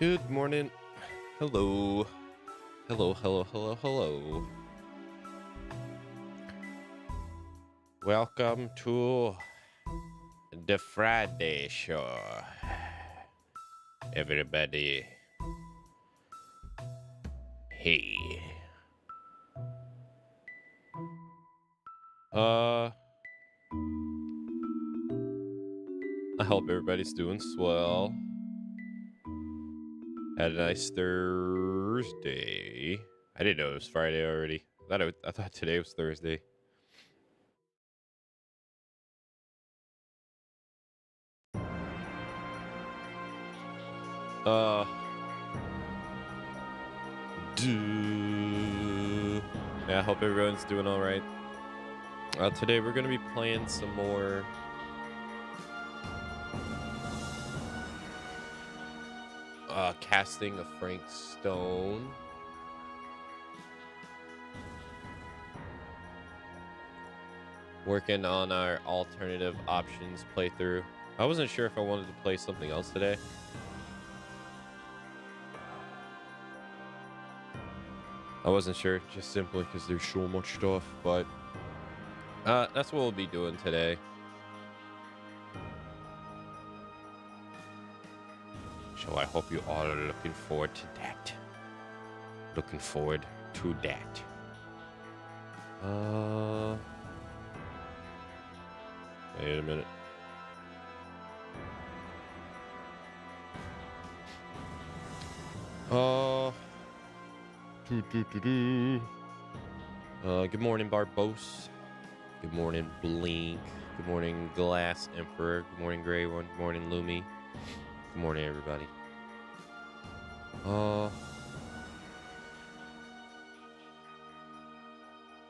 Good morning. Hello. Hello, hello, hello, hello. Welcome to the Friday show. Everybody. Hey. I hope everybody's doing swell. Had a nice Thursday. I didn't know it was Friday already. I thought today was Thursday. Yeah, I hope everyone's doing all right. Today we're gonna be playing some more casting of Frank Stone. Working on our alternative options playthrough. I wasn't sure if I wanted to play something else today. I wasn't sure, just simply because there's so much stuff, but that's what we'll be doing today. So I hope you all are looking forward to that. Looking forward to that. Wait a minute. Good morning, Barbos. Good morning, Blink. Good morning, Glass Emperor. Good morning, Grey One. Good morning, Lumi. Good morning, everybody.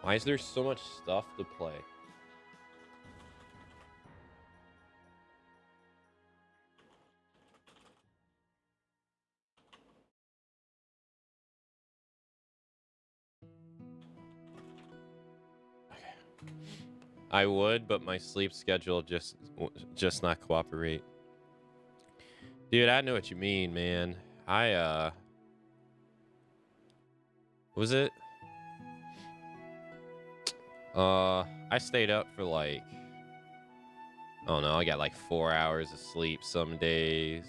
Why is there so much stuff to play? I would, but my sleep schedule just not cooperate. Dude, I know what you mean, man. Was it? I stayed up for like, I don't know, I got like 4 hours of sleep some days.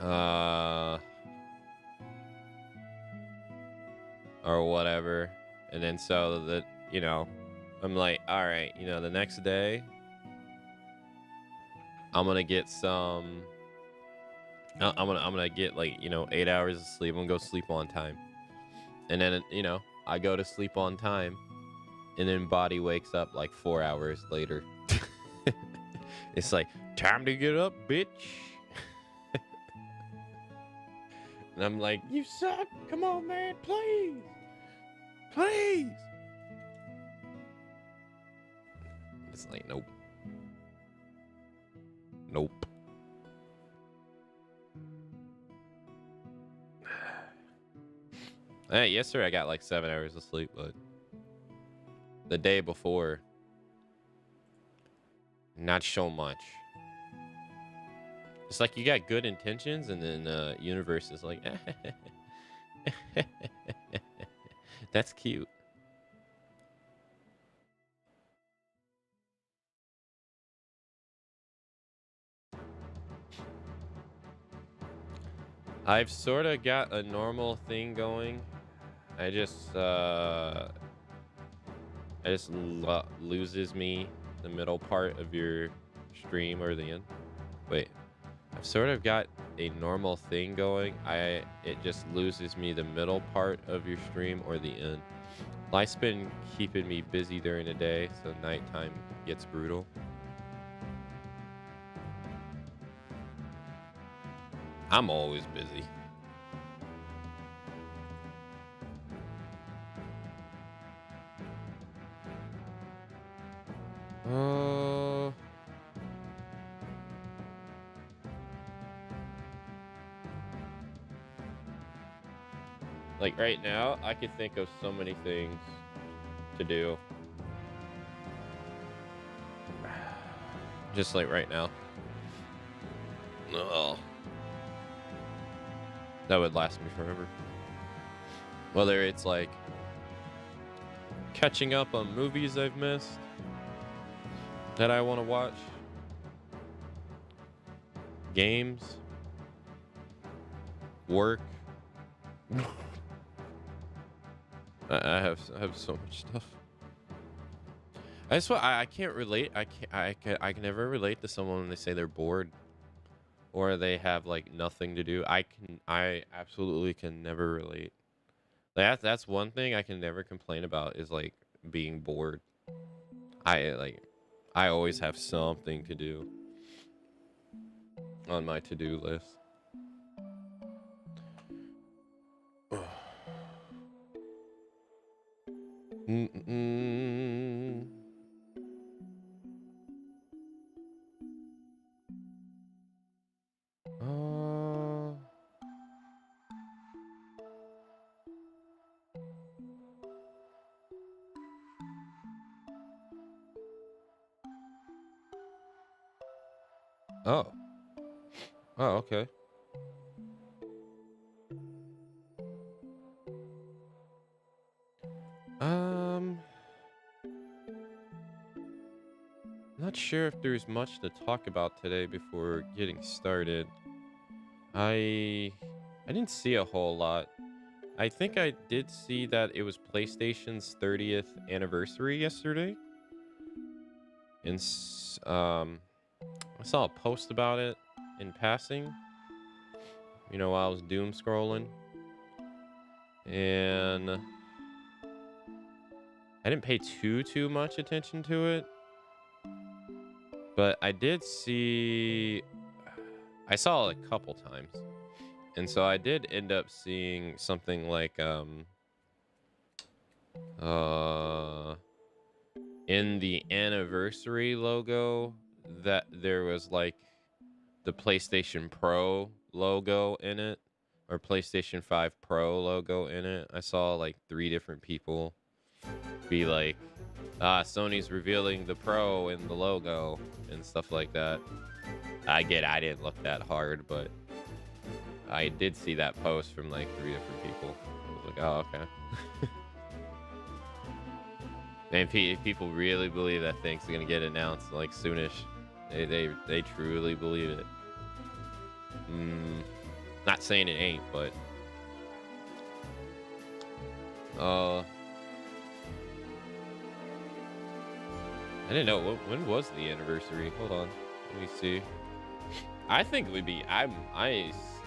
Or whatever. And then so that, I'm like, all right, the next day I'm gonna get some. I'm gonna get like 8 hours of sleep. I'm gonna go sleep on time, and then I go to sleep on time, and then body wakes up like 4 hours later. It's like time to get up, bitch. And I'm like, you suck. Come on, man, please, please. It's like nope. Nope. Yesterday I got like 7 hours of sleep, but the day before, not so much. It's like you got good intentions, and then universe is like, that's cute. I've sort of got a normal thing going. I just loses me the middle part of your stream or the end. Wait, I've sort of got a normal thing going. It just loses me the middle part of your stream or the end. Life's been keeping me busy during the day, so nighttime gets brutal. I'm always busy. Like right now, I could think of so many things to do. Just like right now. Oh, that would last me forever. Whether it's like catching up on movies I've missed that I want to watch, games, work. I have so much stuff. I can't relate. I can never relate to someone when they say they're bored or they have like nothing to do. I absolutely can never relate. That's one thing I can never complain about is like being bored. I always have something to do on my to-do list. Mm-mm. Oh. Oh, okay. Not sure if there's much to talk about today before getting started. I didn't see a whole lot. I think I did see that it was PlayStation's 30th anniversary yesterday. And I saw a post about it in passing, you know, while I was doom scrolling. And I didn't pay too much attention to it. But I did see, I saw it a couple times. And so I did end up seeing something like in the anniversary logo that there was like the PlayStation Pro logo in it, or PlayStation 5 Pro logo in it. I saw like 3 different people be like, Sony's revealing the Pro in the logo and stuff like that. I didn't look that hard, but I did see that post from like 3 different people. I was like, oh, okay. And people really believe that thing's gonna get announced like soonish. They truly believe it. Not saying it ain't, but I didn't know when was the anniversary. Hold on, let me see. I think it would be. I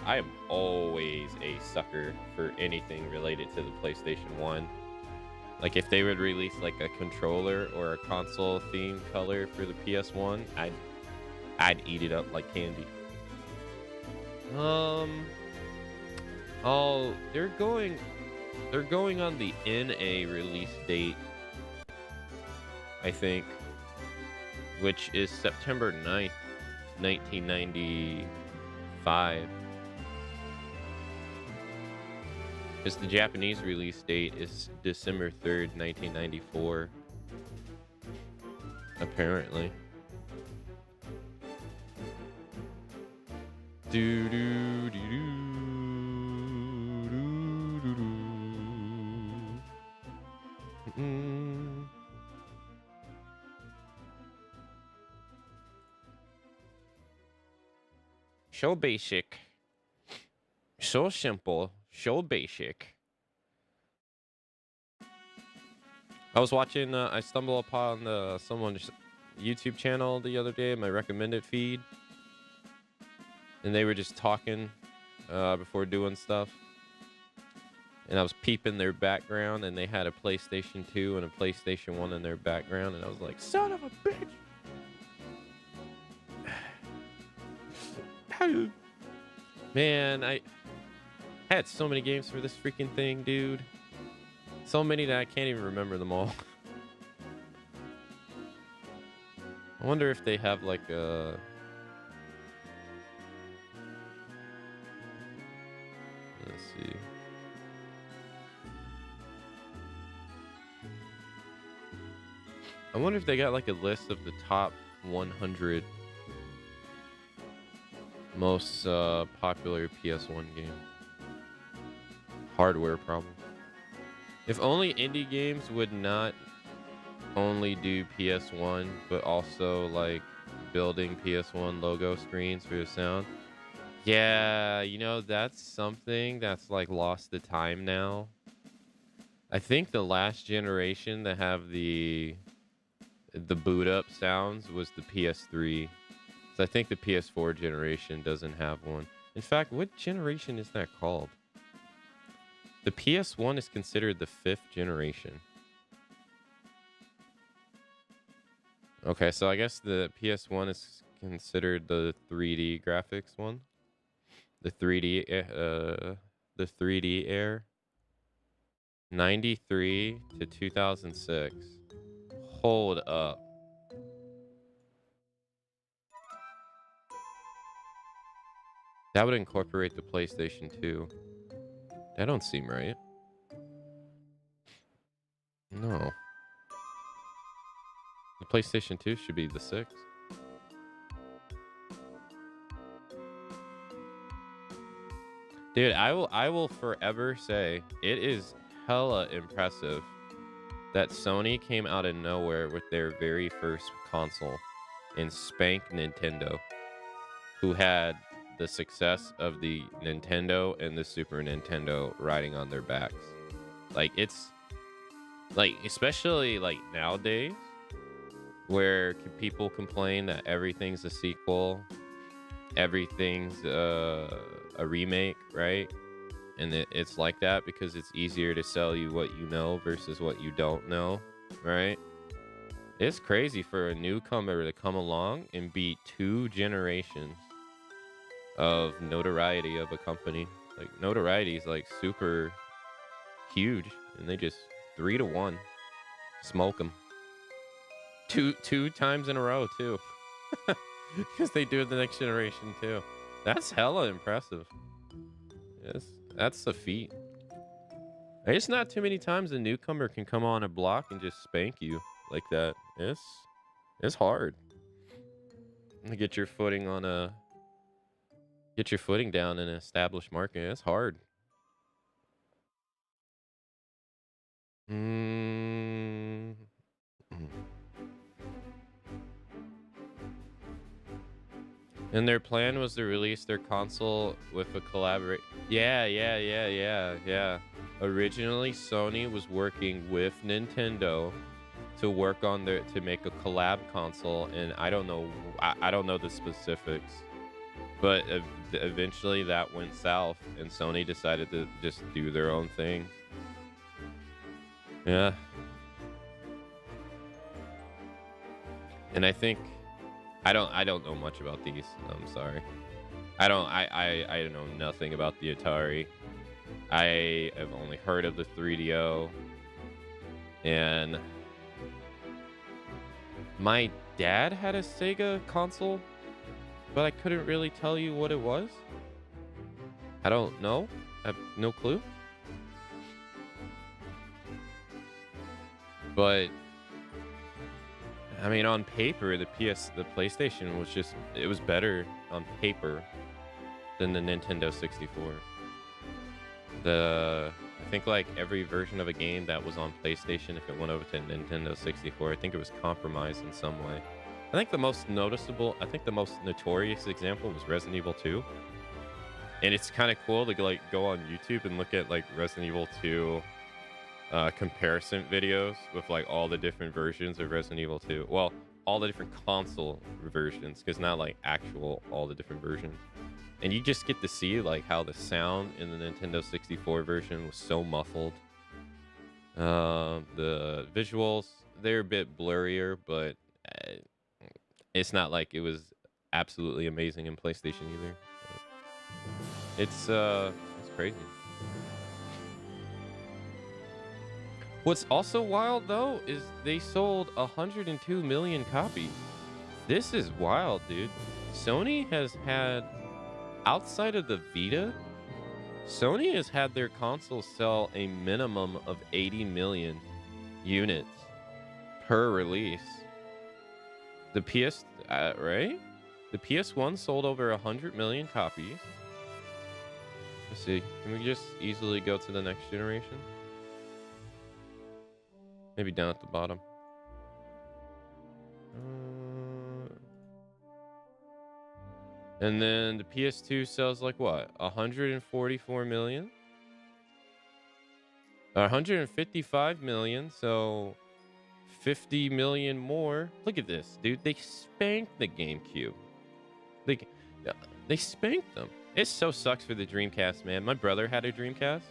am always a sucker for anything related to the PlayStation 1. Like if they would release like a controller or a console themed color for the PS1, I'd eat it up like candy. Oh, they're going on the NA release date, I think, which is September 9th, 1995. Because the Japanese release date is December 3rd, 1994. Apparently. Do do do do do do do. So basic. So simple. So basic. I was watching, I stumbled upon someone's YouTube channel the other day, my recommended feed. And they were just talking before doing stuff. And I was peeping their background, and they had a PlayStation 2 and a PlayStation 1 in their background. And I was like, son of a bitch. Man, I had so many games for this freaking thing, dude. So many that I can't even remember them all. I wonder if they have like a... Let's see. I wonder if they got like a list of the top 100 Most popular PS1 game. Hardware problem. If only indie games would not only do PS1, but also like building PS1 logo screens for the sound. Yeah, you know, that's something that's like lost to time now. I think the last generation to have the boot up sounds was the PS3. So I think the PS4 generation doesn't have one. In fact, what generation is that called? The PS1 is considered the 5th generation. Okay, so I guess the PS1 is considered the 3D graphics one. The 3D Air. 93 to 2006. Hold up. That would incorporate the PlayStation 2. That don't seem right. No. The PlayStation 2 should be the 6th. Dude, I will forever say it is hella impressive that Sony came out of nowhere with their very first console and spanked Nintendo, who had the success of the Nintendo and the Super Nintendo riding on their backs. Like, it's like, especially like nowadays, where people complain that everything's a sequel, everything's a remake, right? And it's like that because it's easier to sell you what you know versus what you don't know, right? It's crazy for a newcomer to come along and beat 2 generations of notoriety of a company. Like, notoriety is like super huge, and they just 3-1 smoke them two times in a row too, because they do it the next generation too. That's hella impressive. Yes, that's a feat. It's not too many times a newcomer can come on a block and just spank you like that. It's hard to get your footing on a get your footing down in an established market. It's hard. Mm. And their plan was to release their console with a collaborate. Yeah. Originally, Sony was working with Nintendo to work on to make a collab console, and I don't know the specifics, but eventually that went south, and Sony decided to just do their own thing. Yeah. And I think I don't know much about these. I'm sorry. I know nothing about the Atari. I have only heard of the 3DO, and my dad had a Sega console, but I couldn't really tell you what it was. I don't know. I have no clue. But I mean, on paper, the PlayStation was better on paper than the Nintendo 64. I think like every version of a game that was on PlayStation, if it went over to Nintendo 64, I think it was compromised in some way. I think the most notorious example was Resident Evil 2. And it's kind of cool to like go on YouTube and look at like Resident Evil 2 comparison videos with like all the different versions of Resident Evil 2. Well, all the different console versions, because not like actual all the different versions. And you just get to see like how the sound in the Nintendo 64 version was so muffled. The visuals, they're a bit blurrier, but it's not like it was absolutely amazing in PlayStation either. It's crazy. What's also wild though is they sold 102 million copies. This is wild, dude. Sony has had, outside of the Vita, Sony has had their consoles sell a minimum of 80 million units per release. The PS, right? The The PS1 sold over 100 million copies. Let's see. Can we just easily go to the next generation? Maybe down at the bottom. And then the PS2 sells like what? 144 million? 155 million, so 50 million more. Look at this, dude. They spanked the GameCube. They spanked them. It so sucks for the Dreamcast, man. My brother had a Dreamcast.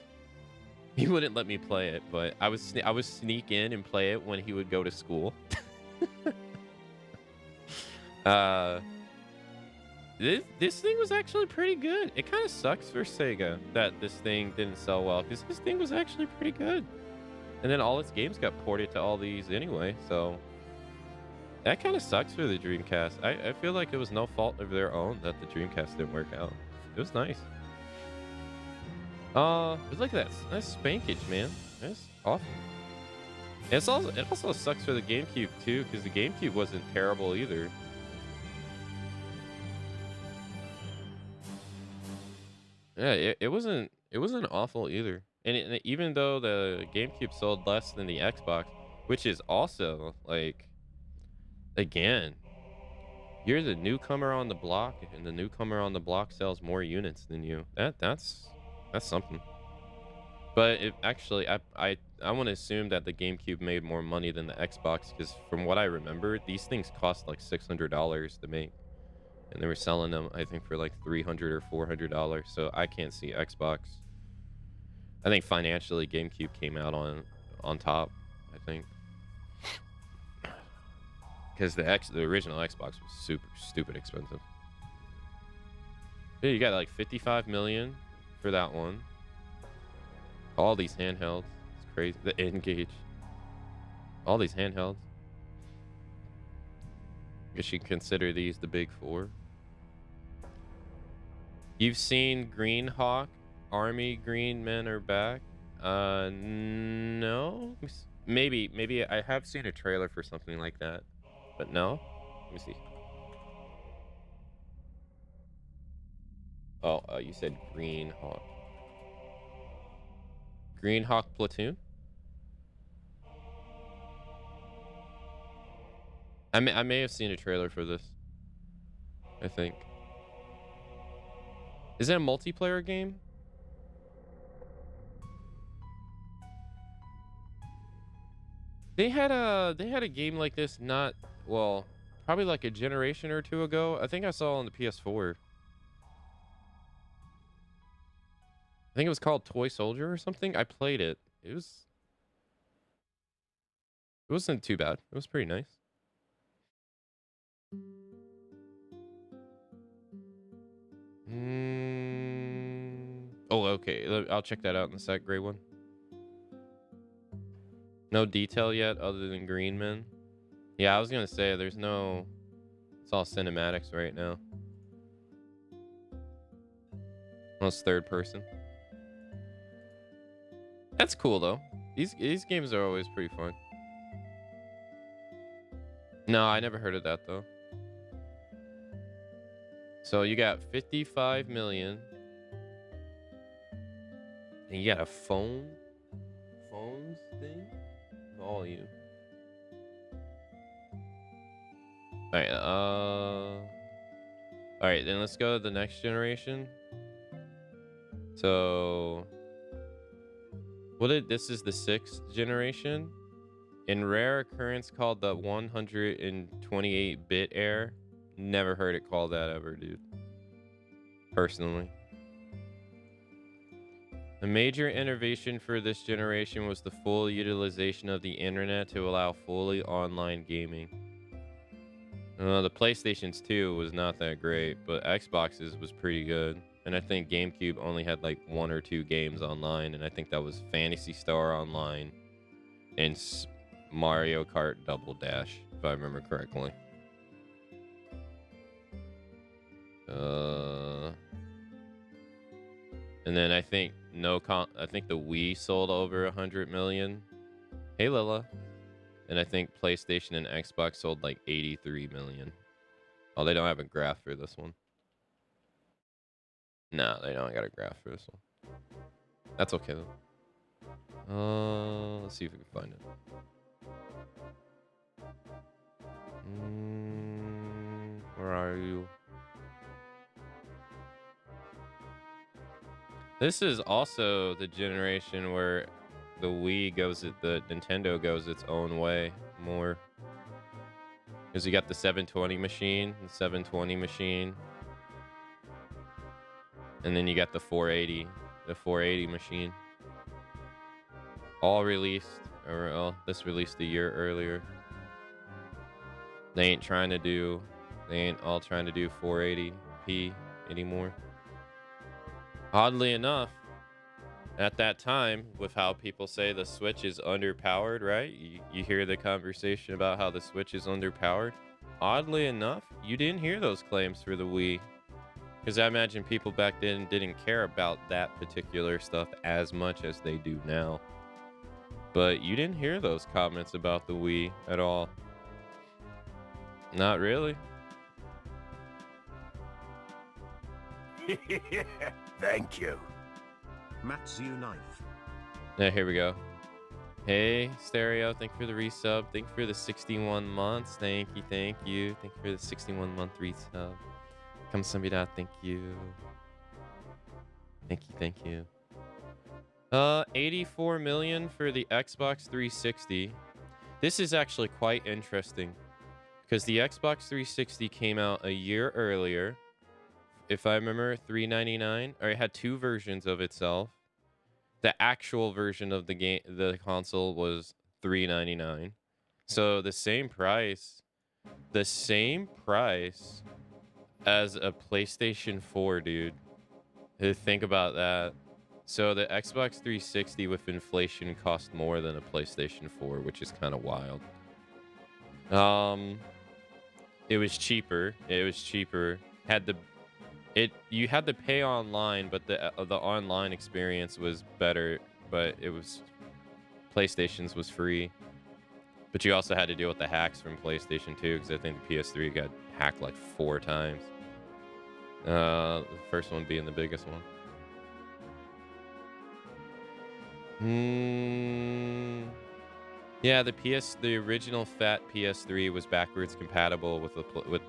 He wouldn't let me play it, but I would sneak in and play it when he would go to school. This thing was actually pretty good. It kind of sucks for Sega that this thing didn't sell well, because this thing was actually pretty good. And then all its games got ported to all these anyway, so that kind of sucks for the Dreamcast. I feel like it was no fault of their own that the Dreamcast didn't work out. It was nice. Look at that. Nice spankage, man. That's awful. It also sucks for the GameCube too, because the GameCube wasn't terrible either. Yeah, it wasn't awful either. And even though the GameCube sold less than the Xbox, which is also like, again, you're the newcomer on the block, and the newcomer on the block sells more units than you. That's something. But actually, I want to assume that the GameCube made more money than the Xbox, because from what I remember, these things cost like $600 to make, and they were selling them, I think, for like $300 or $400. So I can't see Xbox. I think financially, GameCube came out on top, I think, because the original Xbox was super stupid expensive. Yeah, you got like 55 million for that one. All these handhelds, it's crazy. The N-Gage, all these handhelds. Guess you can consider these the big four. You've seen Green Hawk, Army Green Men Are Back? No. Maybe I have seen a trailer for something like that, but no. Let me see. Oh, you said Green Hawk. Green Hawk Platoon? I may have seen a trailer for this, I think. Is it a multiplayer game? They had a game like this probably like a generation or two ago. I think I saw it on the PS4. I think it was called Toy Soldier or something. I played it. It wasn't too bad. It was pretty nice. Oh, okay. I'll check that out in a sec. Gray one. No detail yet other than Green Men. Yeah, I was gonna say it's all cinematics right now. Almost third person. That's cool though. These games are always pretty fun. No, I never heard of that though. So you got 55 million. And you got a phones thing? Volume. Alright, then let's go to the next generation. So this is the 6th generation. In rare occurrence called the 128-bit error. Never heard it called that ever, dude. Personally. A major innovation for this generation was the full utilization of the internet to allow fully online gaming. The PlayStation's 2 was not that great, but Xbox's was pretty good. And I think GameCube only had like 1 or 2 games online, and I think that was Phantasy Star Online and Mario Kart Double Dash, if I remember correctly. And then I think the Wii sold over 100 million. Hey Lila. And I think PlayStation and Xbox sold like 83 million. Oh, they don't have a graph for this one. No, they don't got a graph for this one. That's okay though. Let's see if we can find it. Where are you? This is also the generation where the Nintendo goes its own way more. Because you got the 720 machine, and then you got the 480 machine. All released, or well, this released a year earlier. They ain't all trying to do 480p anymore. Oddly enough, at that time, with how people say the Switch is underpowered, right? You hear the conversation about how the Switch is underpowered. Oddly enough, you didn't hear those claims for the Wii. Because I imagine people back then didn't care about that particular stuff as much as they do now. But you didn't hear those comments about the Wii at all. Not really. Thank you. Matsu Knife. Yeah, here we go. Hey, Stereo, thank you for the resub. Thank you for the 61 months. Thank you. Thank you for the 61-month resub. Kamsamida, thank you. Thank you. 84 million for the Xbox 360. This is actually quite interesting because the Xbox 360 came out a year earlier. If I remember, $399, or it had two versions of itself. The actual version of the console was $399. So the same price as a PlayStation 4, dude. Think about that. So the Xbox 360 with inflation cost more than a PlayStation 4, which is kind of wild. It was cheaper. You had to pay online, but the online experience was better. But PlayStation's was free. But you also had to deal with the hacks from PlayStation 2 because I think the PS3 got hacked like 4 times. The first one being the biggest one. Yeah, the original fat PS3 was backwards compatible with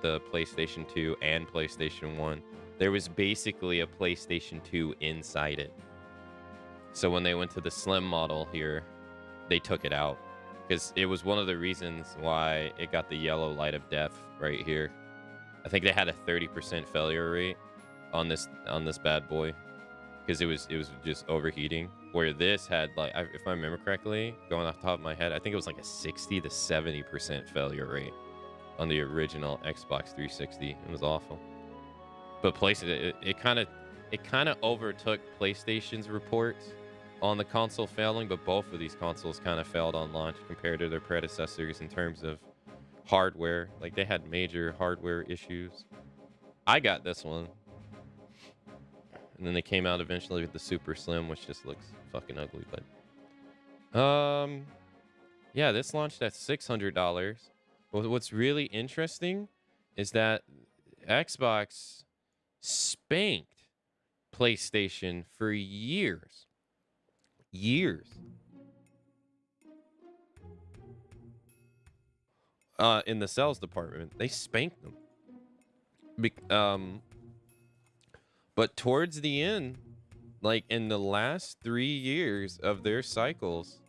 the PlayStation 2 and PlayStation 1. There was basically a PlayStation 2 inside it. So when they went to the slim model here, they took it out because it was one of the reasons why it got the yellow light of death right here. I think they had a 30% failure rate on this bad boy because it was just overheating. Where this had, like, if I remember correctly, going off the top of my head, I think it was like a 60 to 70% failure rate on the original Xbox 360. It was awful. But it kind of overtook PlayStation's reports on the console failing, but both of these consoles kind of failed on launch compared to their predecessors in terms of hardware. Like, they had major hardware issues. I got this one. And then they came out eventually with the Super Slim, which just looks fucking ugly. But yeah, this launched at $600. But what's really interesting is that Xbox spanked PlayStation for years. In the sales department, they spanked them. But towards the end, like in the last 3 years of their cycles,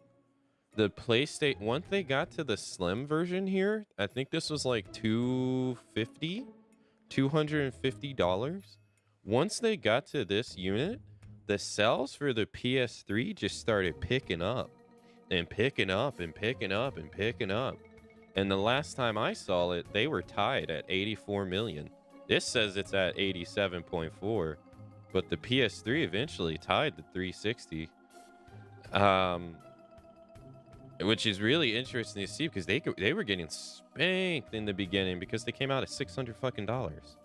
the PlayStation, once they got to the slim version here, I think this was like $250. Once they got to this unit, the sales for the PS3 just started picking up and picking up and picking up and picking up. And the last time I saw it, they were tied at 84 million. This says it's at 87.4, but the PS3 eventually tied the 360. Which is really interesting to see because they were getting spanked in the beginning because they came out at $600 fucking dollars.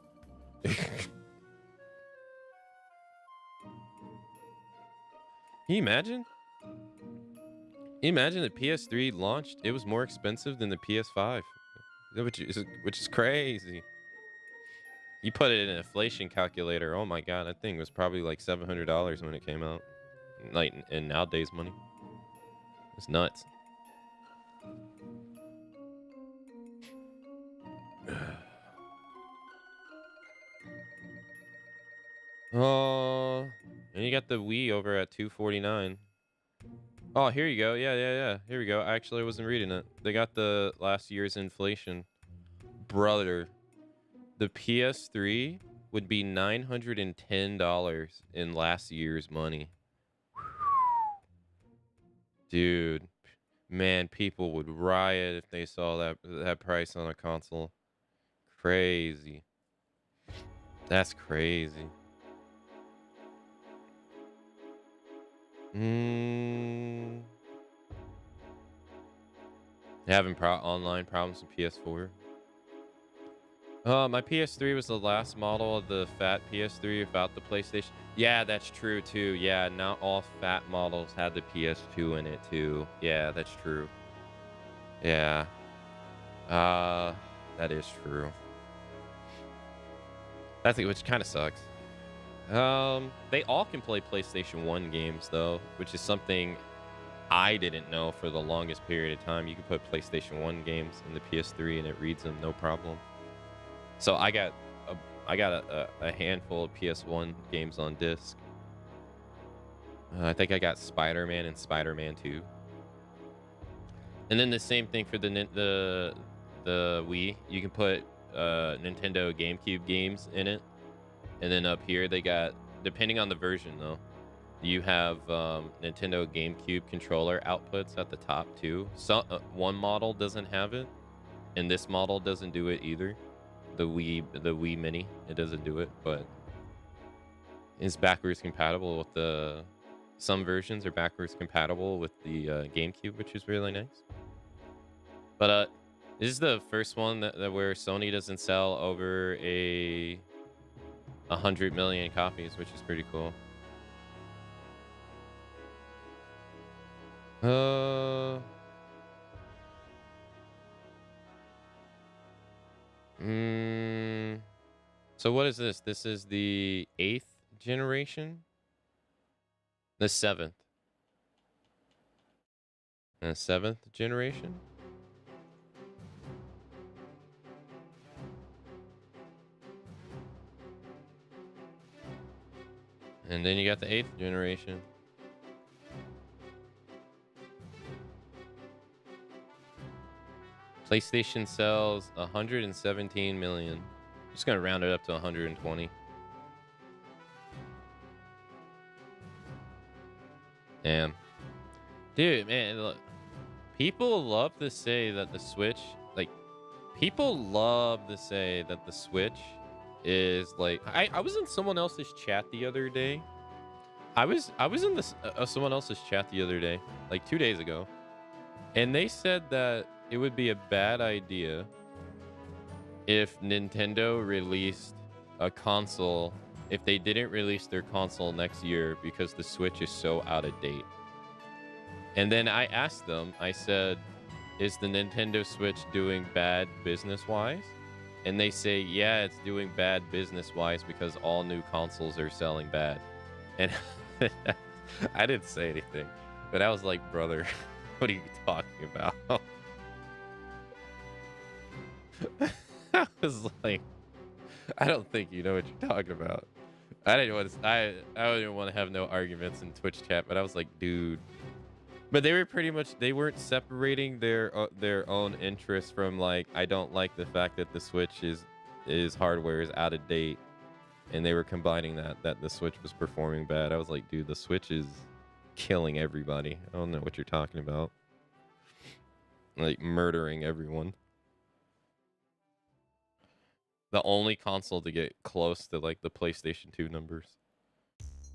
Can you imagine? Imagine the PS3 launched, it was more expensive than the PS5, which is crazy. You put it in an inflation calculator. Oh my god, that thing was probably like $700 when it came out. Like in nowadays money. It's nuts. Oh, and you got the Wii over at $249. Oh, here you go. Yeah. Here we go. Actually, I wasn't reading it. They got the last year's inflation. Brother, the PS3 would be $910 in last year's money. Dude, man, people would riot if they saw that price on a console. Crazy. That's crazy. Having online problems with PS4. My PS3 was the last model of the fat PS3 without the PlayStation. Yeah, that's true too. Yeah, not all fat models had the PS2 in it too. Yeah, that's true. Yeah. That is true. That's it, which kind of sucks. They all can play PlayStation 1 games though, which is something I didn't know for the longest period of time. You can put PlayStation 1 games in the PS3 and it reads them no problem. So I got a handful of PS1 games on disc. I think I got Spider-Man and Spider-Man 2. And then the same thing for the Wii. You can put Nintendo GameCube games in it. And then up here they got, depending on the version though, you have Nintendo GameCube controller outputs at the top too. So one model doesn't have it, and this model doesn't do it either. The Wii Mini, it doesn't do it, but it's backwards compatible with the. Some versions are backwards compatible with the GameCube, which is really nice. But this is the first one that where Sony doesn't sell over 100 million copies, which is pretty cool. So what is this? This is the 8th generation? The 7th. The 7th generation? And then you got the 8th generation. PlayStation sells 117 million. Just gonna round it up to 120. Damn. Dude, man, look. People love to say that the Switch, like, people love to say that the Switch is like, I was in someone else's chat the other day. I was in this someone else's chat the other day, like 2 days ago, and they said that it would be a bad idea if Nintendo released a console, if they didn't release their console next year because the Switch is so out of date. And then I asked them, I said, is the Nintendo Switch doing bad business-wise? And they say, yeah, it's doing bad business-wise because all new consoles are selling bad. And I didn't say anything, but I was like, brother, what are you talking about? I was like, I don't think you know what you're talking about. I didn't want to have no arguments in Twitch chat, but I was like, dude. But they were pretty much, they weren't separating their own interests from, like, I don't like the fact that the Switch is hardware is out of date, and they were combining that the Switch was performing bad. I was like, dude, the Switch is killing everybody. I don't know what you're talking about. Like murdering everyone. The only console to get close to like the PlayStation 2 numbers.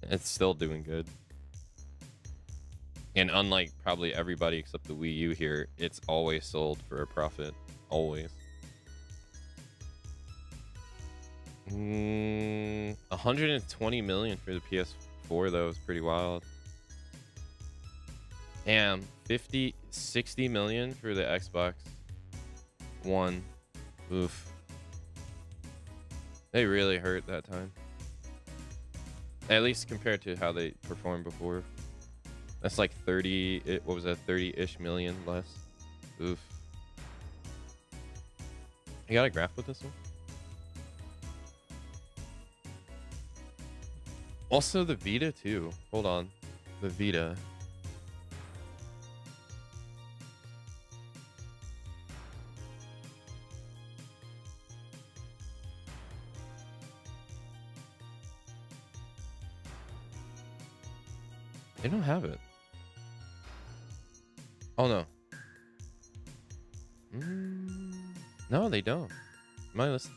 It's still doing good. And unlike probably everybody except the Wii U here, it's always sold for a profit. Always. 120 million for the PS4 though is pretty wild. Damn, 60 million for the Xbox One. Oof. They really hurt that time. At least compared to how they performed before. That's like 30, what was that, 30-ish million less. Oof. You got a graph with this one? Also the Vita too. Hold on. The Vita. They don't have it. Oh no. No, they don't. My list.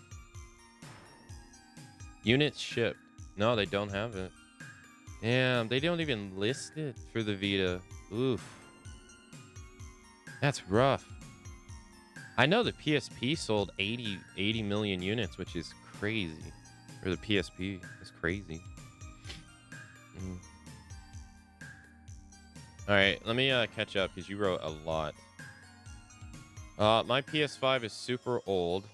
Units shipped. No, they don't have it. Damn, they don't even list it for the Vita. Oof. That's rough. I know the PSP sold 80 million units, which is crazy. Or the PSP is crazy. All right, let me catch up because you wrote a lot. My PS5 is super old.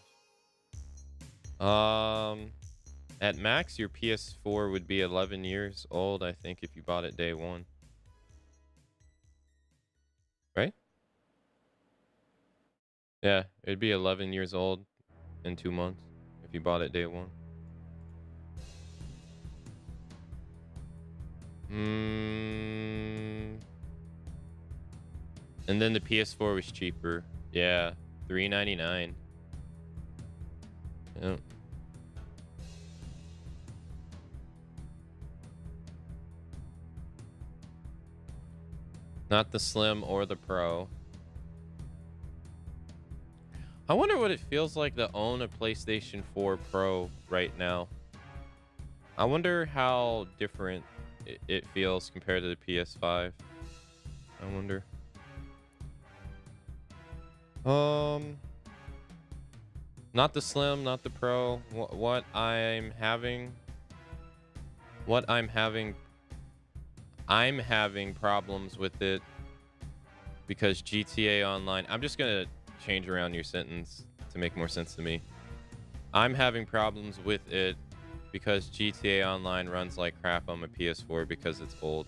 At max, your PS4 would be 11 years old, I think, if you bought it day one. Right? Yeah, it'd be 11 years old in 2 months if you bought it day one. And then the PS4 was cheaper. Yeah, $399. Yeah. Not the Slim or the Pro. I wonder what it feels like to own a PlayStation 4 Pro right now. I wonder how different it feels compared to the PS5. I wonder. Not the Slim, not the Pro. What I'm having problems with it because GTA Online. I'm just gonna change around your sentence to make more sense to me. I'm having problems with it because GTA Online runs like crap on my PS4 because it's old.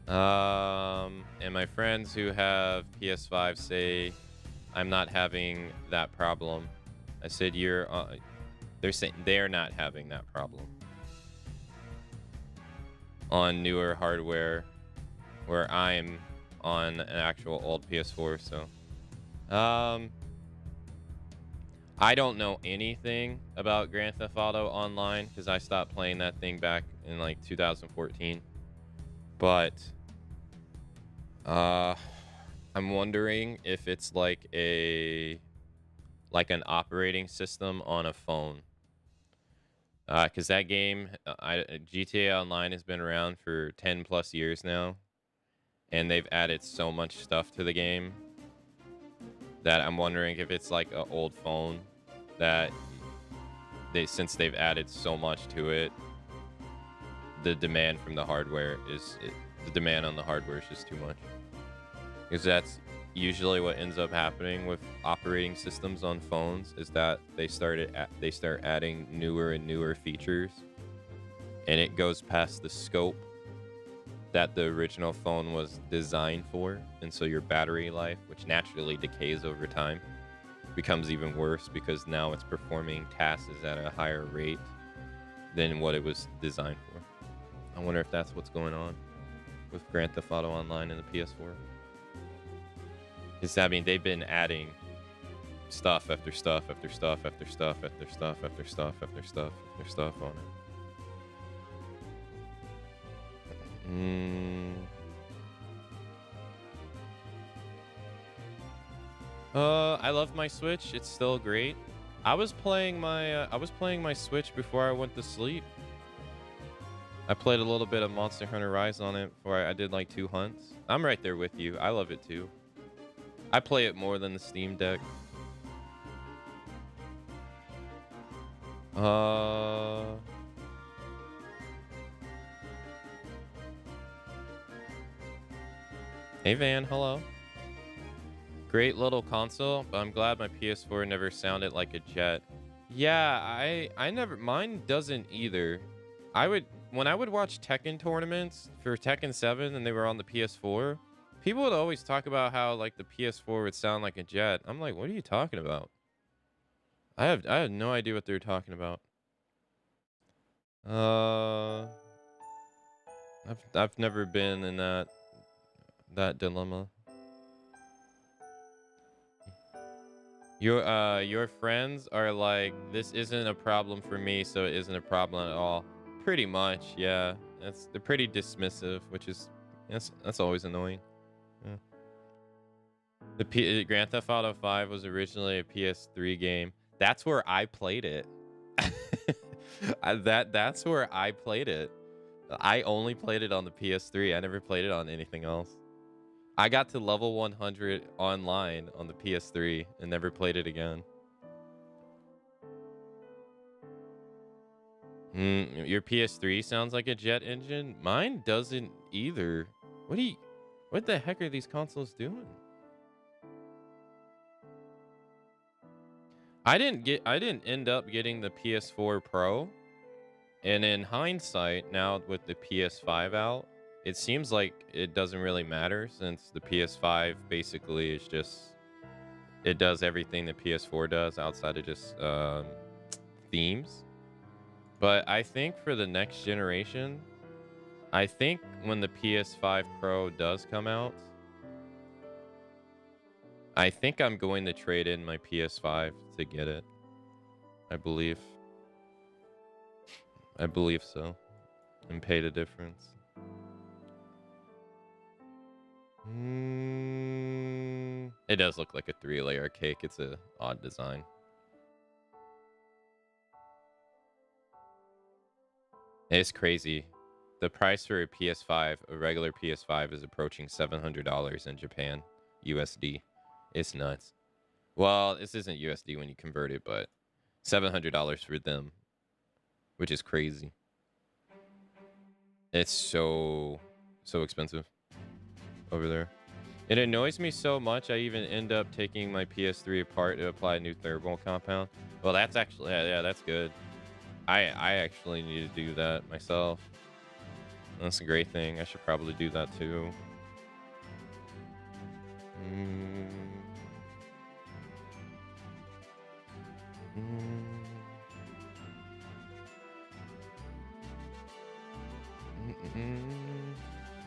And my friends who have PS5 say I'm not having that problem. I said they're saying they're not having that problem on newer hardware where I'm on an actual old PS4. So I don't know anything about Grand Theft Auto Online because I stopped playing that thing back in like 2014. But I'm wondering if it's like an operating system on a phone. Because that game, GTA Online has been around for 10 plus years now. And they've added so much stuff to the game that I'm wondering if it's like an old phone that since they've added so much to it, the demand from the hardware the demand on the hardware is just too much. Because that's usually what ends up happening with operating systems on phones is that they start adding newer and newer features, and it goes past the scope that the original phone was designed for, and so your battery life, which naturally decays over time, becomes even worse because now it's performing tasks at a higher rate than what it was designed for. I wonder if that's what's going on with Grand Theft Auto Online and the PS4. Because, I mean, they've been adding stuff after stuff after stuff after stuff after stuff after stuff after stuff after stuff on it. I love my Switch. It's still great. I was playing my Switch before I went to sleep. I played a little bit of Monster Hunter Rise on it before I did like 2 hunts. I'm right there with you. I love it too. I play it more than the Steam Deck. Hey Van, hello. Great little console, but I'm glad my PS4 never sounded like a jet. Yeah, I never mine doesn't either. I would when I would watch Tekken tournaments for Tekken 7 and they were on the PS4, people would always talk about how like the PS4 would sound like a jet. I'm like, what are you talking about? I have no idea what they're talking about. Uh I've never been in that dilemma. Your friends are like, this isn't a problem for me, so it isn't a problem at all. Pretty much, yeah. They're pretty dismissive, which is that's always annoying. Yeah. Grand Theft Auto 5 was originally a PS3 game. That's where I played it. That's where I played it. I only played it on the PS3. I never played it on anything else. I got to level 100 online on the PS3 and never played it again. Your PS3 sounds like a jet engine. Mine doesn't either. What the heck are these consoles doing? I didn't end up getting the PS4 Pro. And in hindsight, now with the PS5 out, it seems like it doesn't really matter since the PS5 basically is just it does everything the PS4 does outside of just themes. But I think for the next generation, I think when the PS5 Pro does come out, I think I'm going to trade in my PS5 to get it. I believe. I believe so. And pay the difference. It does look like a 3-layer cake. It's a odd design. It's crazy. The price for a PS5, a regular PS5, is approaching $700 in Japan, USD. It's nuts. Well, this isn't USD when you convert it, but $700 for them, which is crazy. It's so expensive over there. It annoys me so much, I even end up taking my PS3 apart to apply a new thermal compound. Well, that's actually, yeah, that's good. I actually need to do that myself. That's a great thing. I should probably do that too.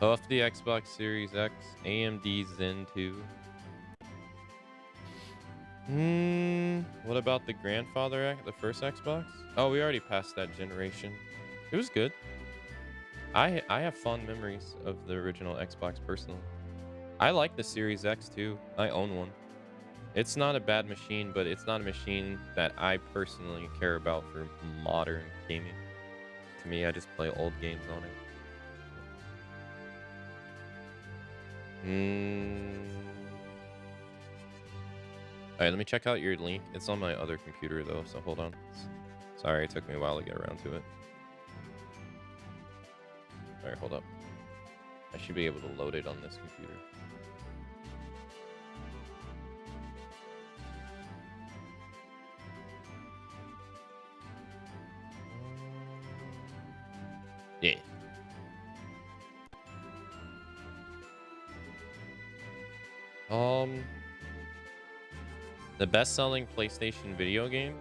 Off the Xbox Series X, AMD Zen 2. What about the grandfather, the first Xbox? Oh, we already passed that generation. It was good. I have fond memories of the original Xbox personally. I like the Series X too. I own one. It's not a bad machine, but it's not a machine that I personally care about for modern gaming. To me, I just play old games on it. All right, let me check out your link. It's on my other computer though, so hold on. Sorry, it took me a while to get around to it. All right, hold up. I should be able to load it on this computer. Yeah. The best-selling PlayStation video game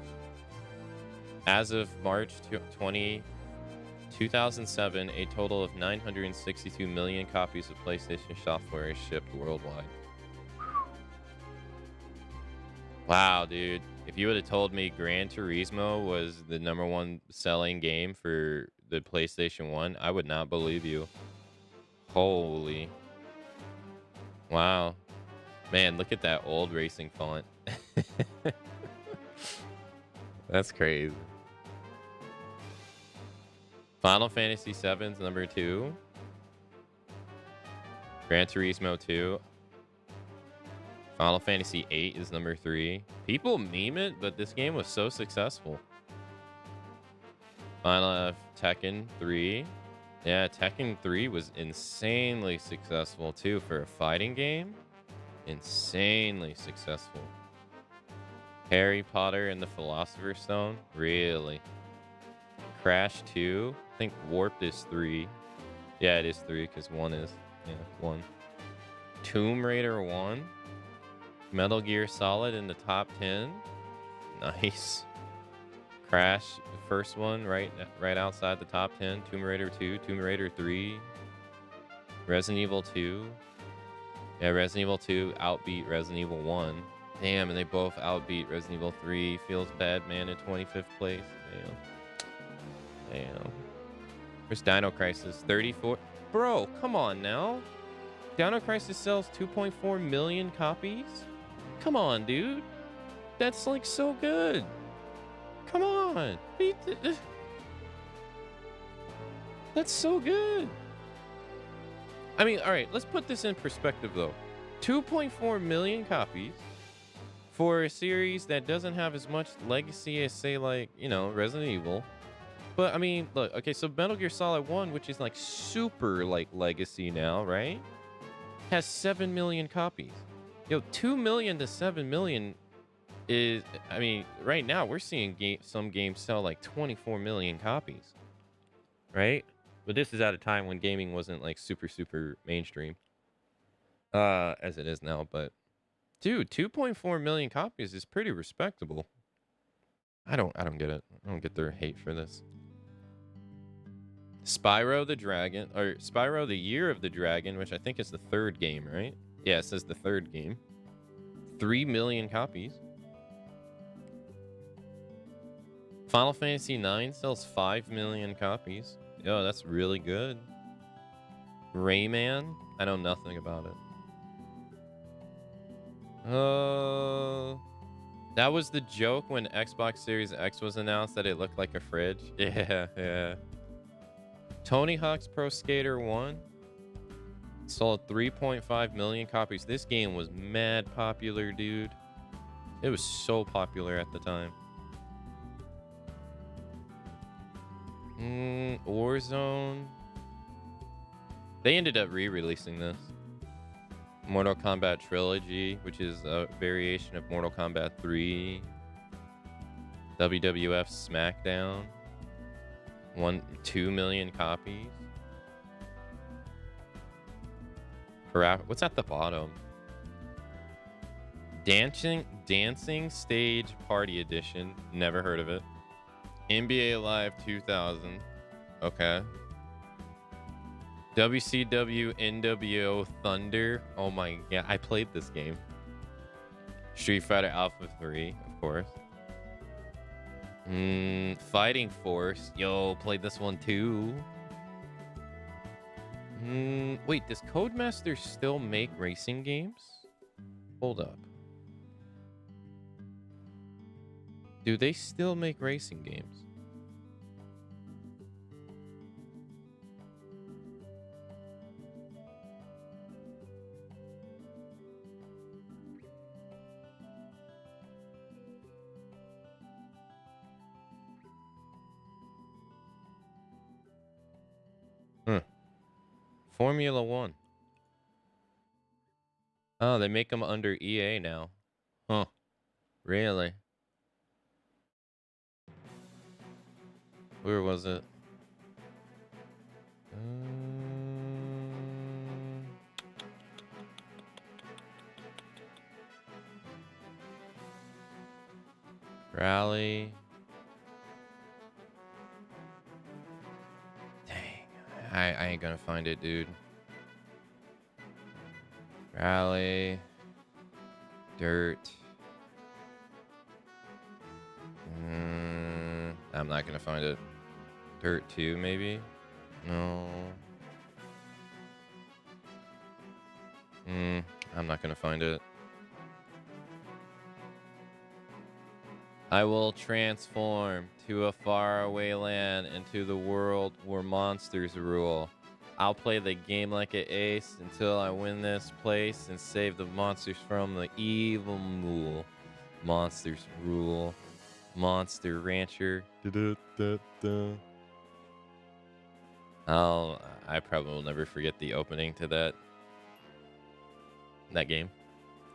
as of March 2007, a total of 962 million copies of PlayStation software is shipped worldwide. Wow, dude. If you would have told me Gran Turismo was the #1 selling game for the PlayStation 1, I would not believe you. Holy. Wow. Man, look at that old racing font. That's crazy. Final Fantasy VII's #2. Gran Turismo 2. Final Fantasy VIII is #3. People meme it, but this game was so successful. Final Tekken 3. Yeah, Tekken 3 was insanely successful too for a fighting game. Insanely successful. Harry Potter and the Philosopher's Stone? Really? Crash 2? I think Warped is 3. Yeah, it is 3 because 1 is, 1. Tomb Raider 1? Metal Gear Solid in the top 10? Nice. Crash, the first one, right outside the top 10. Tomb Raider 2, Tomb Raider 3. Resident Evil 2. Yeah, Resident Evil 2 outbeat Resident Evil 1. Damn, and they both outbeat Resident Evil 3. Feels bad, man, in 25th place. Damn. Where's Dino Crisis? 34. Bro, come on now. Dino Crisis sells 2.4 million copies? Come on, dude. That's like so good. Come on. That's so good. I mean, all right, let's put this in perspective, though. 2.4 million copies for a series that doesn't have as much legacy as, say, like, Resident Evil. But, I mean, look, okay, so Metal Gear Solid 1, which is, like, super, like, legacy now, right? Has 7 million copies. 2 million to 7 million is, I mean, right now we're seeing some games sell, like, 24 million copies, right? But this is at a time when gaming wasn't, like, super, super mainstream, as it is now. But, dude, 2.4 million copies is pretty respectable. I don't get it. I don't get their hate for this. Spyro the Dragon, or Spyro the Year of the Dragon, which I think is the third game, right? Yeah, it says the third game. 3 million copies. Final Fantasy IX sells 5 million copies. Yo, that's really good. Rayman? I know nothing about it. That was the joke when Xbox Series X was announced, that it looked like a fridge. Yeah. Tony Hawk's Pro Skater 1 sold 3.5 million copies. This game was mad popular, dude. It was so popular at the time. Warzone. They ended up re-releasing this. Mortal Kombat Trilogy, which is a variation of Mortal Kombat 3. WWF SmackDown. 2 million copies. What's at the bottom? Dancing Stage Party Edition. Never heard of it. NBA Live 2000. Okay. WCW NWO Thunder. Oh my god, I played this game. Street Fighter Alpha 3, of course. Fighting Force. Yo, played this one too. Wait, does Codemaster still make racing games? Hold up. Do they still make racing games? Formula 1. Oh, they make them under EA now. Huh. Really? Where was it? Rally. I ain't gonna find it, dude. Rally. Dirt. I'm not gonna find it. Dirt 2, maybe? No. I'm not gonna find it. I will transform to a faraway land and to the world where monsters rule. I'll play the game like an ace until I win this place and save the monsters from the evil mule. Monsters rule. Monster Rancher. I probably will never forget the opening to that game.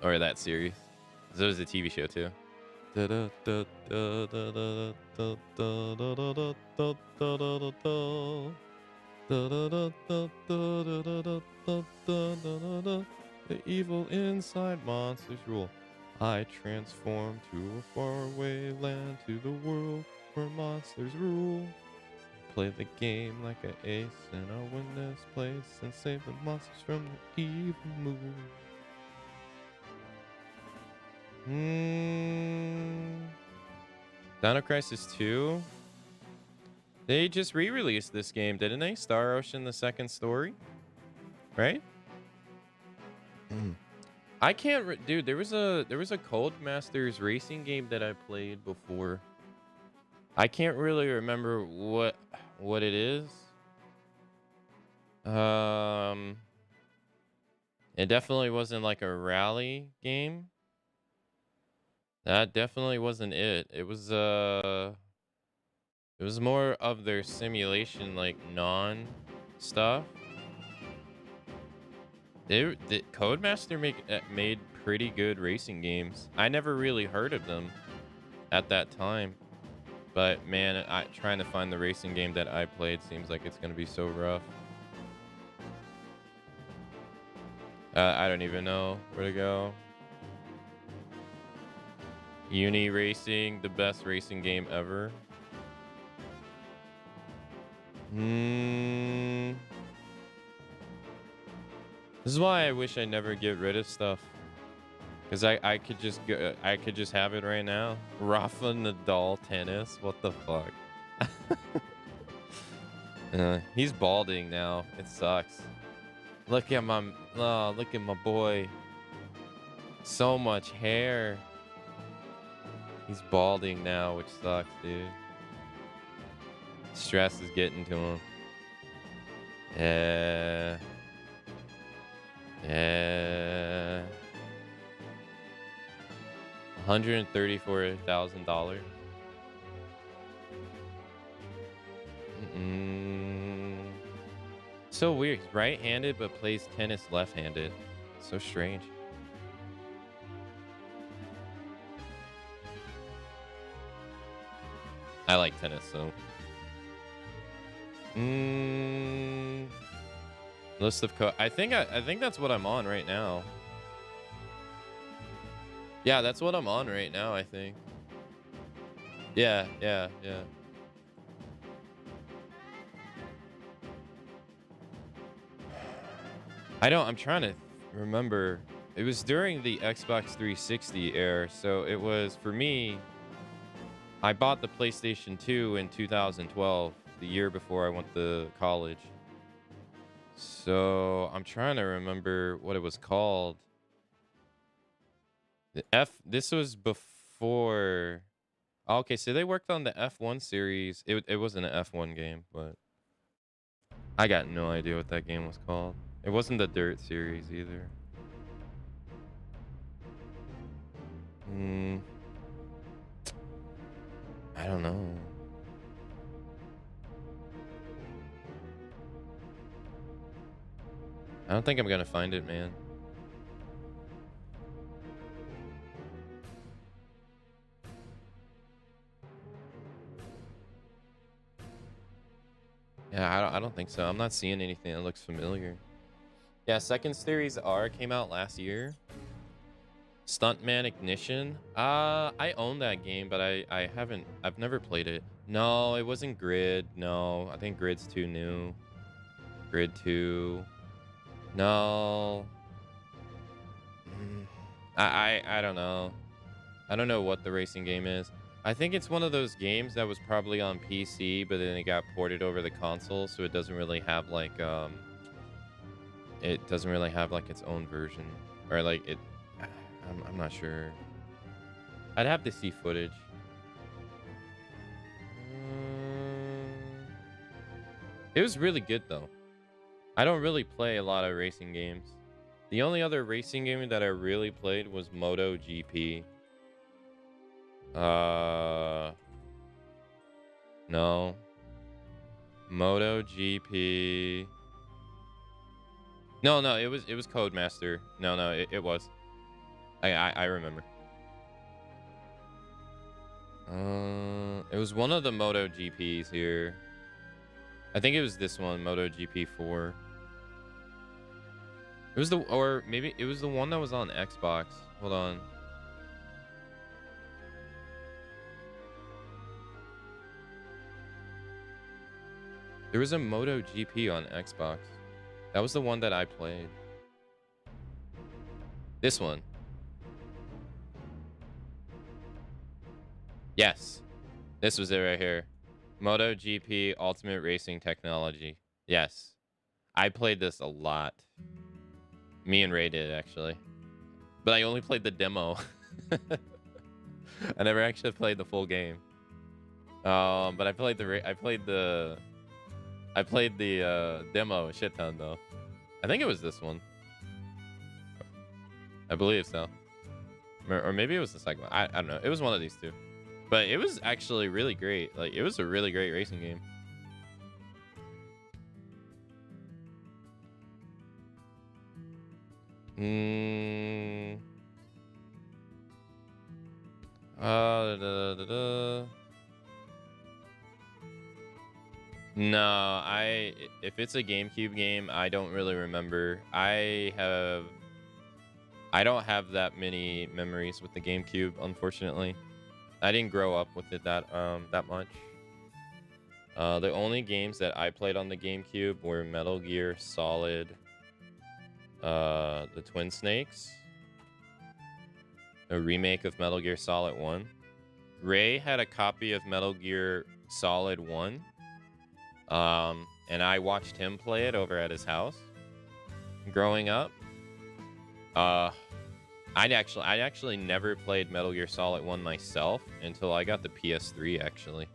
Or that series. So it was a TV show too. Da da da da da da da da da da da da da da da da. Da da da da da da da da da da da da. The evil inside monsters rule. I transform to a faraway land, to the world where monsters rule. Play the game like an ace, and I'll win this place and save the monsters from the evil mood. Dino Crisis 2? They just re-released this game, didn't they? Star Ocean: The Second Story, right? I can't, dude. There was a Cold Masters racing game that I played before. I can't really remember what it is. It definitely wasn't like a rally game. That definitely wasn't it. It was more of their simulation, like non stuff. The Codemaster made pretty good racing games. I never really heard of them at that time, but man, trying to find the racing game that I played seems like it's gonna be so rough. I don't even know where to go. Uni Racing, the best racing game ever. This is why I wish I never get rid of stuff, because I could just go, I could just have it right now. Rafa Nadal tennis. What the fuck? He's balding now. It sucks. Look at my boy. So much hair. He's balding now, which sucks, dude. Stress is getting to him. Yeah. $134,000. So weird. He's right-handed but plays tennis left-handed. So strange. I like tennis, so. List of I think that's what I'm on right now. Yeah, that's what I'm on right now, I think. Yeah. I'm trying to remember. It was during the Xbox 360 era, so it was, for me, I bought the PlayStation 2 in 2012, the year before I went to college. So I'm trying to remember what it was called. This was before. Okay, so they worked on the F1 series. It wasn't an F1 game, but I got no idea what that game was called. It wasn't the Dirt series either. I don't know. I don't think I'm gonna find it, man. Yeah, I don't think so. I'm not seeing anything that looks familiar. Yeah, Second Series R came out last year. Stuntman Ignition. I own that game, but I've never played it. No, it wasn't Grid. No, I think Grid's too new. Grid 2. No. I don't know. I don't know what the racing game is. I think it's one of those games that was probably on PC, but then it got ported over the console, so it doesn't really have like its own version, or like it. I'm not sure. I'd have to see footage. It was really good though. I don't really play a lot of racing games. The only other racing game that I really played was MotoGP. No. MotoGP. No, it was Codemaster. No, it was. I remember. It was one of the Moto GPs here. I think it was this one, Moto GP 4. It was or maybe it was the one that was on Xbox. Hold on. There was a Moto GP on Xbox. That was the one that I played. This one. Yes. This was it right here. Moto GP Ultimate Racing Technology. Yes. I played this a lot. Me and Ray did, actually. But I only played the demo. I never actually played the full game. But I played the demo a shit ton though. I think it was this one. I believe so. Or maybe it was the second one. I don't know. It was one of these two. But it was actually really great. Like, it was a really great racing game. No, if it's a GameCube game, I don't really remember. I don't have that many memories with the GameCube, unfortunately. I didn't grow up with it that much. The only games that I played on the GameCube were Metal Gear Solid, the Twin Snakes, a remake of Metal Gear Solid 1. Ray had a copy of Metal Gear Solid 1, and I watched him play it over at his house growing up. I actually never played Metal Gear Solid 1 myself until I got the PS3, actually.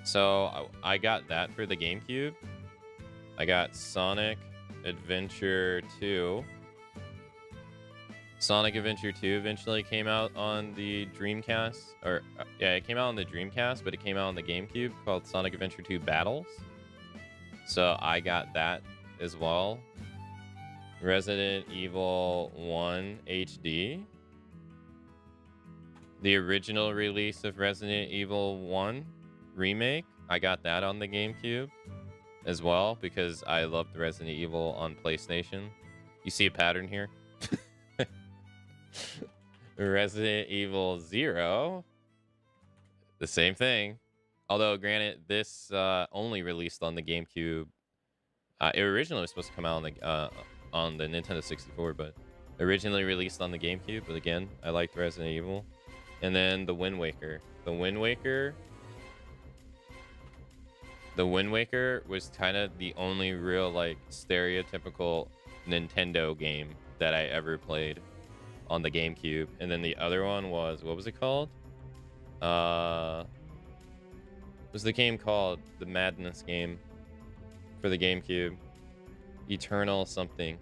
So I got that for the GameCube. I got Sonic Adventure 2. Sonic Adventure 2 eventually came out on the Dreamcast. Or, yeah, it came out on the Dreamcast, but it came out on the GameCube called Sonic Adventure 2 Battles. So I got that as well. Resident Evil 1 HD. The original release of Resident Evil 1 remake, I got that on the GameCube as well because I loved Resident Evil on PlayStation. You see a pattern here? Resident Evil 0, the same thing. Although, granted, this only released on the GameCube. It originally was supposed to come out on the Nintendo 64, but originally released on the GameCube. But again, I liked Resident Evil. And then the Wind Waker. The Wind Waker was kind of the only real, like, stereotypical Nintendo game that I ever played on the GameCube. And then the other one was, what was it called? What was the game called? The Madness game for the GameCube. Eternal something.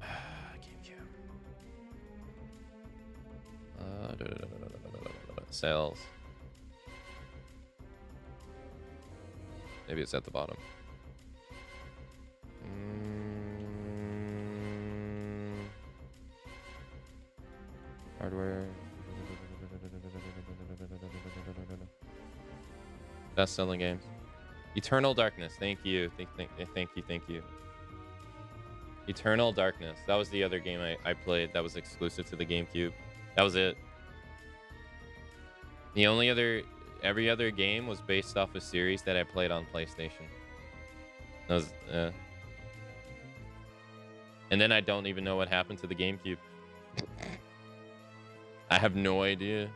GameCube. Sales. Maybe it's at the bottom. Hardware. Best selling games. Eternal Darkness. Thank you. Thank you. Eternal Darkness. That was the other game I played that was exclusive to the GameCube. That was it. Every other game was based off a series that I played on PlayStation. That was, and then I don't even know what happened to the GameCube. I have no idea.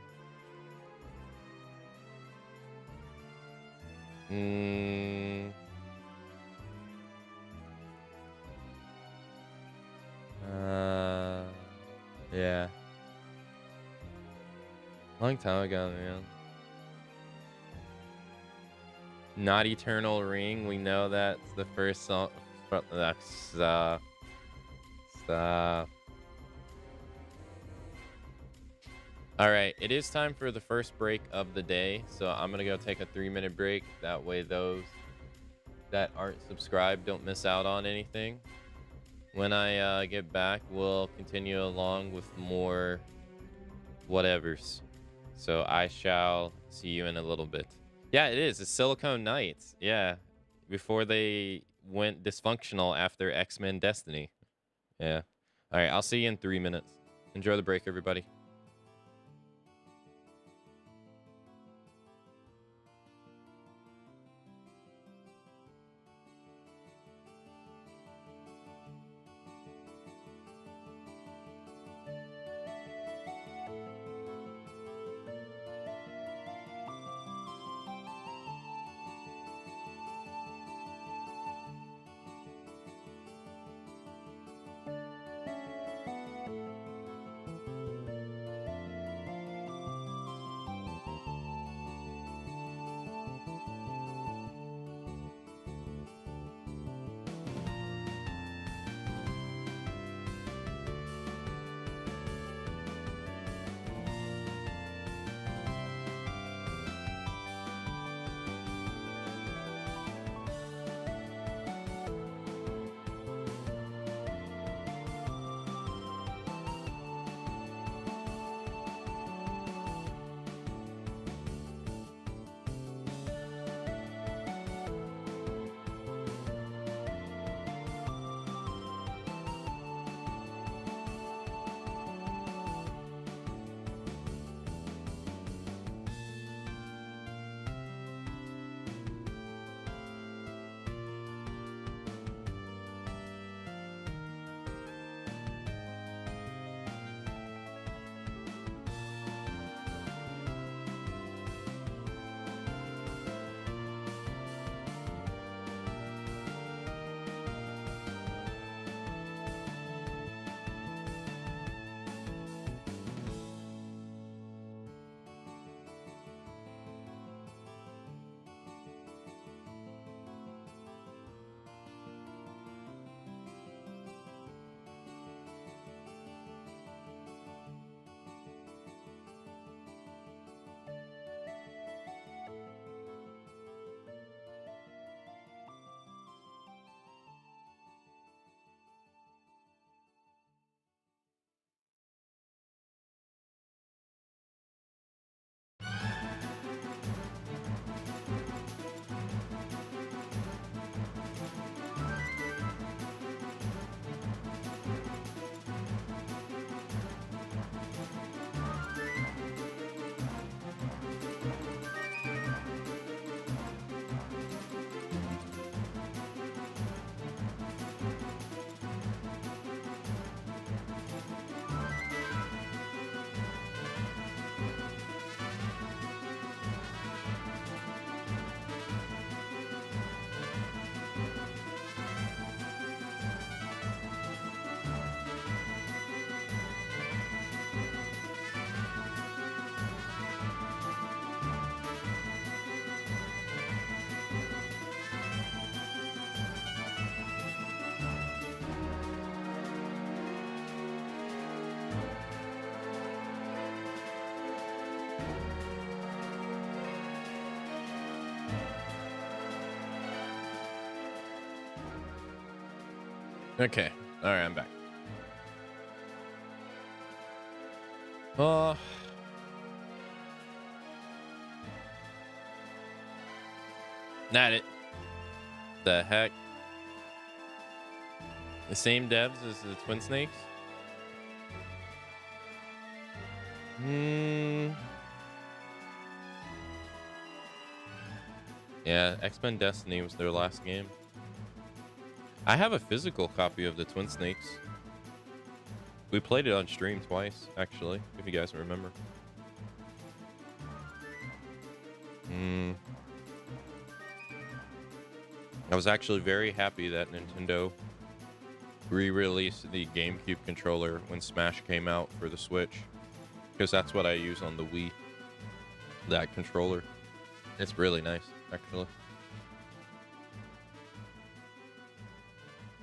Yeah. Long time ago, man. Not Eternal Ring. We know that's the first song. That's stop. All right, it is time for the first break of the day. So I'm gonna go take a 3-minute break. That way those that aren't subscribed don't miss out on anything. when I get back, we'll continue along with more whatevers. So I shall see you in a little bit. Yeah, it is. It's Silicon Knights. Yeah. Before they went dysfunctional after X-Men Destiny. Yeah. All right. I'll see you in 3 minutes. Enjoy the break, everybody. Okay. All right, I'm back. Not it. The heck? The same devs as the Twin Snakes? Yeah, X-Men Destiny was their last game. I have a physical copy of the Twin Snakes. We played it on stream twice, actually, if you guys remember. I was actually very happy that Nintendo re-released the GameCube controller when Smash came out for the Switch, because that's what I use on the Wii. That controller. It's really nice, actually.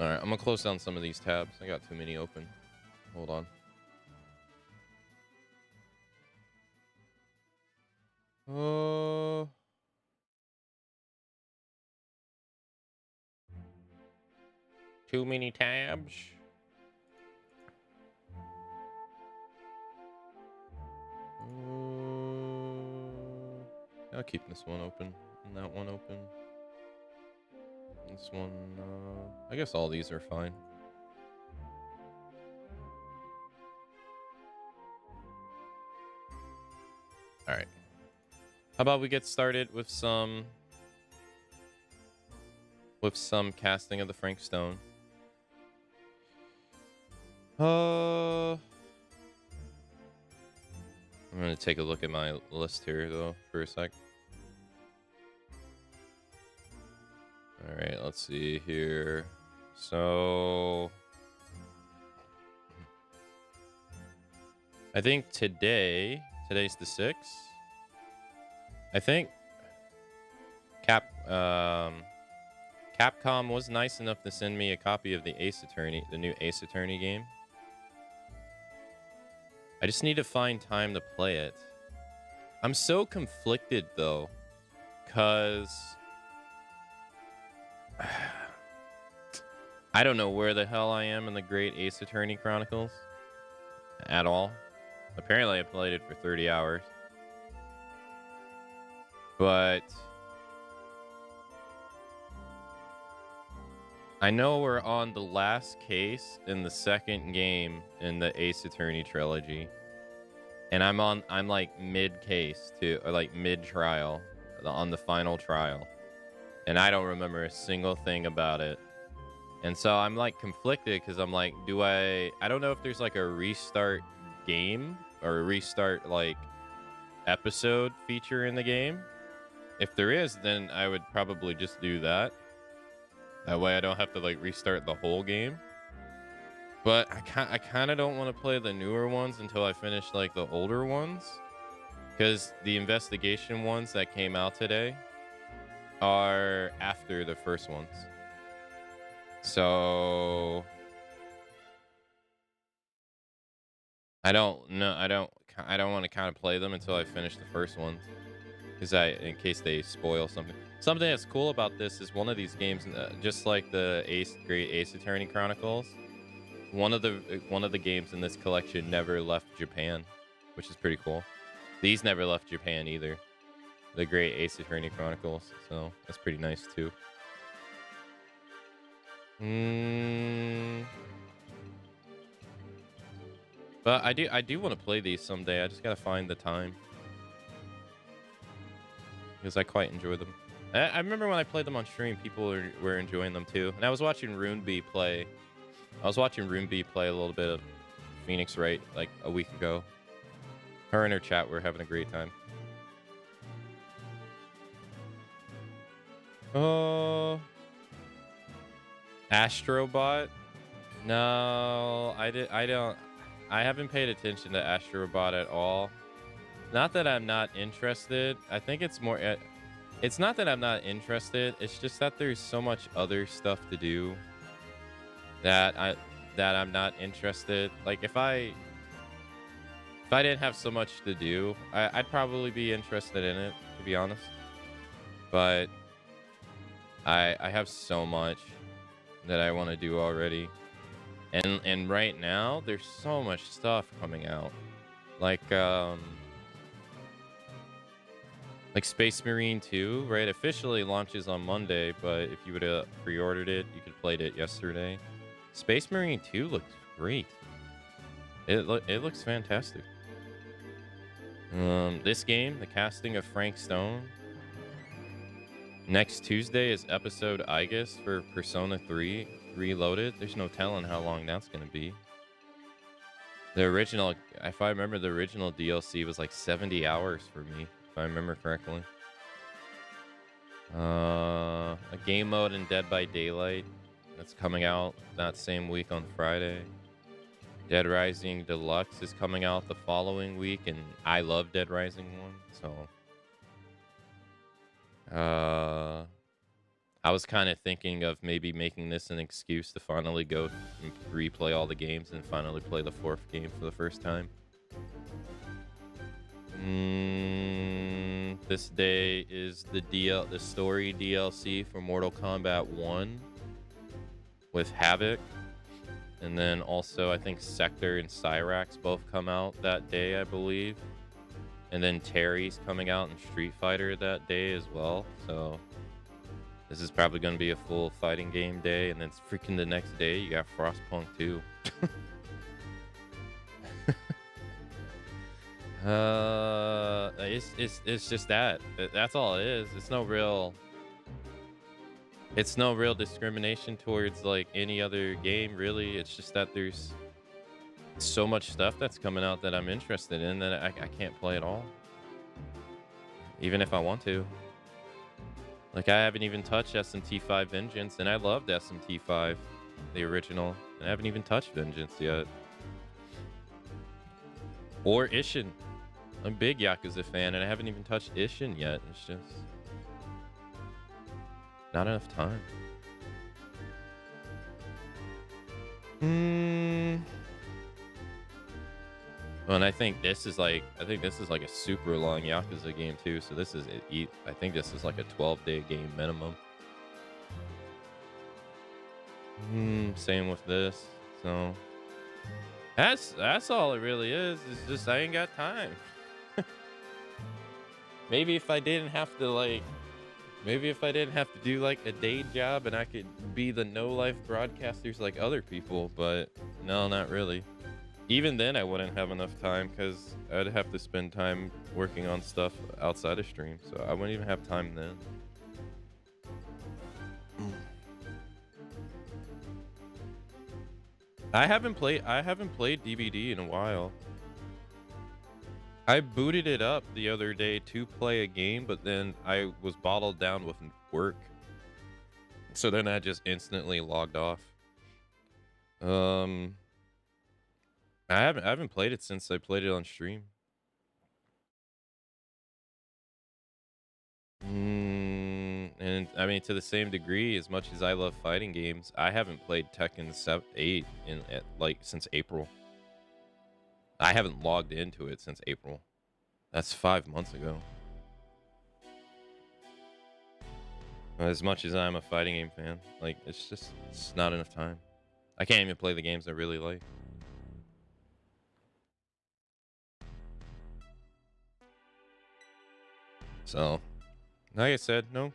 All right, I'm gonna close down some of these tabs. I got too many open. Hold on. Too many tabs. I'll keep this one open and that one open. This one, I guess all these are fine. All right. How about we get started with some casting of the Frank Stone. I'm gonna take a look at my list here though for a sec. All right, let's see here. So I think today's the 6th. I think Capcom was nice enough to send me a copy of the new Ace Attorney game. I just need to find time to play it. I'm so conflicted though, cause I don't know where the hell I am in the Great Ace Attorney Chronicles at all. Apparently I played it for 30 hours. But I know we're on the last case in the second game in the Ace Attorney trilogy. And I'm like mid case too, or like mid trial on the final trial. And I don't remember a single thing about it. And so I'm like conflicted because I'm like, I don't know if there's like a restart game or a restart like episode feature in the game. If there is, then I would probably just do that. That way I don't have to like restart the whole game. But I kind of don't want to play the newer ones until I finish like the older ones. Because the investigation ones that came out today are after the first ones. So I don't want to kind of play them until I finish the first ones. Because in case they spoil something. Something that's cool about this is one of these games, just like the Great Ace Attorney Chronicles, one of the games in this collection never left Japan, which is pretty cool. These never left Japan either, the Great Ace Attorney Chronicles, so that's pretty nice too. But I do want to play these someday. I just gotta find the time. Because I quite enjoy them. I remember when I played them on stream, people were enjoying them too. And I was watching RuneB play. I was watching RuneB play a little bit of Phoenix Wright like a week ago. Her and her chat were having a great time. Oh, Astrobot? No, I haven't paid attention to Astrobot at all. Not that I'm not interested. I think it's more... It's not that I'm not interested. It's just that there's so much other stuff to do that I'm not interested. Like, if I didn't have so much to do, I'd probably be interested in it, to be honest. But I have so much that I want to do already. And right now, there's so much stuff coming out. Like Space Marine 2, right? Officially launches on Monday, but if you would have pre-ordered it, you could have played it yesterday. Space Marine 2 looks great. It looks fantastic. This game, the casting of Frank Stone. Next Tuesday is episode Aegis for Persona 3 Reloaded. There's no telling how long that's going to be. The original, if I remember, the original DLC was like 70 hours for me, if I remember correctly. A game mode in Dead by Daylight that's coming out that same week on Friday. Dead Rising Deluxe is coming out the following week, and I love Dead Rising 1, so I was kind of thinking of maybe making this an excuse to finally go and replay all the games and finally play the 4th game for the first time. This day is the story DLC for Mortal Kombat 1 with Havoc. And then also, I think Sector and Cyrax both come out that day, I believe. And then Terry's coming out in Street Fighter that day as well. So this is probably going to be a full fighting game day. And then it's freaking the next day, you got Frostpunk 2. It's just that. That's all it is. It's no real discrimination towards like any other game, really. It's just that there's so much stuff that's coming out that I'm interested in that I can't play at all, even if I want to. Like, I haven't even touched SMT5 Vengeance, and I loved SMT5, the original, and I haven't even touched Vengeance yet. Or Ishin. I'm a big Yakuza fan, and I haven't even touched Ishin yet. It's just not enough time. Well, and I think this is like a super long Yakuza game too. So this is I think this is like a 12-day game minimum. Same with this. So that's all it really is. It's just I ain't got time. Maybe if I didn't have to do like a day job and I could be the no-life broadcasters like other people, but no, not really. Even then, I wouldn't have enough time because I'd have to spend time working on stuff outside of stream, so I wouldn't even have time then. I haven't played DBD in a while. I booted it up the other day to play a game, but then I was bottled down with work, so then I just instantly logged off. I haven't played it since I played it on stream. And I mean, to the same degree, as much as I love fighting games, I haven't played Tekken 8 since April. I haven't logged into it since April. That's 5 months ago. As much as I'm a fighting game fan, like it's not enough time. I can't even play the games I really like. So, like I said, no.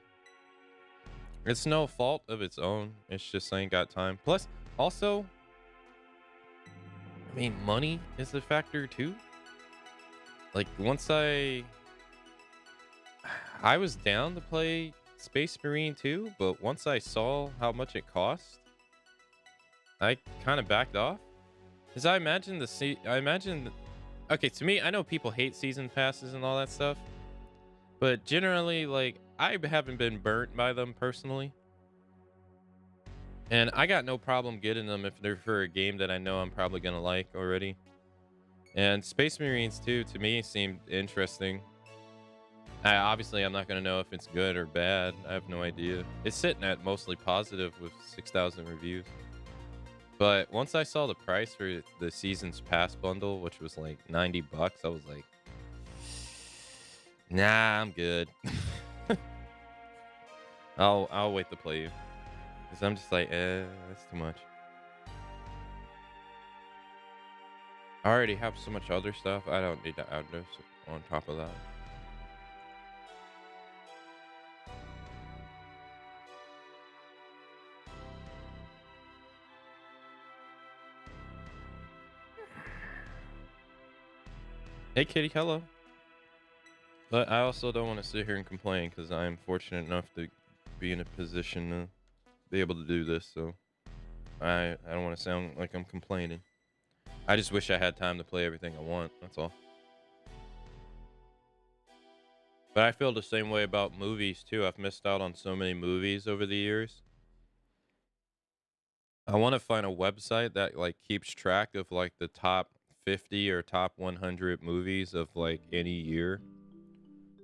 It's no fault of its own. It's just I ain't got time. Plus, also, I mean, money is a factor too. Like, once I was down to play Space Marine 2, but once I saw how much it cost, I kind of backed off. Because okay, to me, I know people hate season passes and all that stuff, but generally, like, I haven't been burnt by them personally. And I got no problem getting them if they're for a game that I know I'm probably going to like already. And Space Marines 2, to me, seemed interesting. Obviously, I'm not going to know if it's good or bad. I have no idea. It's sitting at mostly positive with 6,000 reviews. But once I saw the price for the Season's Pass bundle, which was like $90, I was like, nah, I'm good. I'll wait to play you. Because I'm just like, that's too much. I already have so much other stuff. I don't need to add this on top of that. Hey, Kitty, hello. But I also don't want to sit here and complain because I am fortunate enough to be in a position to be able to do this. So I don't want to sound like I'm complaining. I just wish I had time to play everything I want. That's all. But I feel the same way about movies too. I've missed out on so many movies over the years. I want to find a website that like keeps track of like the top 50 or top 100 movies of like any year.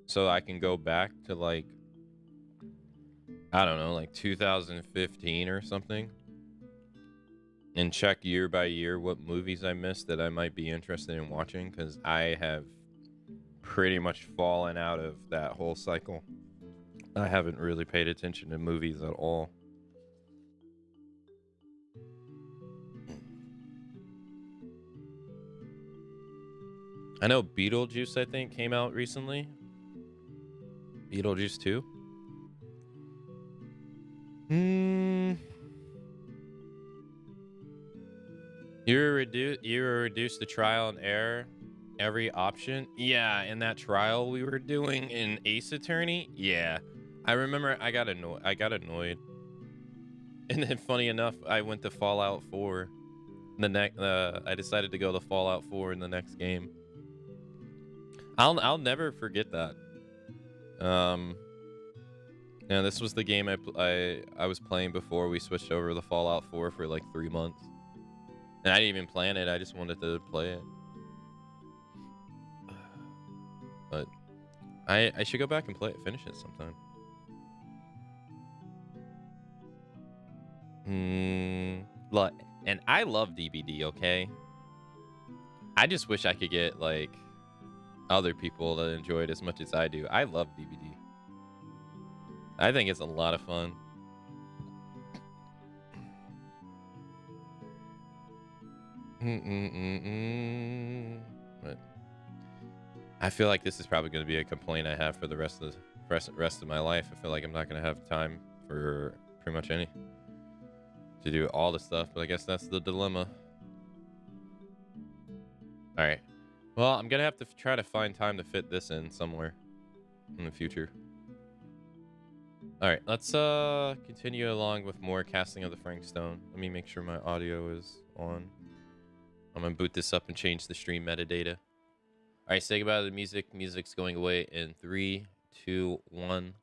So I can go back to like, I don't know, like 2015 or something. And check year by year what movies I missed that I might be interested in watching. Because I have pretty much fallen out of that whole cycle. I haven't really paid attention to movies at all. I know Beetlejuice, I think, came out recently. Beetlejuice 2. You reduce the trial and error every option. Yeah, in that trial we were doing in Ace Attorney. Yeah, I remember I got annoyed. And then, funny enough, I went to Fallout 4. I decided to go to Fallout 4 in the next game. I'll never forget that. Yeah, this was the game I was playing before we switched over to Fallout 4 for like 3 months. And I didn't even plan it. I just wanted to play it. But I should go back and finish it sometime. Look, and I love DBD, okay? I just wish I could get like other people that enjoy it as much as I do. I love DBD. I think it's a lot of fun. But I feel like this is probably going to be a complaint I have for the rest of my life. I feel like I'm not going to have time for pretty much to do all the stuff, but I guess that's the dilemma. All right. Well, I'm going to have to try to find time to fit this in somewhere in the future. All right, let's continue along with more casting of the Frank Stone. Let me make sure my audio is on. I'm gonna boot this up and change the stream metadata. All right, say goodbye to the music. Music's going away in 3, 2, 1.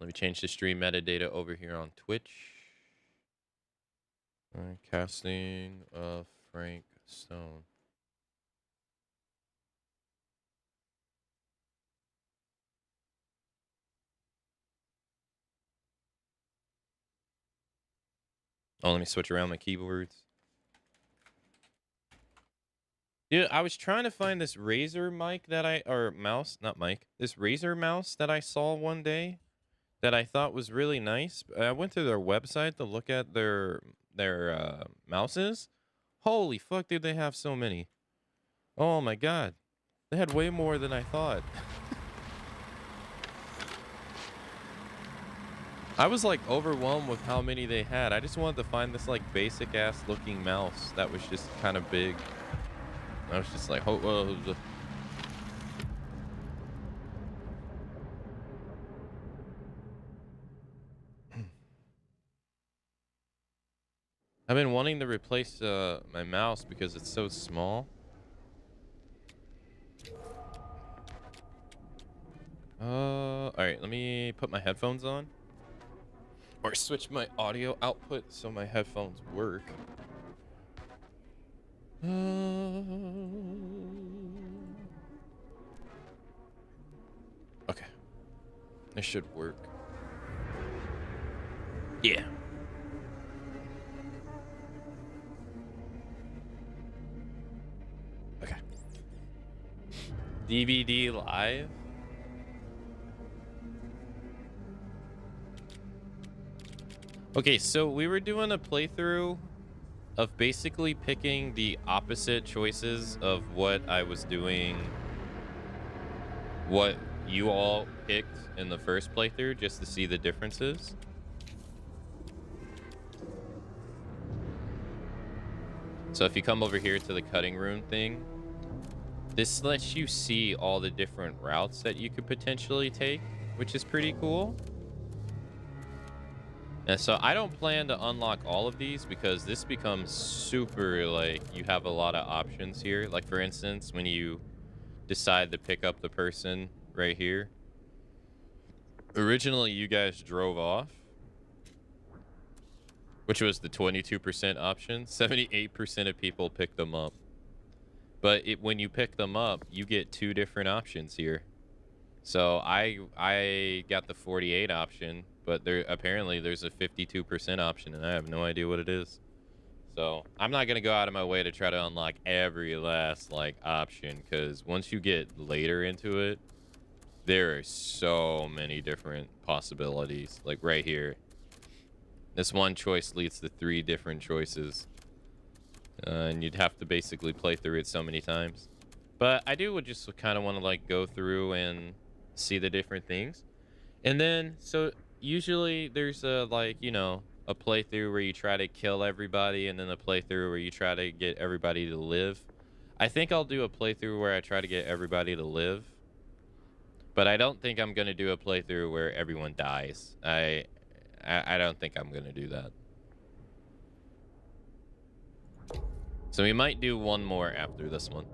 Let me change the stream metadata over here on Twitch. All right, casting of Frank Stone. Oh, let me switch around my keyboards. Dude, I was trying to find this Razer mic this Razer mouse that I saw one day that I thought was really nice. I went to their website to look at their mouses. Holy fuck, did they have so many? Oh my god. They had way more than I thought. I was like overwhelmed with how many they had. I just wanted to find this like basic ass looking mouse that was just kind of big. I was just like, oh, I've been wanting to replace my mouse because it's so small. All right, let me put my headphones on. Or switch my audio output so my headphones work. Okay. This should work. Yeah. Okay. DVD live? Okay, so we were doing a playthrough of basically picking the opposite choices of what I was doing, what you all picked in the first playthrough, just to see the differences. So if you come over here to the cutting room thing, this lets you see all the different routes that you could potentially take, which is pretty cool. And so I don't plan to unlock all of these because this becomes super, like, you have a lot of options here. Like, for instance, when you decide to pick up the person right here. Originally, you guys drove off, which was the 22% option. 78% of people picked them up. But when you pick them up, you get 2 different options here. So I got the 48 option, but apparently there's a 52% option, and I have no idea what it is. So I'm not gonna go out of my way to try to unlock every last like option, because once you get later into it, there are so many different possibilities. Like right here, this one choice leads to 3 different choices. And you'd have to basically play through it so many times. But I would just kind of want to like go through and see the different things. And then, so usually there's a like, you know, a playthrough where you try to kill everybody, and then a playthrough where you try to get everybody to live. I think I'll do a playthrough where I try to get everybody to live. But I don't think I'm going to do a playthrough where everyone dies. I don't think I'm going to do that. So we might do one more after this one.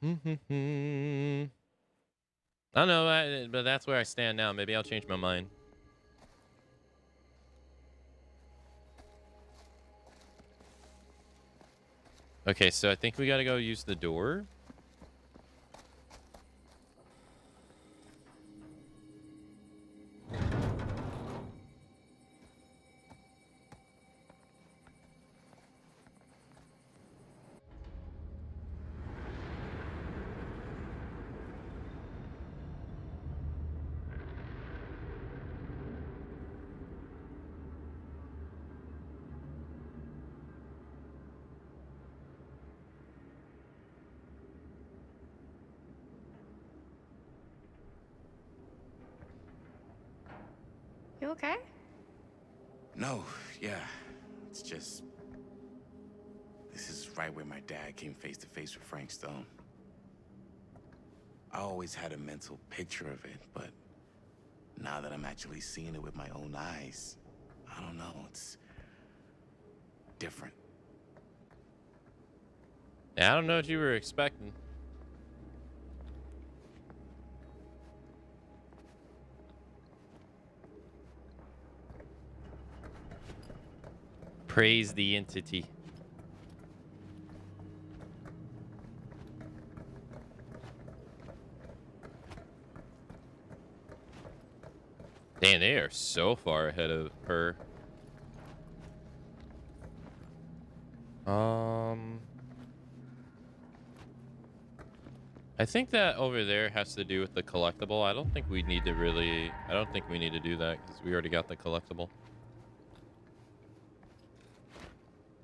I don't know, but that's where I stand now. Maybe I'll change my mind. Okay, so I think we gotta go use the door. You okay? No, yeah. It's just... This is right where my dad came face to face with Frank Stone. I always had a mental picture of it, but now that I'm actually seeing it with my own eyes, I don't know, it's different. Yeah, I don't know what you were expecting. Praise the entity. Damn, they are so far ahead of her. I think that over there has to do with the collectible. I don't think we need to really... I don't think we need to do that because we already got the collectible.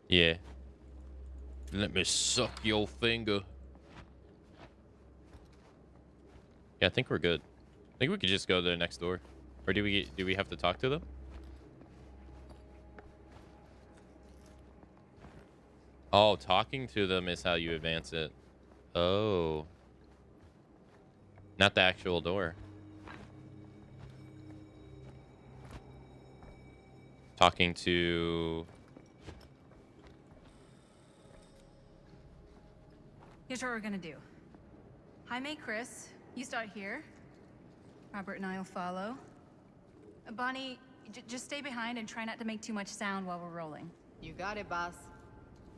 Yeah. Let me suck your finger. Yeah, I think we're good. I think we could just go to the next door. Or do we have to talk to them? Oh, talking to them is how you advance it. Oh. Not the actual door. Talking to... Here's what we're gonna do. Jaime, Chris, you start here. Robert and I will follow. Bonnie, just stay behind and try not to make too much sound while we're rolling. You got it, boss.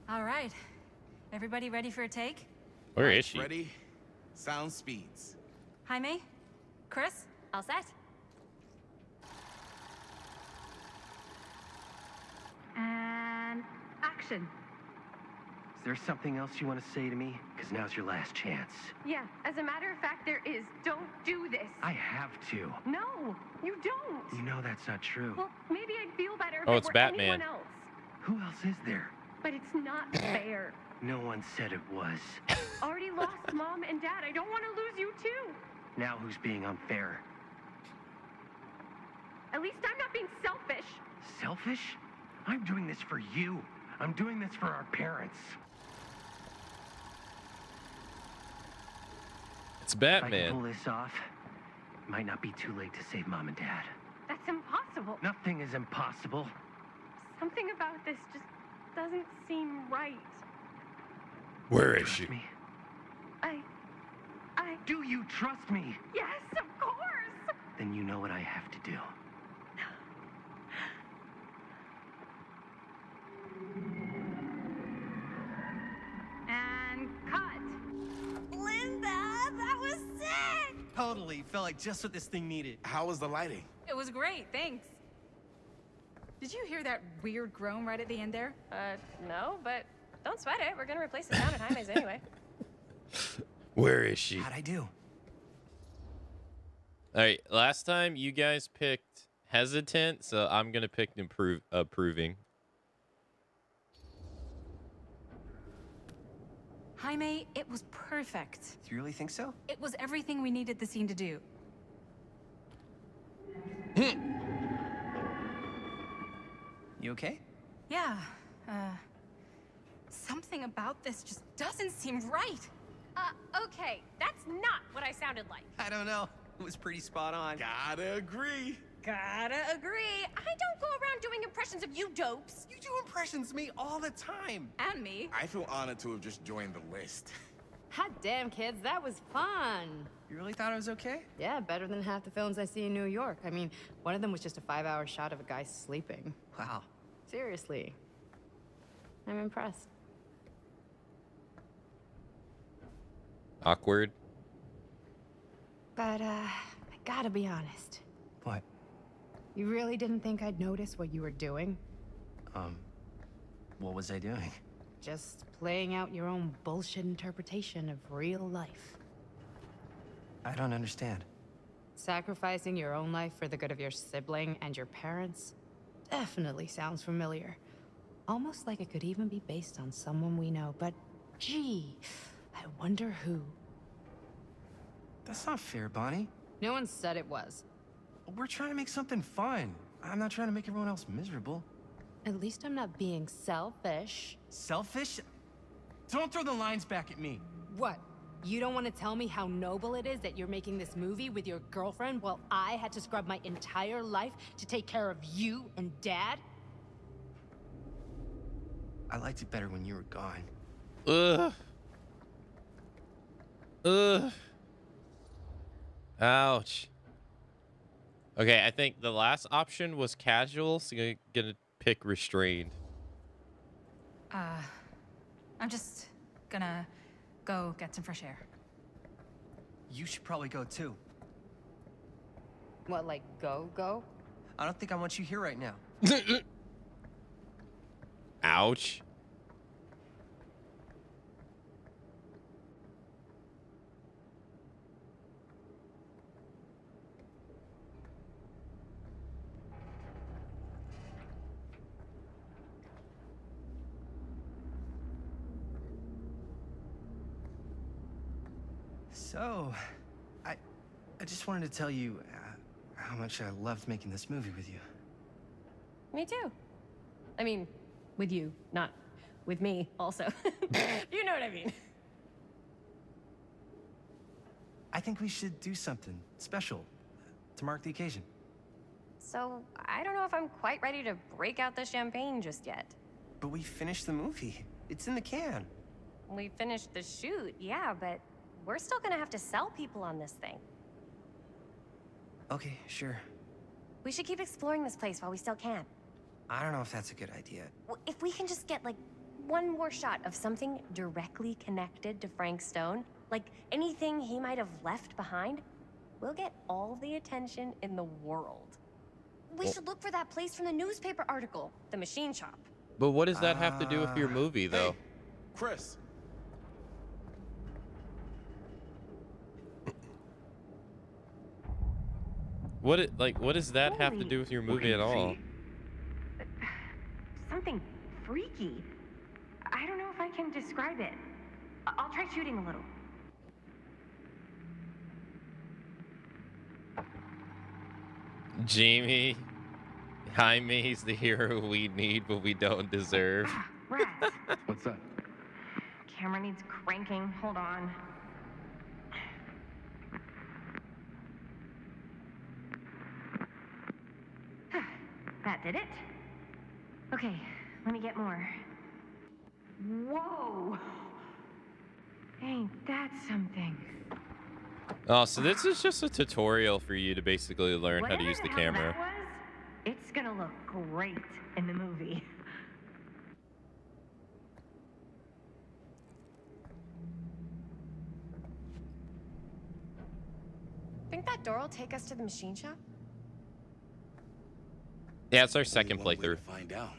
All right. Everybody ready for a take? Where is she? Ready? Sound speeds. Jaime? Chris? All set? And action. Is there something else you want to say to me? Because now's your last chance. Yeah, as a matter of fact, there is. Don't do this. I have to. No, you don't. You know that's not true. Well, maybe I'd feel better if Oh, it it's were Batman. anyone else. Who else is there? But it's not fair. No one said it was. Already lost Mom and Dad. I don't want to lose you too. Now who's being unfair? At least I'm not being selfish. Selfish? I'm doing this for you. I'm doing this for our parents. It's If I can Batman. pull this off, it might not be too late to save Mom and Dad. That's impossible. Nothing is impossible. Something about this just doesn't seem right. Where is Trust she? me? I... Do you trust me? Yes, of course. Then you know what I have to do. And cut. Linda, that was sick! Totally. Felt like just what this thing needed. How was the lighting? It was great, thanks. Did you hear that weird groan right at the end there? No, but don't sweat it. We're gonna replace the sound at Jaime's anyway. Where is she? How'd I do? All right, last time you guys picked hesitant, so I'm gonna pick approving. Jaime, it was perfect. Do you really think so? It was everything we needed the scene to do. You okay? Yeah, something about this just doesn't seem right. Okay, that's not what I sounded like. I don't know. It was pretty spot on. Gotta agree. Gotta agree. I don't go around doing impressions of you dopes. You do impressions of me all the time. And me. I feel honored to have just joined the list. Hot damn, kids, that was fun. You really thought I was okay? Yeah, better than half the films I see in New York. I mean, one of them was just a 5-hour shot of a guy sleeping. Wow. Seriously. I'm impressed. Awkward. But, I gotta be honest. What? You really didn't think I'd notice what you were doing? What was I doing? Just playing out your own bullshit interpretation of real life. I don't understand. Sacrificing your own life for the good of your sibling and your parents definitely sounds familiar. Almost like it could even be based on someone we know, but gee, I wonder who. That's not fair, Bonnie. No one said it was. We're trying to make something fun. I'm not trying to make everyone else miserable. At least I'm not being selfish. Selfish? Don't throw the lines back at me. What? You don't want to tell me how noble it is that you're making this movie with your girlfriend while I had to scrub my entire life to take care of you and Dad? I liked it better when you were gone. Ugh. Ugh. Ouch. Okay, I think the last option was casual, so I'm gonna pick restrained. I'm just gonna go get some fresh air. You should probably go too. What, like go? I don't think I want you here right now. Ouch. So, I just wanted to tell you how much I loved making this movie with you. Me too. I mean, with you, not with me, also. You know what I mean. I think we should do something special to mark the occasion. So, I don't know if I'm quite ready to break out the champagne just yet. But we finished the movie. It's in the can. We finished the shoot, yeah, but we're still gonna have to sell people on this thing. Okay, sure. We should keep exploring this place while we still can. I don't know if that's a good idea. If we can just get, like, one more shot of something directly connected to Frank Stone, like anything he might have left behind, we'll get all the attention in the world. We should look for that place from the newspaper article, the machine shop. But what does that have to do with your movie, though? Hey, Chris. What does that have to do with your movie at all? Something freaky. I don't know if I can describe it. I'll try shooting a little. Jamie, Jaime's the hero we need, but we don't deserve. Rats. What's that? Camera needs cranking. Hold on. That did it. Okay, let me get more. Whoa! Ain't that something? Oh, so this is just a tutorial for you to basically learn how to Whatever use the hell camera. that was, it's gonna look great in the movie. Think that door will take us to the machine shop? Yeah, it's our Only second one way to playthrough. find out.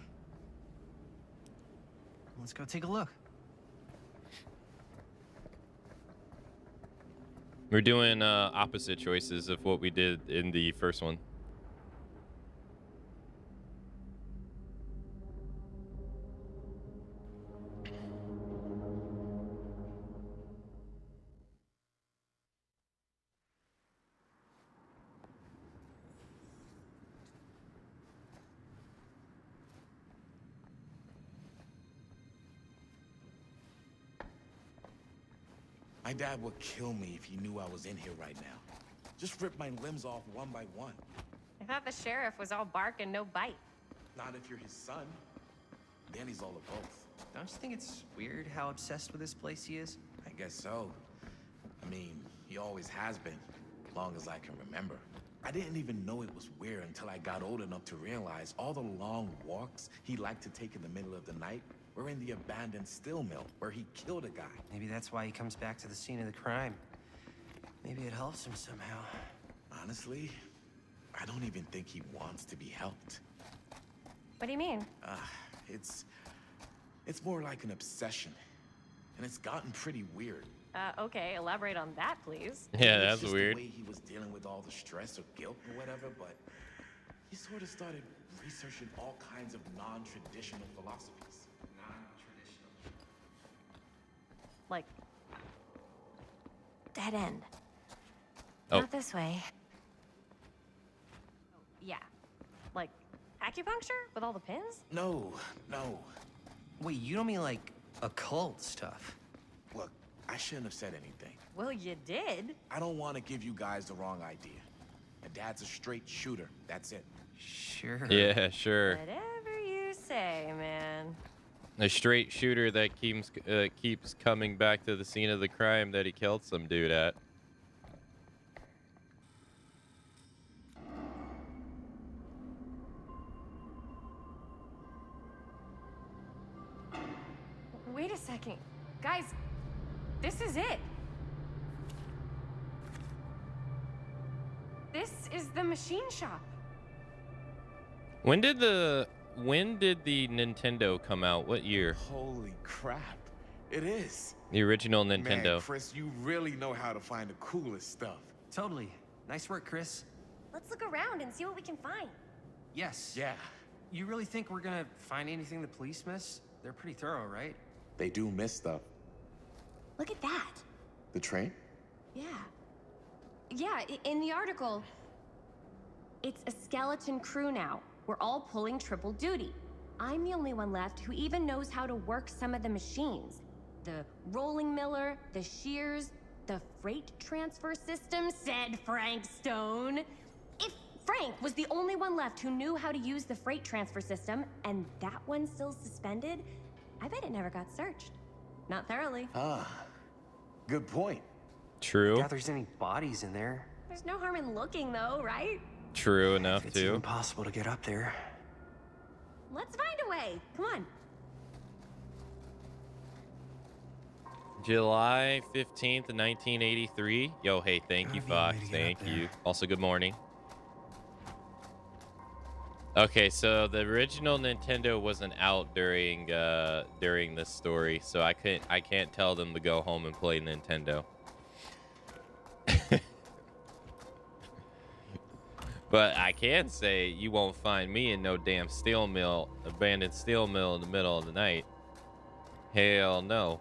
Let's go take a look. We're doing opposite choices of what we did in the first one. My dad would kill me if he knew I was in here right now. Just rip my limbs off one by one. I thought the sheriff was all bark and no bite. Not if you're his son. Danny's all of both. Don't you think it's weird how obsessed with this place he is? I guess so. I mean, he always has been, long as I can remember. I didn't even know it was weird until I got old enough to realize all the long walks he liked to take in the middle of the night were in the abandoned steel mill where he killed a guy. Maybe that's why he comes back to the scene of the crime. Maybe it helps him somehow. Honestly, I don't even think he wants to be helped. What do you mean? It's more like an obsession. And it's gotten pretty weird. Okay, elaborate on that, please. Yeah, It's that's just weird. the way he was dealing with all the stress or guilt or whatever, but he sort of started researching all kinds of non-traditional philosophies. Like, dead end. Oh. Not this way. Yeah. Like, acupuncture with all the pins? No. Wait, you don't mean like occult stuff? Look, I shouldn't have said anything. Well, you did. I don't want to give you guys the wrong idea. My dad's a straight shooter. That's it. Sure. Yeah, sure. Whatever you say, man. A straight shooter that keeps coming back to the scene of the crime that he killed some dude at. Wait a second. Guys, this is it. This is the machine shop. When did the Nintendo come out? What year? Holy crap. It is. The original Nintendo. Man, Chris, you really know how to find the coolest stuff. Totally. Nice work, Chris. Let's look around and see what we can find. Yes. Yeah, You really think we're gonna find anything the police miss? They're pretty thorough, right? they do miss stuff. Look at that. The train? Yeah. Yeah, in the article, it's a skeleton crew now. We're all pulling triple duty. I'm the only one left who even knows how to work some of the machines. The rolling miller, the shears, the freight transfer system, said Frank Stone. If Frank was the only one left who knew how to use the freight transfer system, and that one's still suspended, I bet it never got searched. Not thoroughly. Ah, good point. True. Doubt there's any bodies in there. There's no harm in looking, though, right? True enough, It's too. impossible to get up there. Let's find a way. Come on. July 15th, 1983. Yo, hey, thank you, Gotta be a way Fox. to get up Thank there. you. Also, good morning. Okay, so the original Nintendo wasn't out during this story, so I can't tell them to go home and play Nintendo. But I can say you won't find me in no damn abandoned steel mill in the middle of the night. Hell no.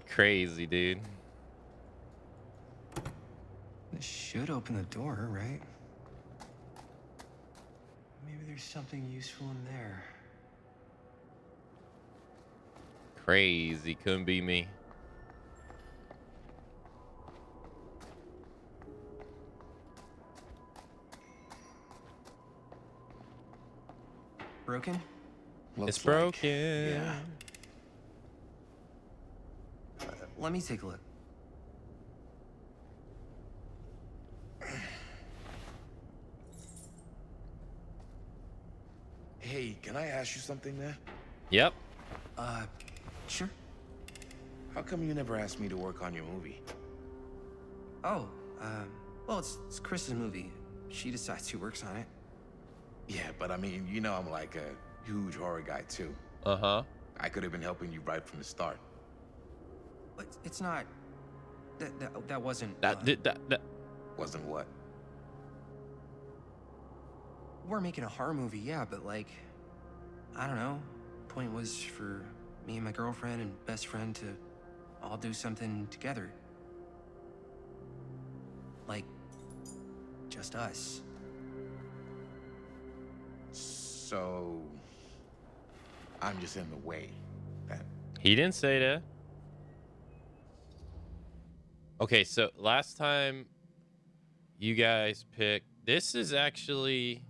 Crazy, dude. This should open the door, right? Maybe there's something useful in there. Crazy. Couldn't be me. Broken? Looks It's like- broken. Yeah. Let me take a look. Hey, can I ask you something, man? Yep. Sure. How come you never asked me to work on your movie? Oh, Well, it's Chris's movie. She decides who works on it. Yeah, but I mean, you know I'm like a huge horror guy too. Uh-huh. I could have been helping you right from the start. But it's not... That wasn't... That. Wasn't what? We're making a horror movie, yeah, but like... I don't know. Point was for me and my girlfriend and best friend to all do something together. Like... just us. So... I'm just in the way. Then. He didn't say that. Okay, so last time you guys picked... This is actually...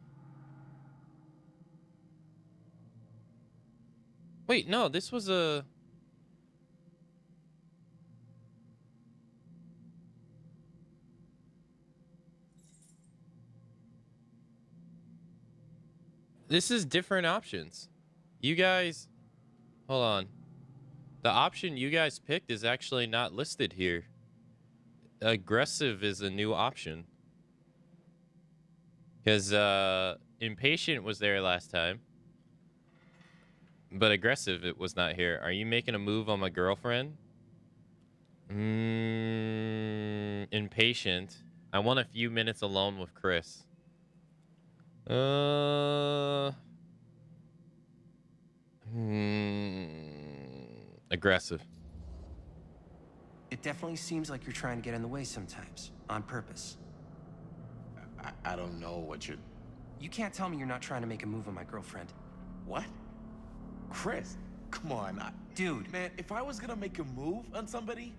Wait, no, this was a... This is different options. You guys... Hold on. The option you guys picked is actually not listed here. Aggressive is a new option. Because impatient was there last time. But aggressive, it was not here. Are you making a move on my girlfriend? Impatient. I want a few minutes alone with Chris. Aggressive. It definitely seems like you're trying to get in the way sometimes, on purpose. I don't know what you're... You can't tell me you're not trying to make a move on my girlfriend. What? Chris, come on. Dude. Man, if I was gonna make a move on somebody,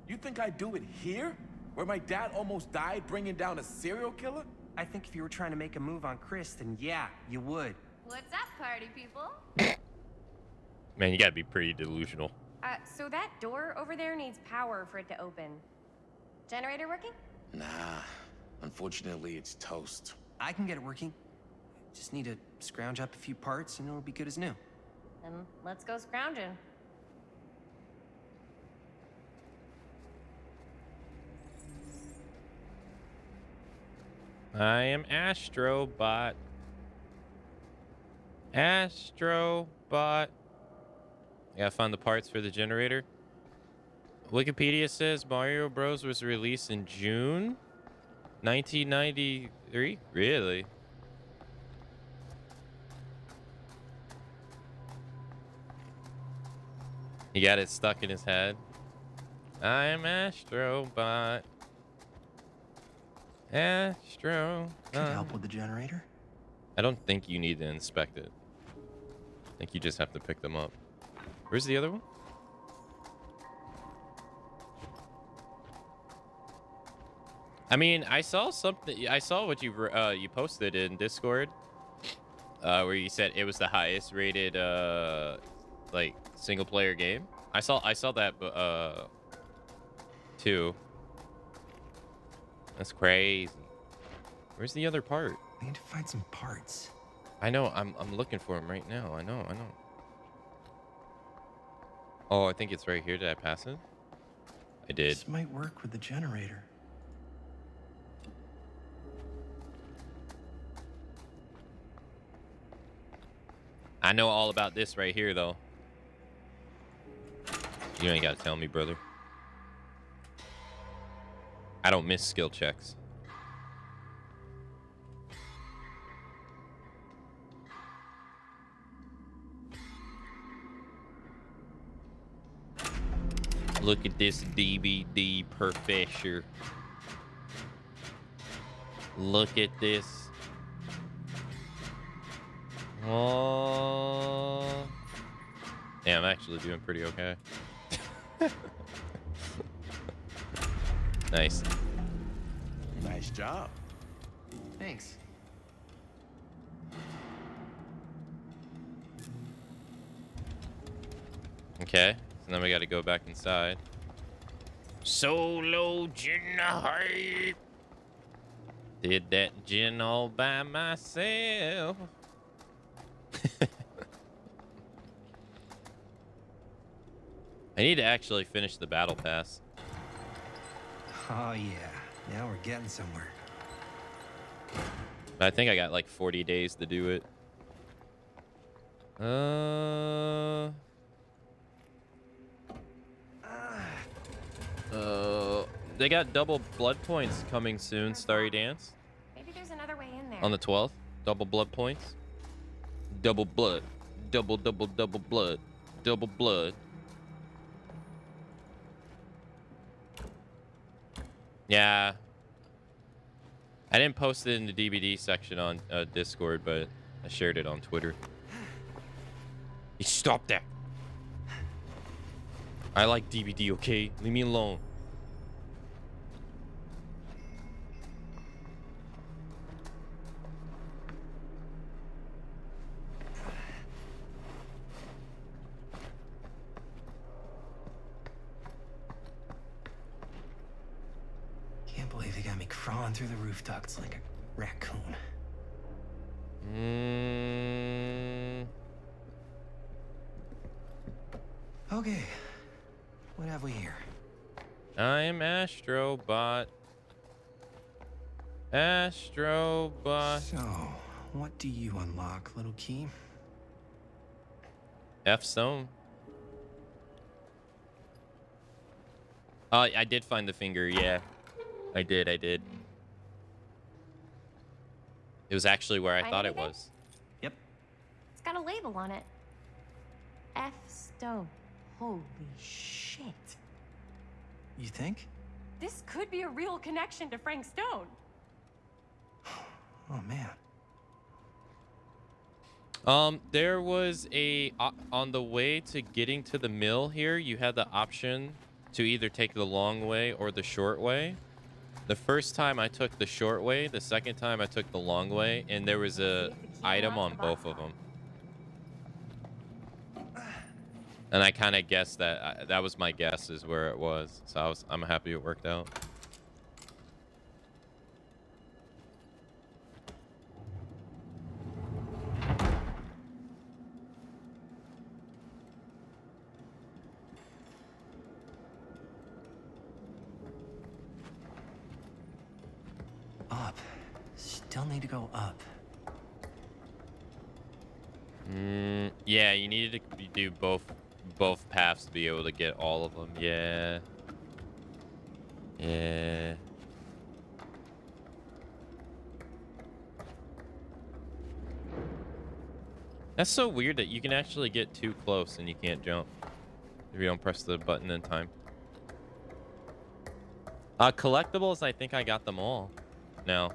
you think I'd do it here? Where my dad almost died bringing down a serial killer? I think if you were trying to make a move on Chris, then yeah, you would. What's up, party people? Man, you gotta be pretty delusional. So that door over there needs power for it to open. Generator working? Nah, unfortunately it's toast. I can get it working. Just need to scrounge up a few parts and it'll be good as new. Then let's go scrounging. I am Astrobot. Astrobot. I gotta find the parts for the generator. Wikipedia says Mario Bros. Was released in June 1993. Really? He got it stuck in his head. I'm Astrobot. Astro. Could help with the generator? I don't think you need to inspect it. I think you just have to pick them up. Where's the other one? I mean, I saw something. I saw what you posted in Discord, where you said it was the highest rated like single player game. I saw that too. That's crazy. Where's the other part? I need to find some parts. I know. I'm looking for them right now. I know. Oh, I think it's right here. Did I pass it? I did. This might work with the generator. I know all about this right here, though. You ain't got to tell me, brother. I don't miss skill checks. Look at this DVD professor. Look at this. Oh. Yeah, I'm actually doing pretty okay. Nice. Nice job. Thanks. Okay, so then we got to go back inside. Solo gin hype. Did that gin all by myself. I need to actually finish the battle pass. Oh, yeah. Now we're getting somewhere. I think I got like 40 days to do it. They got double blood points coming soon, Starry Dance. Maybe there's another way in there. On the 12th, double blood points. Double blood. Double blood. Double blood. Yeah. I didn't post it in the DVD section on Discord, but I shared it on Twitter. You stop that. I like DVD, okay? Leave me alone. Can't believe they got me crawling through the roof ducts like a raccoon. Okay, what have we here? I'm Astrobot. Astrobot. So, what do you unlock, little key? F Stone. I did find the finger, yeah. I did. It was actually where I Find thought it anything? was. Yep. It's got a label on it. F Stone. Holy shit. You think? This could be a real connection to Frank Stone. Oh, man. There was a on the way to getting to the mill here, you had the option to either take the long way or the short way. The first time I took the short way, the second time I took the long way, and there was a item on both of them. And I kind of guessed that that was my guess is where it was. So I'm happy it worked out. Up. Still need to go up. Yeah, you needed to do both paths to be able to get all of them. Yeah. Yeah. That's so weird that you can actually get too close and you can't jump if you don't press the button in time. Collectibles, I think I got them all now.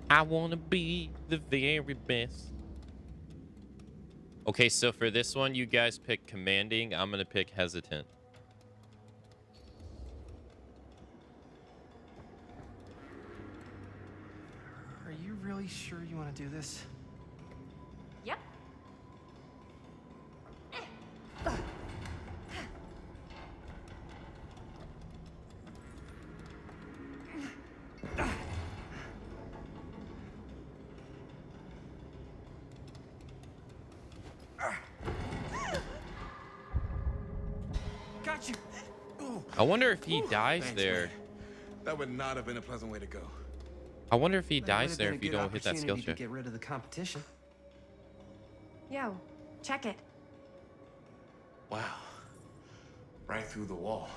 I want to be the very best. Okay, so for this one, you guys pick commanding. I'm going to pick hesitant. Are you really sure you want to do this? Yep. Got you. Ooh. I wonder if he dies Thanks, there. man. That would not have been a pleasant way to go. I wonder if he That dies would've there been a if you good don't hit that skill opportunity to check. get rid of the competition. Yo, check it. Wow. Right through the wall.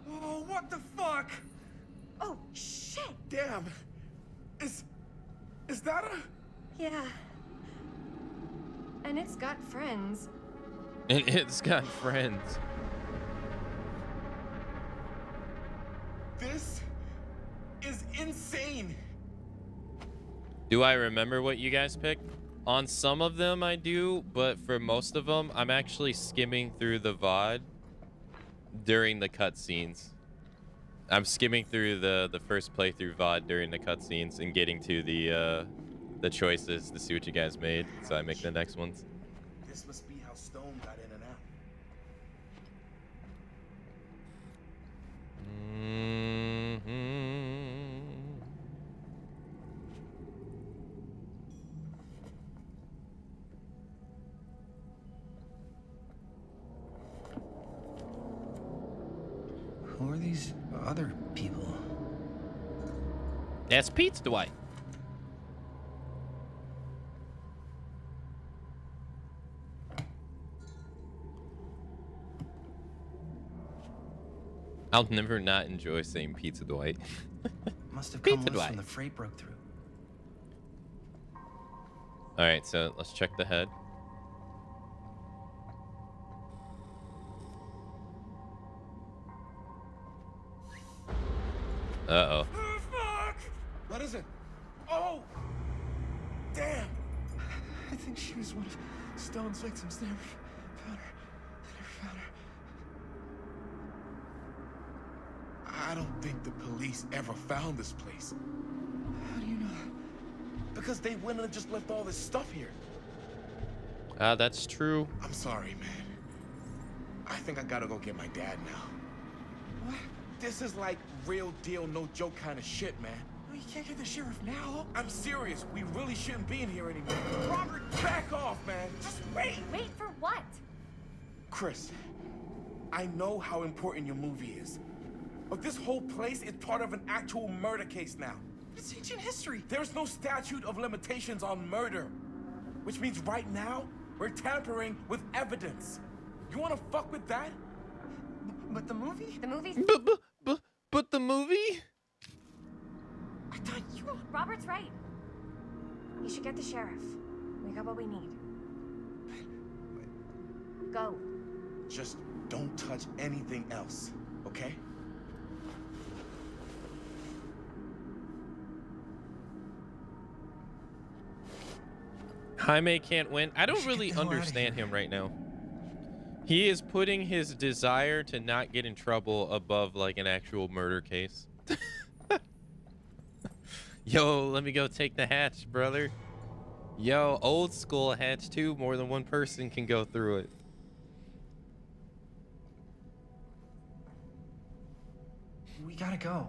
Oh, what the fuck? Oh, shit. Damn. Is that a... Yeah. And it's got friends. And it's got friends. This is insane. Do I remember what you guys picked? On some of them I do, but for most of them, I'm actually skimming through the VOD during the cutscenes. I'm skimming through the first playthrough VOD during the cutscenes and getting to the choices to see what you guys made, so I make the next ones. This must be how Stone got in and out. other people. That's Pete's Dwight. I'll never not enjoy saying Pizza Dwight. Must have come Pizza loose Dwight. when the freight broke through. All right, so let's check the head. Uh-oh. Oh, fuck! What is it? Oh! Damn! I think she was one of Stone's victims. They never found her. They never found her. I don't think the police ever found this place. How do you know that? Because they wouldn't have just left all this stuff here. That's true. I'm sorry, man. I think I gotta go get my dad now. What? This is like real deal, no joke kind of shit, man. Oh, you can't get the sheriff now. I'm serious. We really shouldn't be in here anymore. Robert, back off, man. Just wait. Wait for what? Chris, I know how important your movie is. But this whole place is part of an actual murder case now. It's ancient history. There's no statute of limitations on murder. Which means right now, we're tampering with evidence. You wanna fuck with that? But the movie? The movie's... But the movie? I thought you... Robert's right. You should get the sheriff. We got what we need. Go. Just don't touch anything else, okay? Jaime can't win. I don't should really get the hell outta understand here. him right now. He is putting his desire to not get in trouble above like an actual murder case. Yo, let me go take the hatch, brother. Yo, old school hatch too. More than one person can go through it. We gotta go.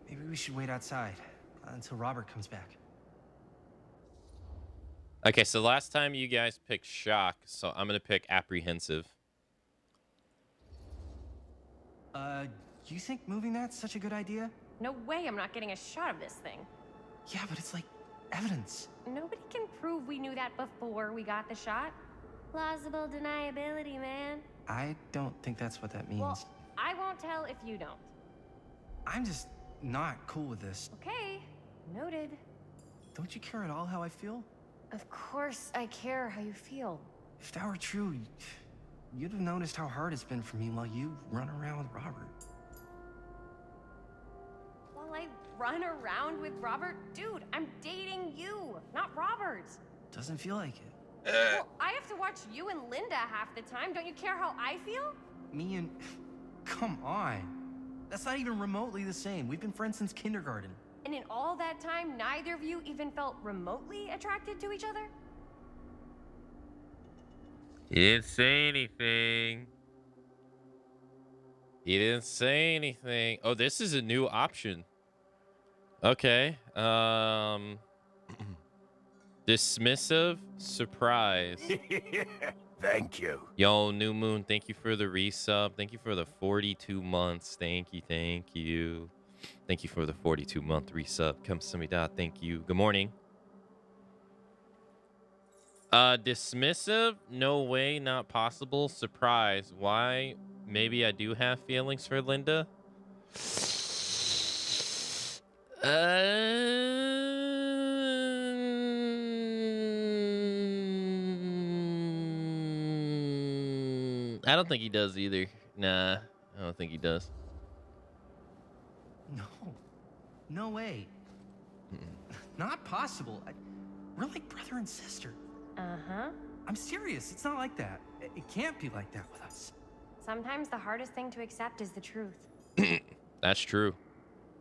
Maybe we should wait outside until Robert comes back. Okay, so last time you guys picked shock, so I'm gonna pick apprehensive. You think moving that's such a good idea? No way I'm not getting a shot of this thing. Yeah, but it's like evidence. Nobody can prove we knew that before we got the shot. Plausible deniability, man. I don't think that's what that means. Well, I won't tell if you don't. I'm just not cool with this. Okay, noted. Don't you care at all how I feel? Of course I care how you feel. If that were true, you'd have noticed how hard it's been for me while you run around with Robert. While I run around with Robert? Dude, I'm dating you, not Robert. Doesn't feel like it. Well, I have to watch you and Linda half the time. Don't you care how I feel? Me and... Come on. That's not even remotely the same. We've been friends since kindergarten. And in all that time, neither of you even felt remotely attracted to each other? He didn't say anything. He didn't say anything. Oh, this is a new option. Okay. Dismissive, surprise. Thank you. Yo, New Moon, thank you for the resub. Thank you for the 42 months. Thank you, thank you. Thank you for the 42-month resub. Kamsamida, thank you. Good morning. Dismissive, no way, not possible. Surprise, why? Maybe I do have feelings for Linda. I don't think he does either. Nah, I don't think he does. No. No way. Not possible. We're like brother and sister. Uh-huh. I'm serious. It's not like that. It can't be like that with us. Sometimes the hardest thing to accept is the truth. That's true.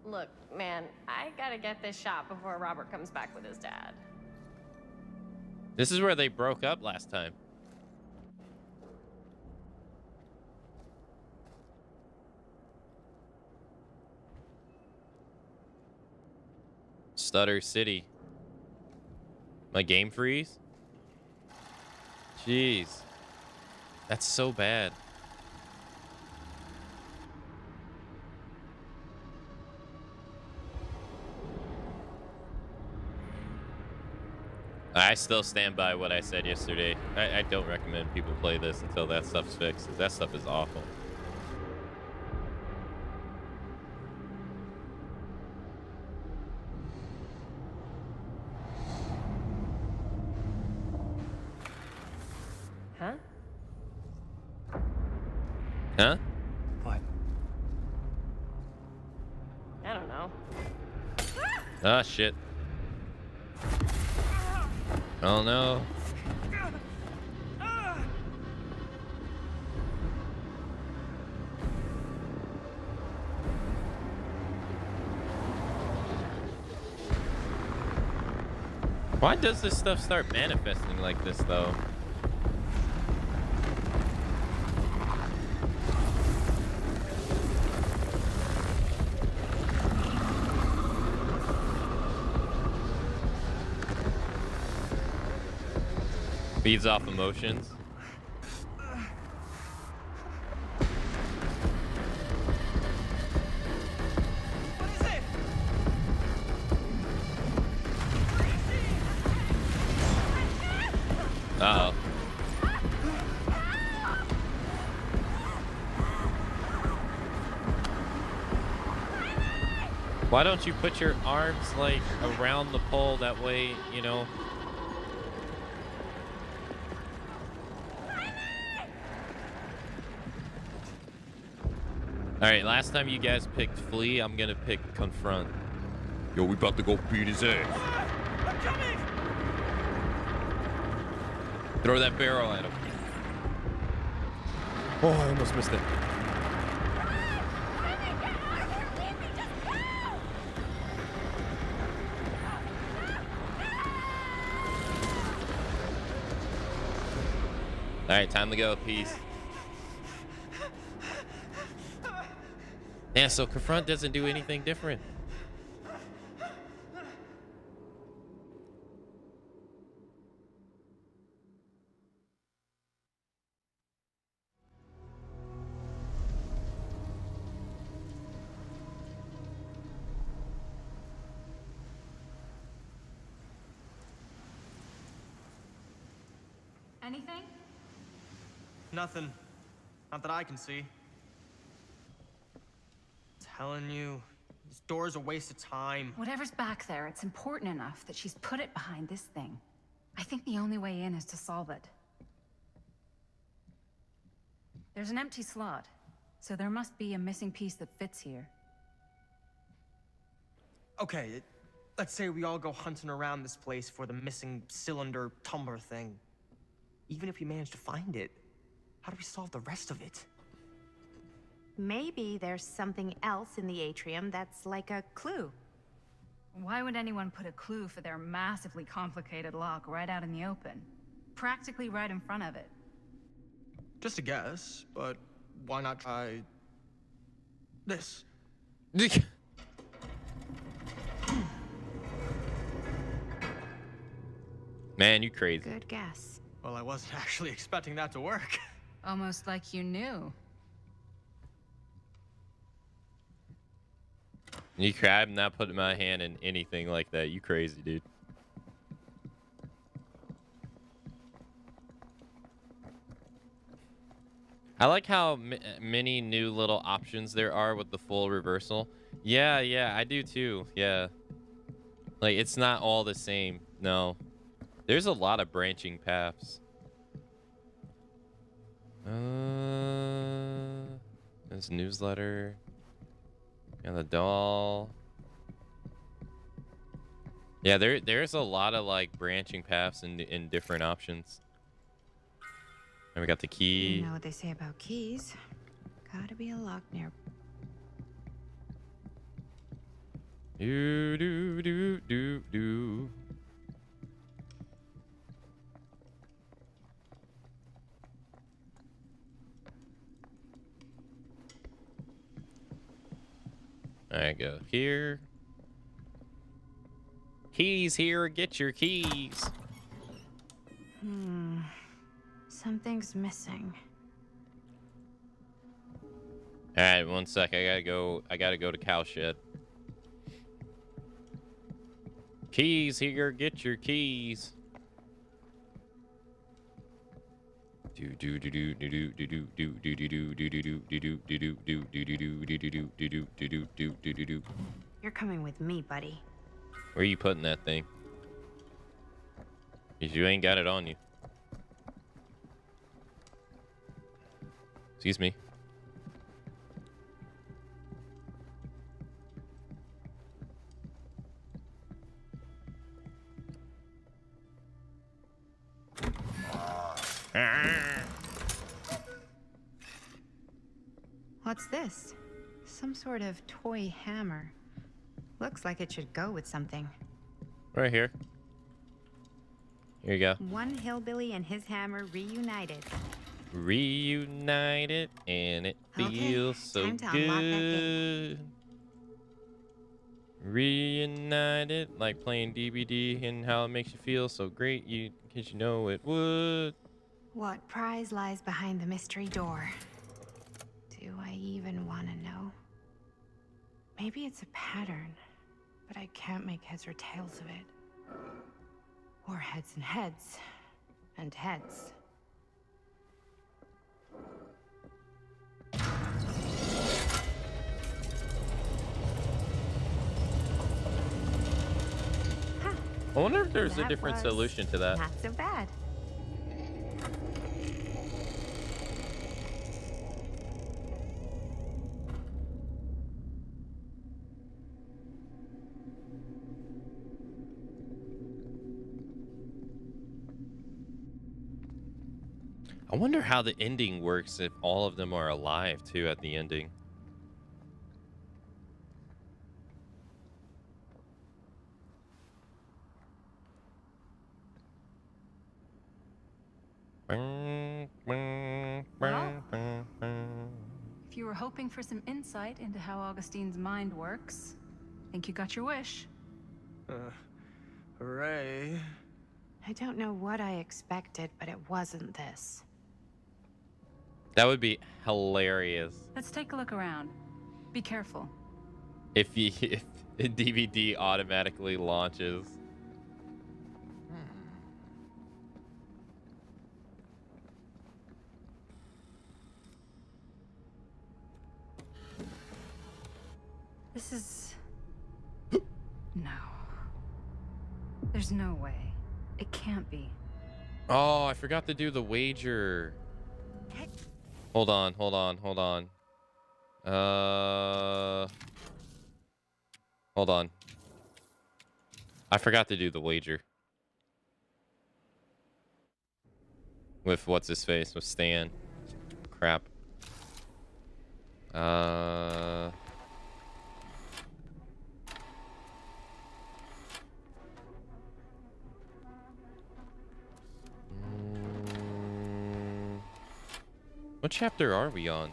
Look, man, I gotta get this shot before Robert comes back with his dad. This is where they broke up last time. Stutter City. My game freeze? Jeez. That's so bad. I still stand by what I said yesterday. I don't recommend people play this until that stuff's fixed. 'Cause that stuff is awful. Huh? Huh? What? I don't know. Ah, shit. Oh, no. Why does this stuff start manifesting like this, though? Feeds off emotions. What is it? Uh-oh. Why don't you put your arms, like, around the pole? That way, you know... Alright, last time you guys picked flee, I'm gonna pick confront. Yo, we about to go beat his ass. I'm coming! Throw that barrel at him. Oh, I almost missed it. Alright, time to go. Peace. Yeah, so confront doesn't do anything different. Anything? Nothing. Not that I can see. Telling you, this door's a waste of time. Whatever's back there, it's important enough that she's put it behind this thing. I think the only way in is to solve it. There's an empty slot, so there must be a missing piece that fits here. Okay, let's say we all go hunting around this place for the missing cylinder tumbler thing. Even if we manage to find it, how do we solve the rest of it? Maybe there's something else in the atrium that's like a clue. Why would anyone put a clue for their massively complicated lock right out in the open? Practically right in front of it. Just a guess, but why not try this? Man, you crazy. Good guess. Well, I wasn't actually expecting that to work. Almost like you knew. You crab not putting my hand in anything like that. You crazy, dude. I like how many new little options there are with the full reversal. Yeah, I do too. Yeah. Like, it's not all the same. No. There's a lot of branching paths. This newsletter. And the doll. Yeah, there's a lot of like branching paths in different options. And we got the key. You know what they say about keys. Gotta be a lock near. Do. All right, go here. Keys here, get your keys. Something's missing. All right, one sec. I gotta go to cowshed. Keys here, get your keys. You're coming with me, buddy. Where are you putting that thing? 'Cause you ain't got it on you. Excuse me. What's this? Some sort of toy hammer. Looks like it should go with something. Right here. Here you go. One hillbilly and his hammer reunited. Reunited, and it Okay, feels so time to unlock that gate. good. Reunited, like playing DVD and how it makes you feel so great, because you know it would. What prize lies behind the mystery door? Do I even want to know? Maybe it's a pattern, but I can't make heads or tails of it. Or heads and heads, and heads. I wonder if there's a That different was solution to that. Not so bad. I wonder how the ending works if all of them are alive too at the ending. If you were hoping for some insight into how Augustine's mind works, think you got your wish. Hooray. I don't know what I expected, but it wasn't this. That would be hilarious Let's take a look around. Be careful. if the DVD automatically launches. This is... No. There's no way. It can't be. Oh, I forgot to do the wager. Hold on. Hold on. I forgot to do the wager. With what's his face? With Stan. Crap. What chapter are we on?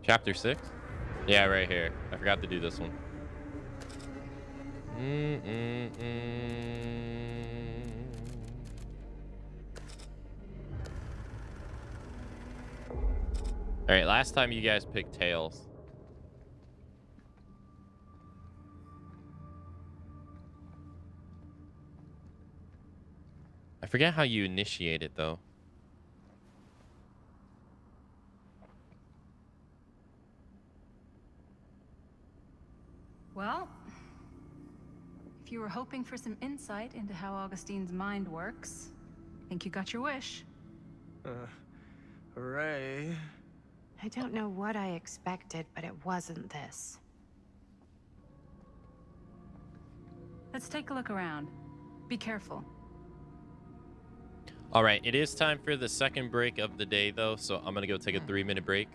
Chapter 6? Yeah, right here. I forgot to do this one. All right, last time you guys picked Tails. I forget how you initiate it, though. Well, if you were hoping for some insight into how Augustine's mind works, think you got your wish. Hooray. I don't know what I expected, but it wasn't this. Let's take a look around. Be careful. All right, it is time for the second break of the day, though, so I'm going to go take a 3-minute break.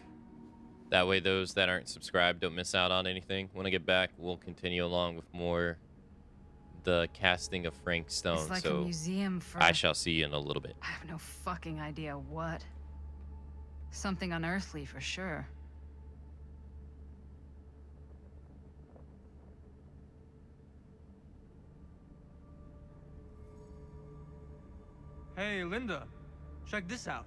That way those that aren't subscribed don't miss out on anything. When I get back, we'll continue along with more the casting of Frank Stone. It's like so a museum for... I shall see you in a little bit. I have no fucking idea what. Something unearthly for sure. Hey, Linda, check this out.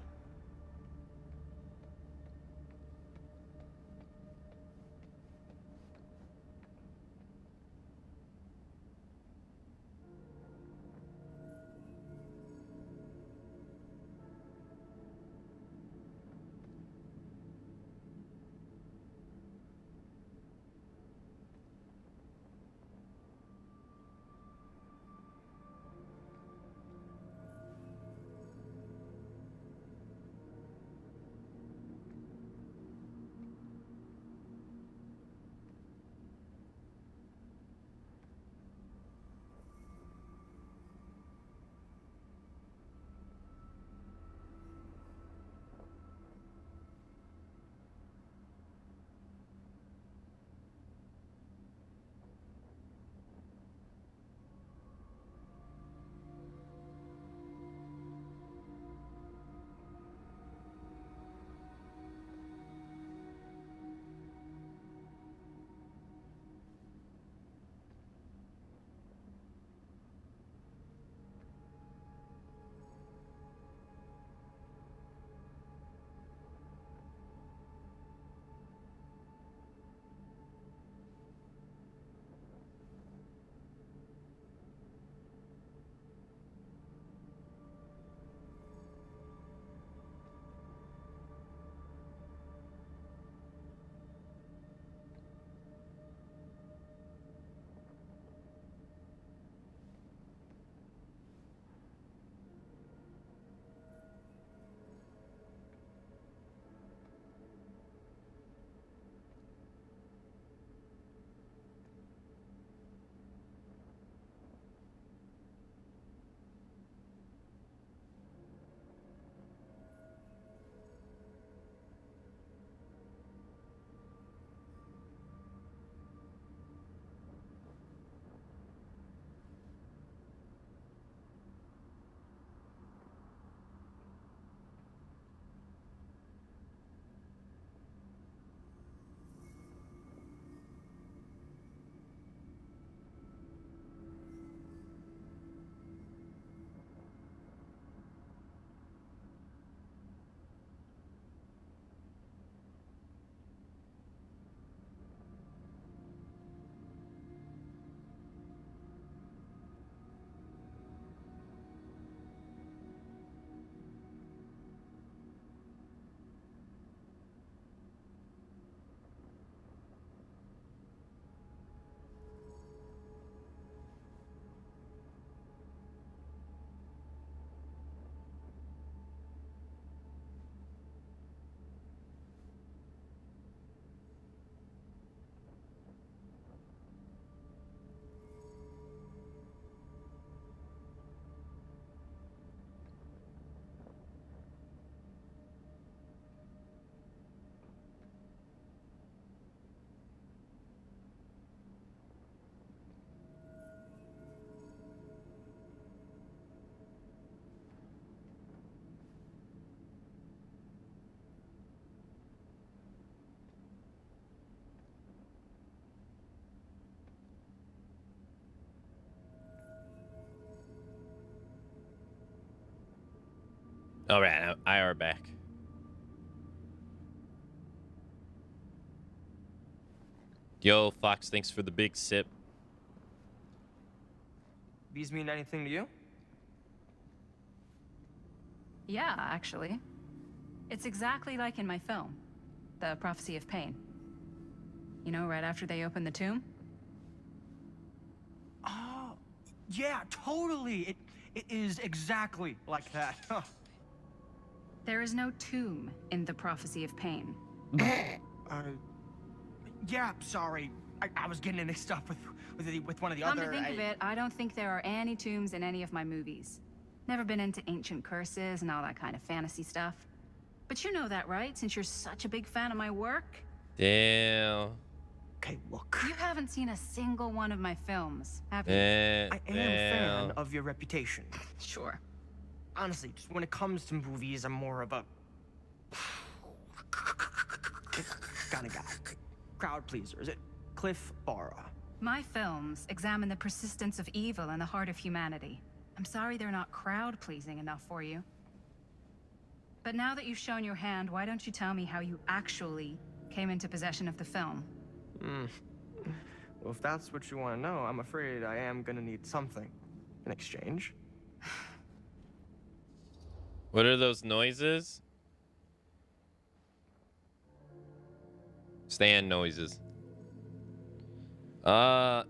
All right, I are back. Yo, Fox, thanks for the big sip. These mean anything to you? Yeah, actually. It's exactly like in my film, The Prophecy of Pain. You know, right after they open the tomb? Oh, yeah, totally. It is exactly like that. Huh. There is no tomb in The Prophecy of Pain. Yeah, sorry. I was getting mixed up with one of the Come other. to think of it, I don't think there are any tombs in any of my movies. Never been into ancient curses and all that kind of fantasy stuff. But you know that, right? Since you're such a big fan of my work? Damn. Okay, look. You haven't seen a single one of my films, have you? I am a fan of your reputation. Sure. Honestly, just when it comes to movies, I'm more of a kind of guy. Crowd pleaser. Is it Cliff Barra? My films examine the persistence of evil in the heart of humanity. I'm sorry they're not crowd-pleasing enough for you. But now that you've shown your hand, why don't you tell me how you actually came into possession of the film? Well, if that's what you want to know, I'm afraid I am gonna need something in exchange. What are those noises? Stand noises.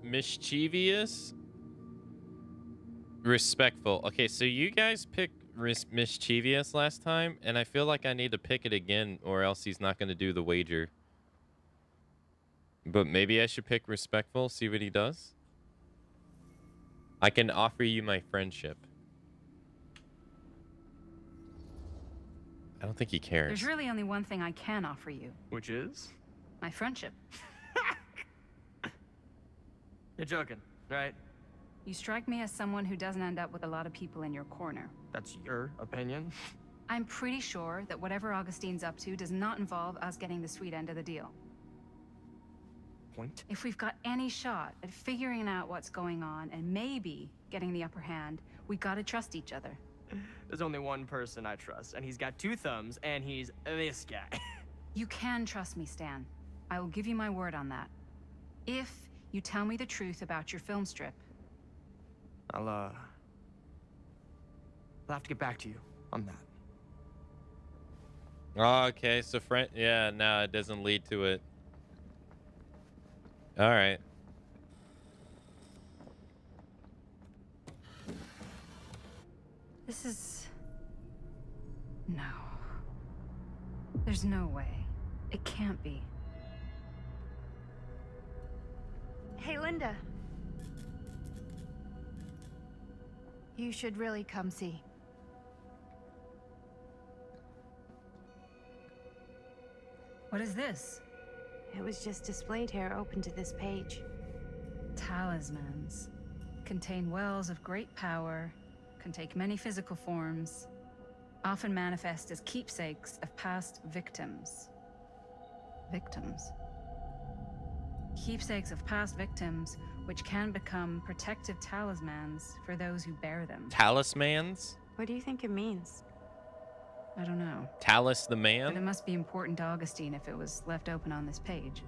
Mischievous? Respectful. Okay, so you guys picked mischievous last time, and I feel like I need to pick it again, or else he's not going to do the wager. But maybe I should pick respectful, see what he does. I can offer you my friendship. I don't think he cares. There's really only one thing I can offer you. Which is? My friendship. You're joking, right? You strike me as someone who doesn't end up with a lot of people in your corner. That's your opinion? I'm pretty sure that whatever Augustine's up to does not involve us getting the sweet end of the deal. Point? If we've got any shot at figuring out what's going on and maybe getting the upper hand, we gotta trust each other. There's only one person I trust, and he's got 2 thumbs, and he's this guy. You can trust me, Stan. I will give you my word on that. If you tell me the truth about your film strip. I'll have to get back to you on that. Okay, so friend, yeah, no, it doesn't lead to it. All right. This is... No. There's no way. It can't be. Hey, Linda. You should really come see. What is this? It was just displayed here, open to this page. Talismans. Contain wells of great power, can take many physical forms, often manifest as keepsakes of past victims. Victims? Keepsakes of past victims, which can become protective talismans for those who bear them. Talismans? What do you think it means? I don't know. Talus the But it man? must be important to Augustine if it was left open on this page.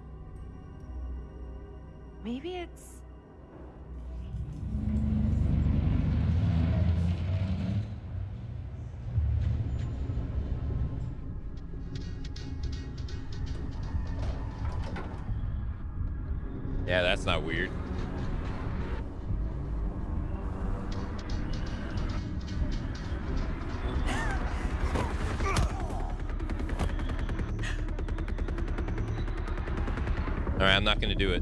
Maybe it's... Yeah, that's not weird. All right, I'm not gonna do it.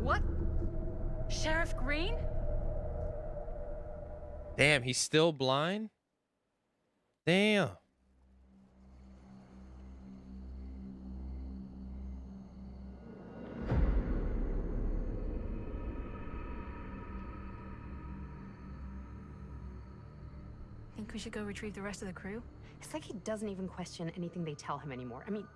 What? Sheriff Green? Damn, he's still blind? Damn. Think we should go retrieve the rest of the crew? It's like he doesn't even question anything they tell him anymore. I mean,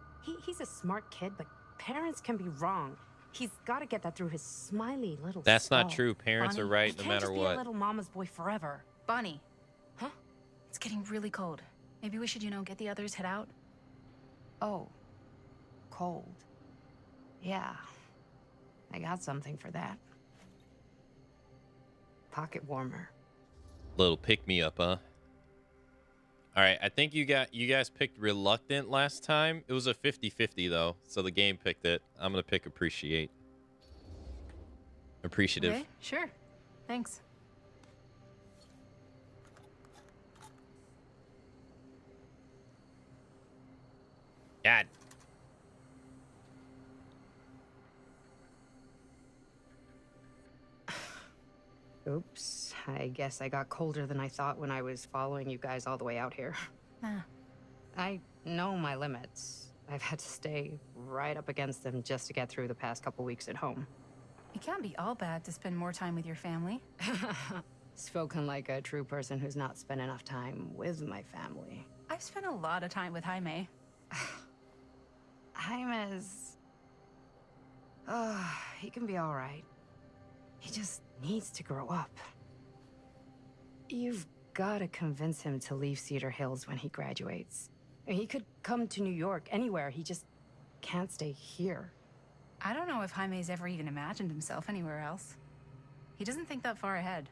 he's a smart kid, but parents can be wrong. He's got to get that through his smiley little That's not skull. true. Parents Bonnie, are right He no can't matter just be a what. little mama's boy forever. Bonnie. Huh? It's getting really cold. Maybe we should, get the others head out? Oh. Cold. Yeah. I got something for that. Pocket warmer. Little pick me up, huh? All right, I think you guys picked reluctant last time. It was a 50-50 though, so the game picked it. I'm gonna pick appreciate. Appreciative. Okay, sure. Thanks. God. Oops. I guess I got colder than I thought when I was following you guys all the way out here. Ah. I know my limits. I've had to stay right up against them just to get through the past couple weeks at home. It can't be all bad to spend more time with your family. Spoken like a true person who's not spent enough time with my family. I've spent a lot of time with Jaime. Jaime's... He can be all right. He just needs to grow up. You've got to convince him to leave Cedar Hills when he graduates. He could come to New York, anywhere. He just can't stay here. I don't know if Jaime's ever even imagined himself anywhere else. He doesn't think that far ahead.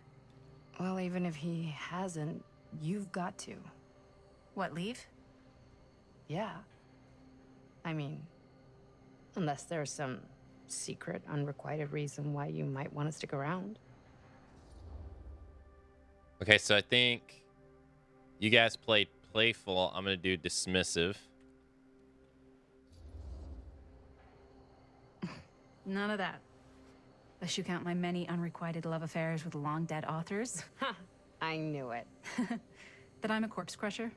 Well, even if he hasn't, you've got to. What, leave? Yeah. I mean, unless there's some secret, unrequited reason why you might want to stick around. Okay, so I think you guys played playful. I'm going to do dismissive. None of that. Unless you count my many unrequited love affairs with long-dead authors. I knew it. That I'm a corpse crusher.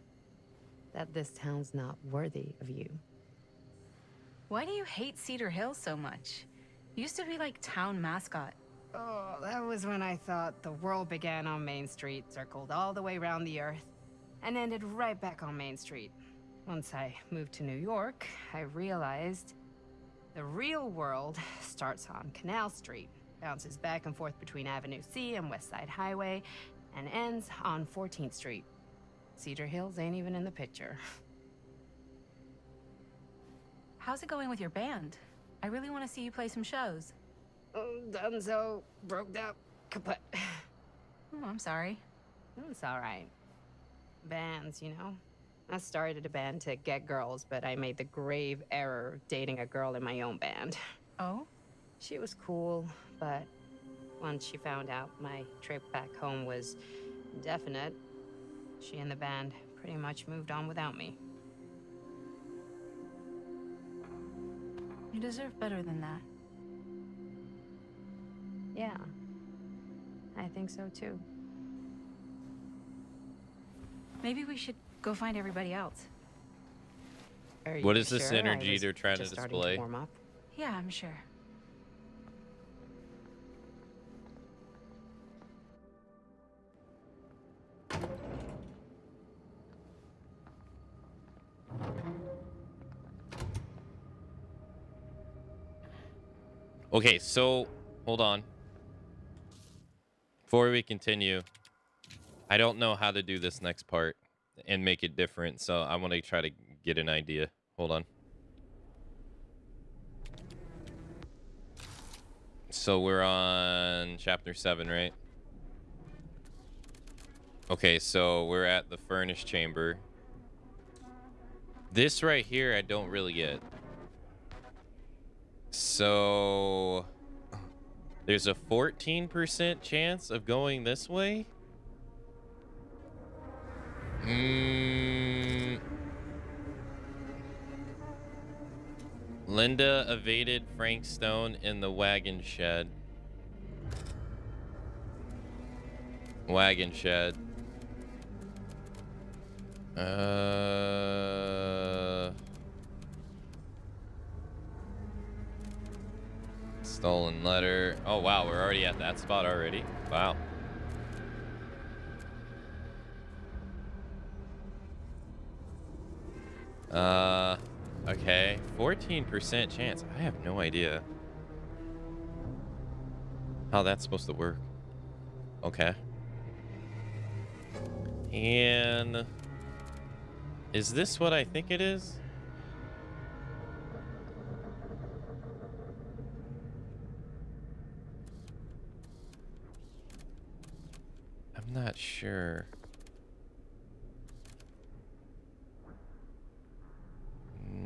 That this town's not worthy of you. Why do you hate Cedar Hills so much? You used to be like town mascot. Oh, that was when I thought the world began on Main Street, circled all the way around the earth, and ended right back on Main Street. Once I moved to New York, I realized the real world starts on Canal Street, bounces back and forth between Avenue C and West Side Highway, and ends on 14th Street. Cedar Hills ain't even in the picture. How's it going with your band? I really want to see you play some shows. Done so, broke up, kaput. Oh, I'm sorry. It's all right. Bands, you know? I started a band to get girls, but I made the grave error of dating a girl in my own band. Oh? She was cool, but once she found out my trip back home was definite, she and the band pretty much moved on without me. You deserve better than that. Yeah, I think so too. Maybe we should go find everybody else. What is this energy they're trying to starting display? To warm up. Yeah, I'm sure. Okay, so hold on. Before we continue, I don't know how to do this next part and make it different, so I want to try to get an idea. Hold on. So we're on chapter 7, right? Okay, so we're at the furnace chamber. This right here, I don't really get. So there's a 14% chance of going this way. Linda evaded Frank Stone in the wagon shed. Wagon shed. Stolen letter. Oh, wow. We're already at that spot already. Wow. Okay. 14% chance. I have no idea how that's supposed to work. Okay. And is this what I think it is? I'm not sure.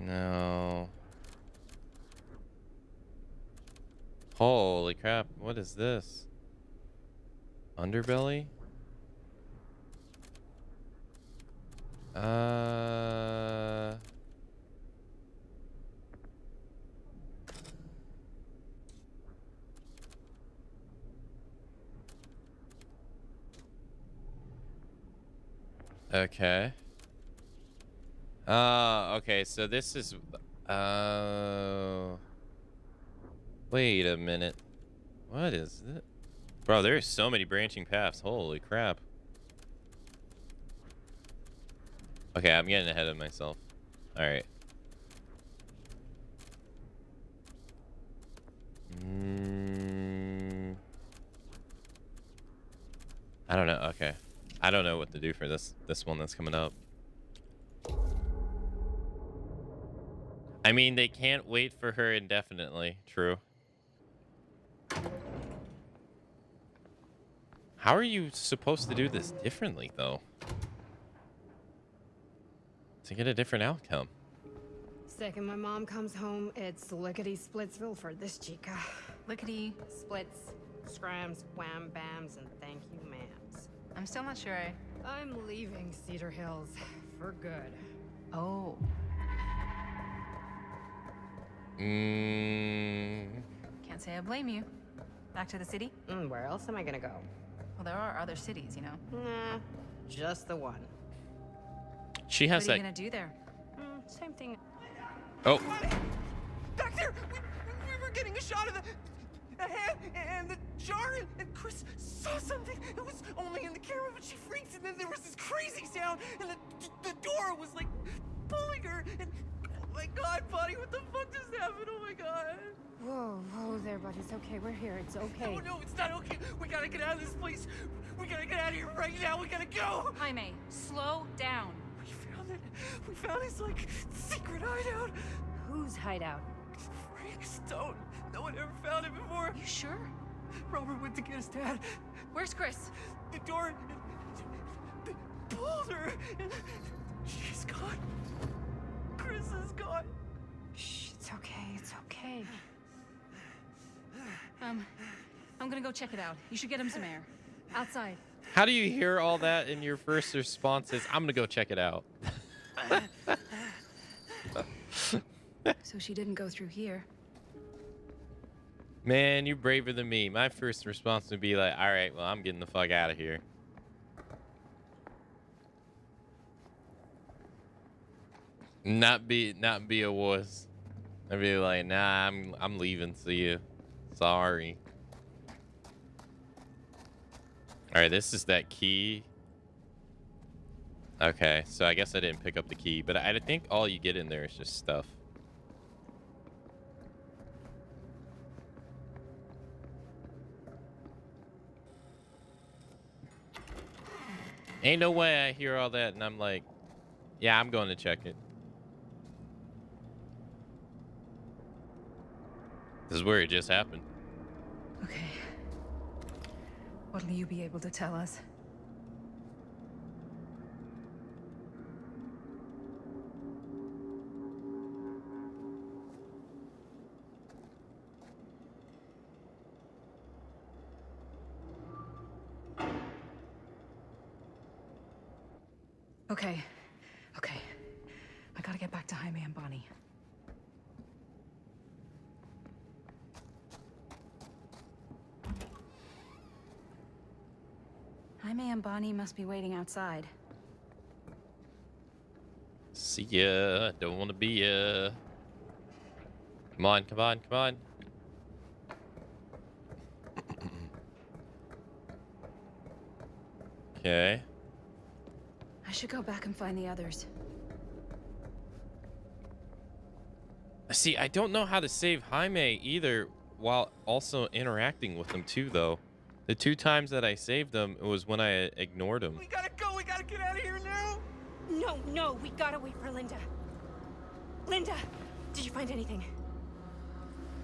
No. Holy crap, what is this? Underbelly? Okay. Okay, so this is wait a minute. What is it? Bro, there's so many branching paths. Holy crap. Okay, I'm getting ahead of myself. All right. I don't know. Okay. I don't know what to do for this one that's coming up. I mean, they can't wait for her indefinitely. True. How are you supposed to do this differently, though? To get a different outcome. Second my mom comes home, it's lickety-splitsville for this chica. Lickety. Splits, scrams, wham bams, and thank you ma'ams. I'm still not sure. I'm leaving Cedar Hills for good. Oh. Can't say I blame you. Back to the city? Where else am I gonna go? Well, there are other cities, you know. Nah, just the one. She has What are that. you gonna do there? Same thing. Oh. Back there! We were getting a shot of the hand and the jar, and Chris saw something. It was only in the camera, but she freaked, and then there was this crazy sound, and the door was like pulling her, and oh my god, buddy, what the fuck just happened? Oh my god. Whoa there, buddy. It's okay. We're here. It's okay. No, it's not okay. We gotta get out of this place. We gotta get out of here right now. We gotta go. Jaime, slow down. We found his, like, secret hideout. Whose hideout? Frank Stone. No one ever found it before. You sure? Robert went to get his dad. Where's Chris? The door pulled her. And she's gone. Chris is gone. Shh, it's okay. It's okay. I'm gonna go check it out. You should get him some air. Outside. How do you hear all that and your first response is, I'm gonna go check it out? So she didn't go through here. Man, you're braver than me. My first response would be like, all right, well, I'm getting the fuck out of here. Not be a wuss. I'd be like, nah, I'm leaving. See you. Sorry. All right, this is that key. Okay, so I guess I didn't pick up the key, but I think all you get in there is just stuff. Ain't no way I hear all that and I'm like, yeah, I'm going to check it. This is where it just happened. Okay. What'll you be able to tell us? Okay. I gotta get back to Jaime and Bonnie. Jaime and Bonnie must be waiting outside. See ya. Don't want to be ya. Come on, come on, come on. Okay. I should go back and find the others. See, I don't know how to save Jaime either while also interacting with him too, though. The 2 times that I saved him, it was when I ignored him. We gotta go. We gotta get out of here now. No, we gotta wait for Linda. Linda, did you find anything?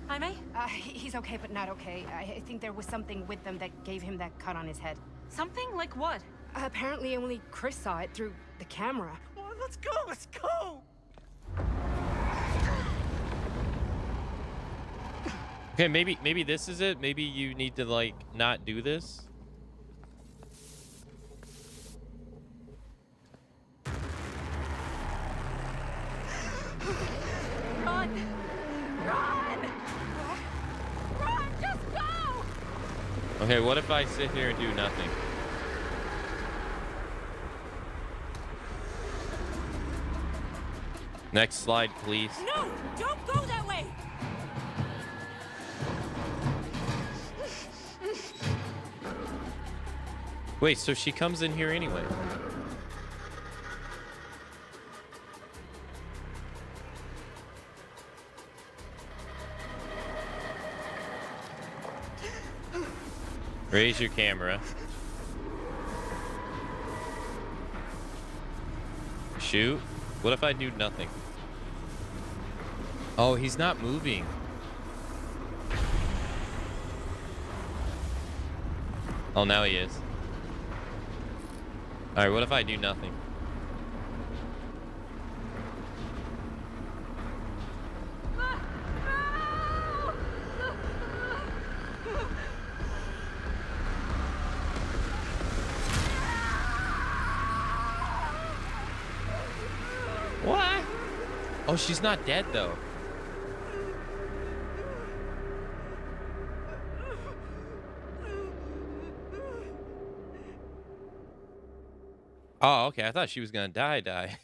Jaime? He's okay, but not okay. I think there was something with them that gave him that cut on his head. Something? Like what? Apparently only Chris saw it through the camera. Well, let's go. Let's go. Okay, maybe this is it. Maybe you need to, like, not do this. Run! Run! Run! Just go! Okay, what if I sit here and do nothing? Next slide, please. No! Don't go that way! Wait, so she comes in here anyway. Raise your camera. shoot? What if I do nothing? Oh, he's not moving. Oh, now he is. All right, what if I do nothing? What? Oh, she's not dead though. Oh, okay. I thought she was gonna die.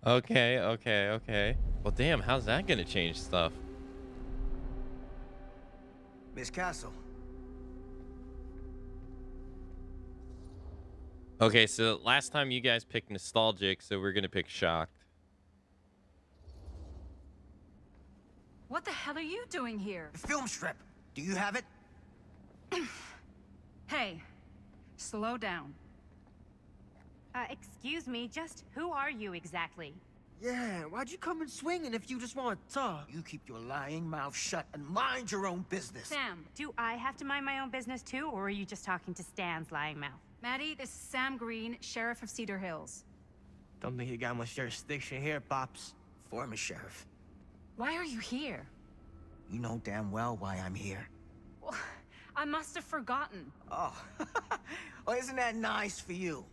Okay. Well, damn, how's that gonna change stuff? Miss Castle. Okay, so last time you guys picked nostalgic, so we're gonna pick shocked. What the hell are you doing here? The film strip. Do you have it? Hey, slow down. Excuse me, just who are you exactly? Yeah, why'd you come in swinging if you just want to talk? You keep your lying mouth shut and mind your own business. Sam. Do I have to mind my own business too, or are you just talking to Stan's lying mouth? Maddie, this is Sam Green, Sheriff of Cedar Hills. Don't think you got much jurisdiction here, Pops. Former sheriff. Why are you here? You know damn well why I'm here. Well, I must have forgotten. Oh, well, isn't that nice for you?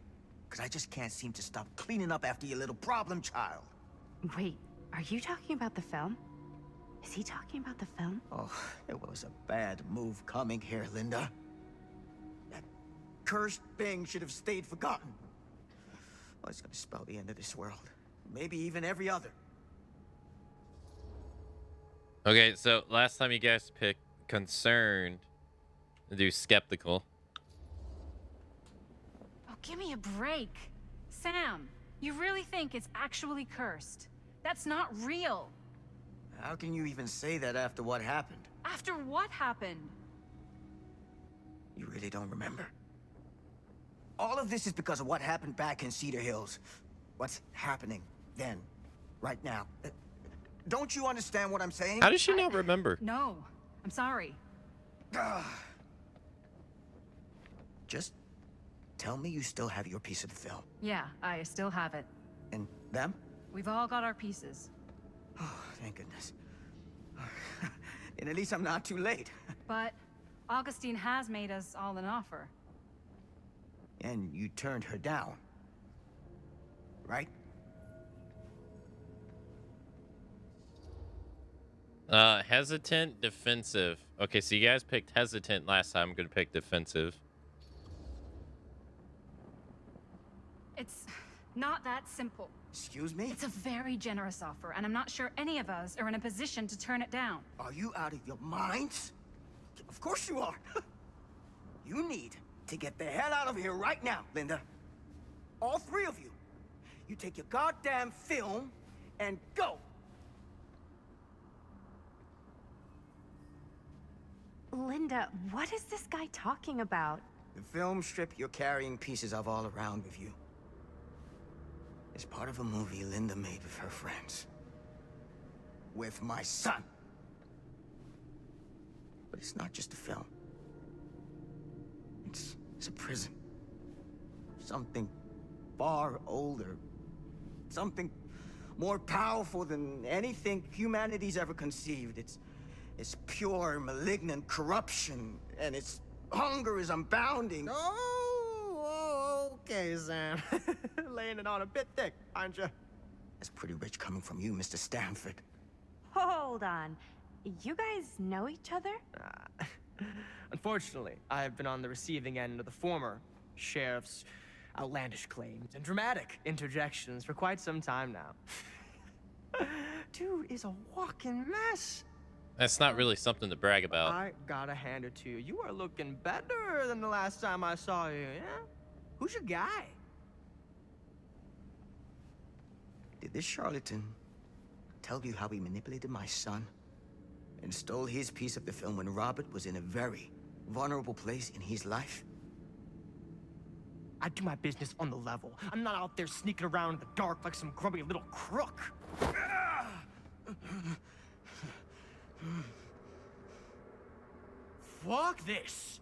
Because I just can't seem to stop cleaning up after your little problem child. Wait, are you talking about the film? Is he talking about the film? Oh, it was a bad move coming here, Linda. That cursed thing should have stayed forgotten. Oh, it's gonna spell the end of this world. Maybe even every other. Okay, so last time you guys picked concerned, do skeptical. Oh, give me a break. Sam, you really think it's actually cursed? That's not real. How can you even say that after what happened? After what happened? You really don't remember? All of this is because of what happened back in Cedar Hills. What's happening then, right now. Don't you understand what I'm saying? How does she not remember? No, I'm sorry. Just tell me you still have your piece of the film. Yeah, I still have it. And them? We've all got our pieces. Oh, thank goodness. And at least I'm not too late. But Augustine has made us all an offer. And you turned her down, right? Hesitant, defensive. Okay, so you guys picked hesitant last time. I'm gonna pick defensive. It's not that simple. Excuse me? It's a very generous offer, and I'm not sure any of us are in a position to turn it down. Are you out of your minds? Of course you are. You need to get the hell out of here right now, Linda. All three of you. You take your goddamn film and go. Linda, what is this guy talking about? The film strip you're carrying pieces of all around with you is part of a movie Linda made with her friends. With my son. But it's not just a film. It's a prison. Something far older. Something more powerful than anything humanity's ever conceived. It's pure, malignant corruption, and its hunger is unbounding. Oh, okay, Sam. Laying it on a bit thick, aren't you? That's pretty rich coming from you, Mr. Stanford. Hold on. You guys know each other? Unfortunately, I've been on the receiving end of the former sheriff's outlandish claims and dramatic interjections for quite some time now. Dude is a walking mess. That's not really something to brag about. I gotta hand it to you. You are looking better than the last time I saw you, yeah? Who's your guy? Did this charlatan tell you how he manipulated my son and stole his piece of the film when Robert was in a very vulnerable place in his life? I do my business on the level. I'm not out there sneaking around in the dark like some grumpy little crook. Fuck this.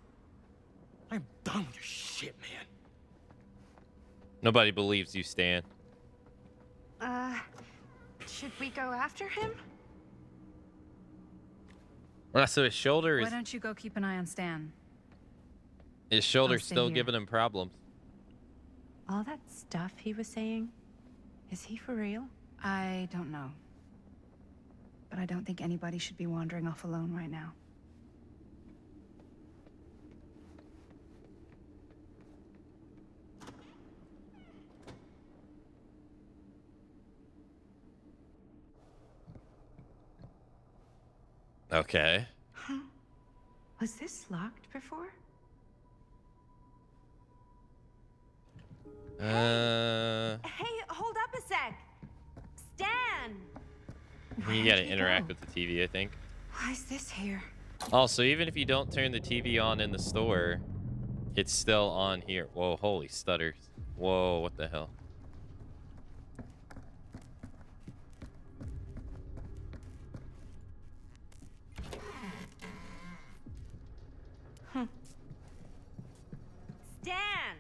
I'm done with your shit, man. Nobody believes you, Stan. Should we go after him? So his shoulder Why is don't you go keep an eye on Stan? his shoulder's I'll stay still here. giving him problems. All that stuff he was saying, is he for real? I don't know. But I don't think anybody should be wandering off alone right now. Okay. Huh? Was this locked before? Hey, hold up a sec. Stan! You gotta interact with the TV, I think. Why is this here? Also, even if you don't turn the TV on in the store, it's still on here. Whoa, holy stutters. Whoa, what the hell? Stan!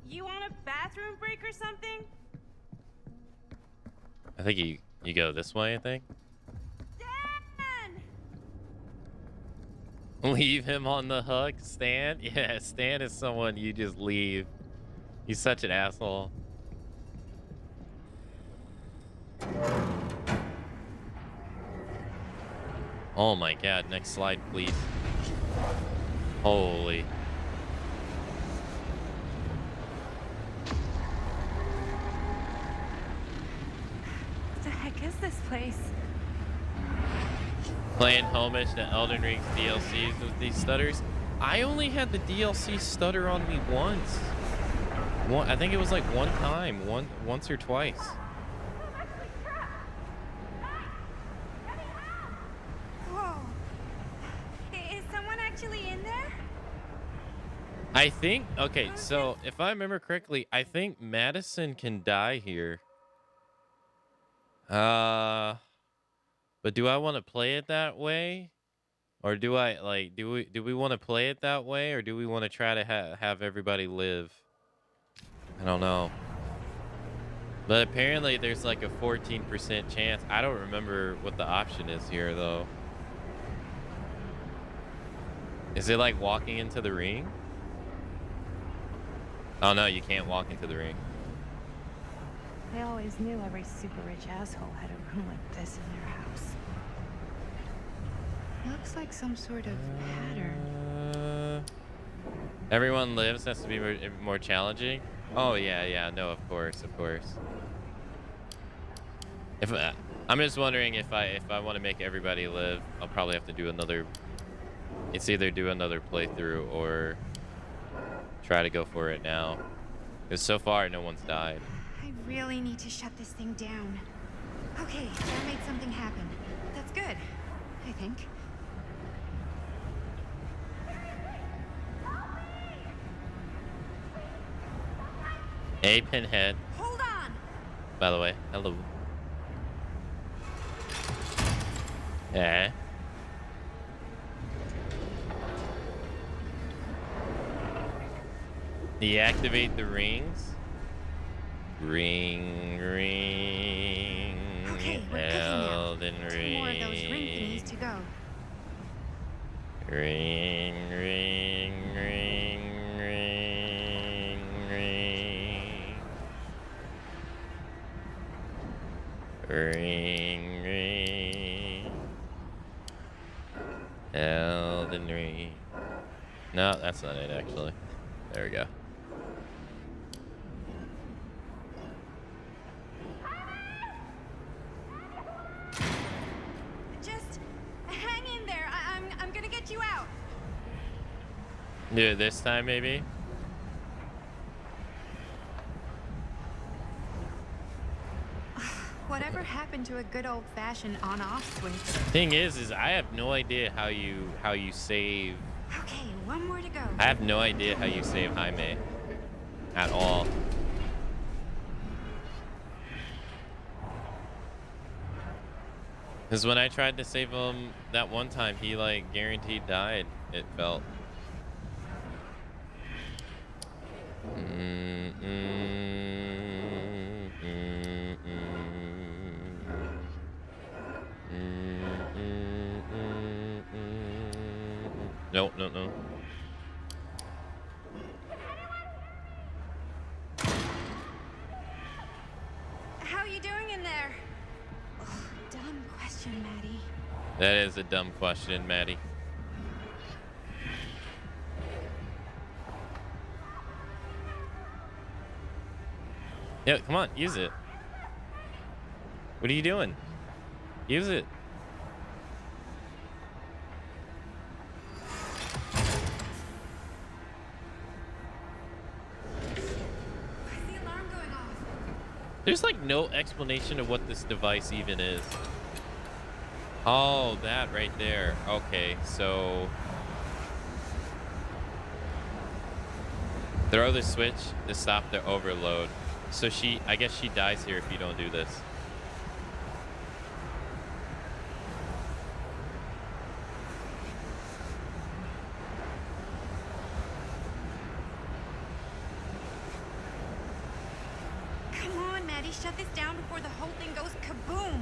You want a bathroom break or something? I think you go this way, I think. Stan! Leave him on the hook, Stan? Yeah, Stan is someone you just leave. He's such an asshole. Oh my god, next slide, please. Holy. What the heck is this place? Playing homage to Elden Ring's DLCs with these stutters. I only had the DLC stutter on me once. I think it was like one time, once or twice. Whoa. Is someone actually in there? I think, okay, so if I remember correctly, I think Madison can die here. But do I want to play it that way? Or do I, like, do we want to play it that way? Or do we want to try to have everybody live? I don't know. But apparently there's like a 14% chance. I don't remember what the option is here, though. Is it like walking into the ring? Oh, no, you can't walk into the ring. I always knew every super rich asshole had a room like this in their house. Looks like some sort of pattern. Everyone lives has to be more challenging. Oh yeah, no, of course. If I'm just wondering if I want to make everybody live, I'll probably have to do another. It's either do another playthrough or try to go for it now, because so far no one's died. I really need to shut this thing down. Okay, that made something happen. That's good, I think. Hey, Pinhead. Hold on! By the way, hello. Yeah. Deactivate the rings. Ring. Okay, we're cooking now. Elden 2 more of those ring thingies to go. Ring. Elden Ring. No, that's not it, actually. There we go. Just hang in there. I'm gonna get you out. Do it this time, maybe? Whatever happened to a good old-fashioned on-off switch? Thing is I have no idea how you save. Okay, one more to go. I have no idea how you save Jaime. at all. Because when I tried to save him that one time, he like guaranteed died, it felt. No, no, no. How are you doing in there? Ugh, dumb question, Maddie. That is a dumb question, Maddie. Yeah, come on, use it. What are you doing? Use it. There's like no explanation of what this device even is. Oh, that right there. Okay, so throw the switch to stop the overload. So I guess she dies here if you don't do this. Come on, Maddie, shut this down before the whole thing goes kaboom.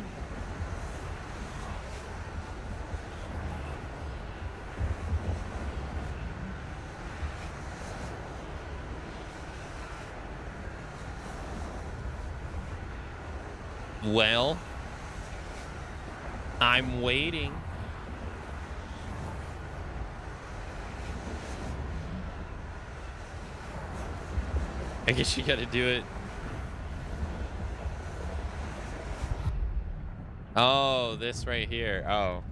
Well, I'm waiting. I guess you gotta do it. Oh, this right here. Oh.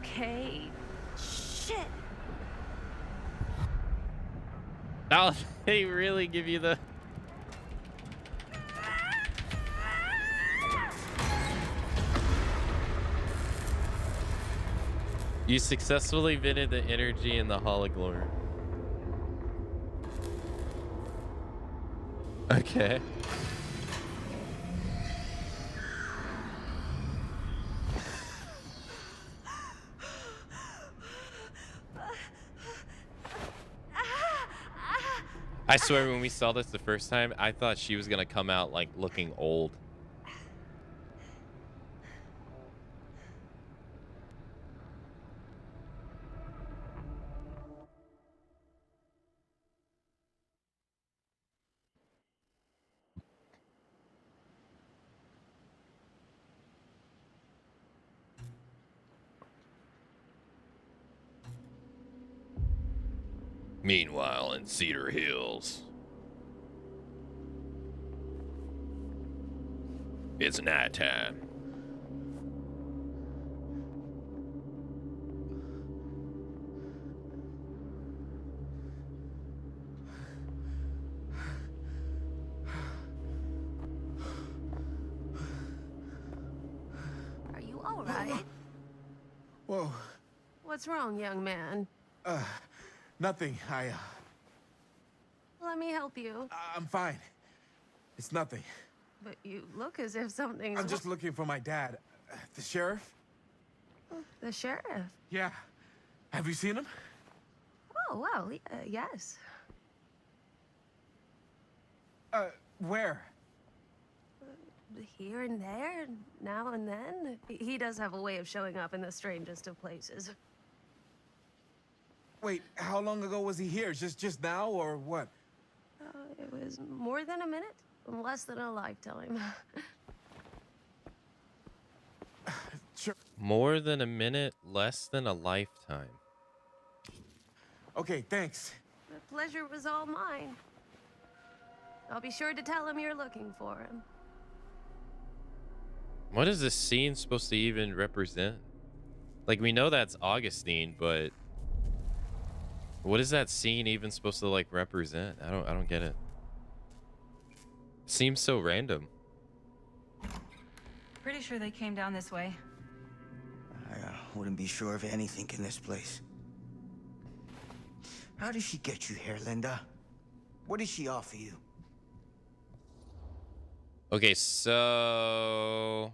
Okay. Shit. Oh, they really give you the... You successfully vented the energy in the hologlorm. Okay. I swear when we saw this the first time, I thought she was gonna come out like looking old. Meanwhile, in Cedar Hills, it's nighttime. Are you all right? Whoa. What's wrong, young man? Nothing. Let me help you. I'm fine. It's nothing. But you look as if something's... I'm just looking for my dad. The sheriff? The sheriff? Yeah. Have you seen him? Oh, well, yes. Where? Here and there, now and then. He does have a way of showing up in the strangest of places. Wait, how long ago was he here? Just now, or what? It was more than a minute, less than a lifetime. Sure. More than a minute, less than a lifetime. Okay, thanks. The pleasure was all mine. I'll be sure to tell him you're looking for him. What is this scene supposed to even represent? Like, we know that's Augustine, but what is that scene even supposed to like represent? I don't get it. Seems so random. Pretty sure they came down this way. I Wouldn't be sure of anything in this place. How did she get you here, Linda? What did she offer you? Okay, so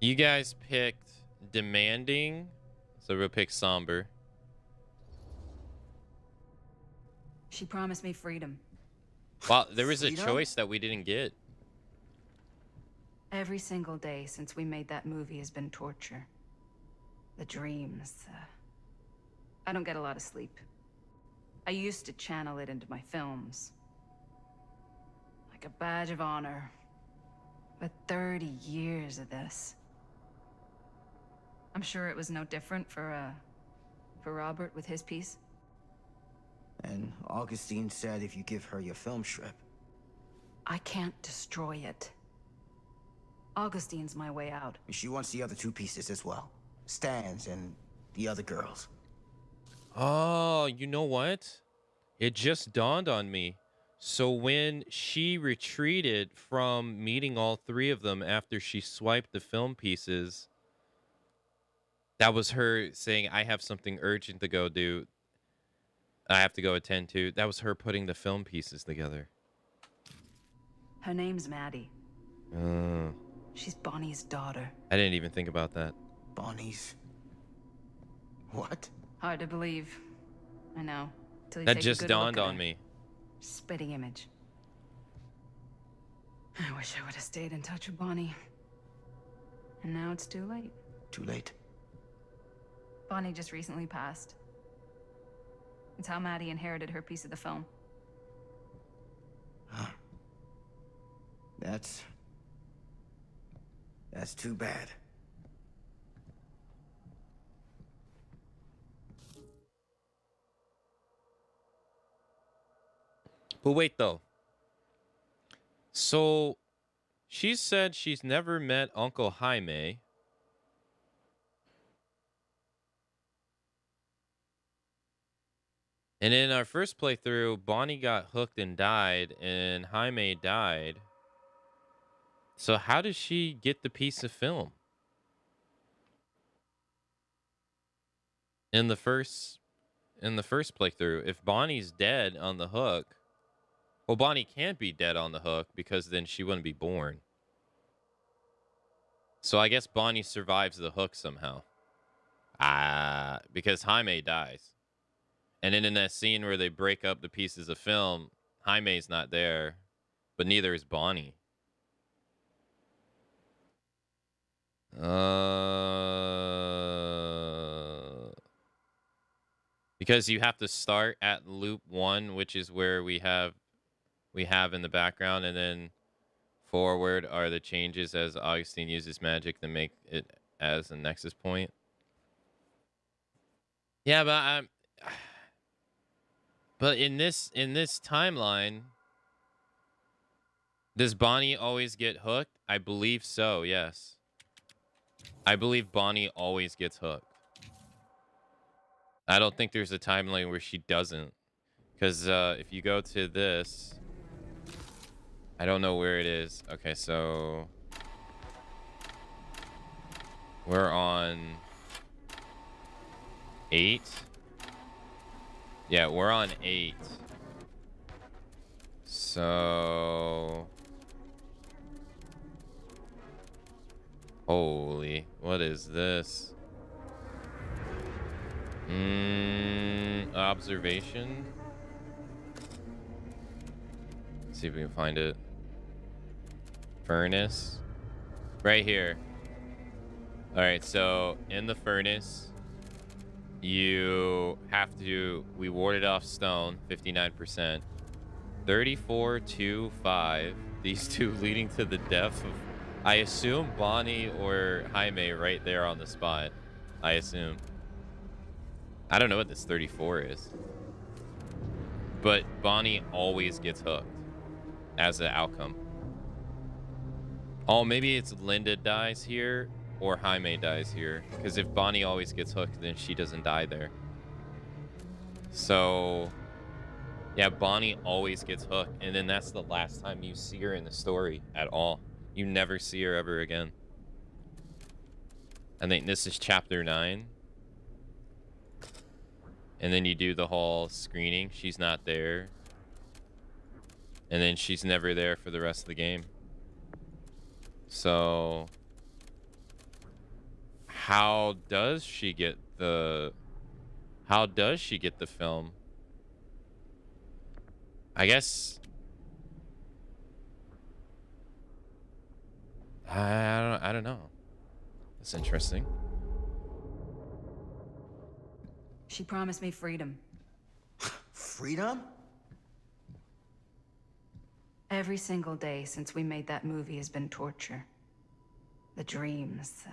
you guys picked demanding, so we'll pick somber. She promised me freedom. Well, there was a Freedom? choice that we didn't get. Every single day since we made that movie has been torture. The dreams. I don't get a lot of sleep. I used to channel it into my films. Like a badge of honor. But 30 years of this. I'm sure it was no different for Robert with his piece. And Augustine said if you give her your film strip. I can't destroy it. Augustine's my way out. She wants the other 2 pieces as well. Stan's and the other girls. Oh, you know what? It just dawned on me. So when she retreated from meeting all 3 of them after she swiped the film pieces, that was her saying, I have something urgent to go do. I have to go attend to. That was her putting the film pieces together. Her name's Maddie. Oh. She's Bonnie's daughter. I didn't even think about that. Bonnie's... What? Hard to believe. I know. Till you That take a just good dawned look at on her. me. Spitting image. I wish I would have stayed in touch with Bonnie. And now it's too late. Too late. Bonnie just recently passed. It's how Maddie inherited her piece of the film. Huh. That's too bad. But wait, though. So, she said she's never met Uncle Jaime. And in our first playthrough, Bonnie got hooked and died, and Jaime died. So how does she get the piece of film? In the first playthrough, if Bonnie's dead on the hook, well, Bonnie can't be dead on the hook because then she wouldn't be born. So I guess Bonnie survives the hook somehow. Because Jaime dies. And then in that scene where they break up the pieces of film, Jaime's not there, but neither is Bonnie. Because you have to start at loop 1, which is where we have in the background, and then forward are the changes as Augustine uses magic to make it as a nexus point. Yeah, but in this timeline, does Bonnie always get hooked? I believe so, yes. I believe Bonnie always gets hooked. I don't think there's a timeline where she doesn't. Because if you go to this, I don't know where it is. Okay, so we're on 8. Yeah, we're on 8. So holy, what is this? Observation. Let's see if we can find it. Furnace. Right here. Alright, so in the furnace, you have to, we warded off stone, 59%. 34, 2, 5. These 2 leading to the death of, I assume, Bonnie or Jaime right there on the spot. I assume. I don't know what this 34 is. But Bonnie always gets hooked as an outcome. Oh, maybe it's Linda dies here, or Jaime dies here. Because if Bonnie always gets hooked, then she doesn't die there. So, yeah, Bonnie always gets hooked. And then that's the last time you see her in the story at all. You never see her ever again. I think this is chapter 9. And then you do the whole screening. She's not there. And then she's never there for the rest of the game. So how does she get the film? I guess I don't know. That's interesting. She promised me freedom. Freedom? Every single day since we made that movie has been torture. The dreams.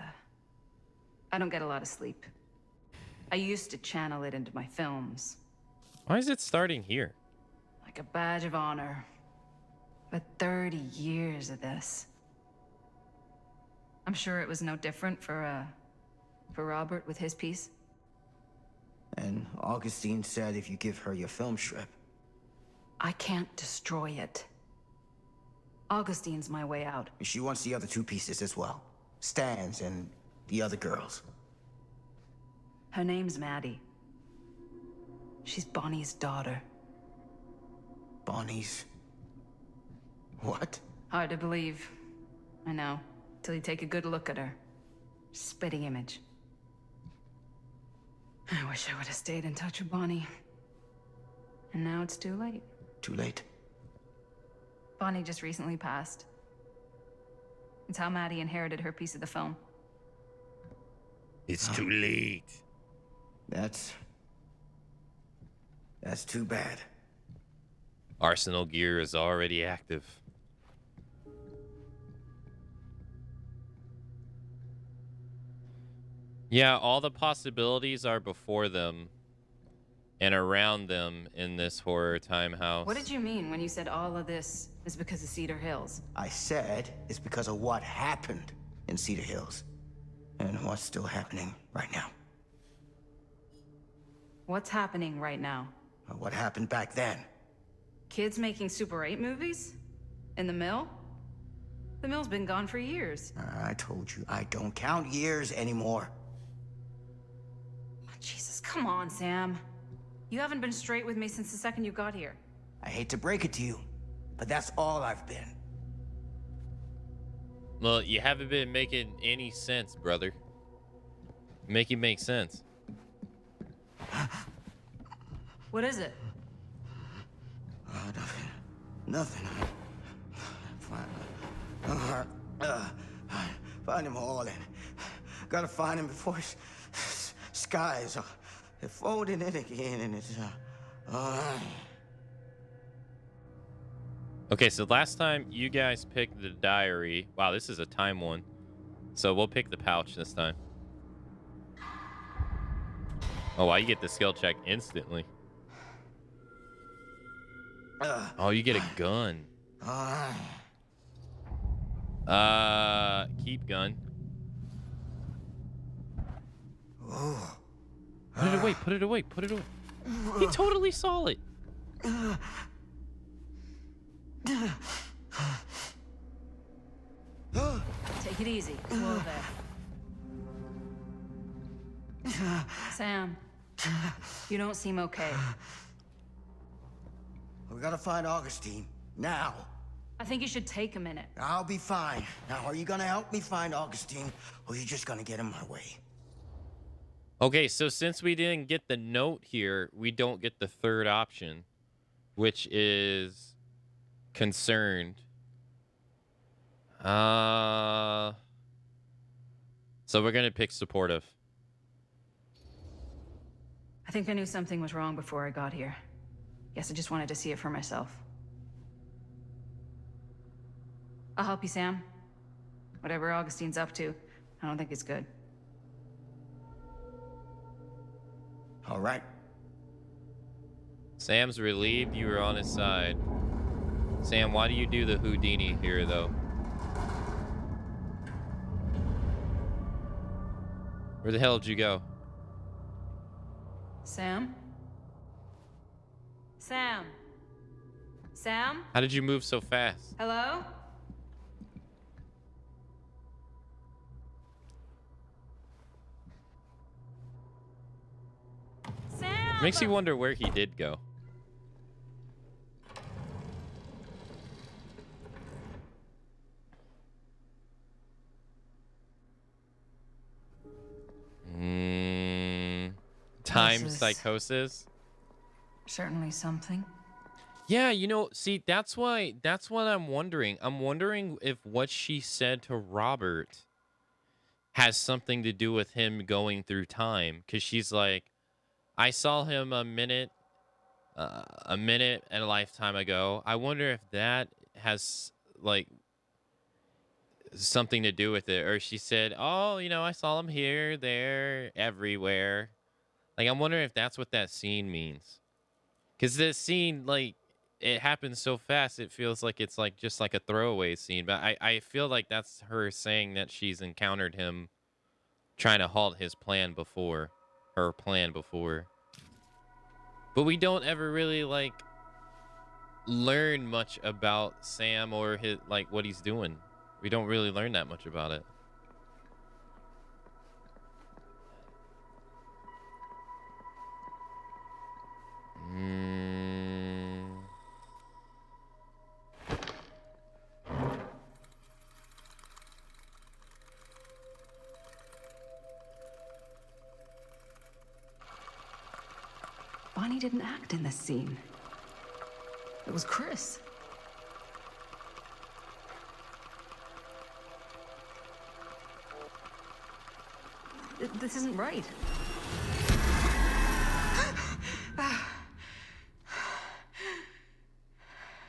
I don't get a lot of sleep. I used to channel it into my films. Why is it starting here? Like a badge of honor. But 30 years of this. I'm sure it was no different for Robert with his piece. And Augustine said if you give her your film strip. I can't destroy it. Augustine's my way out. She wants the other 2 pieces as well. Stan's and the other girls. Her name's Maddie. She's Bonnie's daughter. Bonnie's... what? Hard to believe. I know. Till you take a good look at her. Spitting image. I wish I would have stayed in touch with Bonnie. And now it's too late. Too late? Bonnie just recently passed. It's how Maddie inherited her piece of the film. It's too late. That's too bad. Arsenal gear is already active. Yeah, all the possibilities are before them and around them in this horror time house. What did you mean when you said all of this is because of Cedar Hills? I said it's because of what happened in Cedar Hills. And what's still happening right now. What's happening right now? What happened back then. Kids making Super 8 movies? In the mill? The mill's been gone for years. I told you, I don't count years anymore. Jesus, come on, Sam. You haven't been straight with me since the second you got here. I hate to break it to you, but that's all I've been. Well, you haven't been making any sense, brother. Make it make sense. What is it? Nothing. Find him all and gotta find him before his skies are folding in again and it's Okay, so last time you guys picked the diary. Wow, this is a time one. So we'll pick the pouch this time. Oh, wow, you get the skill check instantly. Oh, you get a gun. Keep gun. Put it away, put it away, put it away. He totally saw it. Take it easy. Whoa there. Sam, you don't seem okay. We gotta find Augustine now. I think you should take a minute. I'll be fine. Now, are you gonna help me find Augustine, or are you just gonna get in my way? Okay, so since we didn't get the note here, we don't get the third option, which is concerned. So we're gonna pick supportive. I think I knew something was wrong before I got here. Guess I just wanted to see it for myself. I'll help you, Sam. Whatever Augustine's up to, I don't think it's good. All right. Sam's relieved you were on his side. Sam, why do you do the Houdini here, though? Where the hell did you go? Sam? Sam? Sam? How did you move so fast? Hello? Sam! Makes you wonder where he did go. Time psychosis. Certainly something. Yeah, you know, see, that's what I'm wondering. I'm wondering if what she said to Robert has something to do with him going through time. Because she's like, I saw him a minute and a lifetime ago. I wonder if that has, like, something to do with it. Or she said, oh, you know, I saw him here, there, everywhere. Like, I'm wondering if that's what that scene means. Because this scene, like, it happens so fast, it feels like it's like just like a throwaway scene. But I feel like that's her saying that she's encountered him trying to halt his plan before. Her plan before. But we don't ever really, like, learn much about Sam or his, like, what he's doing. We don't really learn that much about it. Bonnie didn't act in this scene. It was Chris. This isn't right.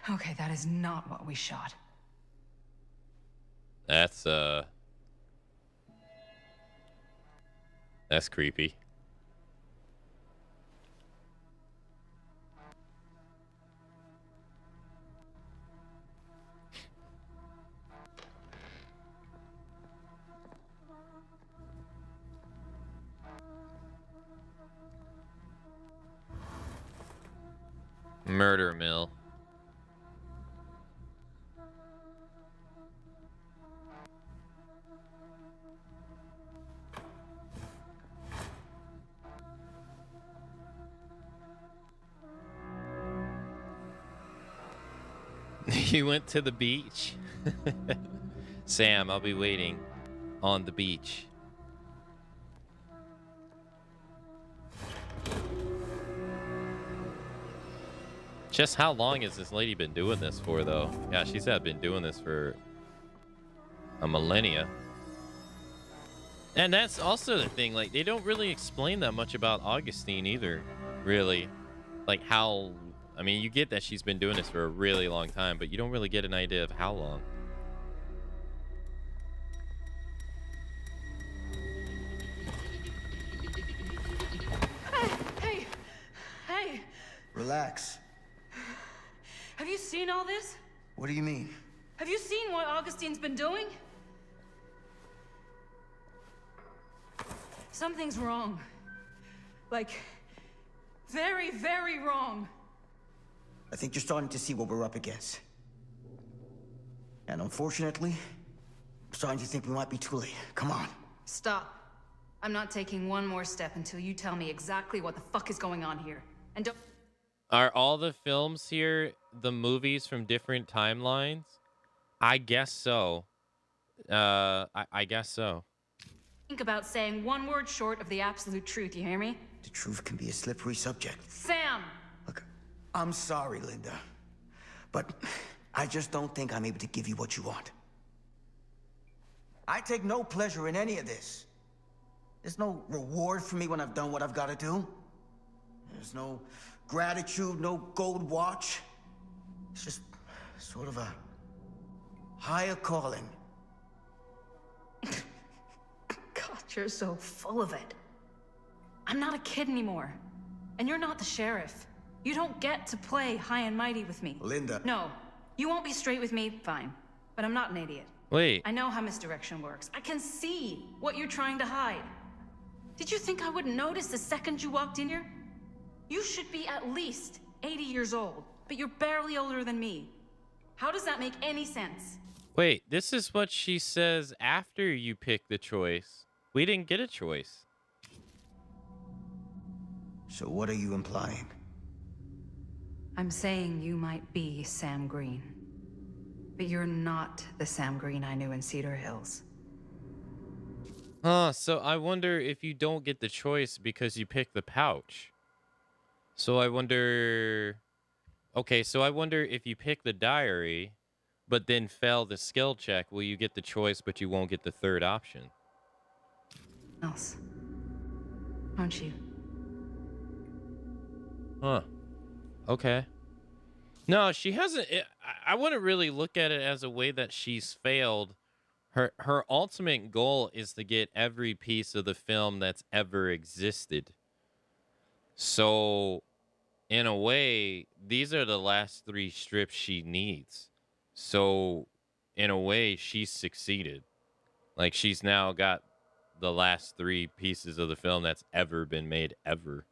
Okay, that is not what we shot. That's creepy. Murder mill. You went to the beach? Sam, I'll be waiting on the beach. Just how long has this lady been doing this for, though? Yeah, she's been doing this for a millennia. And that's also the thing, like, they don't really explain that much about Augustine either, really. Like, how... I mean, you get that she's been doing this for a really long time, but you don't really get an idea of how long. Hey! Relax. Have you seen all this? What do you mean? Have you seen what Augustine's been doing? Something's wrong. Like, very, very wrong. I think you're starting to see what we're up against. And unfortunately, I'm starting to think we might be too late. Come on. Stop. I'm not taking one more step until you tell me exactly what the fuck is going on here. And don't... Are all the films here the movies from different timelines? I guess so. I guess so. Think about saying one word short of the absolute truth, you hear me? The truth can be a slippery subject. Sam! Look, I'm sorry, Linda. But I just don't think I'm able to give you what you want. I take no pleasure in any of this. There's no reward for me when I've done what I've got to do. There's no gratitude, no gold watch. It's just sort of a higher calling. God, you're so full of it. I'm not a kid anymore. And you're not the sheriff. You don't get to play high and mighty with me. Linda. No. You won't be straight with me, fine. But I'm not an idiot. Wait. I know how misdirection works. I can see what you're trying to hide. Did you think I wouldn't notice the second you walked in here? You should be at least 80 years old, but you're barely older than me. How does that make any sense? Wait, this is what she says after you pick the choice. We didn't get a choice. So what are you implying? I'm saying you might be Sam Green, but you're not the Sam Green I knew in Cedar Hills. So I wonder if you don't get the choice because you pick the pouch. So I wonder... Okay, so I wonder if you pick the diary, but then fail the skill check, will you get the choice, but you won't get the third option? Else. Aren't you? Huh. Okay. No, she hasn't... I wouldn't really look at it as a way that she's failed. Her ultimate goal is to get every piece of the film that's ever existed. So, in a way, these are the last 3 strips she needs. So, in a way, she's succeeded. Like, she's now got the last 3 pieces of the film that's ever been made ever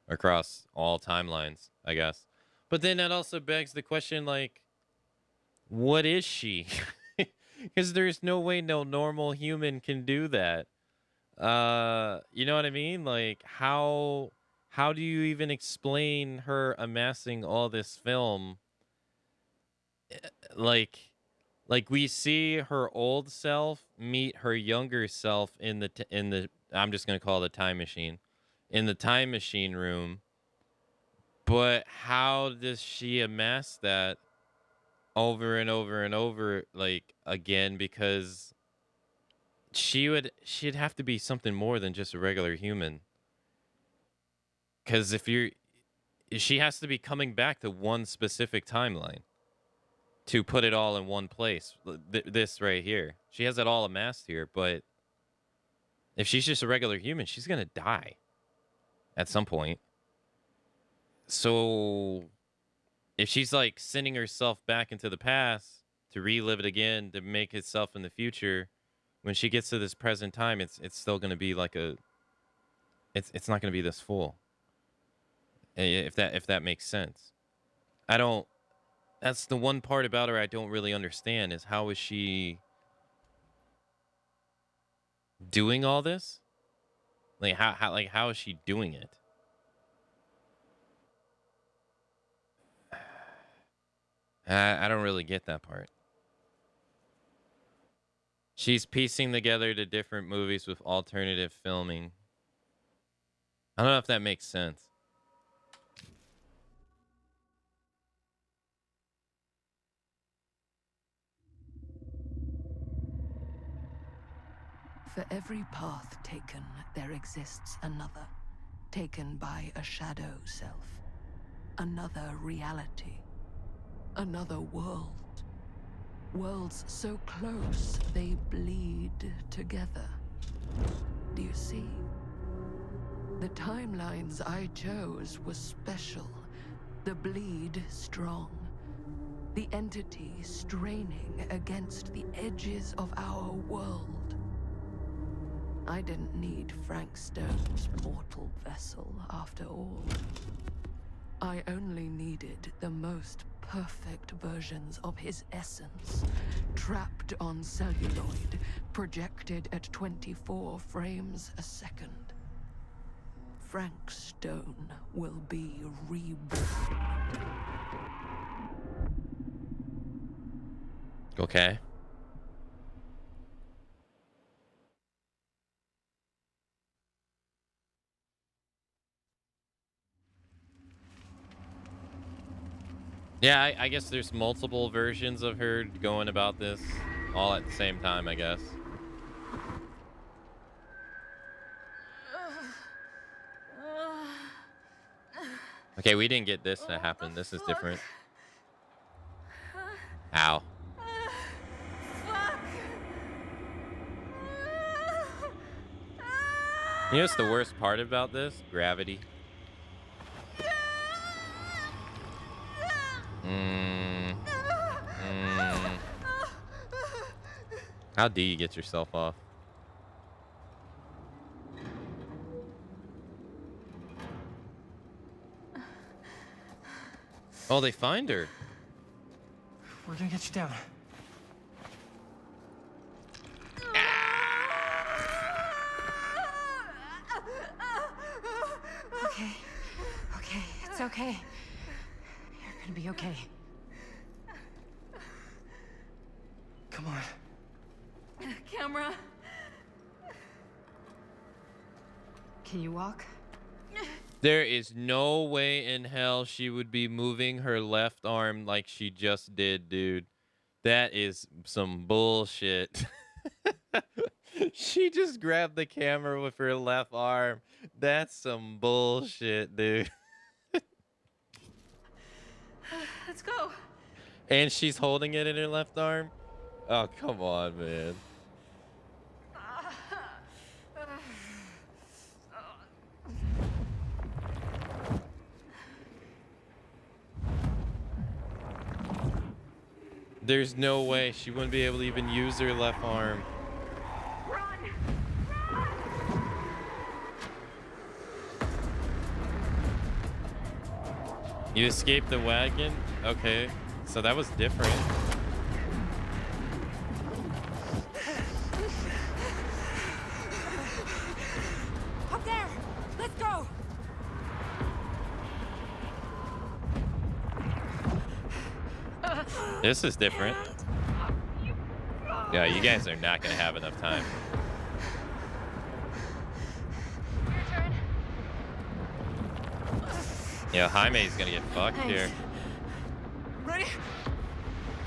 across all timelines, I guess. But then that also begs the question, like, what is she? Because there's no way no normal human can do that. You know what I mean? Like, how do you even explain her amassing all this film? Like we see her old self meet her younger self in the I'm just gonna call it the time machine, in the time machine room. But how does she amass that over and over and over, like, again? Because she'd have to be something more than just a regular human. Because she has to be coming back to one specific timeline to put it all in one place. This right here, she has it all amassed here. But if she's just a regular human, she's gonna die at some point. So if she's like sending herself back into the past to relive it again, to make itself in the future, when she gets to this present time, it's still going to be like it's not going to be this full. If that makes sense. That's the one part about her I don't really understand, is how is she doing all this? Like how is she doing it? I don't really get that part. She's piecing together the different movies with alternative filming. I don't know if that makes sense. For every path taken, there exists another, taken by a shadow self. Another reality. Another world. Worlds so close, they bleed together. Do you see? The timelines I chose were special. The bleed strong. The entity straining against the edges of our world. I didn't need Frank Stone's mortal vessel, after all. I only needed the most perfect versions of his essence, trapped on celluloid, projected at 24 frames a second. Frank Stone will be reborn. Okay. Yeah, I guess there's multiple versions of her going about this all at the same time, I guess. Okay, we didn't get this to happen. This is different. Ow. You know what's the worst part about this? Gravity. How do you get yourself off? Oh, they find her. We're gonna get you down. Okay. Okay. It's okay. You're gonna be okay. Come on. Camera. Can you walk? There is no way in hell she would be moving her left arm like she just did, dude. That is some bullshit. She just grabbed the camera with her left arm. That's some bullshit, dude. Let's go. And she's holding it in her left arm? Oh, come on, man. There's no way she wouldn't be able to even use her left arm. You escaped the wagon? Okay, so that was different. Up there! Let's go! This is different. Yeah, you guys are not gonna have enough time. Yeah, Jaime's gonna get fucked here. Ready?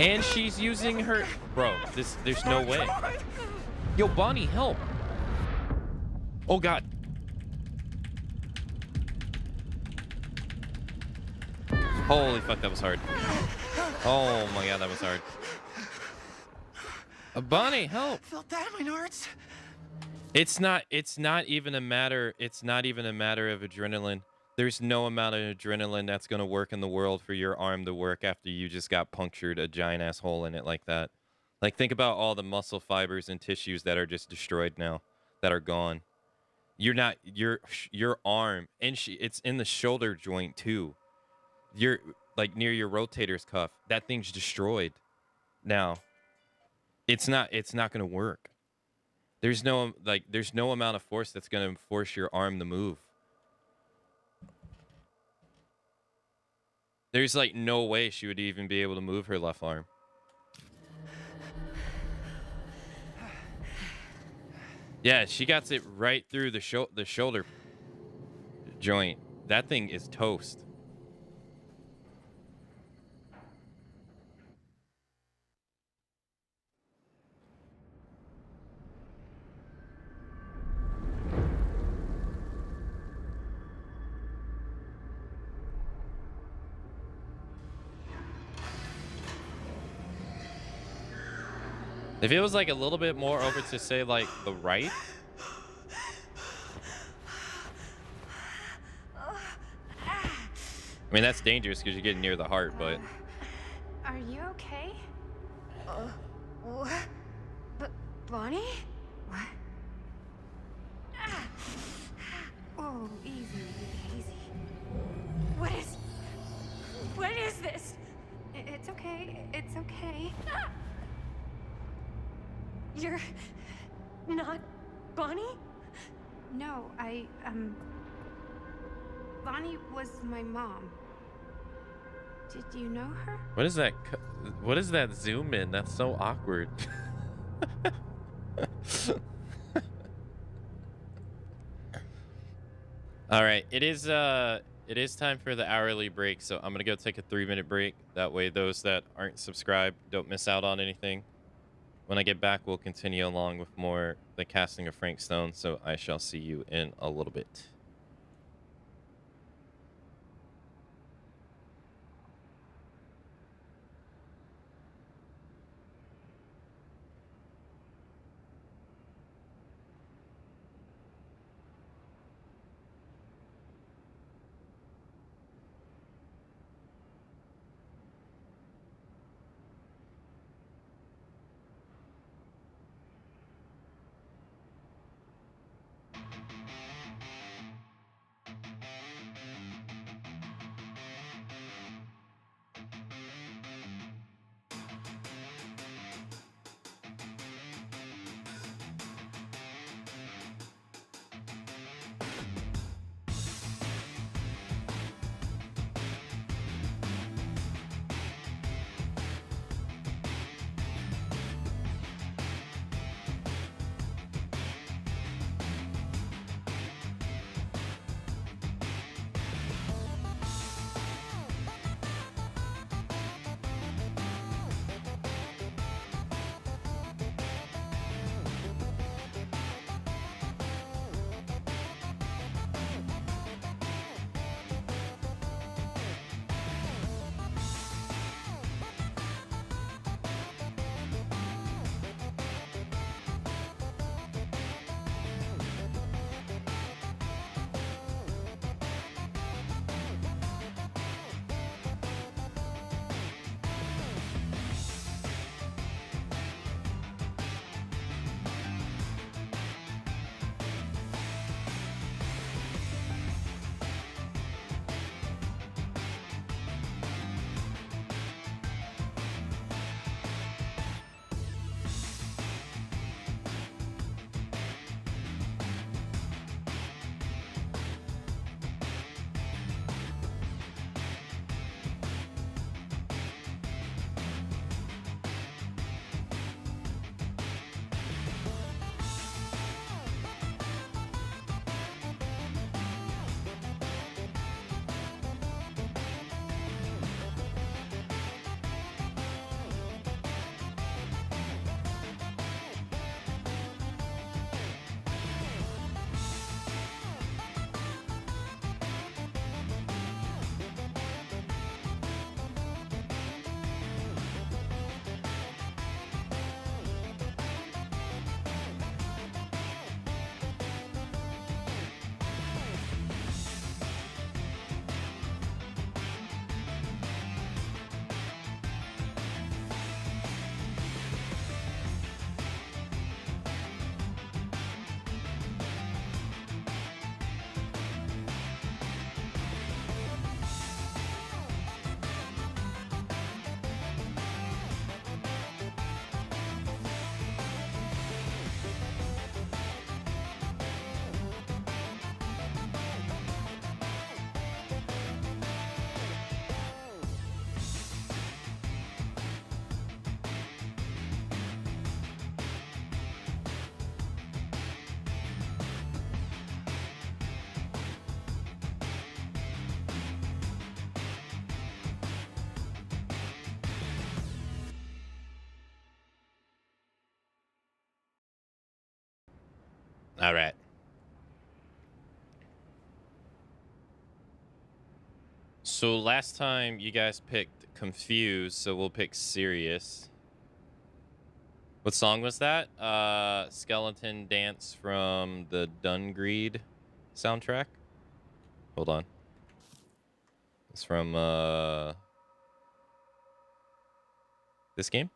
And she's using her... Bro, there's no way. Yo, Bonnie, help. Oh, God. Holy fuck, that was hard. Oh, my God, that was hard. Bonnie, help. Felt that in my nards. It's not even a matter of adrenaline. There's no amount of adrenaline that's going to work in the world for your arm to work after you just got punctured a giant ass hole in it like that. Like, think about all the muscle fibers and tissues that are just destroyed now, that are gone. Your arm, and it's in the shoulder joint too. You're like near your rotator's cuff. That thing's destroyed now. It's not going to work. There's no amount of force that's going to force your arm to move. There's like no way she would even be able to move her left arm. Yeah, she got it right through the shoulder joint. That thing is toast. If it was like a little bit more over to say like the right. I mean, that's dangerous because you're getting near the heart, but. Are you okay? What? Bonnie? What? Oh, easy, easy. What is this? It's okay. It's okay. You're not Bonnie? No, Bonnie was my mom. Did you know her? What is that? What is that zoom in? That's so awkward. All right, it is time for the hourly break, so I'm gonna go take a 3-minute break. That way, those that aren't subscribed don't miss out on anything. When I get back, we'll continue along with more the casting of Frank Stone. So I shall see you in a little bit. All right. So last time you guys picked Confused, so we'll pick Serious. What song was that? Skeleton Dance from the Dungreed soundtrack. Hold on. It's from this game.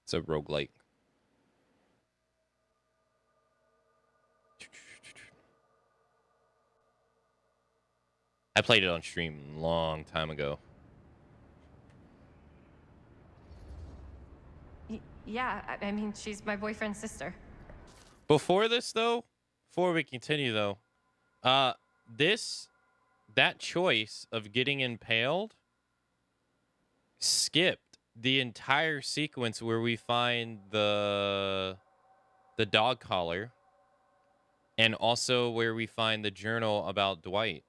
It's a roguelike. I played it on stream a long time ago. Yeah, I mean, she's my boyfriend's sister. Before this, though, before we continue, though, that choice of getting impaled skipped the entire sequence where we find the dog collar, and also where we find the journal about Dwight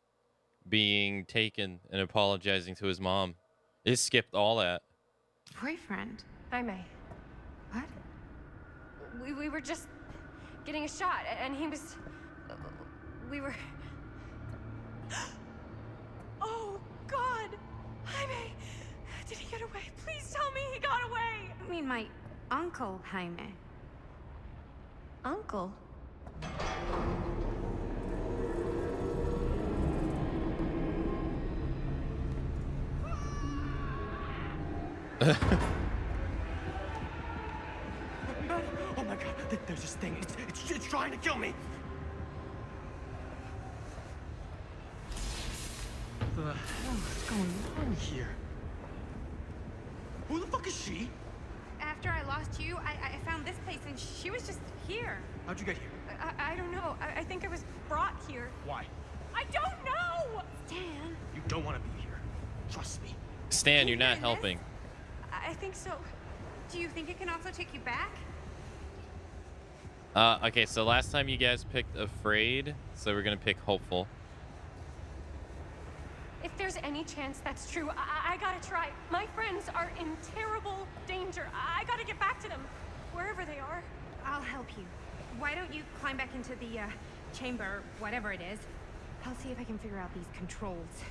being taken and apologizing to his mom. It skipped all that. Boyfriend? Hi, May. What? We were just getting a shot, and he was... we were... Oh, God! Jaime! Did he get away? Please tell me he got away! I mean, my uncle, Jaime. Uncle? Oh my God! There's this thing. It's trying to kill me. The hell is going on here? Who the fuck is she? After I lost you, I found this place and she was just here. How'd you get here? I don't know. I think I was brought here. Why? I don't know! Stan. You don't want to be here. Trust me. Stan, you're not helping. I think so. Do you think it can also take you back? Okay, so last time you guys picked Afraid, so we're gonna pick Hopeful. If there's any chance that's true, I gotta try. My friends are in terrible danger. I gotta get back to them, wherever they are. I'll help you. Why don't you climb back into the chamber, whatever it is? I'll see if I can figure out these controls.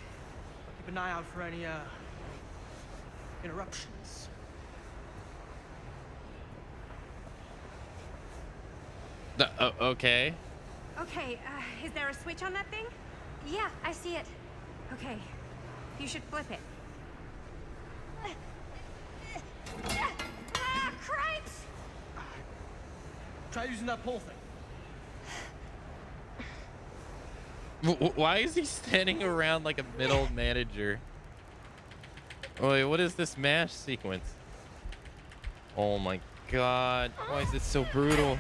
Keep an eye out for any interruptions. Okay. Okay, is there a switch on that thing? Yeah, I see it. Okay, you should flip it. Cripes! Try using that pole thing. Why is he standing around like a middle manager? Wait, what is this MASH sequence? Oh my God, why is it so brutal?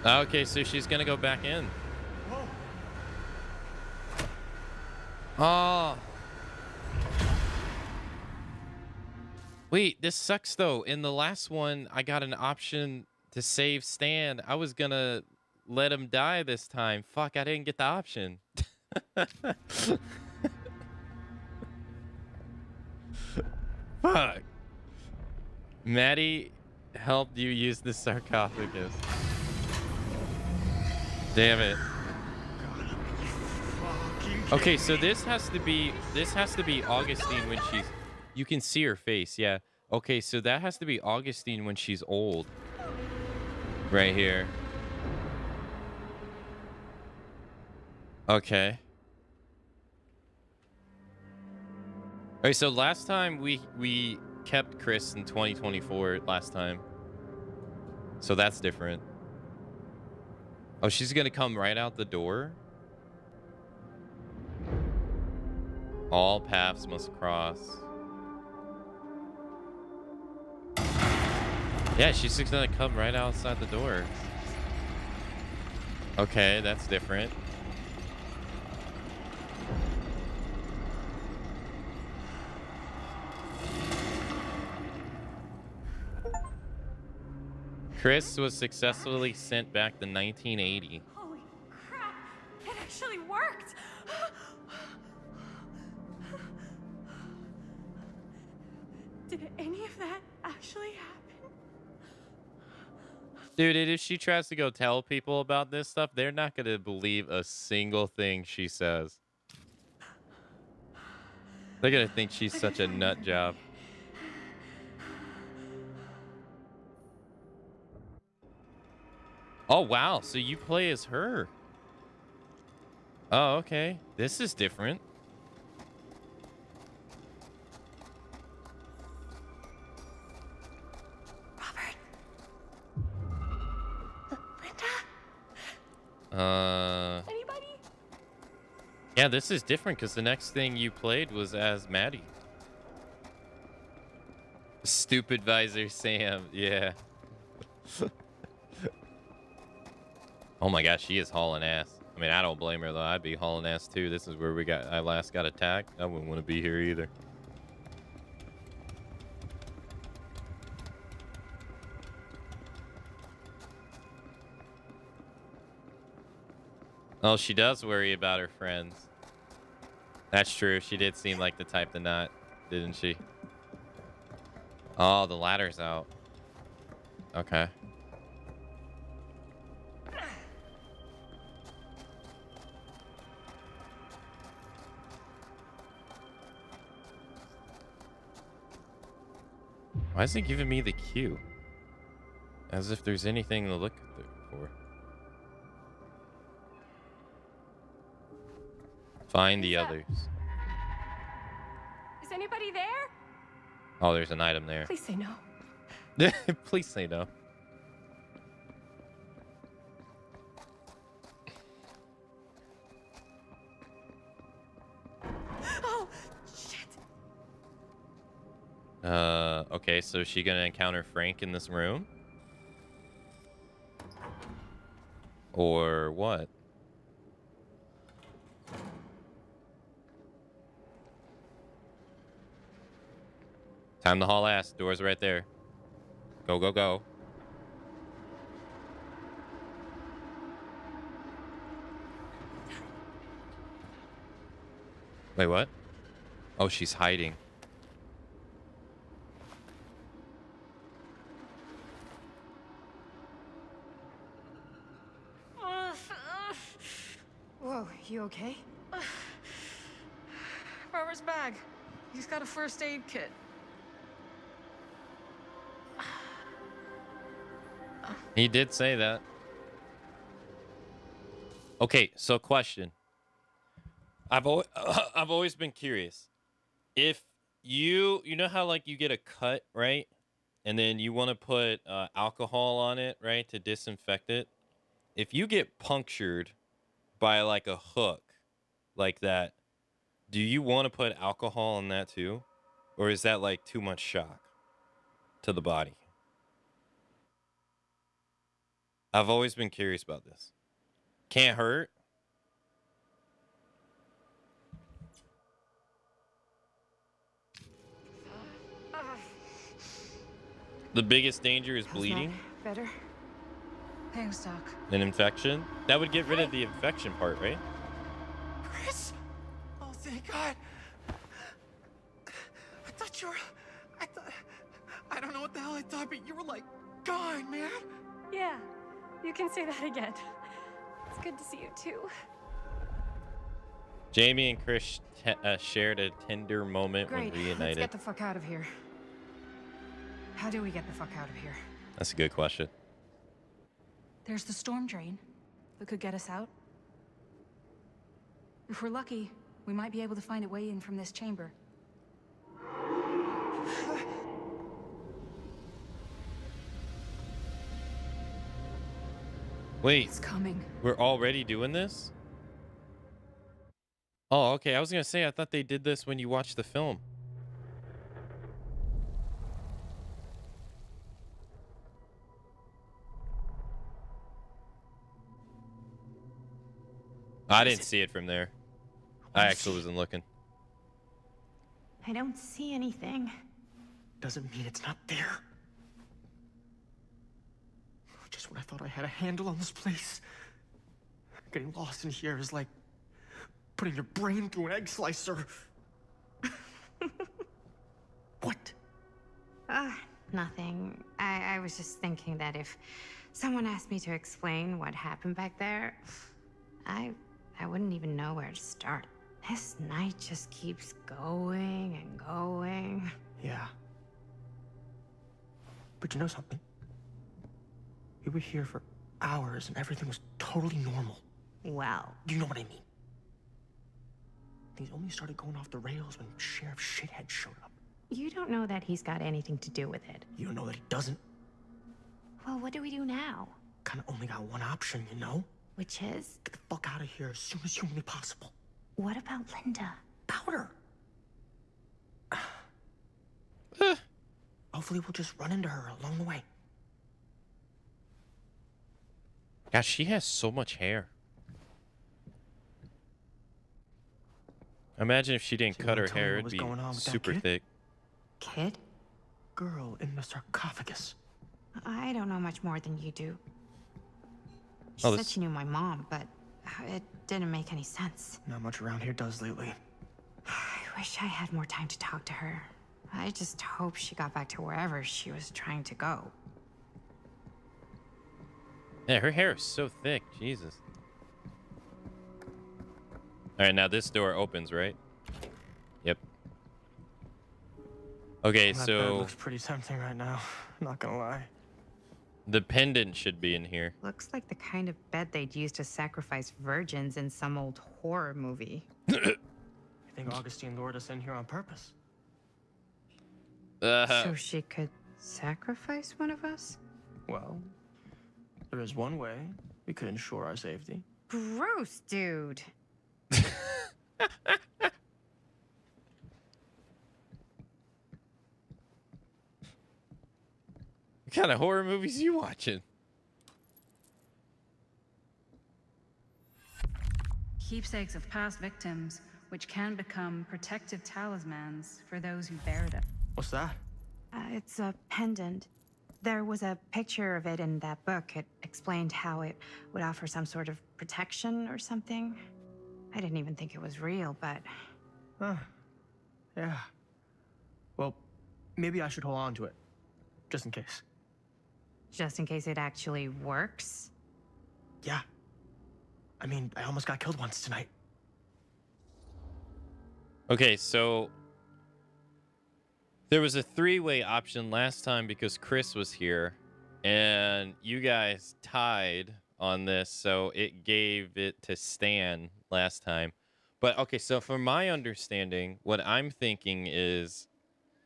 Okay, so she's gonna go back in. Oh. Wait, this sucks though. In the last one, I got an option to save Stan. I was gonna let him die this time. Fuck, I didn't get the option. Fuck. Maddie helped you use the sarcophagus. Damn it. Okay, so this has to be Augustine when she's... You can see her face, yeah. Okay, so that has to be Augustine when she's old. Right here. Okay. Alright, so last time we kept Chris in 2024 last time. So that's different. Oh, she's gonna come right out the door? All paths must cross. Yeah, she's just gonna come right outside the door. Okay, that's different. Chris was successfully sent back to 1980. Holy crap! It actually worked! Did any of that actually happen? Dude, if she tries to go tell people about this stuff, they're not going to believe a single thing she says. They're going to think she's such a nut job. Oh, wow. So you play as her. Oh, okay. This is different. Robert. Linda? Anybody? Yeah, this is different because the next thing you played was as Maddie. Stupid visor Sam. Yeah. Oh my gosh, she is hauling ass. I mean, I don't blame her though. I'd be hauling ass too. This is where I last got attacked. I wouldn't want to be here either. Oh, she does worry about her friends. That's true. She did seem like the type to not, didn't she? Oh, the ladder's out. Okay. Why is it giving me the cue? As if there's anything to look for. Find the others. Is anybody there? Oh, there's an item there. Please say no. Please say no. Oh, shit. Okay, so is she gonna encounter Frank in this room? Or what? Time to haul ass. Door's right there. Go, go, go. Wait, what? Oh, she's hiding. Whoa, you okay? Robert's bag. He's got a first aid kit. He did say that. Okay, so question. I've always been curious. If you know how like you get a cut, right? And then you want to put alcohol on it, right, to disinfect it. If you get punctured by like a hook like that, do you want to put alcohol on that too? Or is that like too much shock to the body? I've always been curious about this. Can't hurt. The biggest danger is bleeding. Better? Thanks, Doc. An infection? That would get rid of the infection part, right? Chris? Oh, thank God. I thought you were... I don't know what the hell I thought, but you were like gone, man. Yeah, you can say that again. It's good to see you too. Jamie and Chris shared a tender moment Great. when reunited. Let's get the fuck out of here. How do we get the fuck out of here? That's a good question. There's the storm drain that could get us out. If we're lucky, we might be able to find a way in from this chamber. Wait, It's coming. we're already doing this? Oh, okay. I was gonna say I thought they did this when you watched the film. I didn't see it from there. I actually wasn't looking. I don't see anything. Doesn't mean it's not there. Just when I thought I had a handle on this place. Getting lost in here is like putting your brain through an egg slicer. What? Nothing. I was just thinking that if someone asked me to explain what happened back there, I wouldn't even know where to start. This night just keeps going and going. Yeah. But you know something? We were here for hours and everything was totally normal. Well, Do you know what I mean? Things only started going off the rails when Sheriff Shithead showed up. you don't know that he's got anything to do with it. You don't know that he doesn't? Well, what do we do now? Kinda only got one option, you know? Which is? Get the fuck out of here as soon as humanly possible. What about Linda? Powder! Hopefully we'll just run into her along the way. Gosh, she has so much hair. Imagine if she didn't cut her hair, it'd be super thick. Kid? Girl in the sarcophagus. I don't know much more than you do. She Oh, said she knew my mom, but it didn't make any sense. Not much around here does lately. I wish I had more time to talk to her. I just hope she got back to wherever she was trying to go. Yeah, her hair is so thick. Jesus. All right, now this door opens, right? Yep. Okay, That bed so looks pretty tempting right now. Not gonna lie. the pendant should be in here. Looks like the kind of bed they'd use to sacrifice virgins in some old horror movie. I think Augustine lured us in here on purpose. So she could sacrifice one of us? Well, there is one way we could ensure our safety. Gross, dude. What kind of horror movies are you watching? Keepsakes of past victims, which can become protective talismans for those who bear them. What's that? It's a pendant. There was a picture of it in that book. It explained how it would offer some sort of protection or something. I didn't even think it was real, but... Yeah. Well, maybe I should hold on to it. Just in case. Just in case it actually works? Yeah. I mean, I almost got killed once tonight. Okay, so there was a three-way option last time because Chris was here, and you guys tied on this, so it gave it to Stan last time. But okay, so from my understanding, what I'm thinking is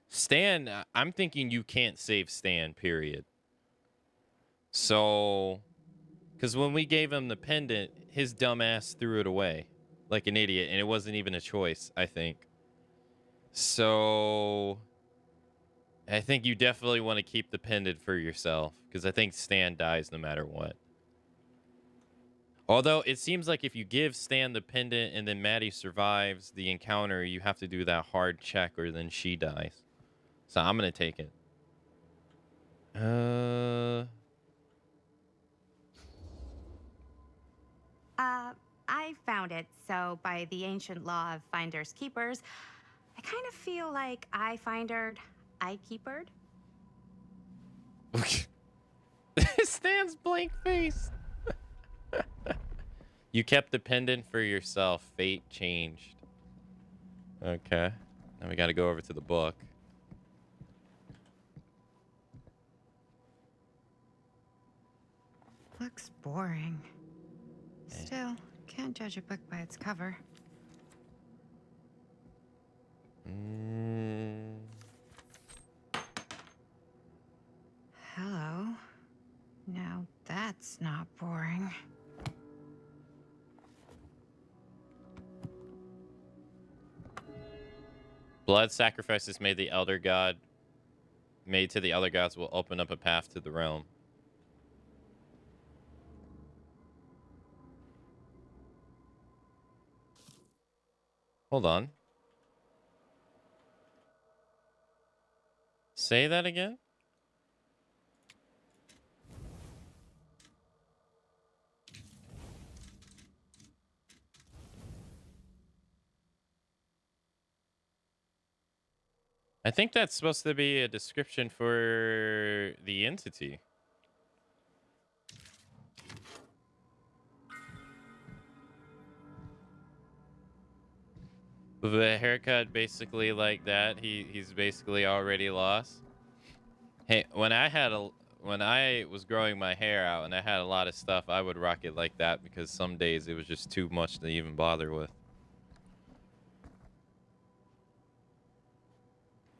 Stan, I'm thinking you can't save Stan, period. So, because when we gave him the pendant, his dumb ass threw it away like an idiot, and it wasn't even a choice, I think. So, I think you definitely want to keep the pendant for yourself, because I think Stan dies no matter what. Although, it seems like if you give Stan the pendant and then Maddie survives the encounter, you have to do that hard check or then she dies. So, I'm going to take it. I found it, so by the ancient law of finders keepers, I kind of feel like I findered, I keepered. Stan's blank face. You kept the pendant for yourself. Fate changed. Okay. Now we got to go over to the book. Looks boring. Still, can't judge a book by its cover. Hello. Now that's not boring. Blood sacrifices made to the elder gods will open up a path to the realm. Hold on. Say that again? I think that's supposed to be a description for the entity. With a haircut basically like that, he's basically already lost. Hey, when I was growing my hair out and I had a lot of stuff, I would rock it like that because some days it was just too much to even bother with.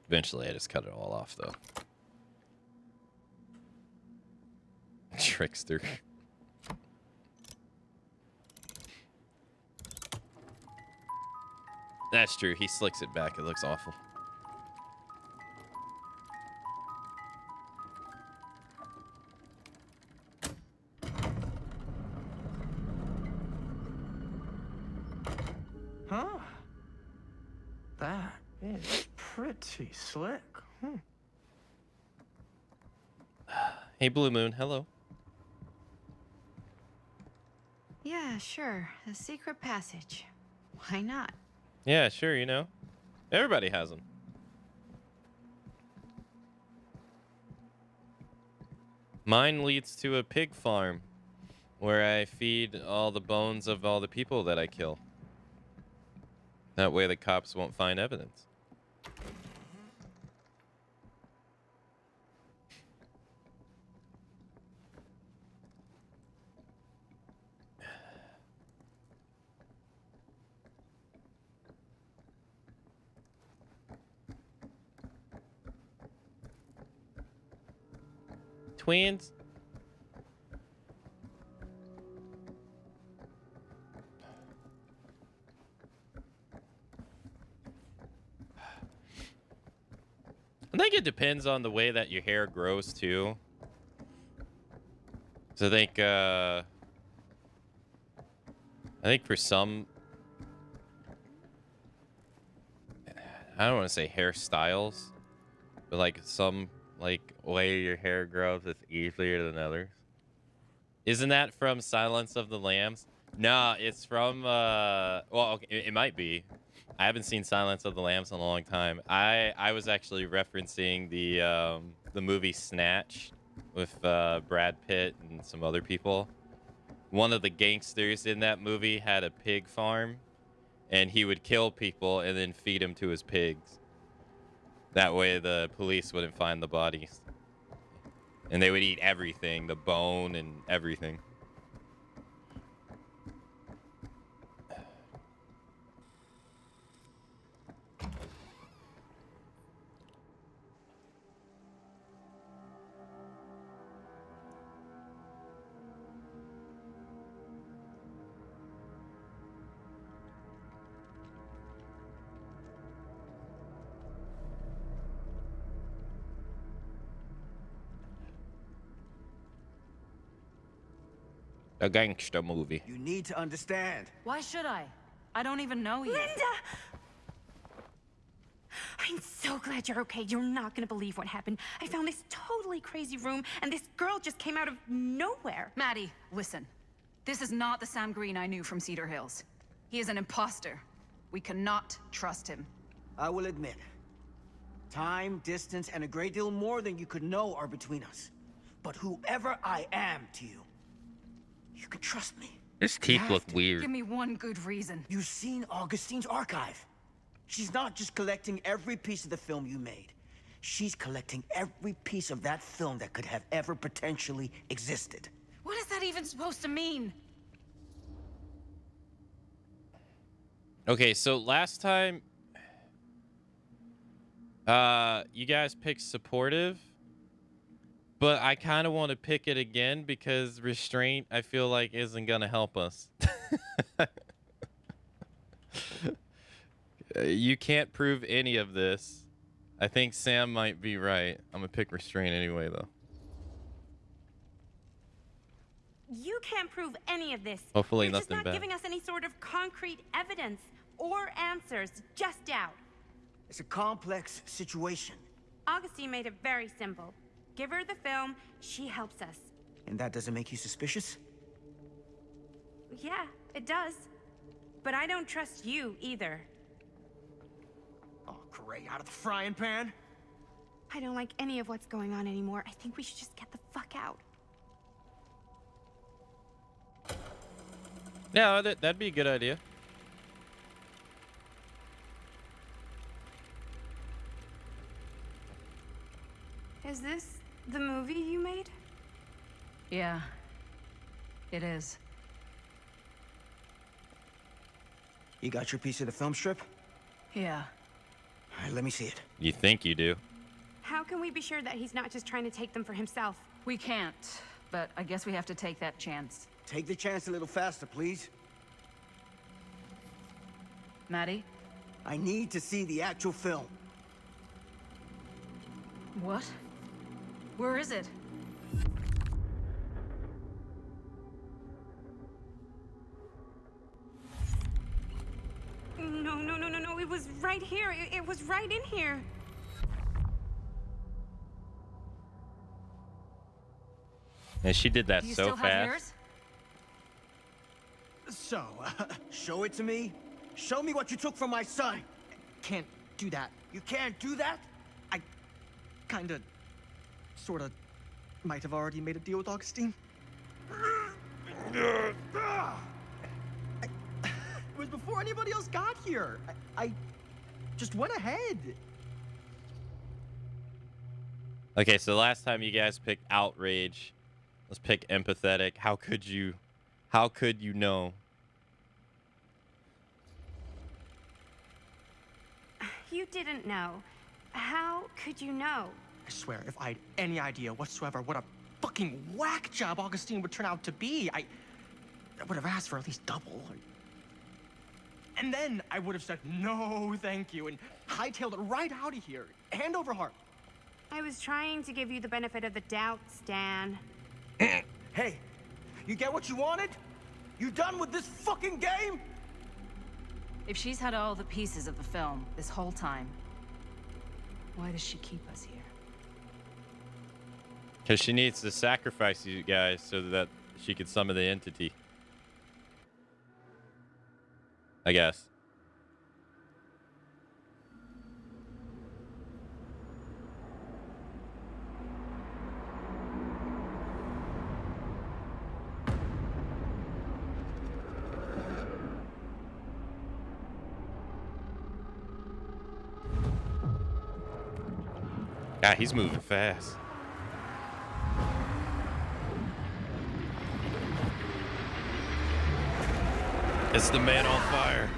Eventually, I just cut it all off, though. Trickster. That's true. He slicks it back. It looks awful. Huh? That is pretty slick. Hey, Blue Moon. Hello. Yeah, sure. A secret passage. Why not? Yeah, sure. You know, everybody has them. Mine leads to a pig farm where I feed all the bones of all the people that I kill. That way the cops won't find evidence. Twins. I think it depends on the way that your hair grows too. So I think for some, I don't want to say hairstyles, but like some way your hair grows, it's easier than others. Isn't that from Silence of the Lambs? Nah, it's from well, okay, it might be. I haven't seen Silence of the Lambs in a long time. I was actually referencing the movie Snatch with Brad Pitt and some other people. One of the gangsters in that movie had a pig farm, and he would kill people and then feed them to his pigs. That way the police wouldn't find the bodies. And they would eat everything, the bone and everything. A gangster movie. You need to understand. Why should I? I don't even know you. Linda! I'm so glad you're okay. You're not gonna believe what happened. I found this totally crazy room, and this girl just came out of nowhere. Maddie, listen. This is not the Sam Green I knew from Cedar Hills. He is an imposter. We cannot trust him. I will admit, time, distance, and a great deal more than you could know are between us. But whoever I am to you, you can trust me. His teeth look weird. Give me one good reason. You've seen Augustine's archive. She's not just collecting every piece of the film you made. She's collecting every piece of that film that could have ever potentially existed. What is that even supposed to mean? Okay, so last time you guys picked supportive, but I kind of want to pick it again because restraint, I feel like, isn't going to help us. You can't prove any of this. I think Sam might be right. I'm going to pick restraint anyway, though. You can't prove any of this. Hopefully You're nothing just not bad. giving us any sort of concrete evidence or answers, just doubt. It's a complex situation. Augustine made it very simple. Give her the film, she helps us. And that doesn't make you suspicious? Yeah, it does. But I don't trust you either. Oh, gray out of the frying pan. I don't like any of what's going on anymore. I think we should just get the fuck out. Yeah, that'd be a good idea. Is this the movie you made? Yeah, it is. You got your piece of the film strip? Yeah. All right, let me see it. You think you do? How can we be sure that he's not just trying to take them for himself? We can't, but I guess we have to take that chance. Take the chance a little faster, please. Maddie? I need to see the actual film. What? Where is it? No. It was right here. It was right in here. And she did that Do you so still have fast. yours? So, show it to me. Show me what you took from my son. Can't do that. You can't do that? I kinda, sorta, might have already made a deal with Augustine. It was before anybody else got here. I just went ahead. Okay, so last time you guys picked outrage. Let's pick empathetic. How could you know? You didn't know. How could you know? I swear, if I had any idea whatsoever what a fucking whack job Augustine would turn out to be, I would have asked for at least double. And then I would have said, no, thank you, and hightailed it right out of here, hand over heart. I was trying to give you the benefit of the doubt, Stan. Hey, you get what you wanted? You done with this fucking game? If she's had all the pieces of the film this whole time, why does she keep us here? Because she needs to sacrifice you guys so that she could summon the entity. I guess. God, he's moving fast. It's the man on fire.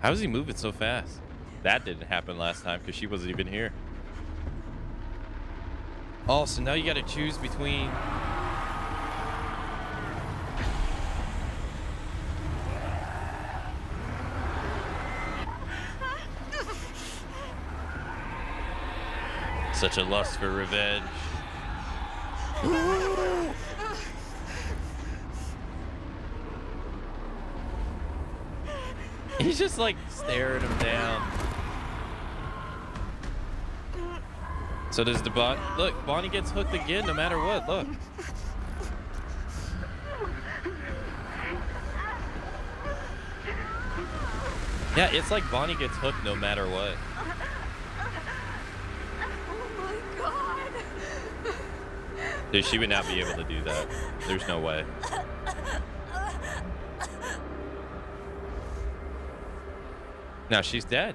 How is he moving so fast? That didn't happen last time because she wasn't even here. Oh, so now you got to choose between... Such a lust for revenge. He's just like staring him down. So does the look, Bonnie gets hooked again no matter what, look. Yeah, it's like Bonnie gets hooked no matter what. Dude, she would not be able to do that. There's no way. Now she's dead.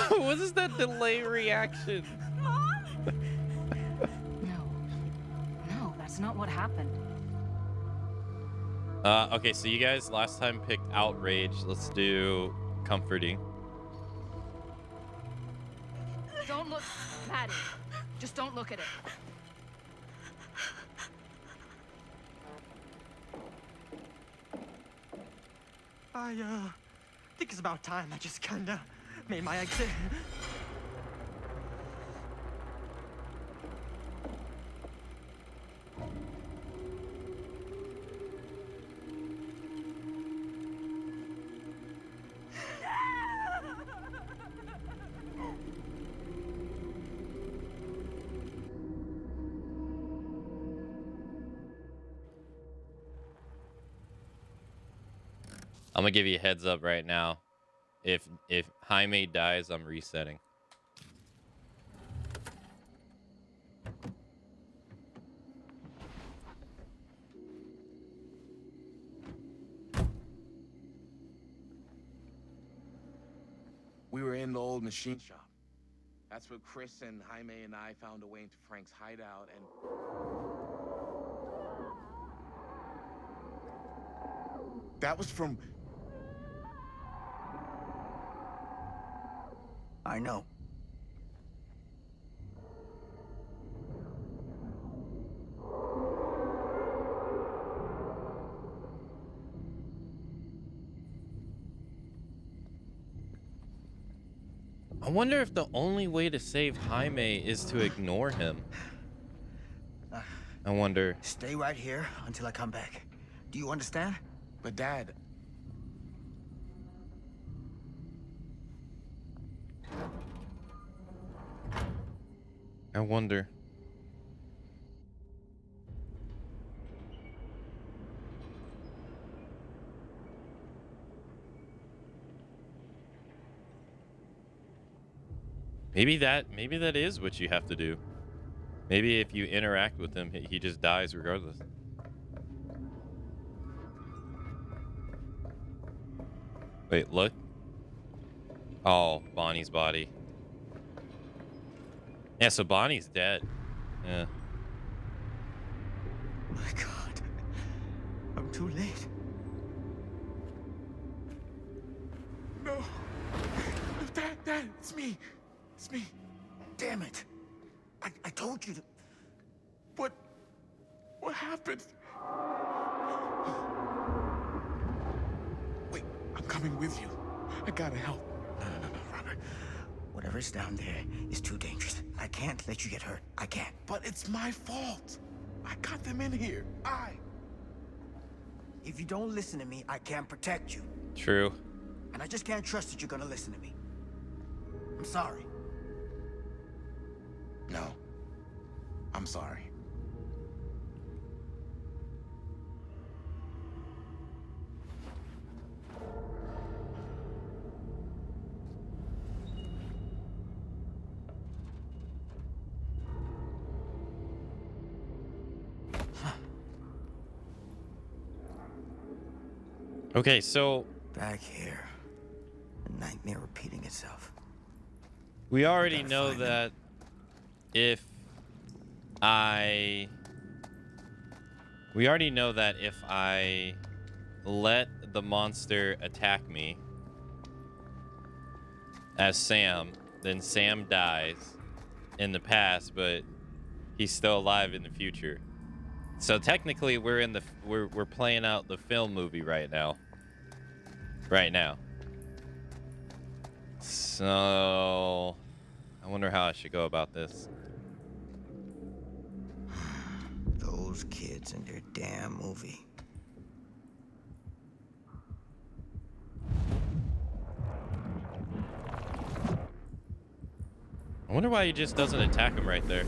What is that delay reaction? No, that's not what happened. Okay, so you guys last time picked outrage. Let's do comforting. Don't look, Maddie. Just don't look at it. I think it's about time I just kinda made my exit. I'm gonna give you a heads up right now. If Jaime dies, I'm resetting. We were in the old machine shop. That's where Chris and Jaime and I found a way into Frank's hideout and... That was from... I know. I wonder if the only way to save Jaime is to ignore him. I wonder. Stay right here until I come back. Do you understand? But Dad... I wonder. Maybe that is what you have to do. Maybe if you interact with him, he just dies regardless. Wait, look. Oh, Bonnie's body. Yeah, so Bonnie's dead. Yeah. My God. I'm too late. No. Dad, it's me. It's me. Damn it. I told you to... What happened? Wait, I'm coming with you. I gotta help. No, Robert. Whatever's down there is too dangerous. I can't let you get hurt. I can't. But it's my fault. I got them in here. If you don't listen to me, I can't protect you. True. And I just can't trust that you're gonna listen to me. I'm sorry. No. I'm sorry. Okay, so back here, a nightmare repeating itself. We already know that if I let the monster attack me as Sam, then Sam dies in the past, but he's still alive in the future. So technically we're playing out the film movie right now. So I wonder how I should go about this. Those kids and their damn movie. I wonder why he just doesn't attack him right there.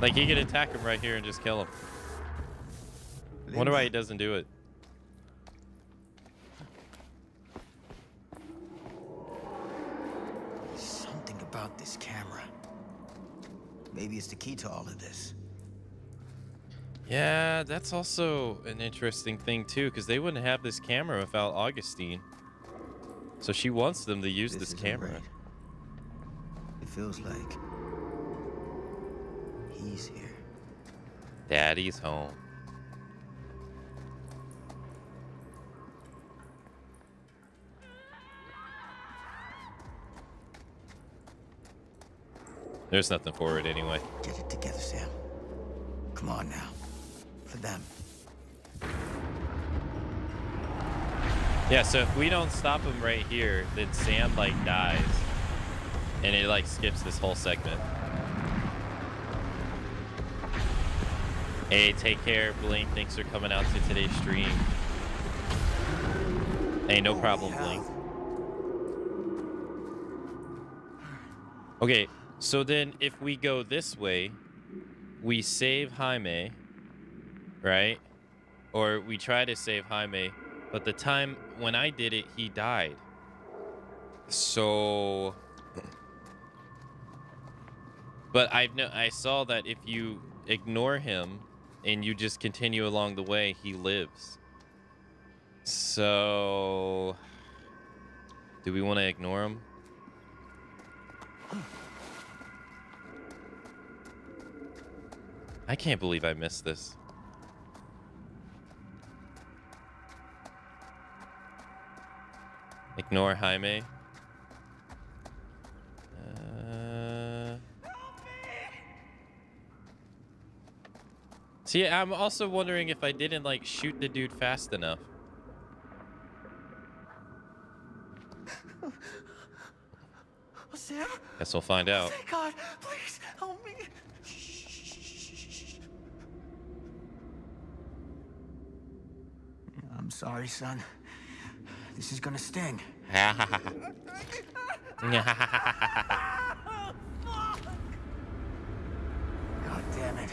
Like, he could attack him right here and just kill him. I wonder why he doesn't do it. Something about this camera. Maybe it's the key to all of this. Yeah, that's also an interesting thing too, because they wouldn't have this camera without Augustine. So she wants them to use this camera. Right. It feels like he's here. Daddy's home. There's nothing for it anyway. Get it together, Sam. Come on now. For them. Yeah, so if we don't stop him right here, then Sam, like, dies. And it, like, skips this whole segment. Hey, take care, Blink. Thanks for coming out to today's stream. Hey, no problem, Blink. Okay, so then if we go this way, we save Jaime, right? Or we try to save Jaime, But the time when I did it, he died. So, but I saw that if you ignore him and you just continue along the way, he lives. So, do we want to ignore him? I can't believe I missed this. Ignore Jaime. See, I'm also wondering if I didn't like shoot the dude fast enough. Sam? Guess we'll find out. Thank God, please help me. I'm sorry, son. This is gonna sting. Oh, God damn it.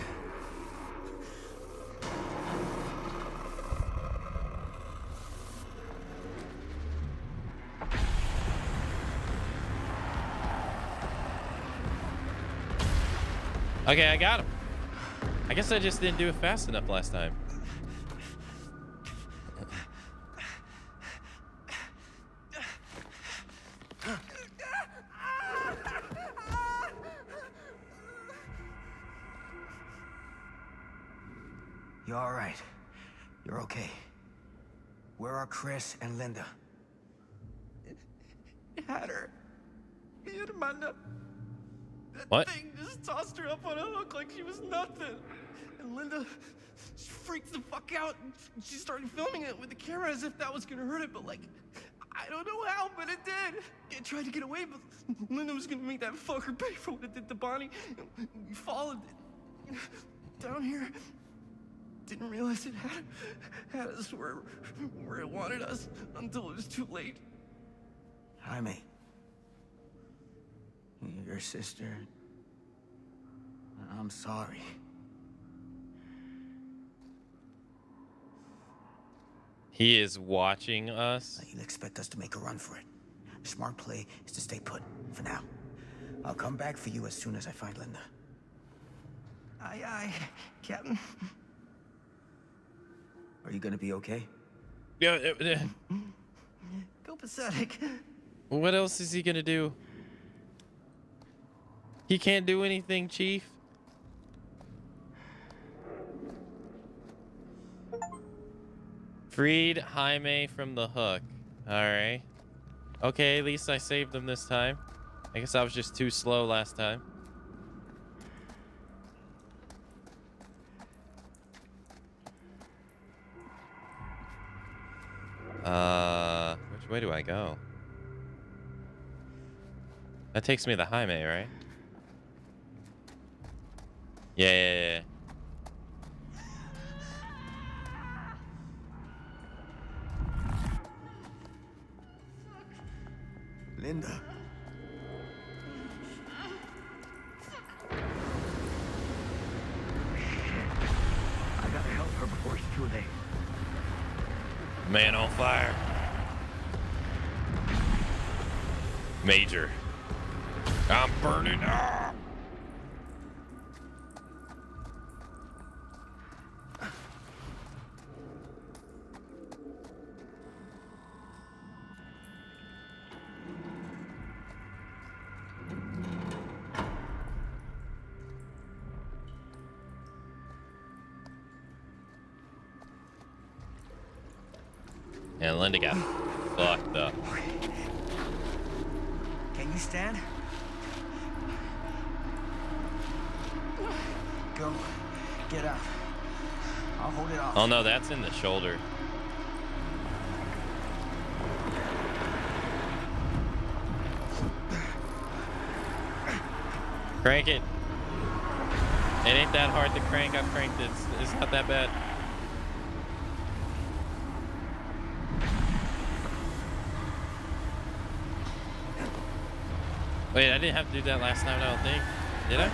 Okay, I got him. I guess I just didn't do it fast enough last time. You're all right. You're okay. Where are Chris and Linda? It had her. He had Amanda. That What? thing just tossed her up on a hook like she was nothing. And Linda, she freaked the fuck out. She started filming it with the camera as if that was gonna hurt it, but like, I don't know how, but it did. It tried to get away, but Linda was gonna make that fucker pay for what it did to Bonnie. We followed it down here. Didn't realize it had us where it wanted us until it was too late. Jaime. Your sister. I'm sorry. He is watching us. He'll expect us to make a run for it. Smart play is to stay put for now. I'll come back for you as soon as I find Linda. Aye, aye, Captain. Are you gonna be okay? Yeah. Go pathetic. What else is he gonna do? He can't do anything, Chief. Freed Jaime from the hook. All right. Okay, at least I saved him this time. I guess I was just too slow last time. Which way do I go? That takes me to Jaime, right? Yeah. Linda. I gotta help her before it's too late. Man on fire. Major. I'm burning up. And Linda got fucked up. Can you stand? Go. Get out. I'll hold it off. Oh no, that's in the shoulder. Crank it. It ain't that hard to crank. I've cranked it. It's not that bad. Wait, I didn't have to do that last time, I don't think. Did I?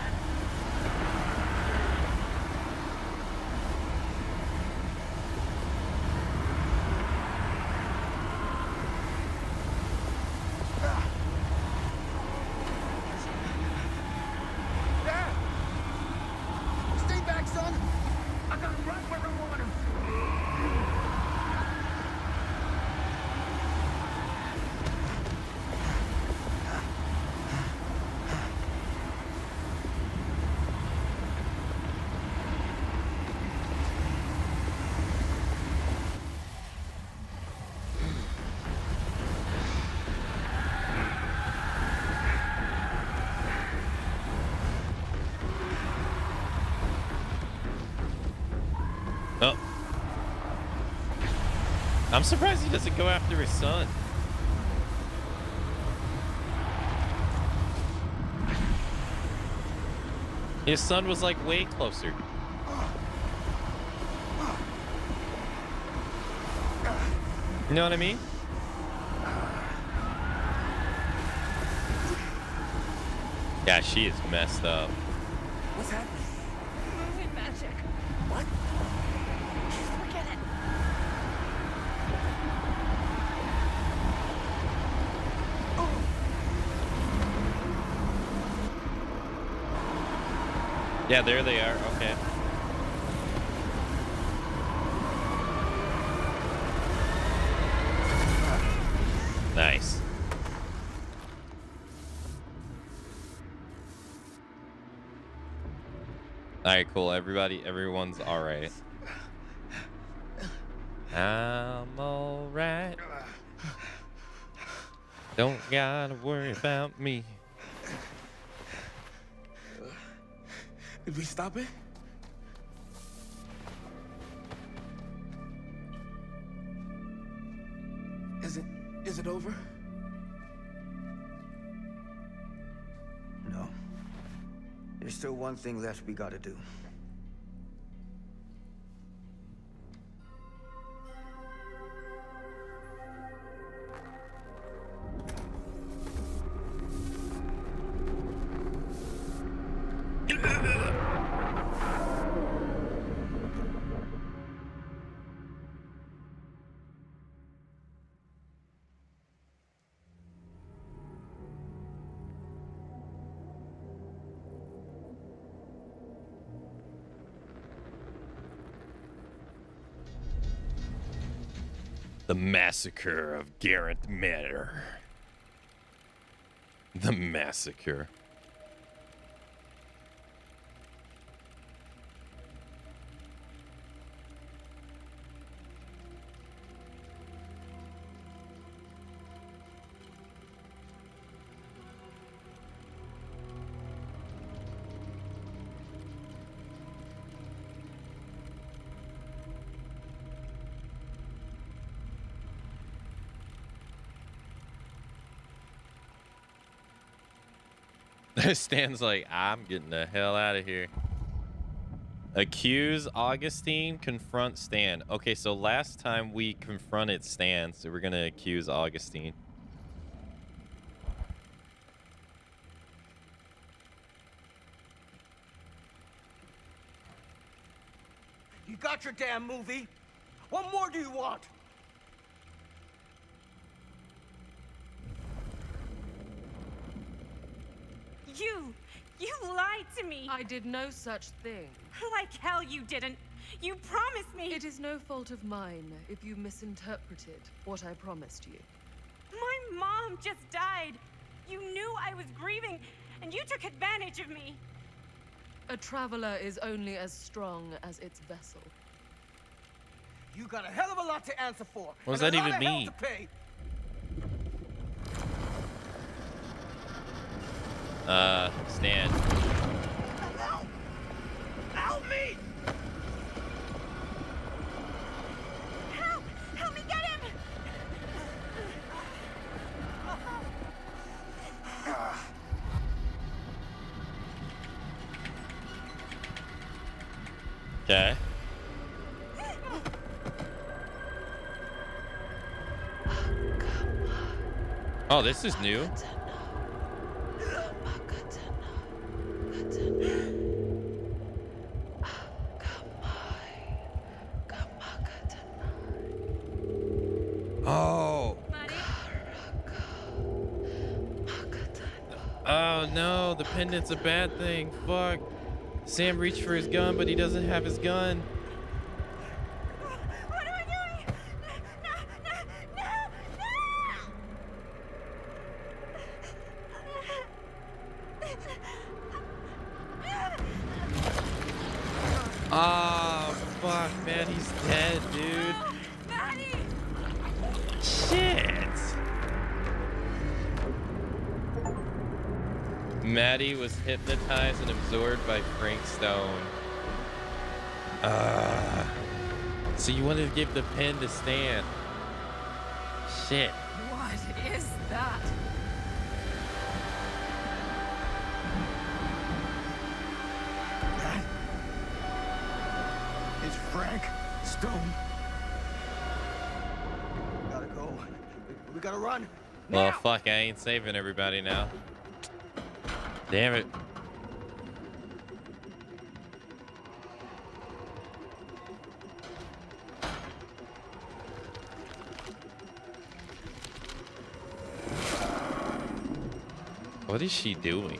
Oh. I'm surprised he doesn't go after his son. His son was like way closer. You know what I mean? Yeah, she is messed up. What's happening? Moving magic. What? Forget it. Yeah, there they are. Okay. Nice. All right, cool. Everyone's all right. I'm all right. Don't gotta worry about me. Did we stop it? Is it over? No. There's still one thing left we gotta do. The Massacre of Garrett Manor. The Massacre. Stan's like, I'm getting the hell out of here. Accuse Augustine, confront Stan. Okay, so last time we confronted Stan, so we're gonna accuse Augustine. You got your damn movie. What more do you want? You lied to me. I did no such thing. Like hell you didn't. You promised me. It is no fault of mine if you misinterpreted what I promised you. My mom just died. You knew I was grieving, and you took advantage of me. A traveler is only as strong as its vessel. You got a hell of a lot to answer for. What does and that a lot even of hell mean? to pay. Stan. Help! Help me! Help! Help me get him! Okay. Oh, this is new. Oh. Oh no, the pendant's a bad thing. Fuck. Sam reached for his gun, but he doesn't have his gun. What am I doing? No! Oh, fuck, man, he's dead, dude. Maddie! Shit. Maddie was hypnotized and absorbed by Frank Stone. So you wanted to give the pen to Stan. Shit. What is that? That is Frank Stone. Gotta go. We gotta run. Well, Now! fuck, I ain't saving everybody now. Damn it. What is she doing?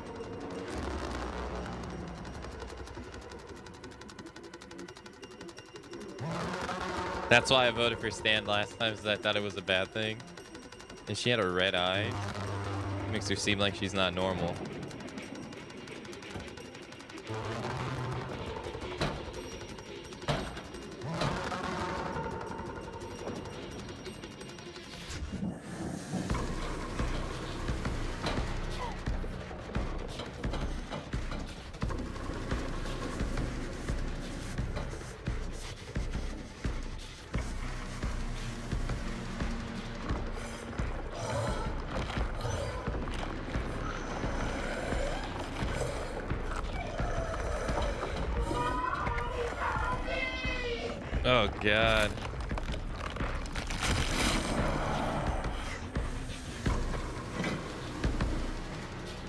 That's why I voted for Stan last time, because I thought it was a bad thing. And she had a red eye. Makes her seem like she's not normal. Oh, God.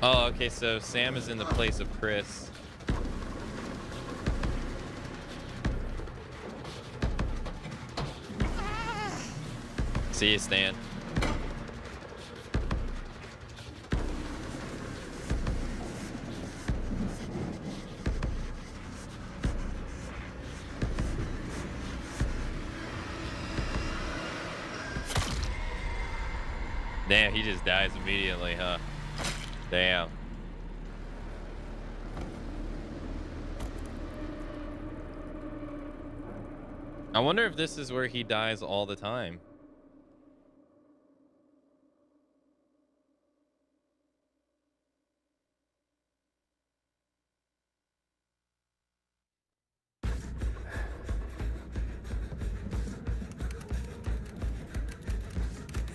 Oh, okay, so Sam is in the place of Chris. See you, Stan. Damn, he just dies immediately, huh? Damn. I wonder if this is where he dies all the time.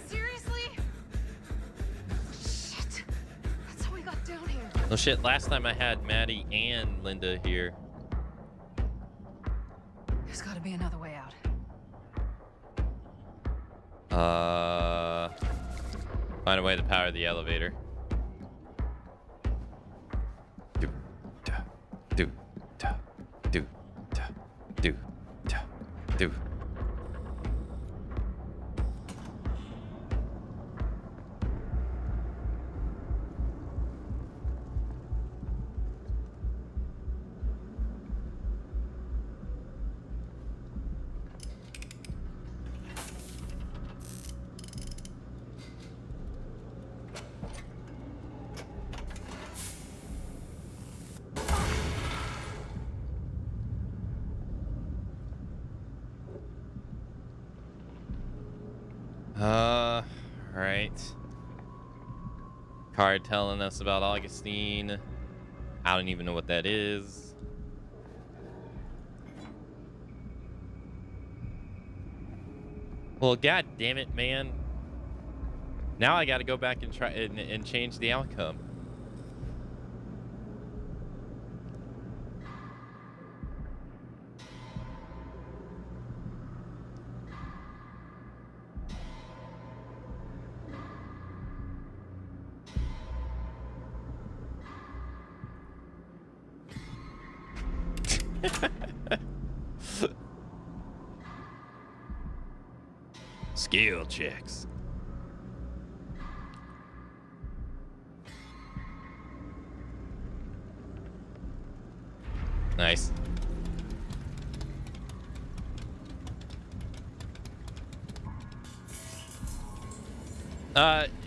Seriously? Shit. That's how we got down here. Oh shit, last time I had Maddie and Linda here. There's got to be another way out. Find a way to power the elevator. Do, da, do, da, do, da, do, da, do. Right. Card telling us about Augustine. I don't even know what that is. Well, god damn it, man. Now I gotta go back and try and change the outcome. Skill checks. Nice.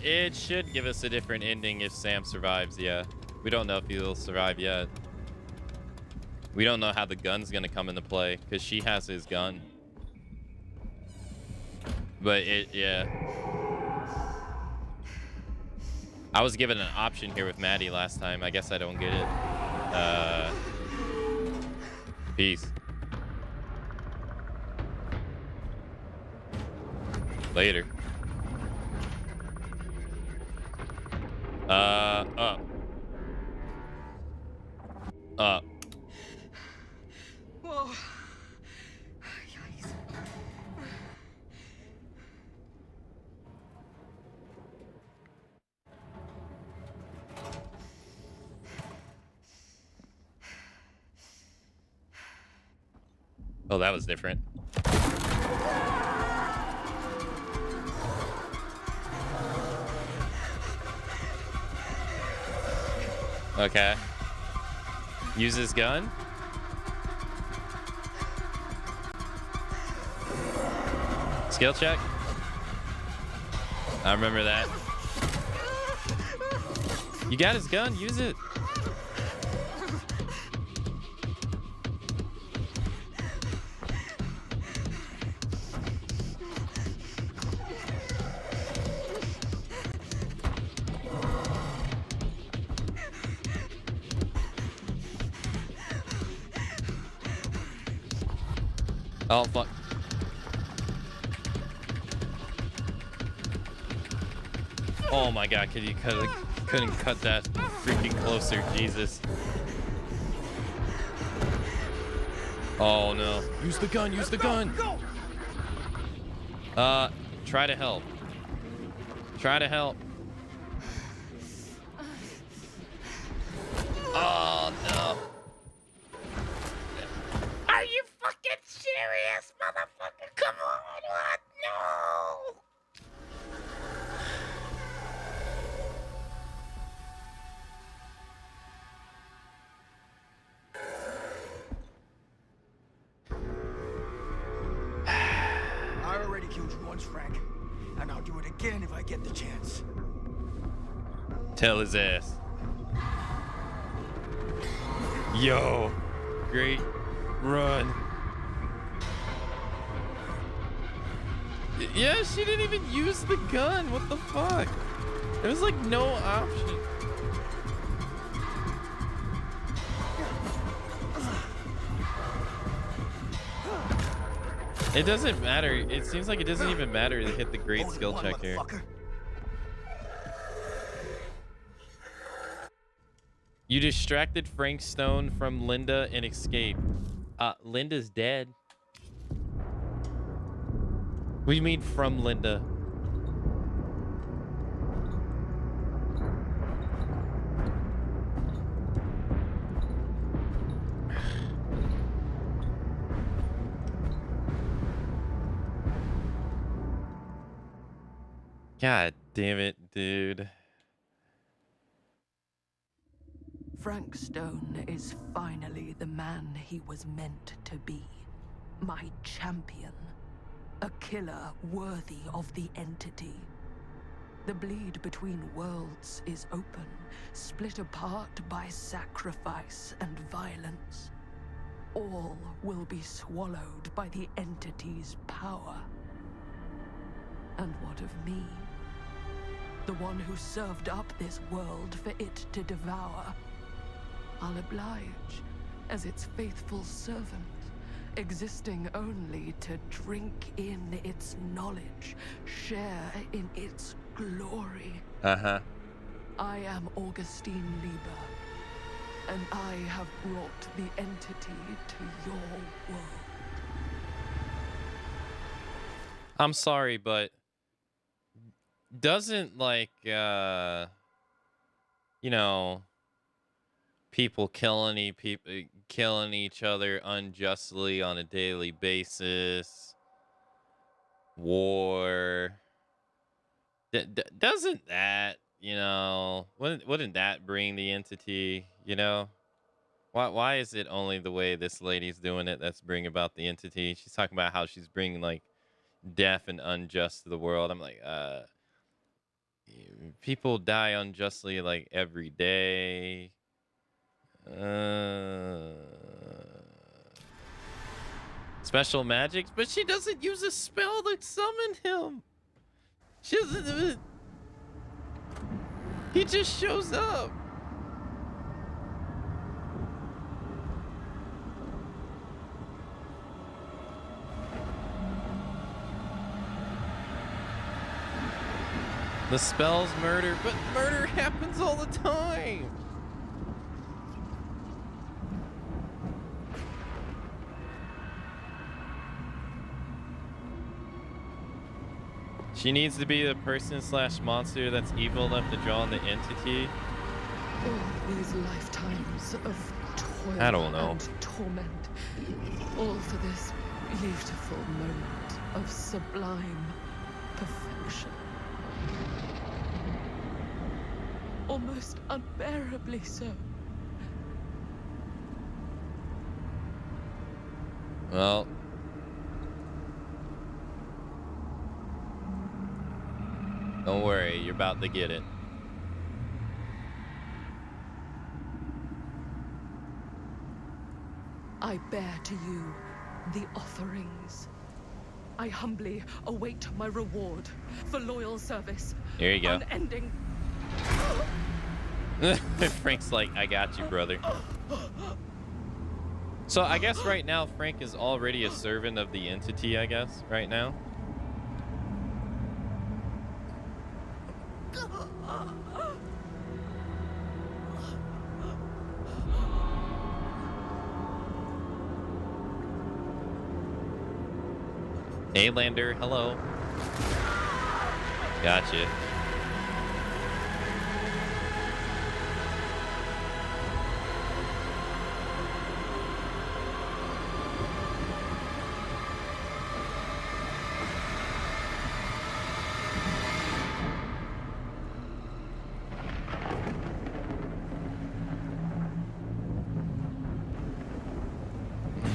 It should give us a different ending if Sam survives, yeah. We don't know if he'll survive yet. We don't know how the gun's gonna come into play, because she has his gun. But yeah. I was given an option here with Maddie last time. I guess I don't get it. Peace. Later. Up. Up. Whoa. Oh, that was different. Okay. Use his gun. Skill check. I remember that. You got his gun. Use it. Oh, fuck. Oh my god, couldn't cut that freaking closer, Jesus. Oh no. Use the gun, use the gun! Try to help. Try to help. Oh no. Are you fucking serious, motherfucker? Come on, what? No! I already killed you once, Frank. And I'll do it again if I get the chance. Tell his ass. Yo. Great run. Yeah, she didn't even use the gun. What the fuck? There was like no option. It doesn't matter. It seems like it doesn't even matter to hit the great skill check here. You distracted Frank Stone from Linda and escaped. Linda's dead. What do you mean from Linda? God damn it, dude. Frank Stone is finally the man he was meant to be. My champion. A killer worthy of the entity. The bleed between worlds is open, split apart by sacrifice and violence. All will be swallowed by the entity's power. And what of me? The one who served up this world for it to devour. I'll oblige as its faithful servant, existing only to drink in its knowledge, share in its glory. Uh-huh. I am Augustine Lieber, and I have brought the entity to your world. I'm sorry, but doesn't like you know, people killing each other unjustly on a daily basis, war, doesn't that, you know, wouldn't that bring the entity, you know? Why is it only the way this lady's doing it that's bringing about the entity? She's talking about how she's bringing like death and unjust to the world. I'm like, people die unjustly like every day. Special magics, but she doesn't use a spell to summon him. She doesn't. He just shows up. The spell's murder, but murder happens all the time. She needs to be the person slash monster that's evil enough to draw on the entity. All these lifetimes of toil I don't know. and torment, all for this beautiful moment of sublime perfection. Almost unbearably so. Well, don't worry, you're about to get it. I bear to you the offerings. I humbly await my reward for loyal service. Here you go. Unending. Frank's like, I got you, brother. So I guess right now Frank is already a servant of the entity, I guess, right now. Hey, Lander, hello. Gotcha.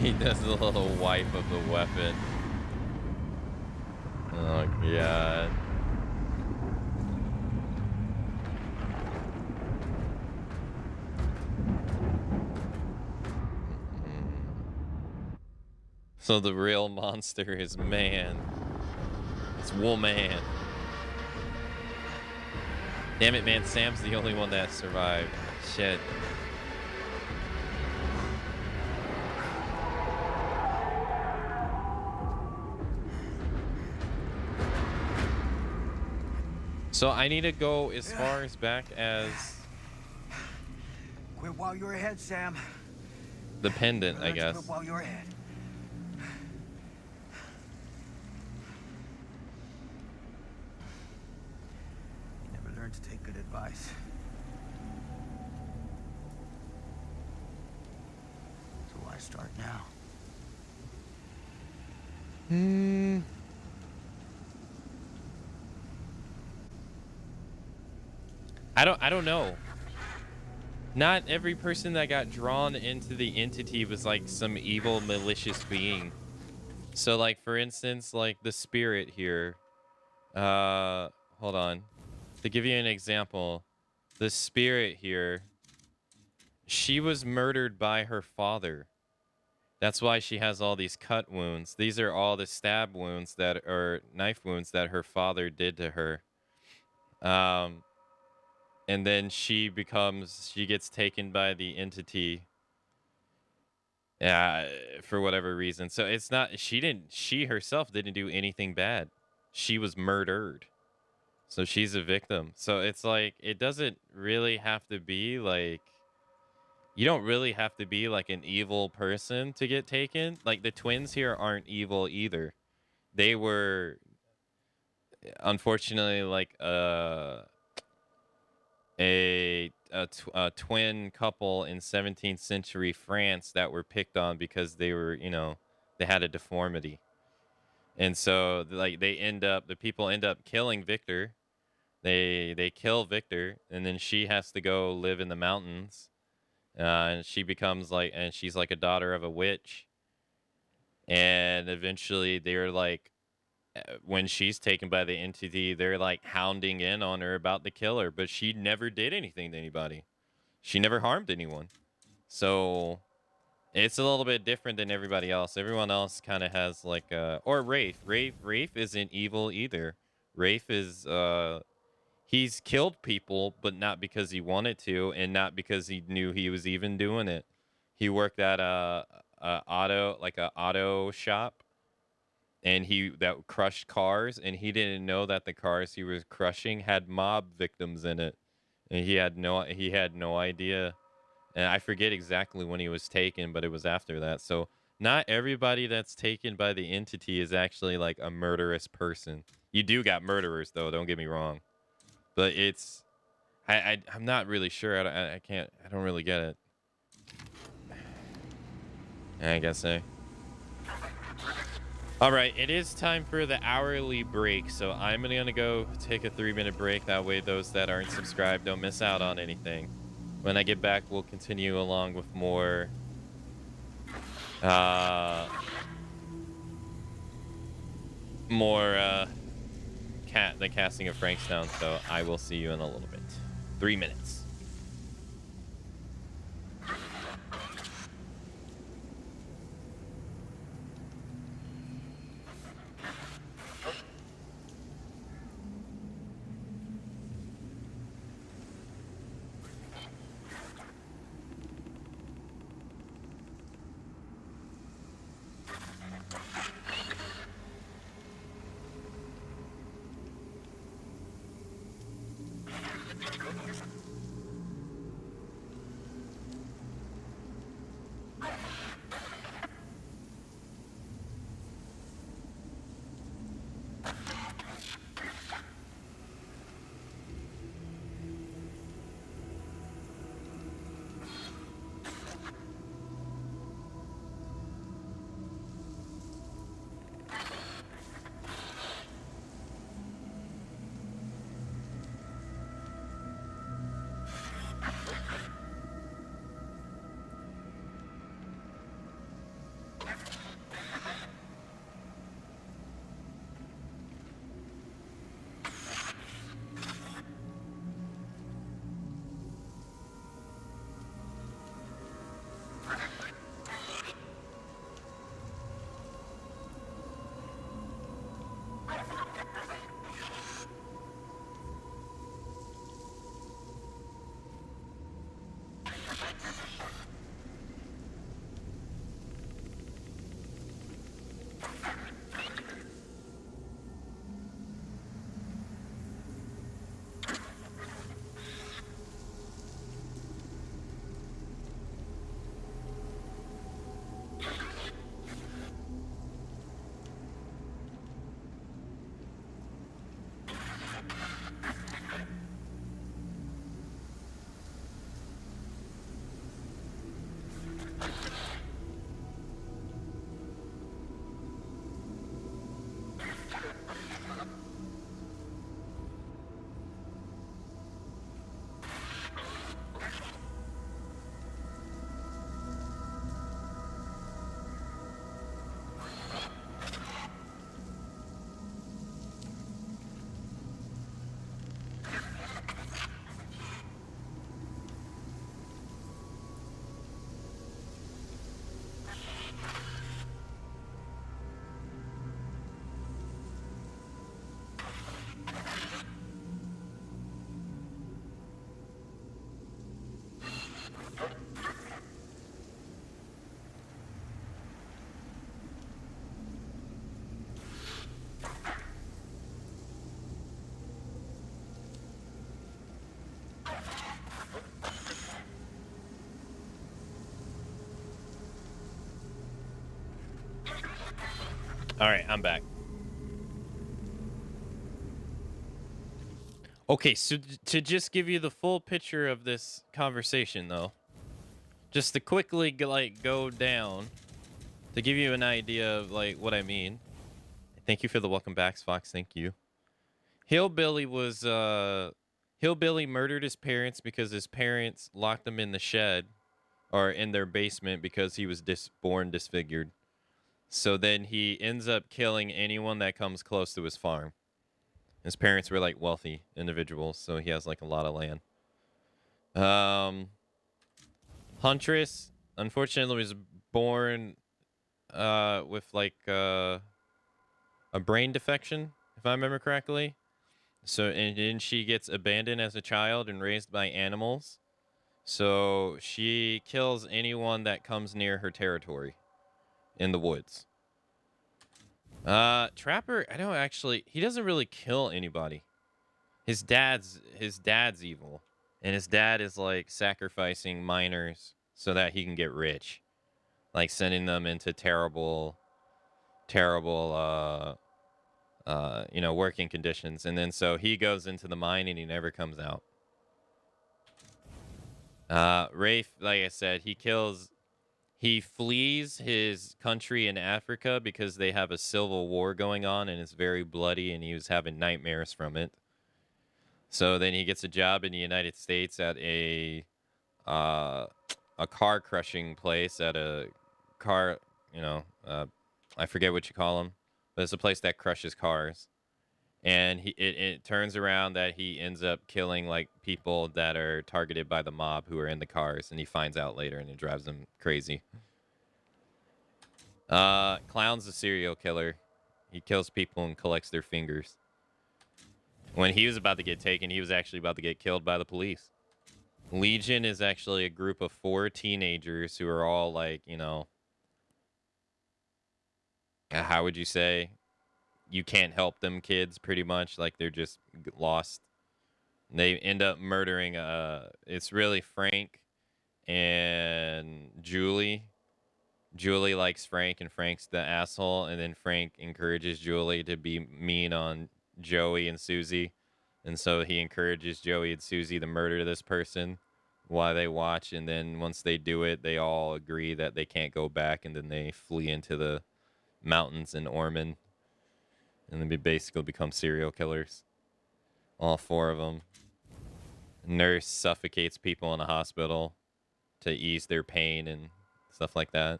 He does a little wipe of the weapon. Oh, God. So the real monster is man. It's woman. Damn it, man. Sam's the only one that survived. Shit. So I need to go as far as back as Quit while you're ahead, Sam. the pendant, I Learn to guess. quit while you're ahead. You never learned to take good advice. So why start now? I don't know. Not every person that got drawn into the entity was like some evil, malicious being. So like, for instance, like the spirit here. Hold on. To give you an example, the spirit here, she was murdered by her father. That's why she has all these cut wounds. These are all the stab wounds that are knife wounds that her father did to her. And then she gets taken by the entity. For whatever reason. So it's not, she herself didn't do anything bad. She was murdered. So she's a victim. So it's like, it doesn't really have to be like, you don't really have to be like an evil person to get taken. Like the twins here aren't evil either. They were unfortunately like a twin couple in 17th century France that were picked on because they were, they had a deformity. And so like the people end up killing Victor. They kill Victor, and then she has to go live in the mountains. And she's like a daughter of a witch. And eventually they're like, when she's taken by the entity, they're like hounding in on her about to kill her, but she never did anything to anybody. She never harmed anyone. So it's a little bit different than everybody else. Everyone else kind of has like or Rafe. Rafe isn't evil either. Rafe is he's killed people, but not because he wanted to, and not because he knew he was even doing it. He worked at a auto shop, and that crushed cars, and he didn't know that the cars he was crushing had mob victims in it, and he had no idea. And I forget exactly when he was taken, but it was after that. So not everybody that's taken by the entity is actually like a murderous person. You do got murderers though, don't get me wrong, but it's I'm not really sure. I can't. I don't really get it. I guess so. All right, it is time for the hourly break, so I'm gonna go take a 3-minute break. That way, those that aren't subscribed don't miss out on anything. When I get back, we'll continue along with more the casting of Frankstown. So I will see you in a little bit. 3 minutes. All right, I'm back. Okay, so to just give you the full picture of this conversation, though, just to quickly go down to give you an idea of like what I mean. Thank you for the welcome backs, Fox. Thank you. Hillbilly murdered his parents because his parents locked him in the shed or in their basement because he was born disfigured. So then he ends up killing anyone that comes close to his farm. His parents were like wealthy individuals, so he has like a lot of land. Huntress, unfortunately, was born with like a brain defection, if I remember correctly. So and then she gets abandoned as a child and raised by animals. So she kills anyone that comes near her territory in the woods. Trapper, I don't actually, he doesn't really kill anybody. His dad's evil. And his dad is like sacrificing minors so that he can get rich. Like sending them into terrible working conditions. And then so he goes into the mine and he never comes out. Rafe, like I said, he flees his country in Africa because they have a civil war going on and it's very bloody and he was having nightmares from it. So then he gets a job in the United States at a car crushing place, at a car, I forget what you call them, but it's a place that crushes cars. And it turns around that he ends up killing like people that are targeted by the mob who are in the cars, and he finds out later, and it drives him crazy. Clown's a serial killer. He kills people and collects their fingers. When he was about to get taken, he was actually about to get killed by the police. Legion is actually a group of 4 teenagers who are all like, how would you say? You can't help them kids, pretty much. Like, they're just lost. They end up murdering, it's really Frank and Julie. Julie likes Frank, and Frank's the asshole. And then Frank encourages Julie to be mean on Joey and Susie. And so he encourages Joey and Susie to murder this person while they watch. And then once they do it, they all agree that they can't go back. And then they flee into the mountains in Ormond. And then they basically become serial killers. All 4 of them. Nurse suffocates people in a hospital to ease their pain and stuff like that.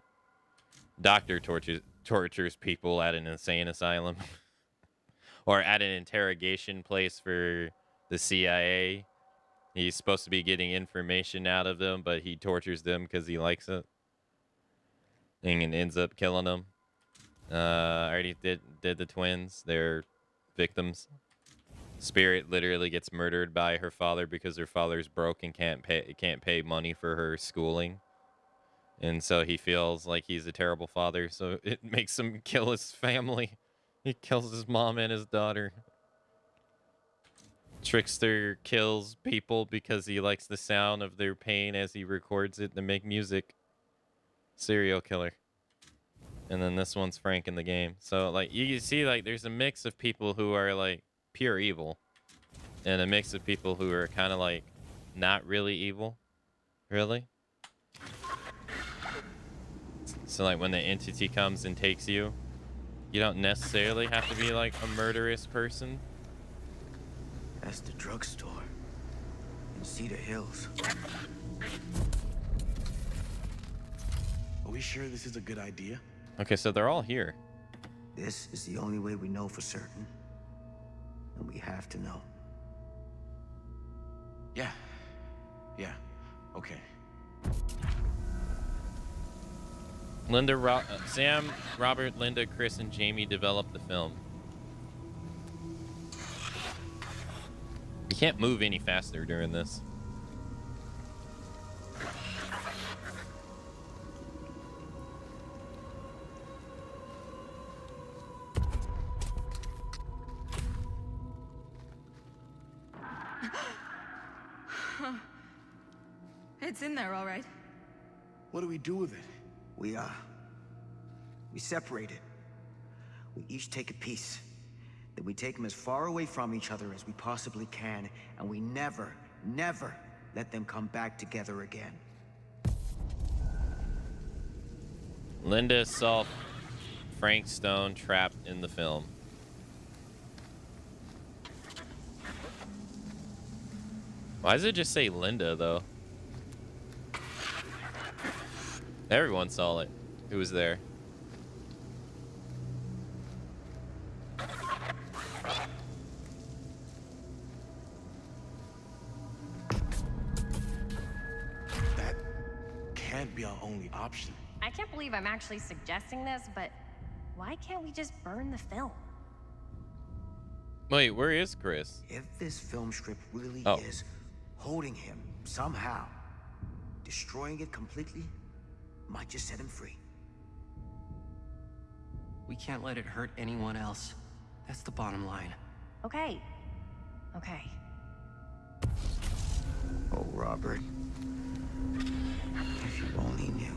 Doctor tortures people at an insane asylum. Or at an interrogation place for the CIA. He's supposed to be getting information out of them, but he tortures them because he likes it. And ends up killing them. I already did the twins. They're victims. Spirit literally gets murdered by her father because her father's broke and can't pay money for her schooling. And so he feels like he's a terrible father, so it makes him kill his family. He kills his mom and his daughter. Trickster kills people because he likes the sound of their pain as he records it to make music. Serial killer. And then this one's Frank in the game. So, like, you see, like, there's a mix of people who are, like, pure evil. And a mix of people who are kind of, like, not really evil. Really? So, like, when the entity comes and takes you, you don't necessarily have to be, like, a murderous person. That's the drugstore in Cedar Hills. Are we sure this is a good idea? Okay, so they're all here. This is the only way we know for certain. And we have to know. Yeah. Yeah. Okay. Sam, Robert, Linda, Chris, and Jamie developed the film. You can't move any faster during this. It's in there, all right. What do we do with it? We separate it. We each take a piece. Then we take them as far away from each other as we possibly can, and we never, never let them come back together again. Linda saw Frank Stone trapped in the film. Why does it just say Linda, though? Everyone saw it. Who was there? That can't be our only option. I can't believe I'm actually suggesting this, but why can't we just burn the film? Wait, where is Chris? If this film strip really Oh. is holding him somehow, destroying it completely might just set him free. We can't let it hurt anyone else. That's the bottom line. Okay. Okay. Oh, Robert. If you only knew.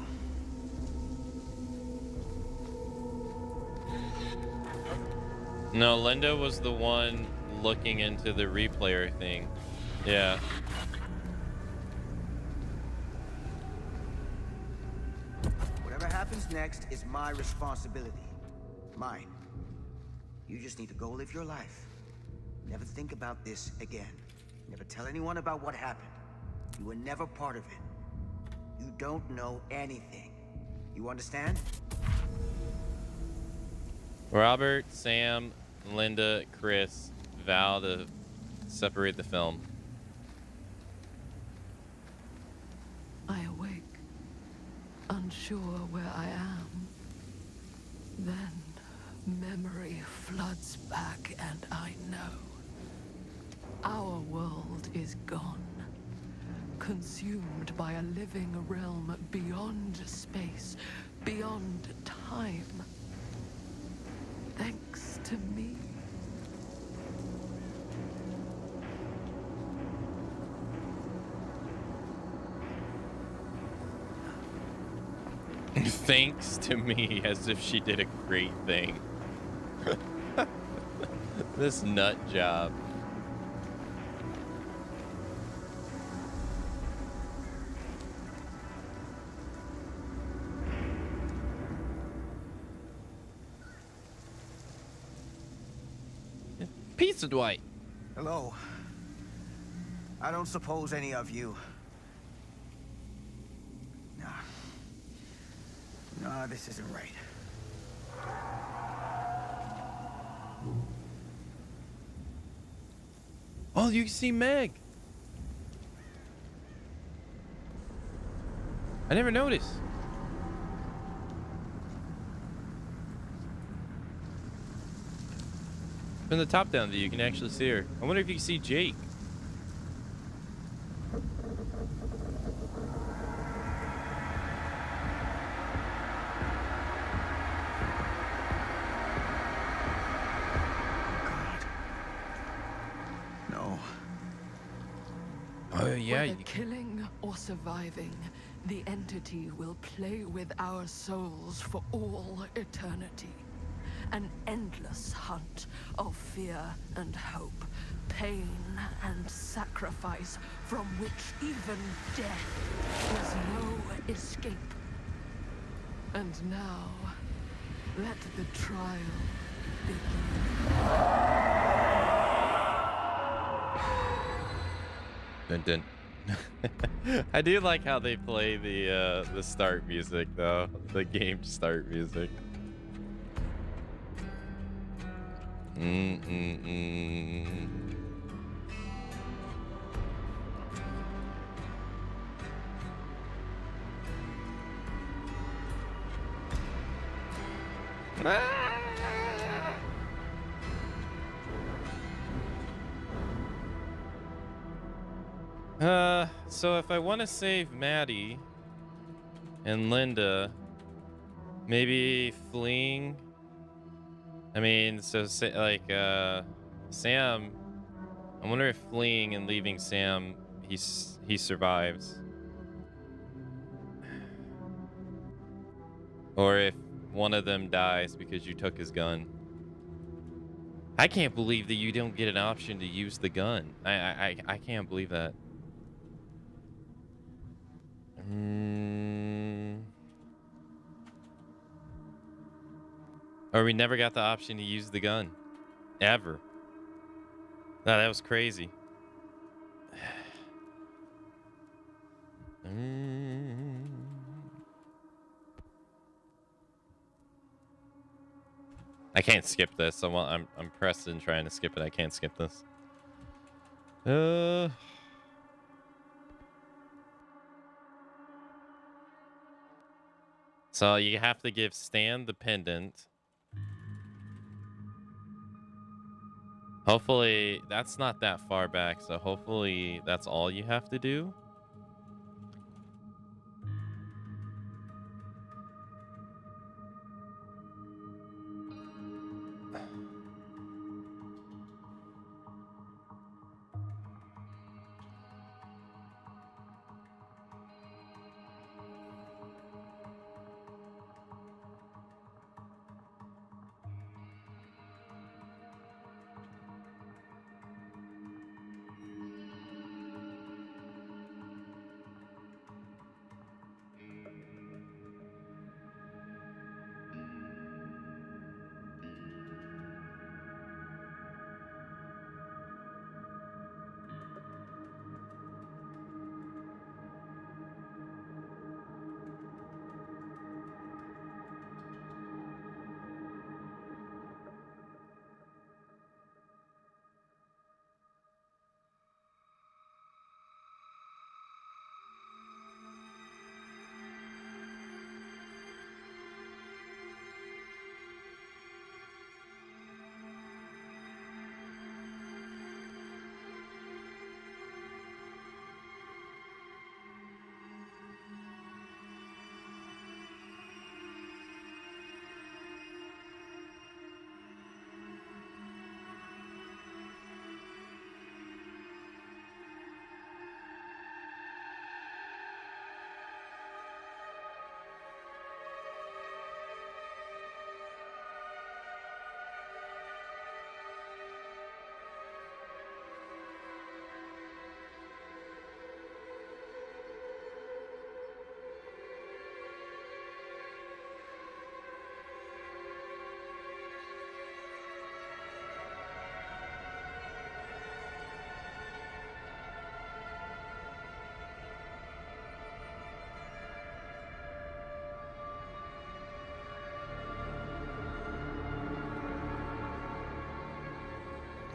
No, Linda was the one looking into the replayer thing. Yeah. Whatever happens next is my responsibility. Mine. You just need to go live your life. Never think about this again. Never tell anyone about what happened. You were never part of it. You don't know anything. You understand? Robert, Sam, Linda, Chris vow to separate the film. I awake, unsure where I am. Then memory floods back and I know. Our world is gone, consumed by a living realm beyond space, beyond time. Thanks to me. Thanks to me, as if she did a great thing. This nut job. Pizza, Dwight. Hello. I don't suppose any of you... Nah, this isn't right. Oh, you can see Meg. I never noticed. From the top-down view, you can actually see her. I wonder if you can see Jake. Yeah, whether killing or surviving, the entity will play with our souls for all eternity. An endless hunt of fear and hope, pain and sacrifice, from which even death is no escape. And now, let the trial begin. Dun dun. I do like how they play the start music though, the game start music. So if I want to save Maddie and Linda, maybe fleeing. I mean, so say, like Sam. I wonder if fleeing and leaving Sam, he survives, or if one of them dies because you took his gun. I can't believe that you don't get an option to use the gun. I can't believe that. Or we never got the option to use the gun. Ever. No, that was crazy. I can't skip this. I'm pressed and trying to skip it. I can't skip this. So you have to give Stan the pendant. Hopefully that's not that far back, so hopefully that's all you have to do.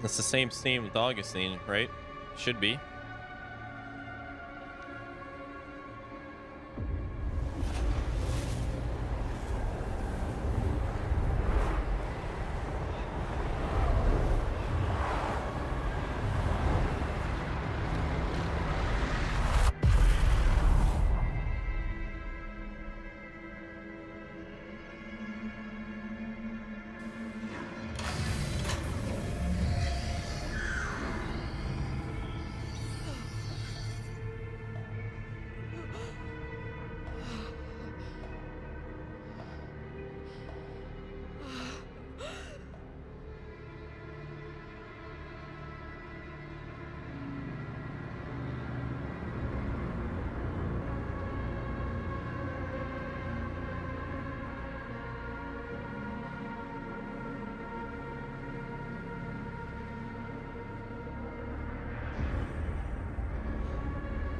It's the same scene with Augustine, right? Should be.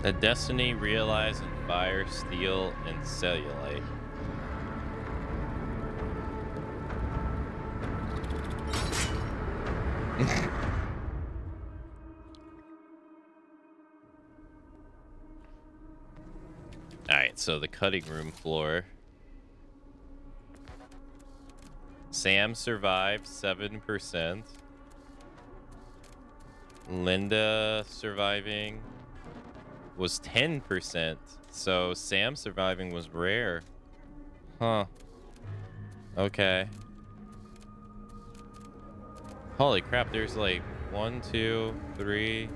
The destiny realized in fire, steel, and cellulite. Alright, so the cutting room floor. Sam survived 7%. Linda surviving was 10%. So Sam surviving was rare. Huh. Okay. Holy crap, there's like 1, 2, 3,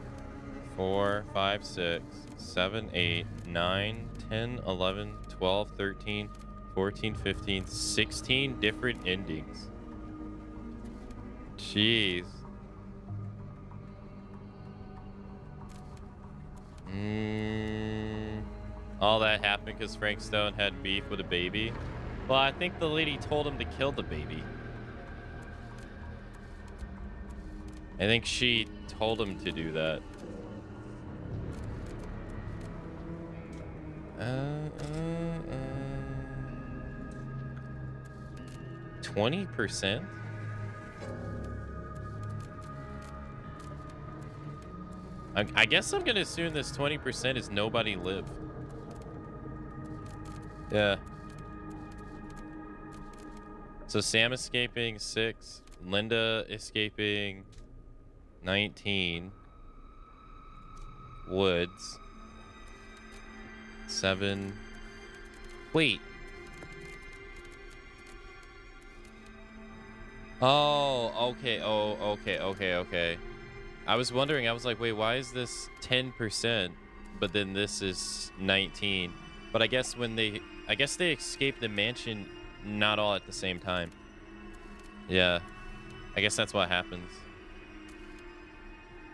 4, 5, 6, 7, 8, 9, 10, 11, 12, 13, 14, 15, 16 different endings. Jeez. All that happened because Frank Stone had beef with a baby. Well, I think the lady told him to kill the baby. I think she told him to do that. 20%? I guess I'm gonna assume this 20% is nobody lived. Yeah. So Sam escaping 6, Linda escaping 19, Woods 7. Wait. Oh, okay. Oh, okay. I was wondering, I was like, wait, why is this 10%, but then this is 19? But I guess they escaped the mansion not all at the same time. Yeah. I guess that's what happens.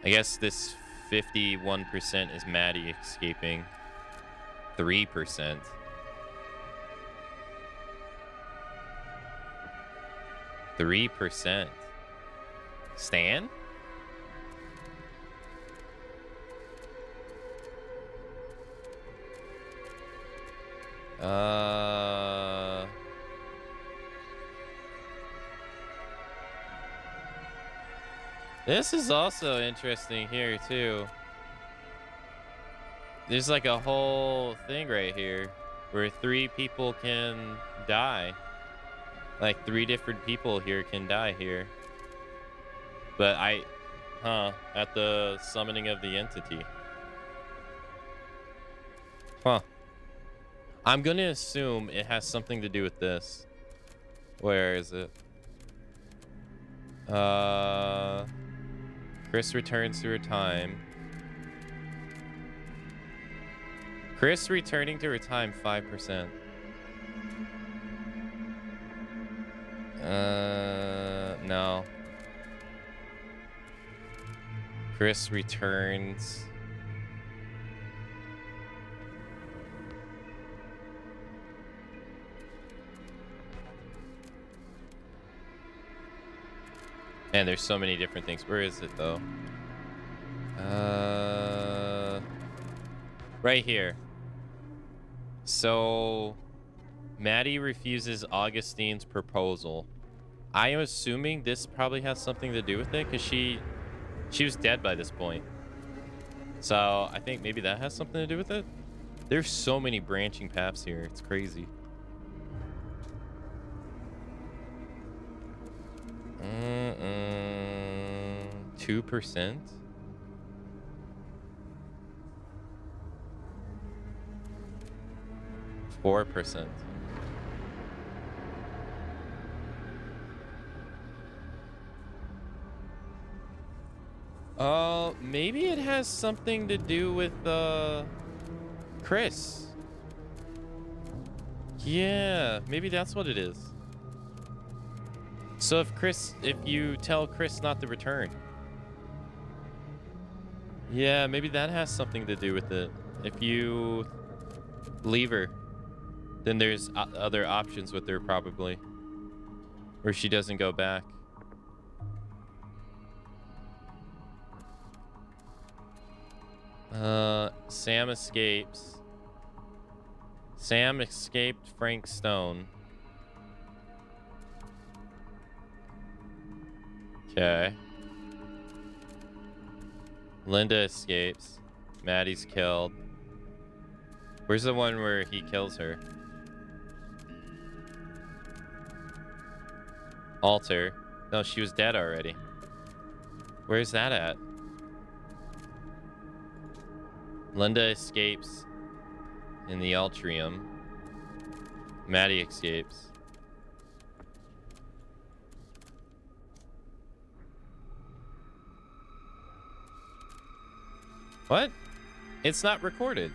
I guess this 51% is Maddie escaping 3%. Stan? This is also interesting here too. There's like a whole thing right here where 3 people can die. Like 3 different people here can die here. But at the summoning of the entity. Huh. I'm gonna assume it has something to do with this. Where is it? Chris returns to her time. Chris returning to her time, 5%. No. Chris returns. Man, there's so many different things. Where is it though? Right here. So Maddie refuses Augustine's proposal. I am assuming this probably has something to do with it because she She was dead by this point. So I think maybe that has something to do with it. There's so many branching paths here. It's crazy. 2%. %. Maybe it has something to do with Chris. Yeah, maybe that's what it is. So if you tell Chris not to return. Yeah, maybe that has something to do with it. If you leave her, then there's other options with her probably. Where she doesn't go back. Sam escapes. Sam escaped Frank Stone. Okay. Linda escapes. Maddie's killed. Where's the one where he kills her? Alter. No, she was dead already. Where's that at? Linda escapes in the Altrium. Maddie escapes. What? It's not recorded.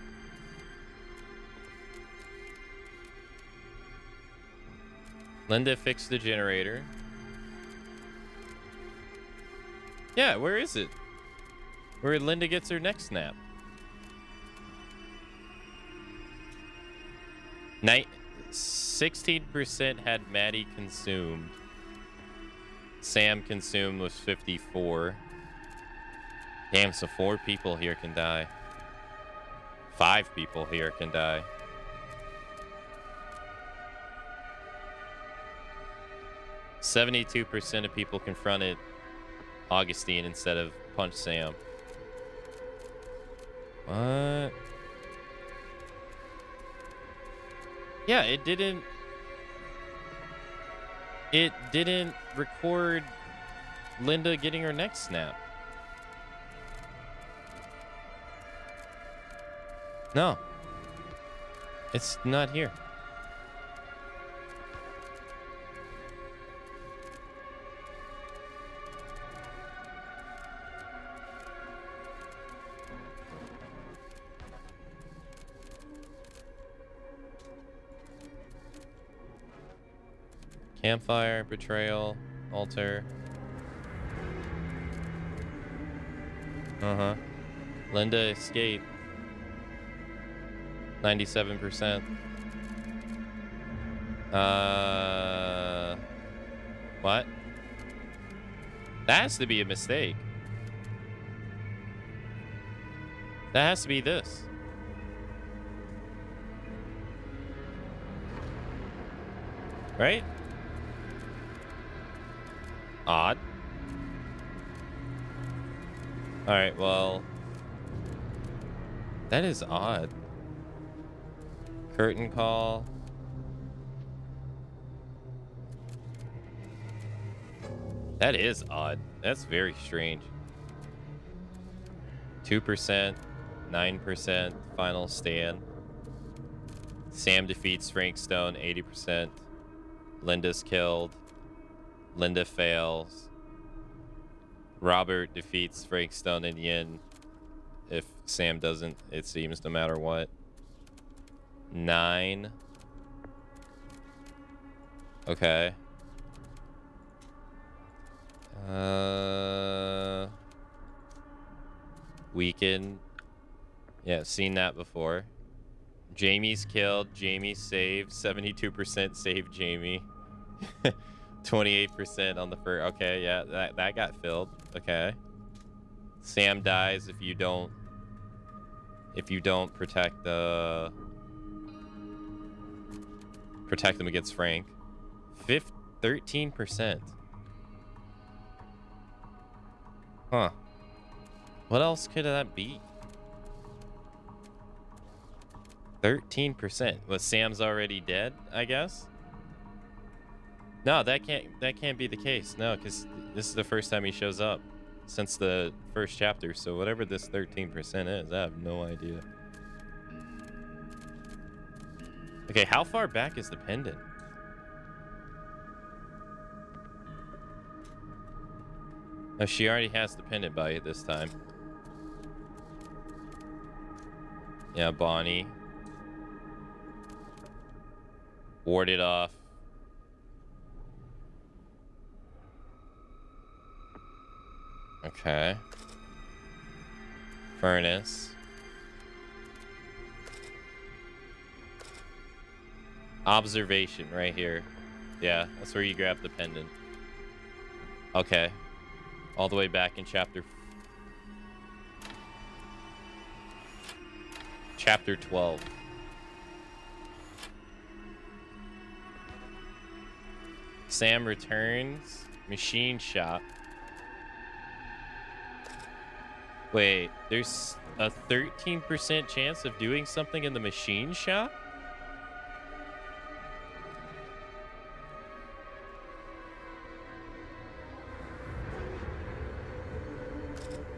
Linda fixed the generator. Yeah, where is it? Where Linda gets her neck snapped. 16% had Maddie consumed. Sam consumed was 54. Damn, so 4 people here can die. 5 people here can die. %72% of people confronted Augustine instead of punched Sam. What? Yeah, it didn't record Linda getting her neck snapped. No. It's not here. Campfire, betrayal, altar. Linda escaped. 97%. What? That has to be a mistake. That has to be this. Right? Odd. Alright, well. That is odd. Curtain call. That is odd. That's very strange. 2%, 9%, final stand. Sam defeats Frank Stone, 80%. Linda's killed. Linda fails. Robert defeats Frank Stone in the end. If Sam doesn't, it seems, no matter what. 9. Okay. Weakened. Yeah, seen that before. Jamie's killed. Jamie saved. 72% saved Jamie. 28% on the first. Okay, yeah, that got filled. Okay. Sam dies if you don't protect them against Frank. 13%. Huh. What else could that be? 13%. Was Sam's already dead, I guess? No, that can't be the case. No, because this is the first time he shows up since the first chapter. So whatever this 13% is, I have no idea. Okay, how far back is the pendant? Oh, she already has the pendant by you this time. Yeah, Bonnie. Ward it off. Okay. Furnace. Observation right here. Yeah, that's where you grab the pendant. Okay. All the way back in chapter 12. Sam returns. Machine shop. Wait, there's a 13% chance of doing something in the machine shop?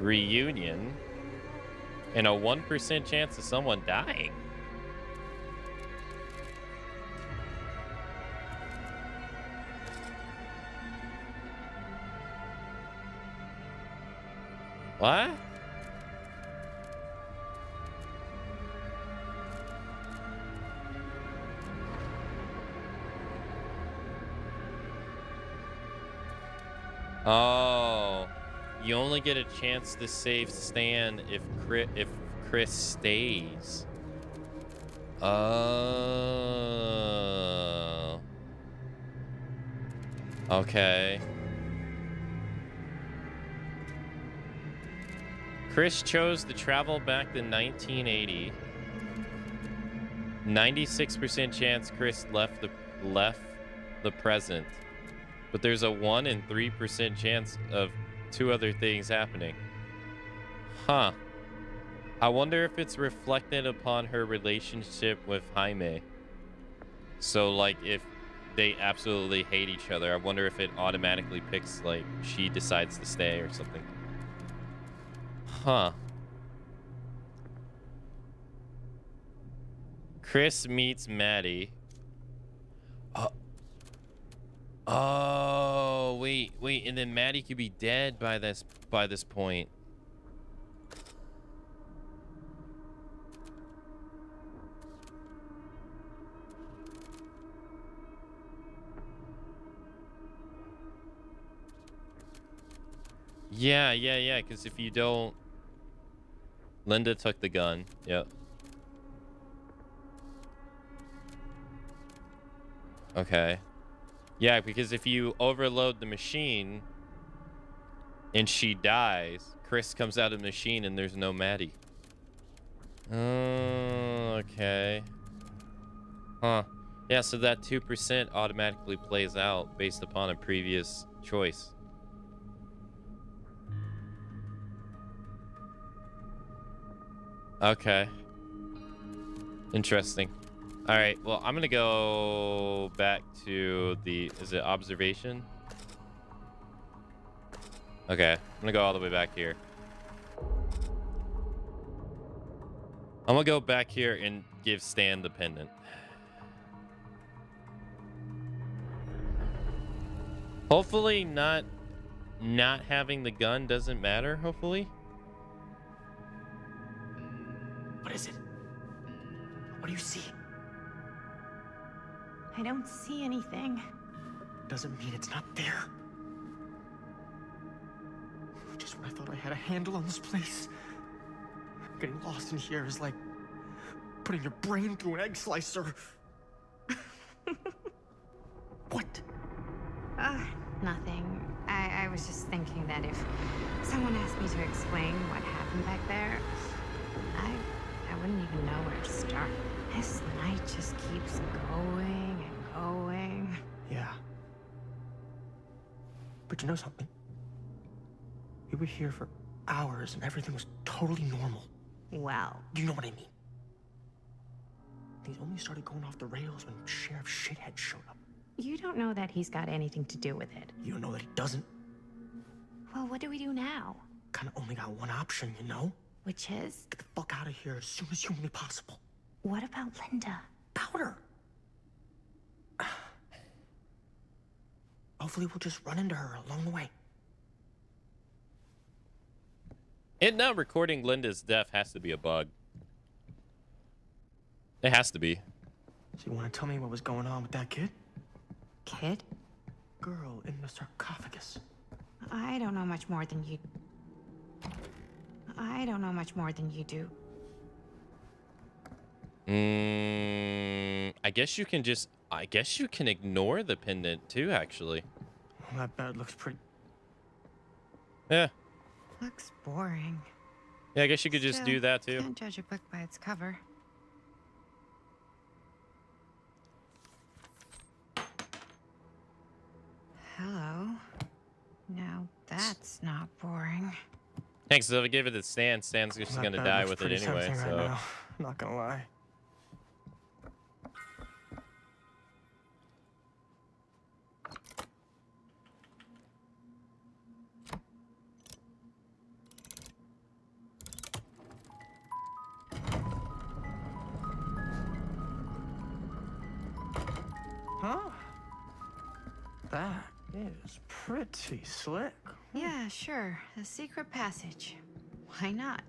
Reunion. And a 1% chance of someone dying. What? Oh, you only get a chance to save Stan if Chris stays. Oh. Okay. Chris chose to travel back to 1980. 96% chance Chris left the present. But there's a 1 in 3% chance of 2 other things happening. Huh. I wonder if it's reflected upon her relationship with Jaime. So, like, if they absolutely hate each other, I wonder if it automatically picks, like, she decides to stay or something. Huh. Chris meets Maddie. Oh, wait, and then Maddie could be dead by this point. Yeah, because if you don't... Linda took the gun. Yep. Okay. Yeah, because if you overload the machine and she dies, Chris comes out of the machine and there's no Maddie. Oh, okay. Huh. Yeah, so that 2% automatically plays out based upon a previous choice. Okay. Interesting. All right, well, I'm gonna go back to the, is it observation? Okay, I'm gonna go all the way back here. I'm gonna go back here and give Stan the pendant. Hopefully not having the gun doesn't matter, hopefully. What is it? What do you see? I don't see anything. Doesn't mean it's not there. Just when I thought I had a handle on this place. Getting lost in here is like putting your brain through an egg slicer. What? Nothing. I was just thinking that if someone asked me to explain what happened back there, I wouldn't even know where to start. This night just keeps going and going. Yeah. But you know something? We were here for hours and everything was totally normal. Well, You know what I mean? Things only started going off the rails when Sheriff Shithead showed up. you don't know that he's got anything to do with it. You don't know that he doesn't? Well, what do we do now? Kinda only got one option, you know? Which is, Get the fuck out of here as soon as humanly possible. what about Linda? About her. Hopefully we'll just run into her along the way. It not recording Linda's death has to be a bug. It has to be. So you want to tell me what was going on with that kid? Kid? Girl in the sarcophagus. I don't know much more than you... I don't know much more than you do. I guess you can just... I guess you can ignore the pendant too, actually. Well, that bed looks pretty... Yeah. Looks boring. Yeah, I guess you could just do that too. Can't judge a book by its cover. Hello. Now that's not boring. Thanks, so if I give it a stand, Stan's just That gonna bed die looks with it pretty anyway, tempting so... right now. Not gonna lie. Huh? That is pretty slick. Yeah, sure. A secret passage. Why not?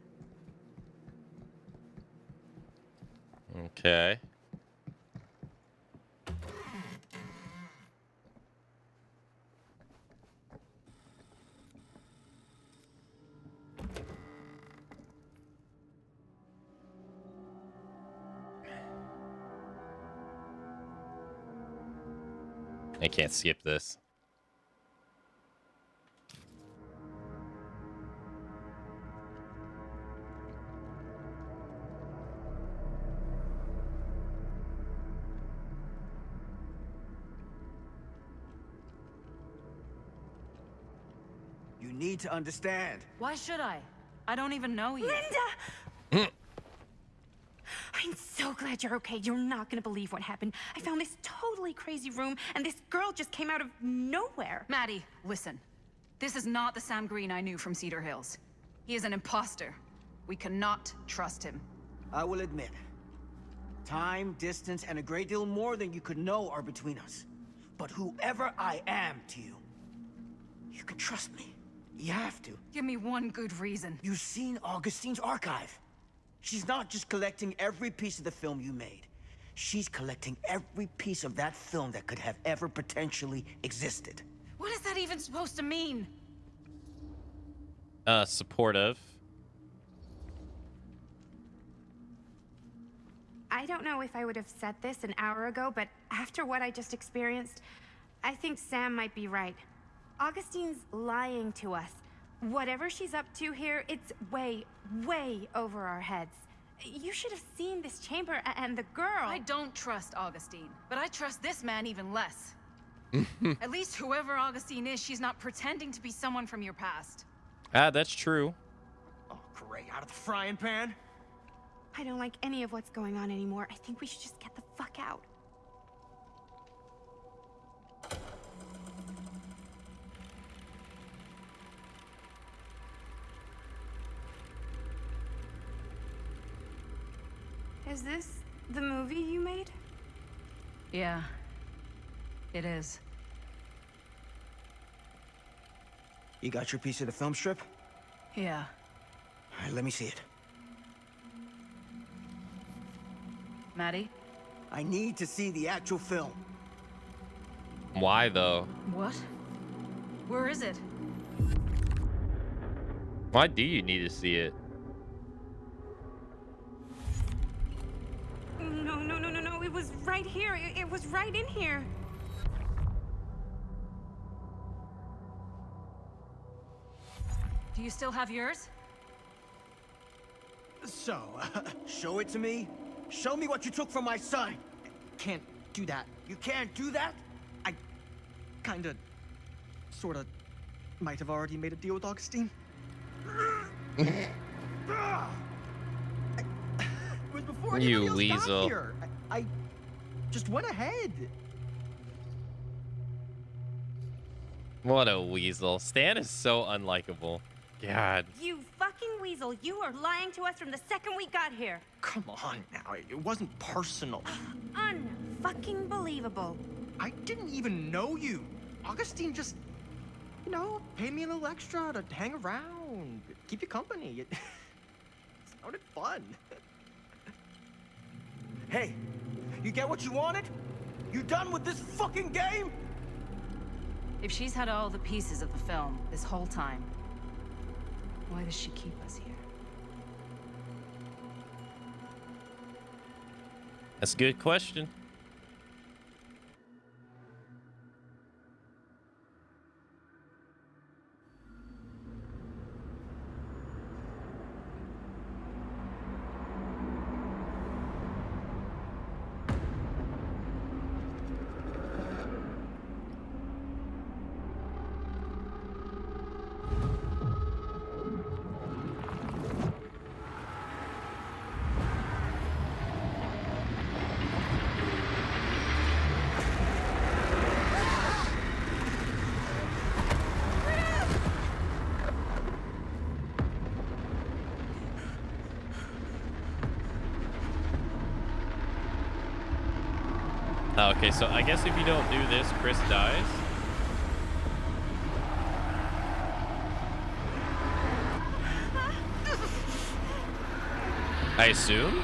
Okay. I can't skip this. You need to understand. Why should I? I don't even know you. Linda! I'm so glad you're okay. You're not gonna believe what happened. I found this totally crazy room, and this girl just came out of nowhere. Maddie, listen. This is not the Sam Green I knew from Cedar Hills. He is an imposter. We cannot trust him. I will admit, time, distance, and a great deal more than you could know are between us. But whoever I am to you, you can trust me. You have to. Give me one good reason. You've seen Augustine's archive. She's not just collecting every piece of the film you made. She's collecting every piece of that film that could have ever potentially existed. What is that even supposed to mean? Supportive. I don't know if I would have said this an hour ago, but after what I just experienced, I think Sam might be right. Augustine's lying to us. Whatever she's up to here, it's way, way over our heads. You should have seen this chamber and the girl. I don't trust Augustine, but I trust this man even less. At least whoever Augustine is, she's not pretending to be someone from your past. Ah, that's true. Oh, great. Out of the frying pan? I don't like any of what's going on anymore. I think we should just get the fuck out. Is this the movie you made? Yeah, it is. You got your piece of the film strip? Yeah. All right, let me see it. Maddie? I need to see the actual film. Why though? What? Where is it? Why do you need to see it? No. It was right here. It was right in here. Do you still have yours? So, show it to me. Show me what you took from my son. Can't do that. You can't do that? I kinda, sorta, might have already made a deal with Augustine. Ah! It was before You anybody else got weasel. here. I just went ahead. What a weasel. Stan is so unlikable. God. You fucking weasel. You are lying to us from the second we got here. Come on now, it wasn't personal. Unfucking believable. I didn't even know you. Augustine just, you know, paid me a little extra to hang around, keep you company. It sounded fun. Hey, you get what you wanted? You done with this fucking game? If she's had all the pieces of the film this whole time, why does she keep us here? That's a good question. Oh, okay, so I guess if you don't do this, Chris dies. I assume?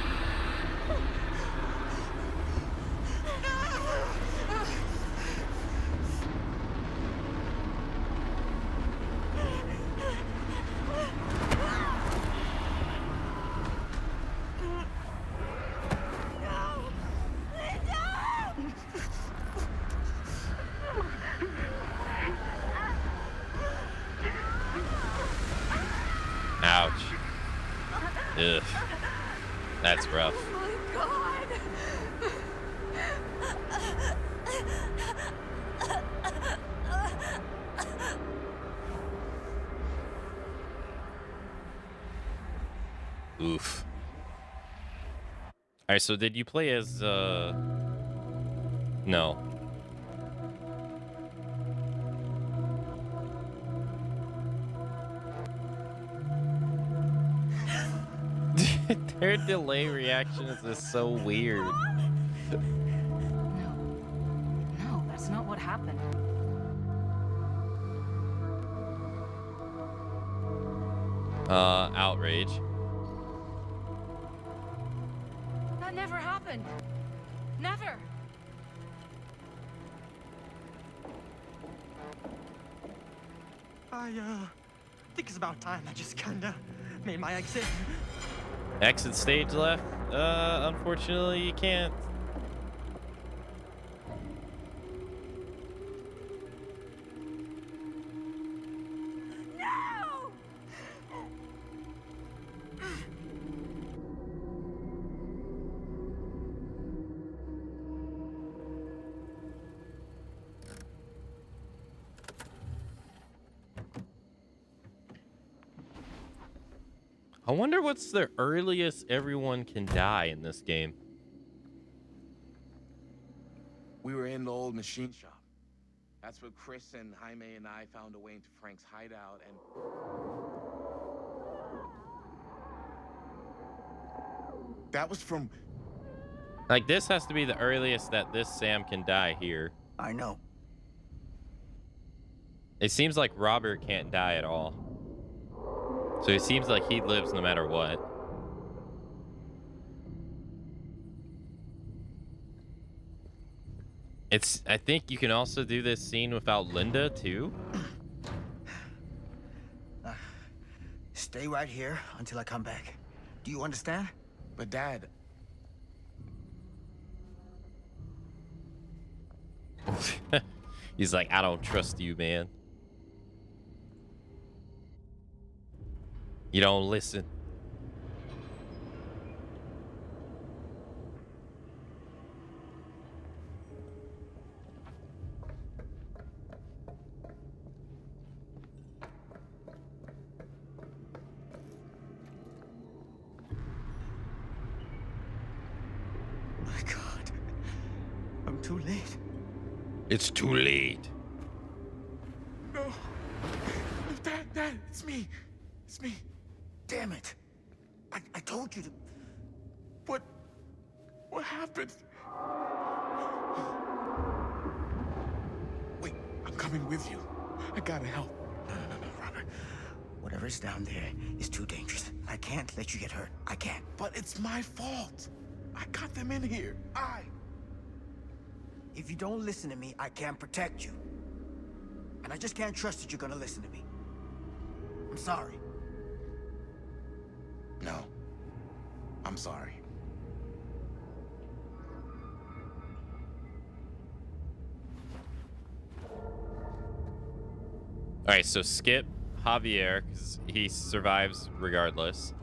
Ouch. Ugh. That's rough. Oof. Alright, so did you play as, No. Their delay reaction is just so weird. No, that's not what happened. Outrage. That never happened. Never. I think it's about time I just kinda made my exit. Exit stage left? Unfortunately you can't. No! I wonder what's the earliest everyone can die in this game. We were in the old machine shop. That's where Chris and Jaime and I found a way into Frank's hideout and... That was from... Like, this has to be the earliest that this Sam can die here. I know. It seems like Robert can't die at all. So it seems like he lives no matter what. I think you can also do this scene without Linda too. Stay right here until I come back. Do you understand? But Dad... He's like, I don't trust you, man. You don't listen. It's too late. No. Dad, it's me. It's me. Damn it. I told you to... What happened? Wait, I'm coming with you. I gotta help. No, Robert. Whatever's down there is too dangerous. I can't let you get hurt. I can't. But it's my fault. I got them in here. If you don't listen to me, I can't protect you. And I just can't trust that you're gonna listen to me. I'm sorry. No. I'm sorry. All right, so skip Javier because he survives regardless.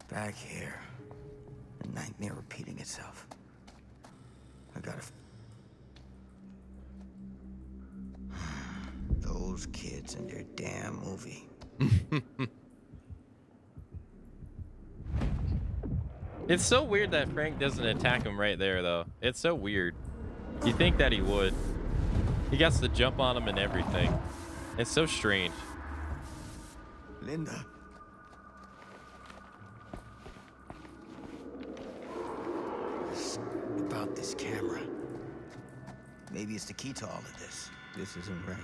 Back here. The nightmare repeating itself. I gotta... Those kids and their damn movie. It's so weird that Frank doesn't attack him right there, though. It's so weird. You think that he would. He gets to jump on him and everything. It's so strange. Linda. About this camera. Maybe it's the key to all of this. This isn't right.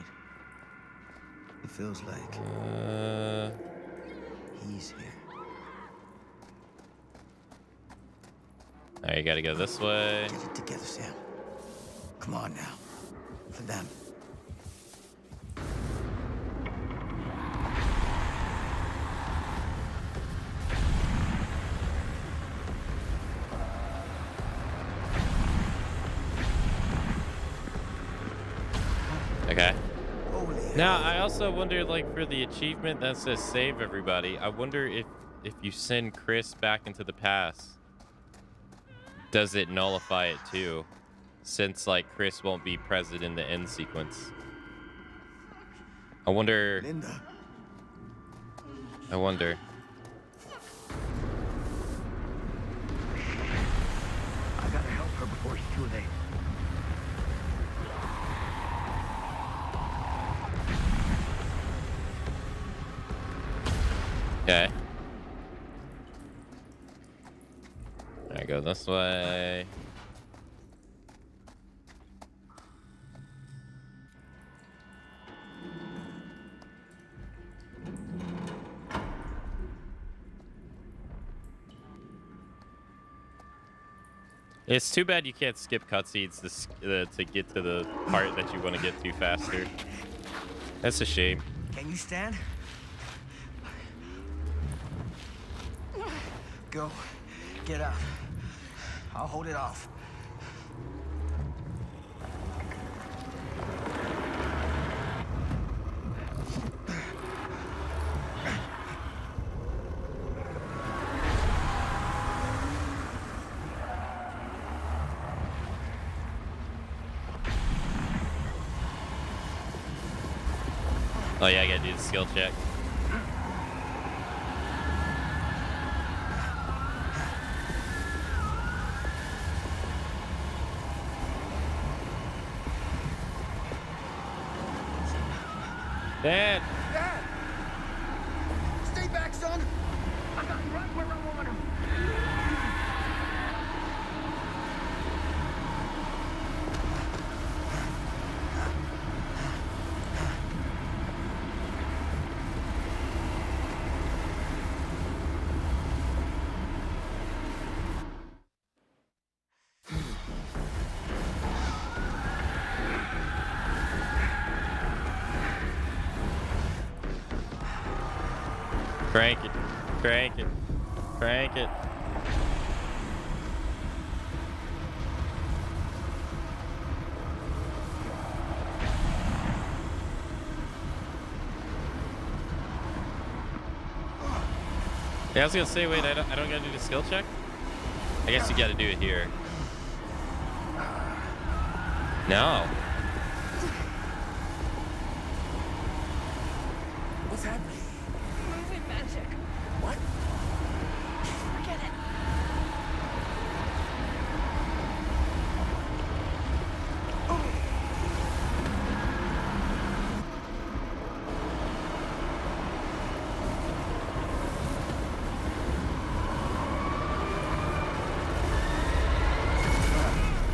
It feels like... he's here. Alright, you gotta go this way. Get it together, Sam. Come on now. For them. Okay. Now, I also wonder, like, for the achievement that says save everybody, I wonder if you send Chris back into the past, does it nullify it too? Since, like, Chris won't be present in the end sequence. I wonder... Linda. I wonder. I gotta help her before it's too late. Okay. I go this way. It's too bad you can't skip cutscenes to get to the part that you want to get to faster. That's a shame. Can you stand? Go. Get out. I'll hold it off. Oh yeah, I gotta do the skill check. Dad! Dad! Stay back, son! I got him right where I want him. Crank it, crank it, crank it. Yeah, I was gonna say, wait, I don't gotta do the skill check? I guess you gotta do it here. No. What's happening? Moving magic. What?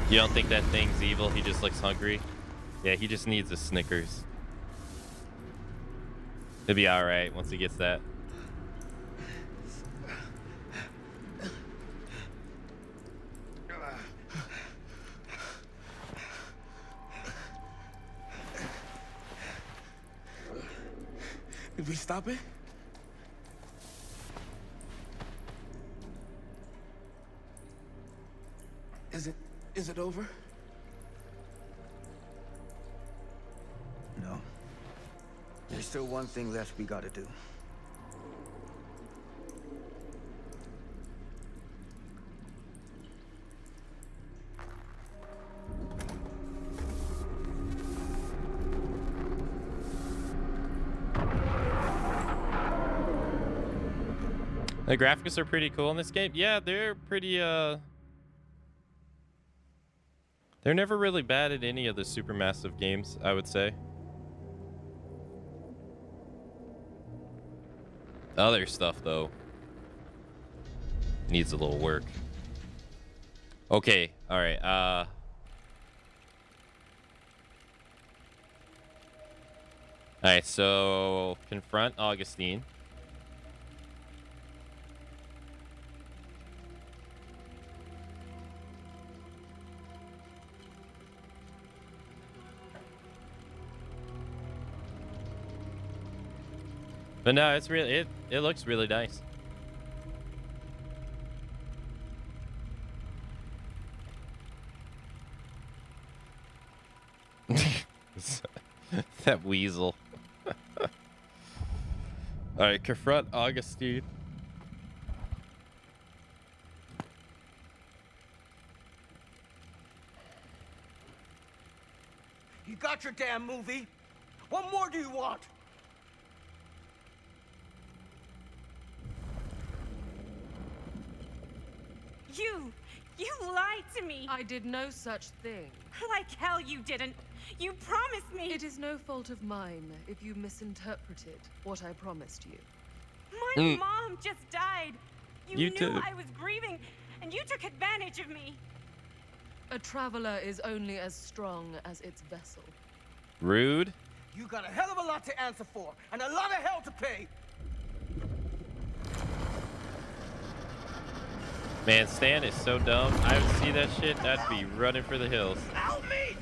You don't think that thing's evil? He just looks hungry? Yeah, he just needs a Snickers. He'll be alright once he gets that. Did we stop it? Is it over? No. There's still one thing left we gotta do. The graphics are pretty cool in this game. Yeah, they're pretty, they're never really bad at any of the Supermassive games, I would say. Other stuff, though, needs a little work. Okay, alright, alright, so confront Augustine. But no, it's really it looks really nice. That weasel. All right, confront Augustine. You got your damn movie. What more do you want? You lied to me. I did no such thing. Like hell you didn't. You promised me. It is no fault of mine if you misinterpreted what I promised you. My mom just died. You knew too. I was grieving, and you took advantage of me. A traveler is only as strong as its vessel. Rude. You got a hell of a lot to answer for, and a lot of hell to pay. Man, Stan is so dumb. I would see that shit, I'd be running for the hills. Help me!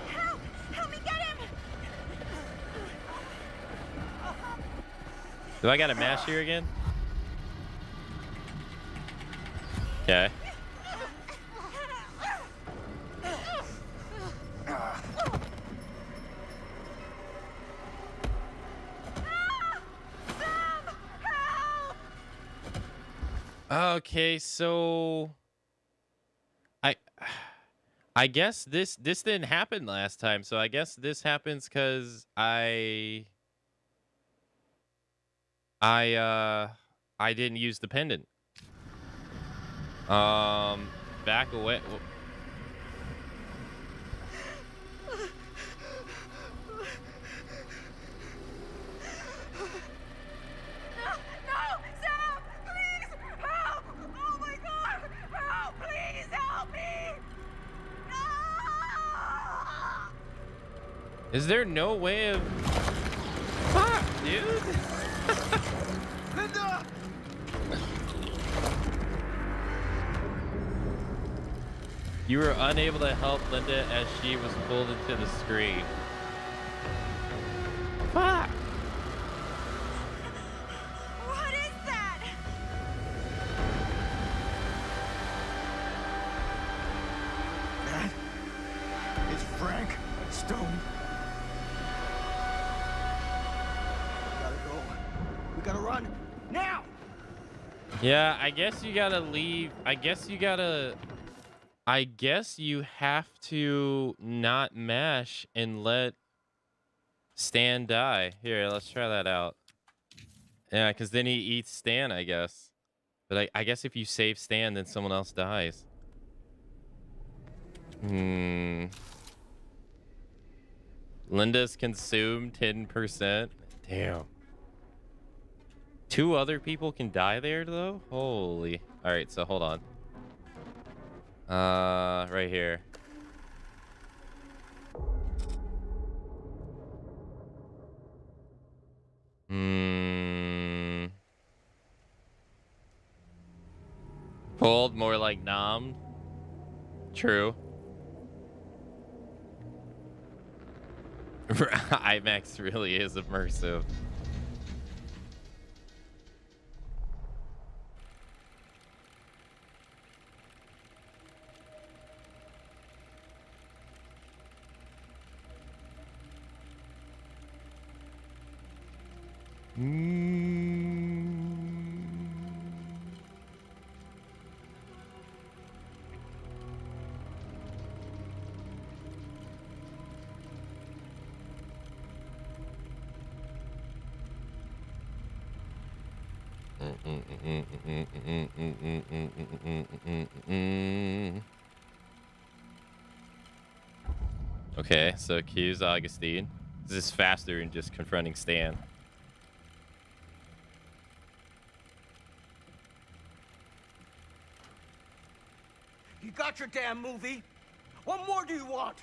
Help! Help me get him! Do I gotta mash here again? Okay. Okay, so I guess this didn't happen last time, so I guess this happens because I didn't use the pendant. Back away. Is there no way of... Fuck, dude. Linda! You were unable to help Linda as she was pulled into the screen. Fuck. What is that? That is Frank Stone. Gotta go. We gotta run now. Yeah, I guess you gotta leave. I guess you have to not mash and let Stan die. Here, let's try that out. Yeah, because then he eats Stan, I guess. But I guess if you save Stan, then someone else dies. Linda's consumed 10%. Damn. 2 other people can die there, though? Holy. All right, so hold on. Right here. Pulled, more like nommed. True. IMAX really is immersive. Okay, so accuse Augustine. This is faster than just confronting Stan. You got your damn movie. What more do you want?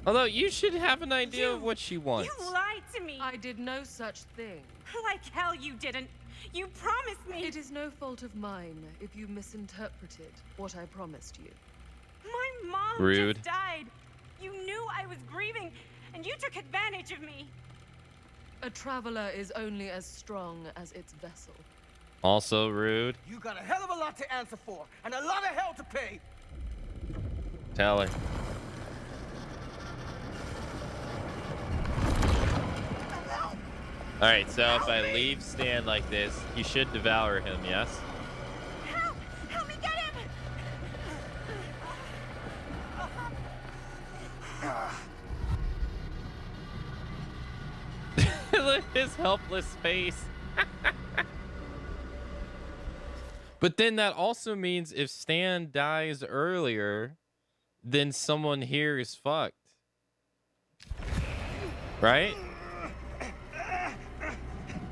Although you should have an idea of what she wants. You lied to me. I did no such thing. Like hell you didn't. You promised me. It is no fault of mine if you misinterpreted what I promised you. My mom Rude. just died. You knew I was grieving, and you took advantage of me. A traveler is only as strong as its vessel. Also rude. You got a hell of a lot to answer for, and a lot of hell to pay. Tell her. Alright, so if I leave Stan like this, he should devour him, yes? Help! Help me get him! Look at his helpless face. But then that also means if Stan dies earlier, then someone here is fucked. Right?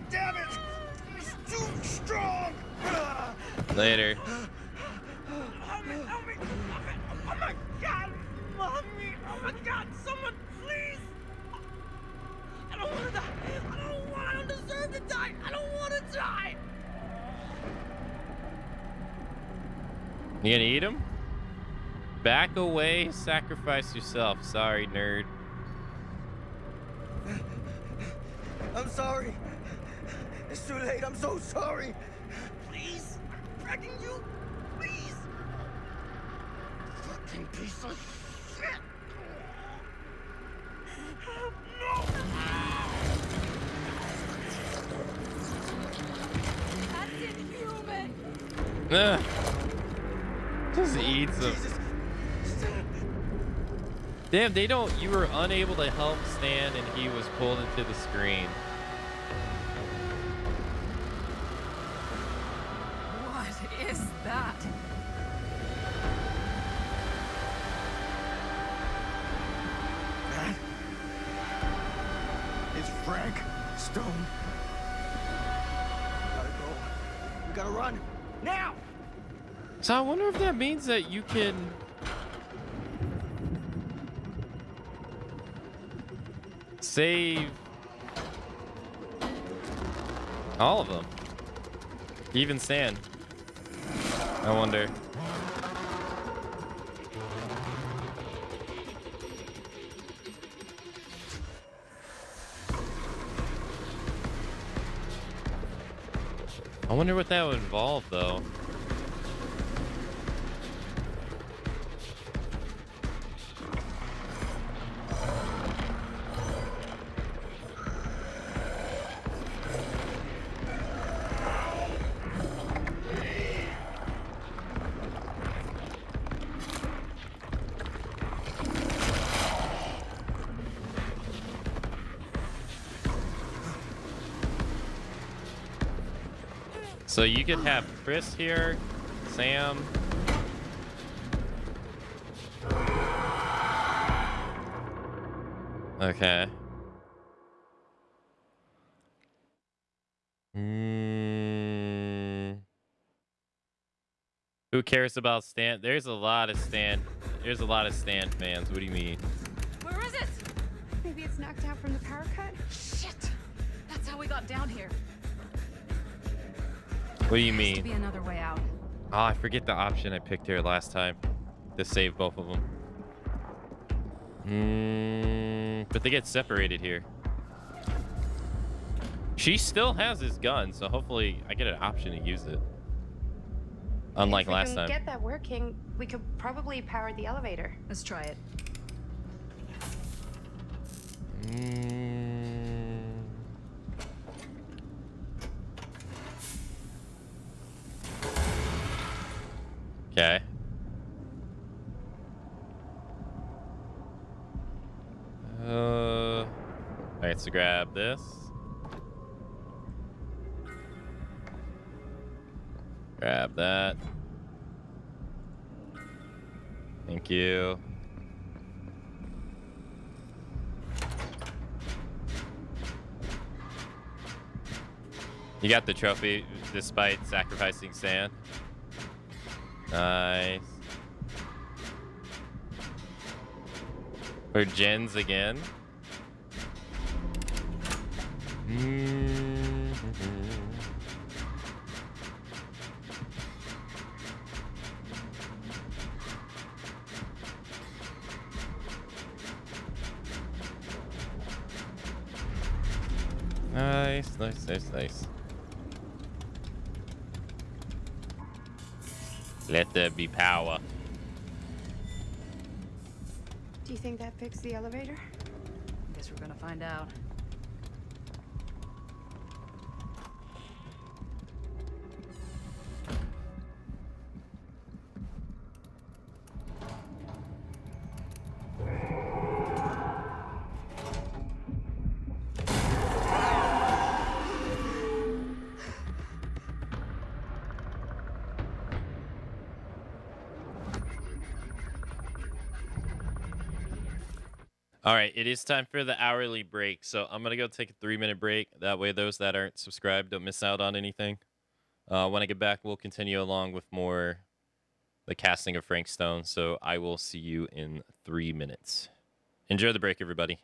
Damn it! It's too strong! Later. Help me! Help me! Oh my God! Mommy! Oh my God! Someone, please! I don't want to die! I don't deserve to die! I don't want to die! You gonna eat him? Back away, sacrifice yourself. Sorry, nerd. I'm sorry. It's too late. I'm so sorry. Please, I'm begging you. Please. Fucking piece of shit. No. That's inhuman. Ugh. Just eats them. Damn, they don't. You were unable to help Stan, and he was pulled into the screen. What is that? That is Frank Stone. Gotta go. We gotta run now. So I wonder if that means that you can save all of them, even Stan. I wonder. I wonder what that would involve, though. So you could have Chris here, Sam. Okay. Who cares about Stan? There's a lot of Stan. There's a lot of Stan fans. What do you mean? Where is it? Maybe it's knocked out from the power cut? Shit! That's how we got down here. What do you There has to mean? be another way out. Oh, I forget the option I picked here last time to save both of them. But they get separated here. She still has his gun, so hopefully I get an option to use it. Unlike last time. If we can get that working, we could probably power the elevator. Let's try it. Okay. Alright, so grab this. Grab that. Thank you. You got the trophy despite sacrificing sand. Nice. For gens again. Nice, nice, nice, nice. Let there be power. Do you think that fixed the elevator? Guess we're gonna find out. All right, it is time for the hourly break. So I'm going to go take a 3-minute break. That way those that aren't subscribed don't miss out on anything. When I get back, we'll continue along with more the casting of Frank Stone. So I will see you in 3 minutes. Enjoy the break, everybody.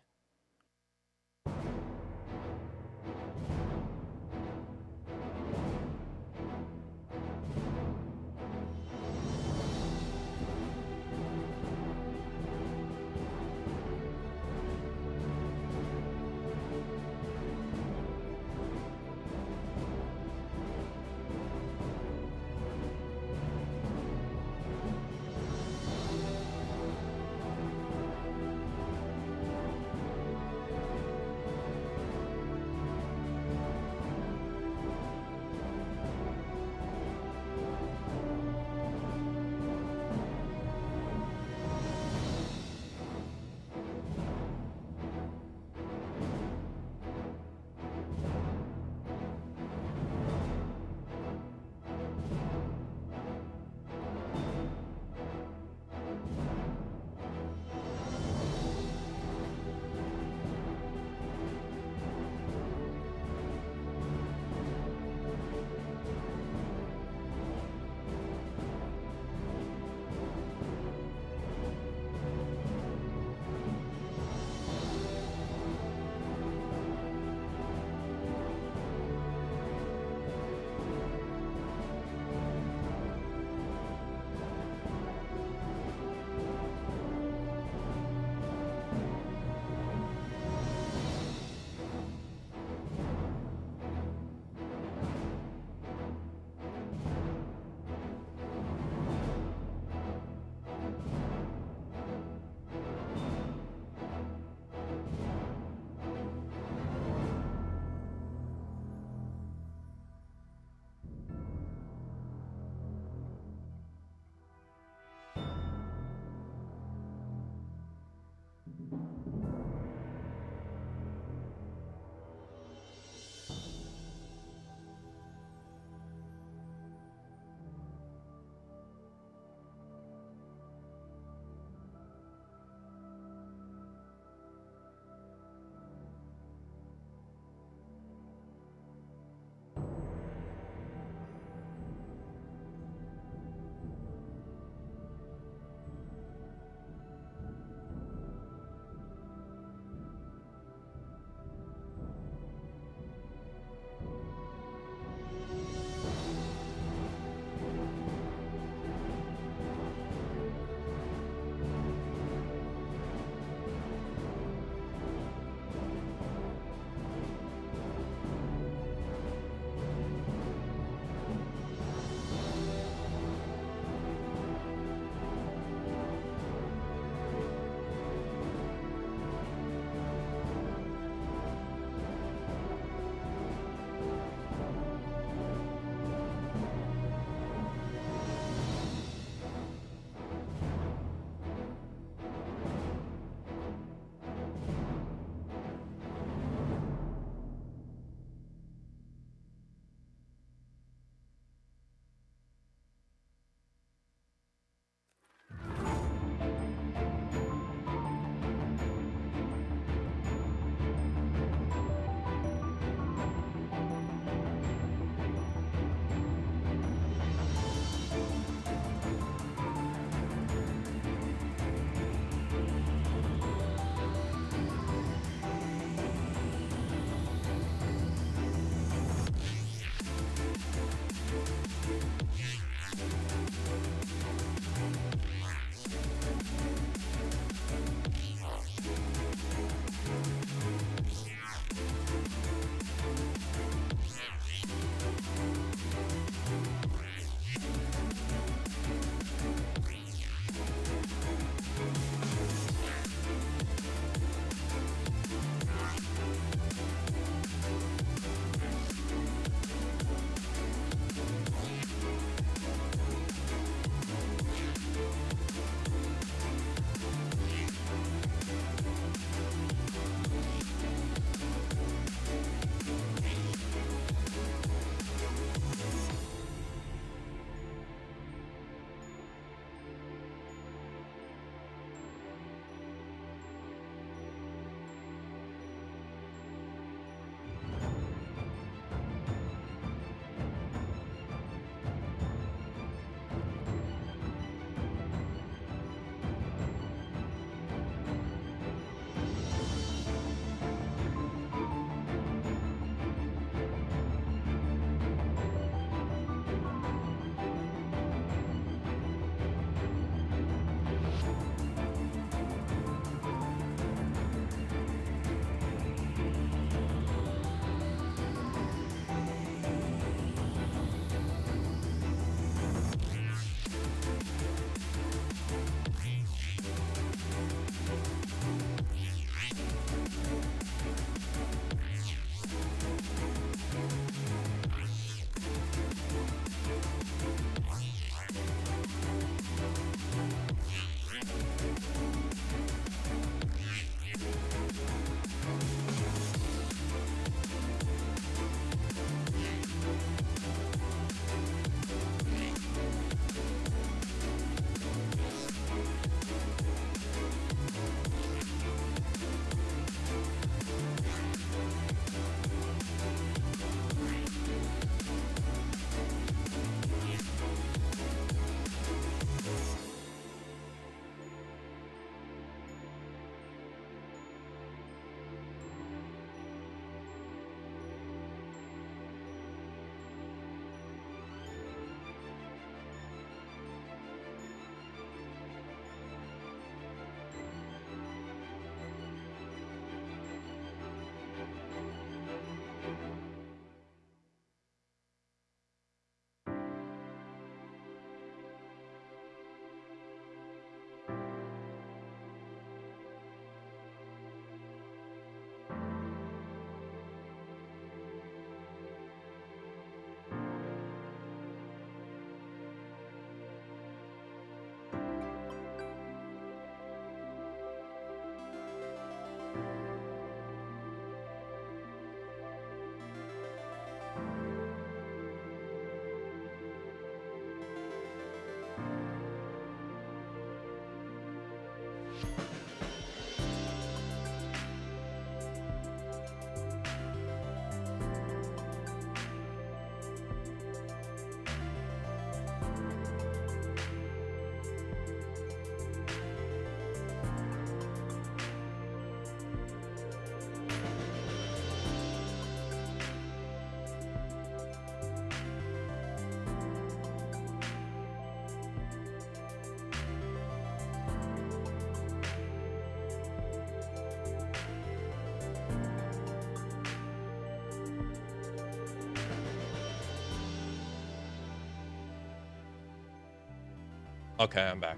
Okay, I'm back.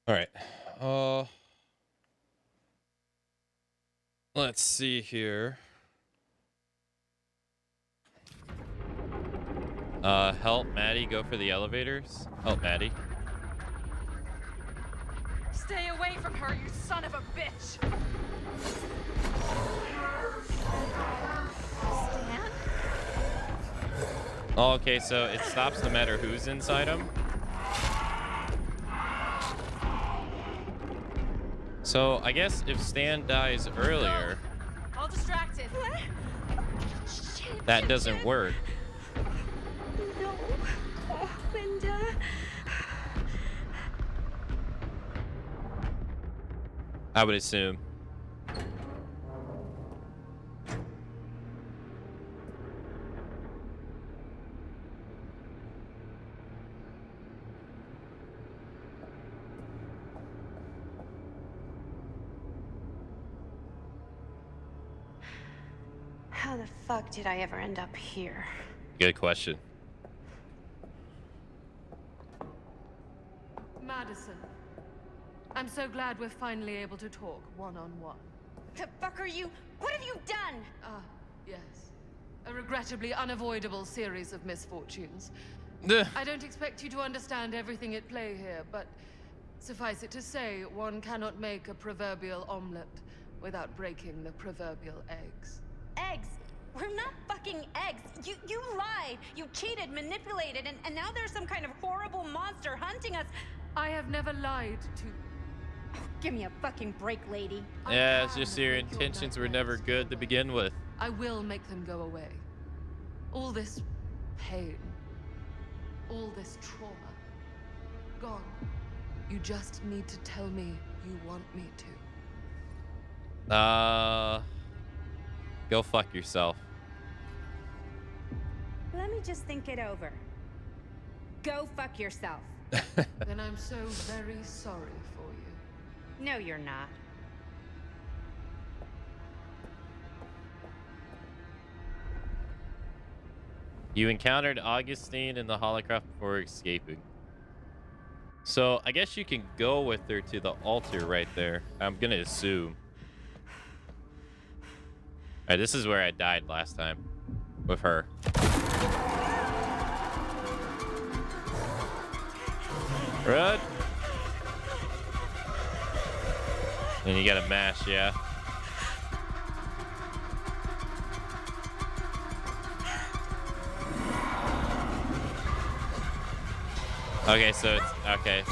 All right. Let's see here. Help Maddie go for the elevators. Help Maddie. Stay away from her, you son of a bitch! Stan? Oh, okay, so it stops no matter who's inside him. So I guess if Stan dies earlier, All distracted. that doesn't work. No. Oh, Linda. I would assume. How the fuck did I ever end up here? Good question. Madison, I'm so glad we're finally able to talk one-on-one. The fuck are you? What have you done? Ah, yes. A regrettably unavoidable series of misfortunes. I don't expect you to understand everything at play here, but suffice it to say, one cannot make a proverbial omelet without breaking the proverbial eggs. Eggs? We're not fucking eggs. You lied. You cheated, manipulated, and now there's some kind of horrible monster hunting us. I have never lied to you. Oh, give me a fucking break, lady. Yeah, it's just your intentions were never good to begin with. I will make them go away. All this pain, all this trauma, gone. You just need to tell me you want me to. Go fuck yourself. Let me just think it over. Go fuck yourself. Then I'm so very sorry for you. No, you're not. You encountered Augustine in the holocraft before escaping. So I guess you can go with her to the altar right there. I'm gonna assume. Alright, this is where I died last time. With her. Run! And you gotta mash, yeah. Okay, so it's okay.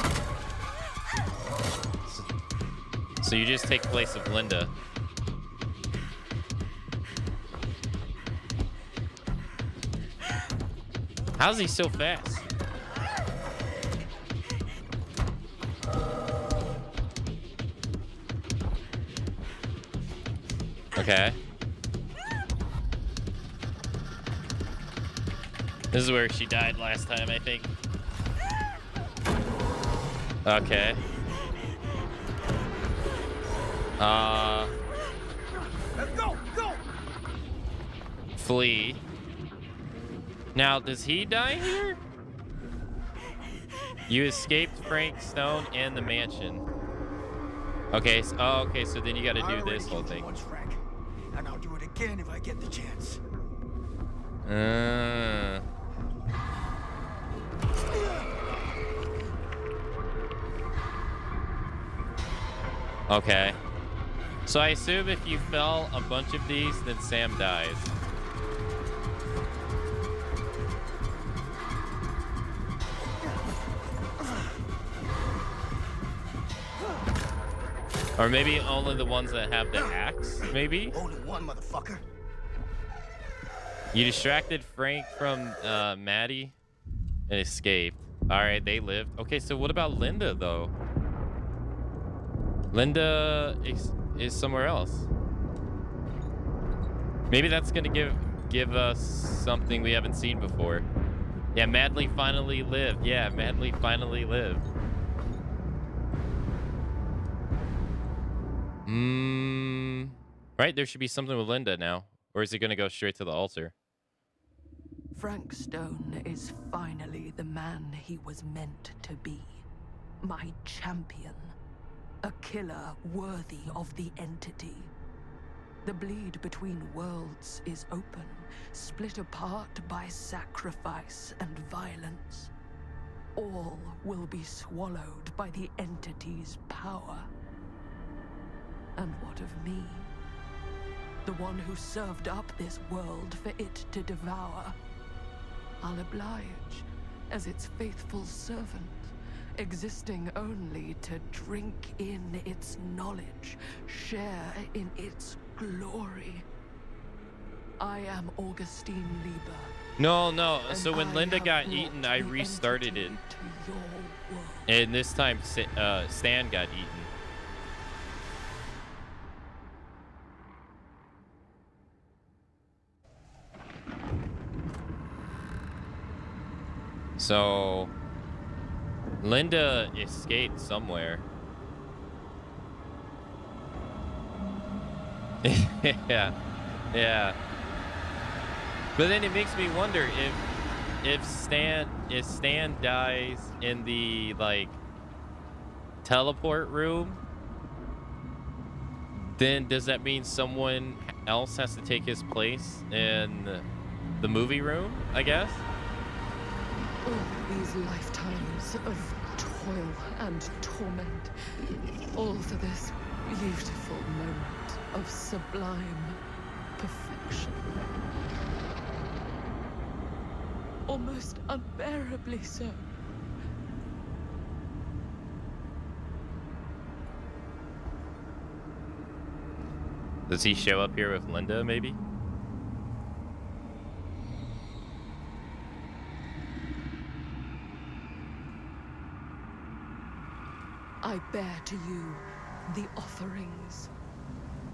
So you just take place of Linda. How's he so fast? Okay. This is where she died last time, I think. Okay. Go! Flee. Now, does he die here? You escaped Frank Stone and the mansion. Okay, so, okay, so then you gotta do this whole thing. Once, Frank, and I'll do it again if I get the chance. Okay. So I assume if you fell a bunch of these, then Sam dies. Or maybe only the ones that have the axe, maybe? Only one, motherfucker. You distracted Frank from Maddie and escaped. All right, they lived. Okay, so what about Linda, though? Linda is somewhere else. Maybe that's gonna give us something we haven't seen before. Yeah, Madly finally lived. Yeah, Madly finally lived. Right, there should be something with Linda now. Or is it gonna go straight to the altar? Frank Stone is finally the man he was meant to be. My champion. A killer worthy of the entity. The bleed between worlds is open, split apart by sacrifice and violence. All will be swallowed by the entity's power. And what of me? The one who served up this world for it to devour. I'll oblige as its faithful servant, existing only to drink in its knowledge, share in its glory. I am Augustine Lieber. No. So when Linda got eaten, I restarted it. And this time, Stan got eaten. So Linda escaped somewhere. yeah. But then it makes me wonder if Stan dies in the like teleport room, then does that mean someone else has to take his place in the movie room, I guess? All these lifetimes of toil and torment, all for this beautiful moment of sublime perfection. Almost unbearably so. Does he show up here with Linda, maybe? I bear to you the offerings.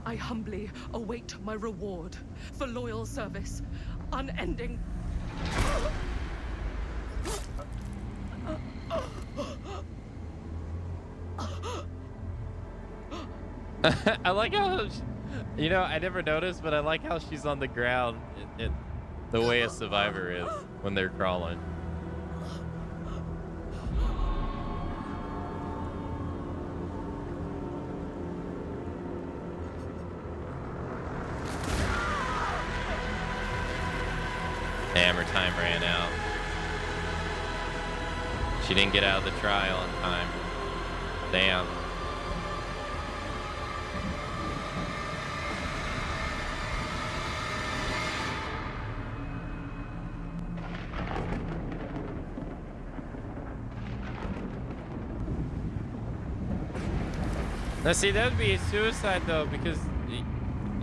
I humbly await my reward for loyal service, unending. I like how, you know, I never noticed, but I like how she's on the ground in the way a survivor is when they're crawling. Hammer time ran out. She didn't get out of the trial in time. Damn. Now see, that would be a suicide though, because,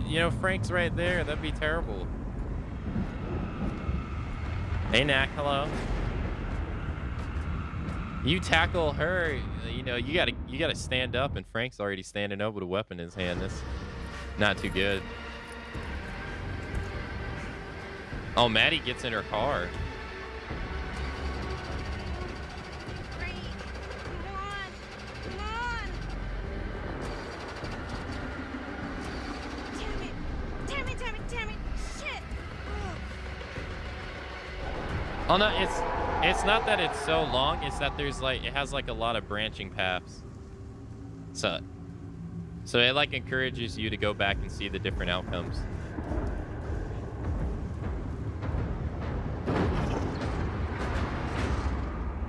you know, Frank's right there. That'd be terrible. Hey, Knack, hello. You tackle her, you know, you gotta stand up, and Frank's already standing up with a weapon in his hand. That's not too good. Oh, Maddie gets in her car. Oh no, it's not that it's so long, it's that there's like, it has like a lot of branching paths. So it like encourages you to go back and see the different outcomes.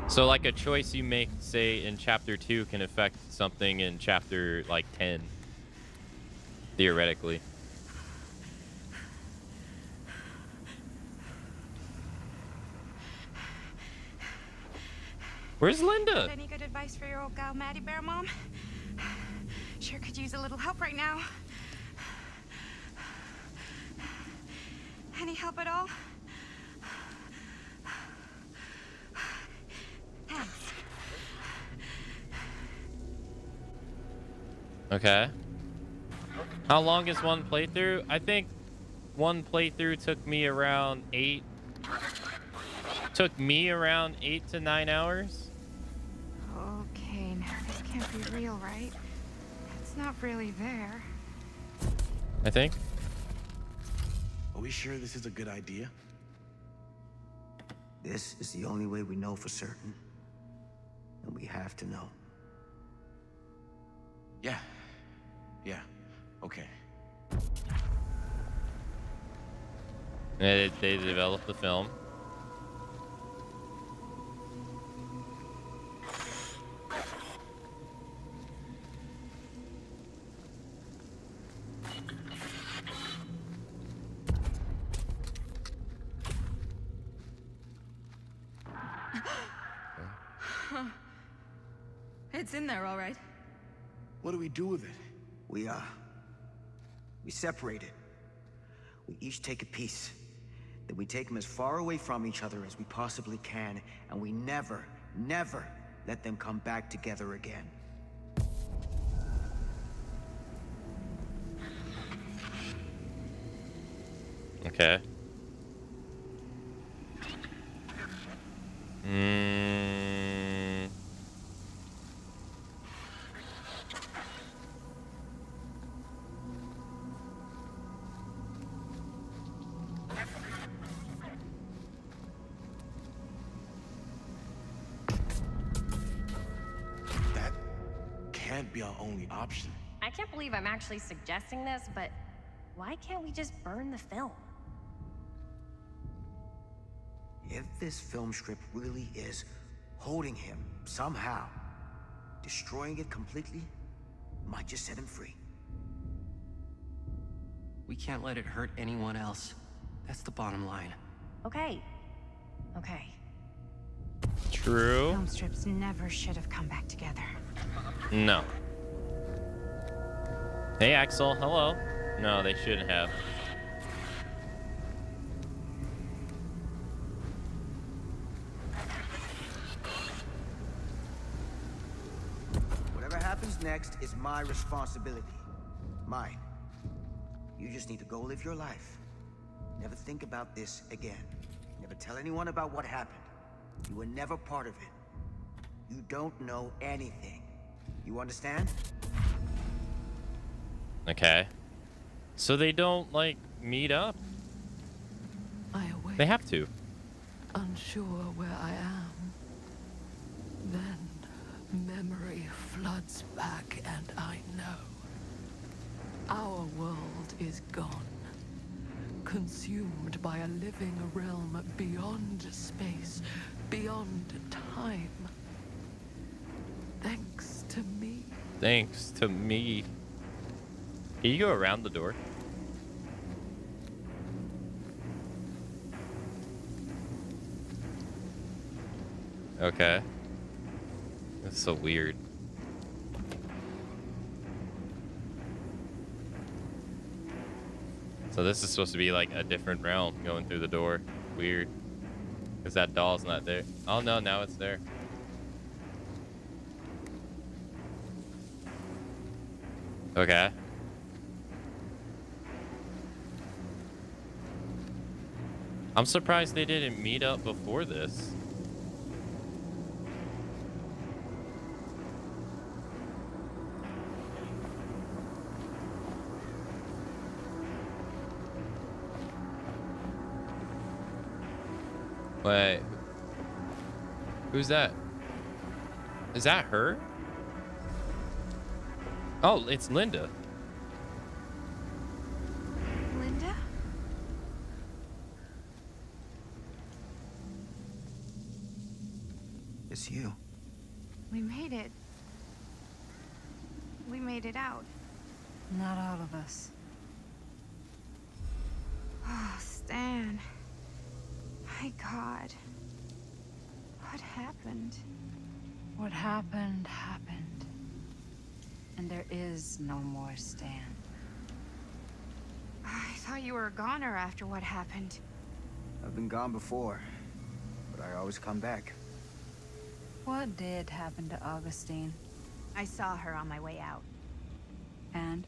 So like a choice you make, say in chapter 2, can affect something in chapter like 10, theoretically. Where's Linda? Any good advice for your old gal, Maddie Bear Mom? Sure could use a little help right now. Any help at all? Thanks. Okay. How long is one playthrough? I think one playthrough took me around 8 to 9 hours. Okay, now this can't be real, right? It's not really there. I think. Are we sure this is a good idea? This is the only way we know for certain. And we have to know. Yeah. Yeah. Okay. They developed the film. It's in there, all right. What do we do with it? We separate it. We each take a piece. Then we take them as far away from each other as we possibly can, and we never, never let them come back together again. Okay. That can't be our only option. I can't believe I'm actually suggesting this, but why can't we just burn the film? If this film strip really is holding him somehow, destroying it completely might just set him free. We can't let it hurt anyone else. That's the bottom line. Okay. Okay. True. Film strips never should have come back together. No. Hey, Axel. Hello. No, they shouldn't have. Whatever happens next is my responsibility. Mine. You just need to go live your life. Never think about this again. Never tell anyone about what happened. You were never part of it. You don't know anything. You understand? Okay. So they don't, like, meet up? I awake, They have to. unsure where I am. Then memory floods back and I know. Our world is gone. Consumed by a living realm beyond space, beyond time. Thanks to me. Thanks to me. Can you go around the door? Okay. That's so weird. So this is supposed to be like a different realm going through the door. Weird. Because that doll's not there. Oh no, now it's there. Okay. I'm surprised they didn't meet up before this. Wait. Who's that? Is that her? Oh, it's Linda. Linda? It's you. We made it. We made it out. Not all of us. Oh, Stan. My God. What happened? What happened, happened. And there is no more Stan. I thought you were a goner after what happened. I've been gone before, but I always come back. What did happen to Augustine? I saw her on my way out. And?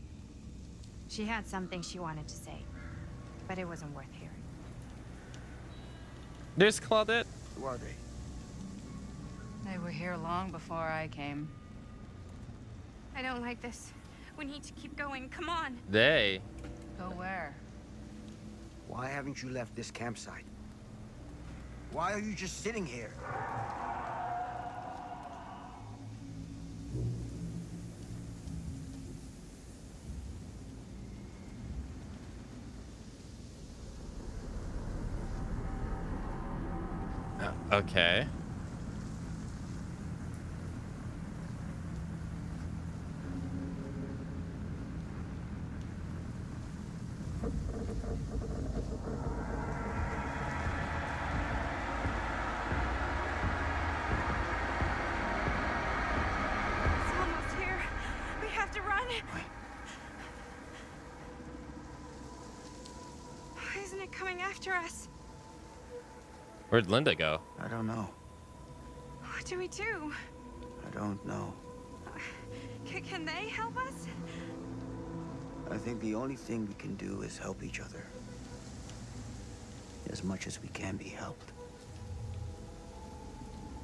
She had something she wanted to say, but it wasn't worth hearing. There's Claudette. Who are they? They were here long before I came. I don't like this. We need to keep going. Come on. They. Go where? Why haven't you left this campsite? Why are you just sitting here? Okay. It's almost here. We have to run. Isn't it coming after us? Where'd Linda go? I don't know. What do we do? I don't know. Can they help us? I think the only thing we can do is help each other. As much as we can be helped.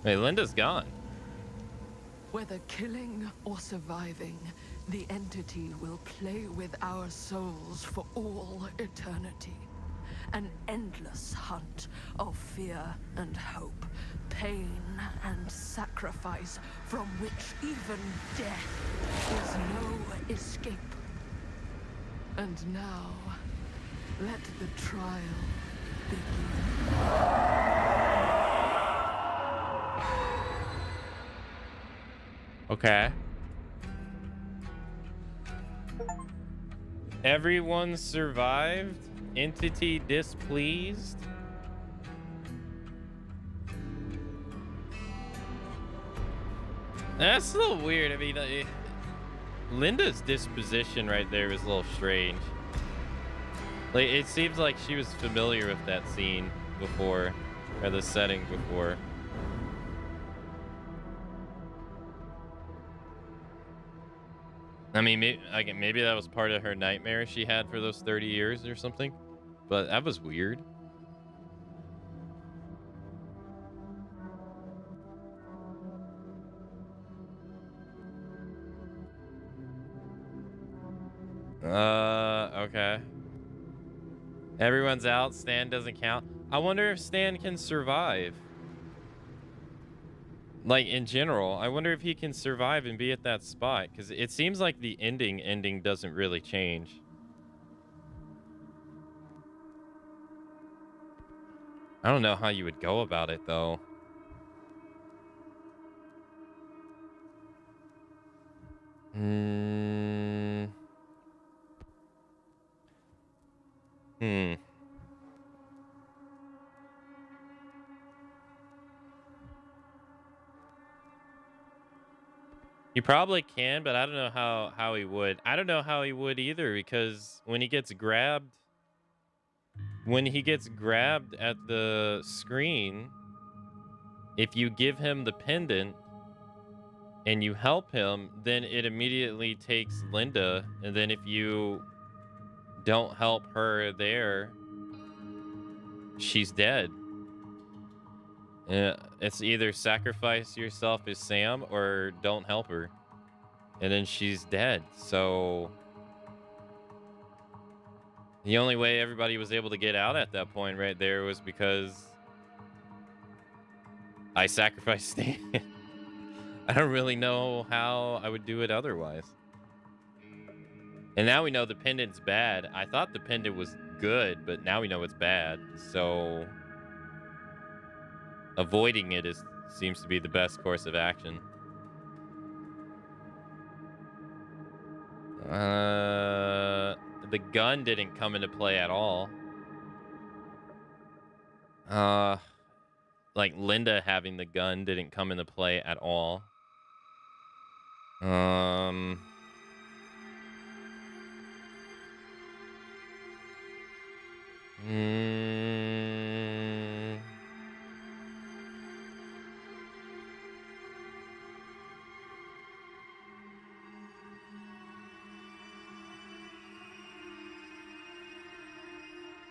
Hey, Linda's gone. Whether killing or surviving, the entity will play with our souls for all eternity. An endless hunt of fear and hope, pain and sacrifice, from which even death is no escape. And now, let the trial begin. Okay. Everyone survived? Entity displeased? That's a little weird. I mean, Linda's disposition right there was a little strange. Like, it seems like she was familiar with that scene before, or the setting before. I mean, maybe that was part of her nightmare she had for those 30 years or something. But that was weird. Okay. Everyone's out. Stan doesn't count. I wonder if Stan can survive. Like, in general, I wonder if he can survive and be at that spot. Because it seems like the ending doesn't really change. I don't know how you would go about it, though. He probably can, but I don't know how he would. I don't know how he would either, because when he gets grabbed at the screen, if you give him the pendant and you help him, then it immediately takes Linda, and then if you don't help her there, she's dead. It's either sacrifice yourself as Sam or don't help her. And then she's dead. So the only way everybody was able to get out at that point right there was because I sacrificed Stan. I don't really know how I would do it otherwise. And now we know the pendant's bad. I thought the pendant was good, but now we know it's bad. So avoiding it seems to be the best course of action. The gun didn't come into play at all. Like Linda having the gun didn't come into play at all.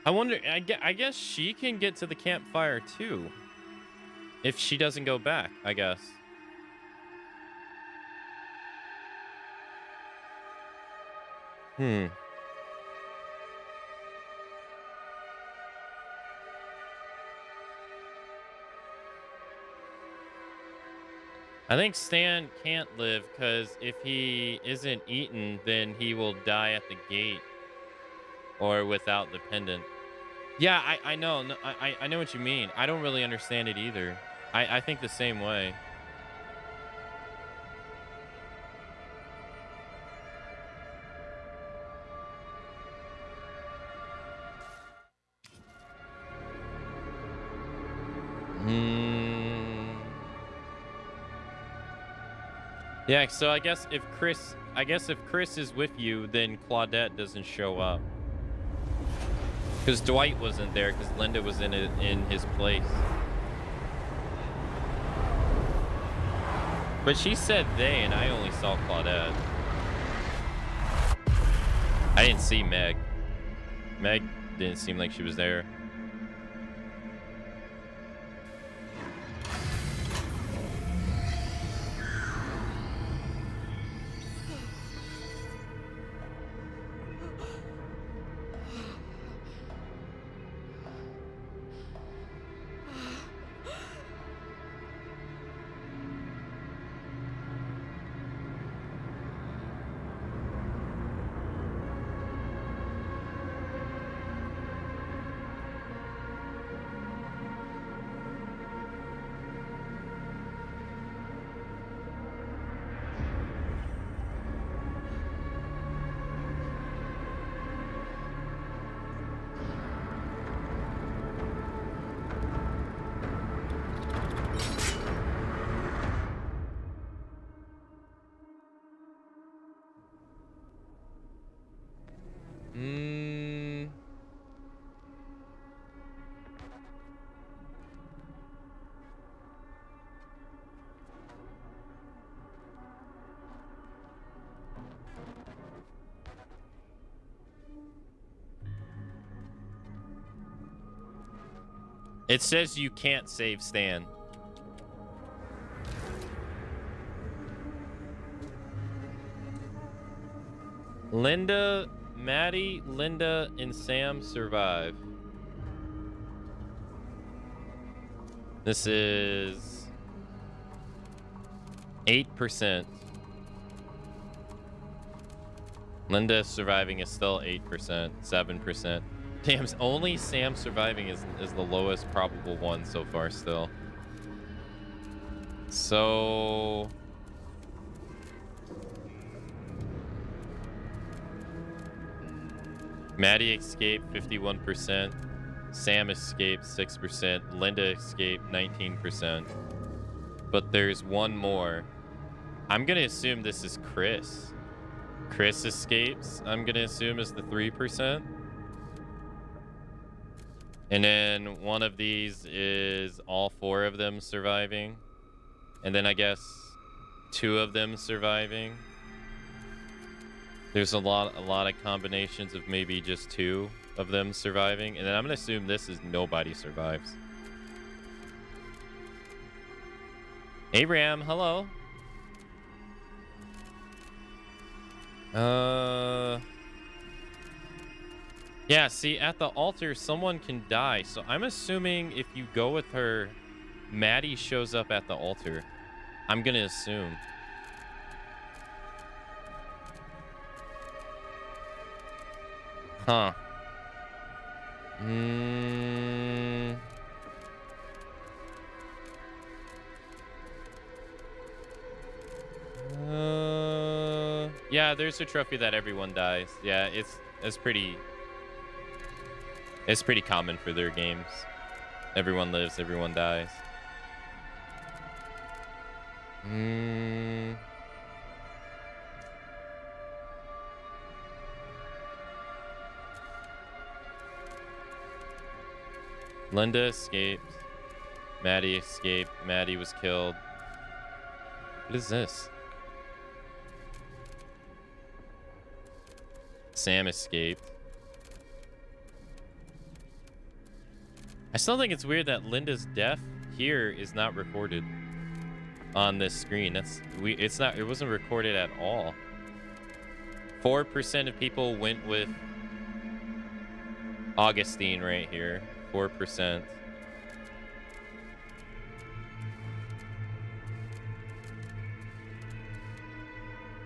I wonder, I guess she can get to the campfire too. If she doesn't go back, I guess. I think Stan can't live because if he isn't eaten, then he will die at the gate or without the pendant. Yeah, I know. No, I know what you mean. I don't really understand it either. I think the same way. Yeah, so I guess if Chris is with you, then Claudette doesn't show up. Because Dwight wasn't there because Linda was in his place. But she said they, and I only saw Claudette. I didn't see Meg. Meg didn't seem like she was there. It says you can't save Stan. Linda, Maddie, Linda, and Sam survive. This is 8%. Linda surviving is still 8%, 7%. Damn, only Sam surviving is the lowest probable one so far still. So... Maddie escaped 51%. Sam escaped 6%. Linda escaped 19%. But there's one more. I'm going to assume this is Chris. Chris escapes, I'm going to assume, is the 3%. And then one of these is all 4 of them surviving. And then I guess 2 of them surviving. There's a lot of combinations of maybe just 2 of them surviving. And then I'm going to assume this is nobody survives. Abraham, hello. Yeah, see, at the altar, someone can die. So I'm assuming if you go with her, Maddie shows up at the altar. I'm going to assume. Huh. Yeah, there's a trophy that everyone dies. Yeah, it's pretty common for their games. Everyone lives, everyone dies. Linda escaped. Maddie escaped. Maddie was killed. What is this? Sam escaped. I still think it's weird that Linda's death here is not recorded on this screen. It wasn't recorded at all. 4% of people went with Augustine right here. 4%.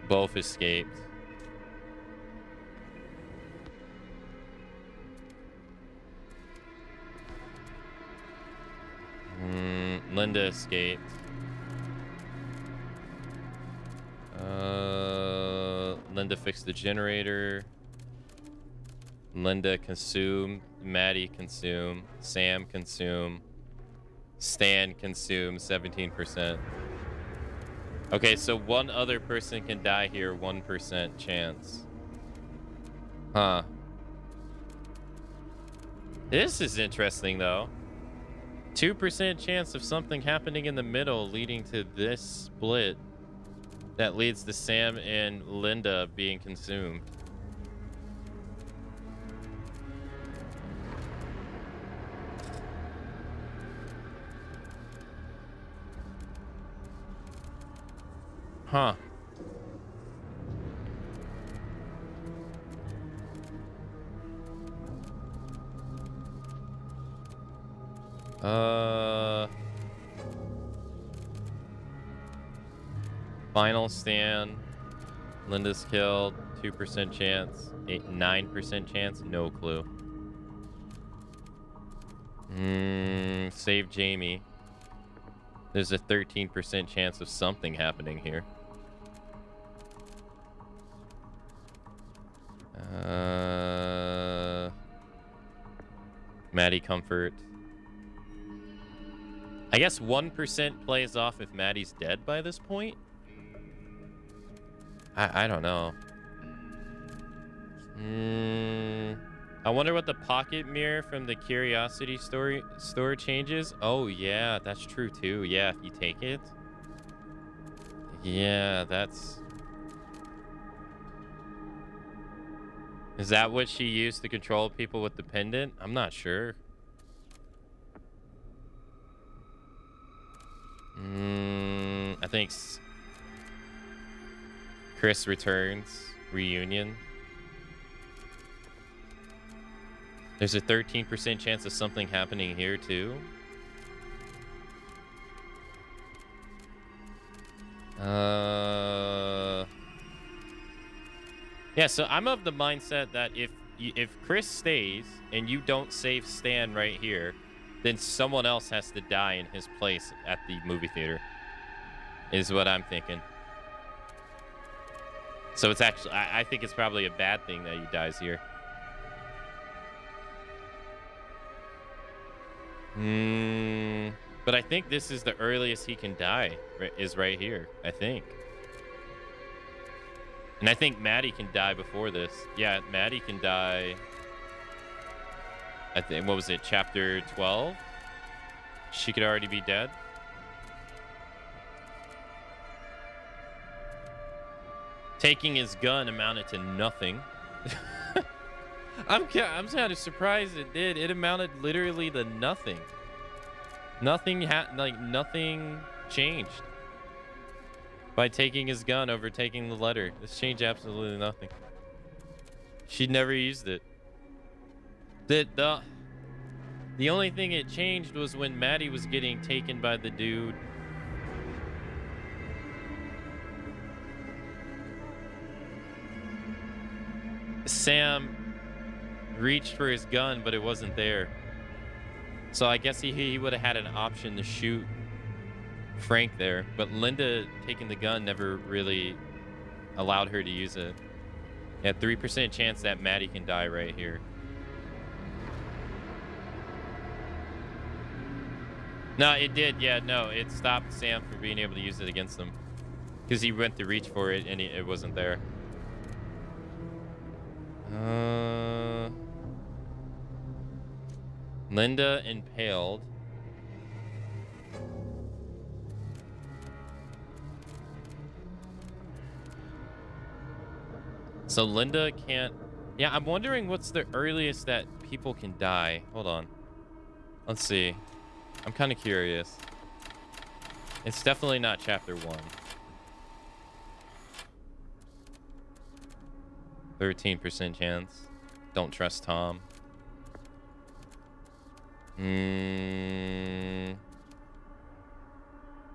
Both escaped. Linda escaped. Linda fixed the generator. Linda consumed. Maddie consumed. Sam consumed. Stan consumed 17%. Okay, so one other person can die here, 1% chance. Huh. This is interesting, though. 2% chance of something happening in the middle leading to this split that leads to Sam and Linda being consumed. Huh. Final stand. Linda's killed. 2% chance. 9% chance. No clue. Save Jamie. There's a 13% chance of something happening here. Maddie comfort. I guess 1% plays off if Maddie's dead by this point. I don't know. I wonder what the pocket mirror from the Curiosity store changes. Oh yeah, that's true too. Yeah, if you take it. Yeah, that's... Is that what she used to control people with the pendant? I'm not sure. I think Chris returns. Reunion. There's a 13% chance of something happening here too. Yeah, so I'm of the mindset that if Chris stays and you don't save Stan right here, then someone else has to die in his place at the movie theater. Is what I'm thinking. So it's actually, I think it's probably a bad thing that he dies here. But I think this is the earliest he can die, is right here, I think. And I think Maddie can die before this. Yeah, Maddie can die. I think, what was it, chapter 12? She could already be dead. Taking his gun amounted to nothing. I'm kind of surprised it did. It amounted literally to nothing. Nothing changed by taking his gun over taking the letter. This changed absolutely nothing. She never used it. The only thing it changed was when Maddie was getting taken by the dude. Sam reached for his gun, but it wasn't there. So I guess he would have had an option to shoot Frank there. But Linda taking the gun never really allowed her to use it. Yeah, 3% chance that Maddie can die right here. No, it did. Yeah, no, it stopped Sam from being able to use it against him. Because he went to reach for it and it wasn't there. Linda impaled. So Linda can't... Yeah, I'm wondering what's the earliest that people can die. Hold on. Let's see. I'm kind of curious. It's definitely not chapter 1. 13% chance. Don't trust Tom.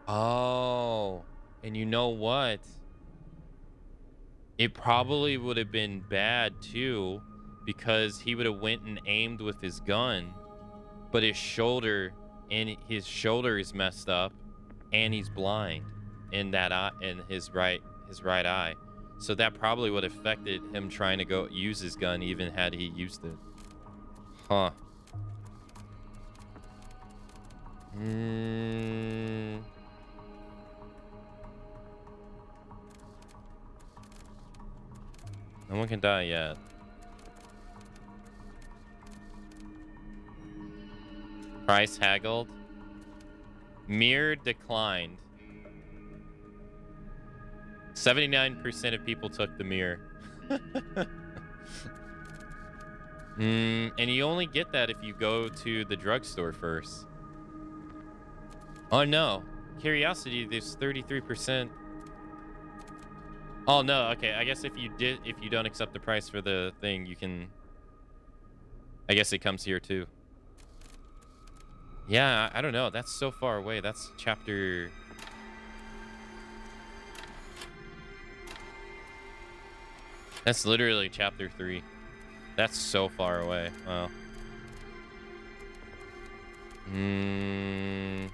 Oh. And you know what? It probably would have been bad too, because he would have went and aimed with his gun, but his shoulder is messed up, and he's blind in that eye, in his right eye. So that probably would have affected him trying to go use his gun, even had he used it. Huh. No one can die yet. Price haggled. Mirror declined. 79% of people took the mirror. And you only get that if you go to the drugstore first. Oh no. Curiosity, there's 33%. Oh no, okay. I guess if you don't accept the price for the thing, you can, I guess it comes here too. Yeah, I don't know. That's so far away. That's chapter... That's literally chapter 3. That's so far away. Wow.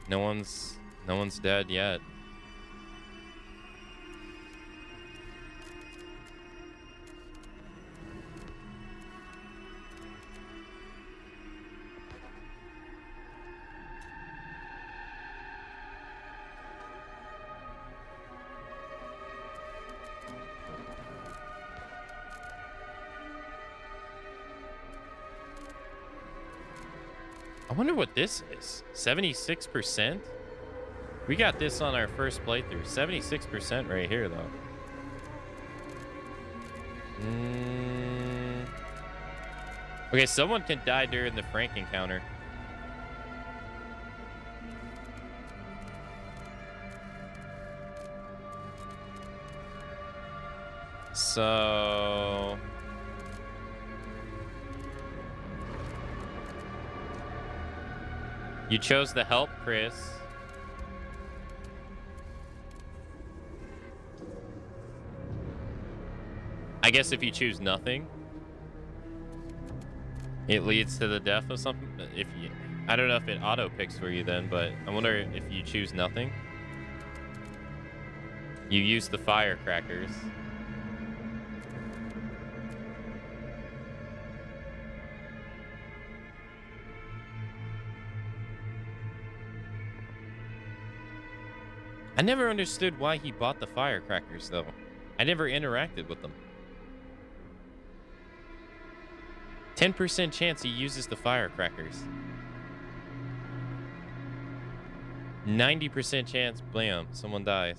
No one's dead yet. I wonder what this is. 76%? We got this on our first playthrough. 76% right here, though. Okay, someone can die during the Frank encounter. So... You chose the help, Chris. I guess if you choose nothing, it leads to the death of something. If you, I don't know if it auto picks for you then, but I wonder if you choose nothing, you use the firecrackers. I never understood why he bought the firecrackers, though. I never interacted with them. 10% chance he uses the firecrackers. 90% chance, blam, someone dies.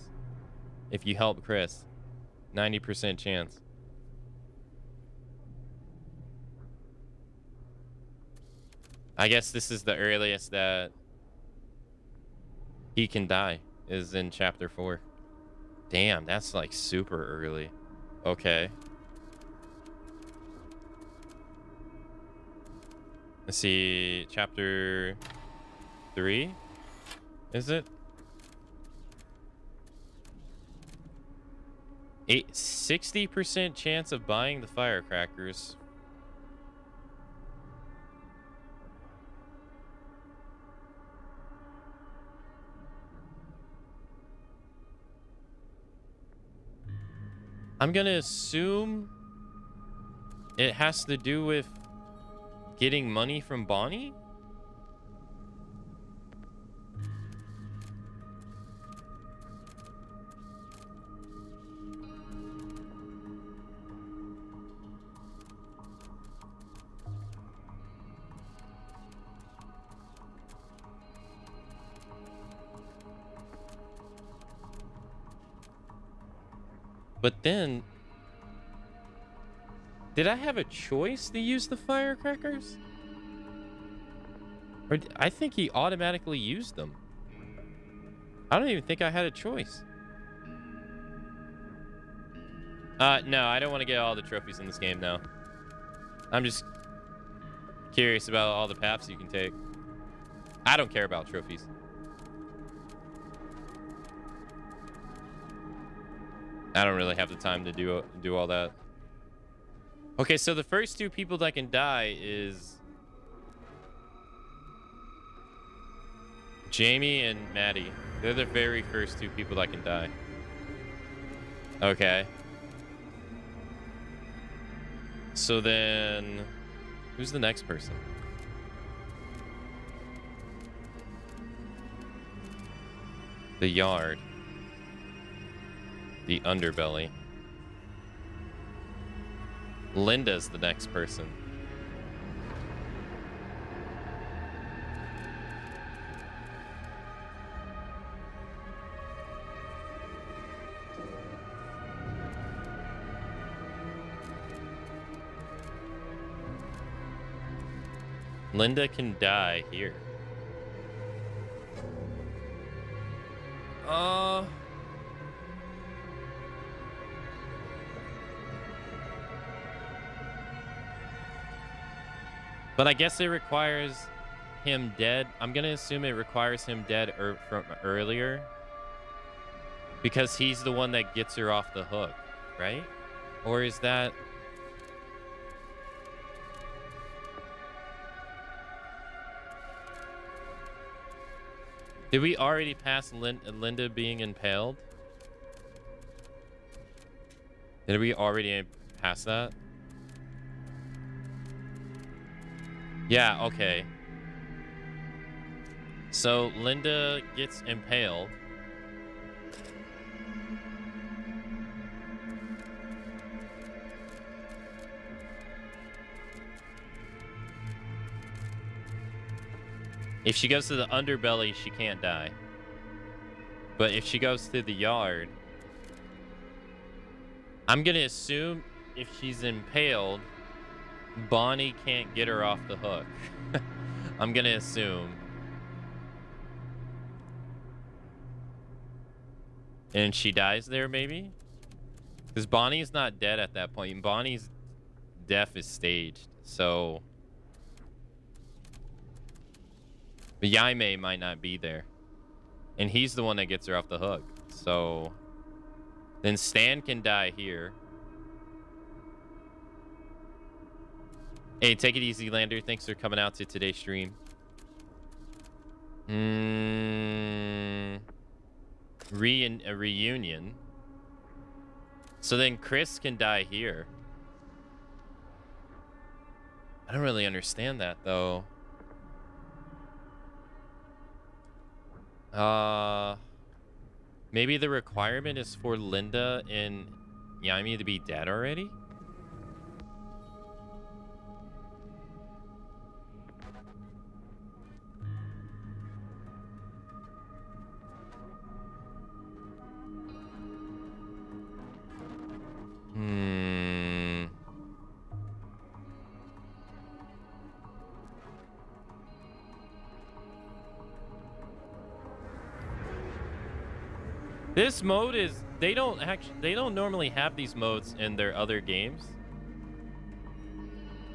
If you help Chris. 90% chance. I guess this is the earliest that he can die. Is in chapter 4. Damn, that's like super early. Okay. Let's see, chapter 3, is it? 60% chance of buying the firecrackers. I'm gonna assume it has to do with getting money from Bonnie? But then, did I have a choice to use the firecrackers? Or I think he automatically used them. I don't even think I had a choice. No, I don't want to get all the trophies in this game now. I'm just curious about all the paths you can take. I don't care about trophies. I don't really have the time to do all that. Okay, so the first two people that can die is Jamie and Maddie. They're the very first two people that can die. Okay. So then, who's the next person? The yard. The underbelly. Linda's the next person. Linda can die here. But I guess it requires him dead. I'm gonna assume it requires him dead from earlier, because he's the one that gets her off the hook, right? Or is that... Did we already pass Linda being impaled? Did we already pass that? Yeah, okay. So Linda gets impaled. If she goes to the underbelly, she can't die. But if she goes to the yard, I'm gonna assume if she's impaled, Bonnie can't get her off the hook. I'm gonna assume. And she dies there, maybe? Because Bonnie's not dead at that point. Bonnie's death is staged, so... But Jaime might not be there. And he's the one that gets her off the hook. So... Then Stan can die here. Hey, take it easy, Lander. Thanks for coming out to today's stream. A reunion. So then Chris can die here. I don't really understand that, though. Maybe the requirement is for Linda and Jaime to be dead already? This mode is, they don't normally have these modes in their other games.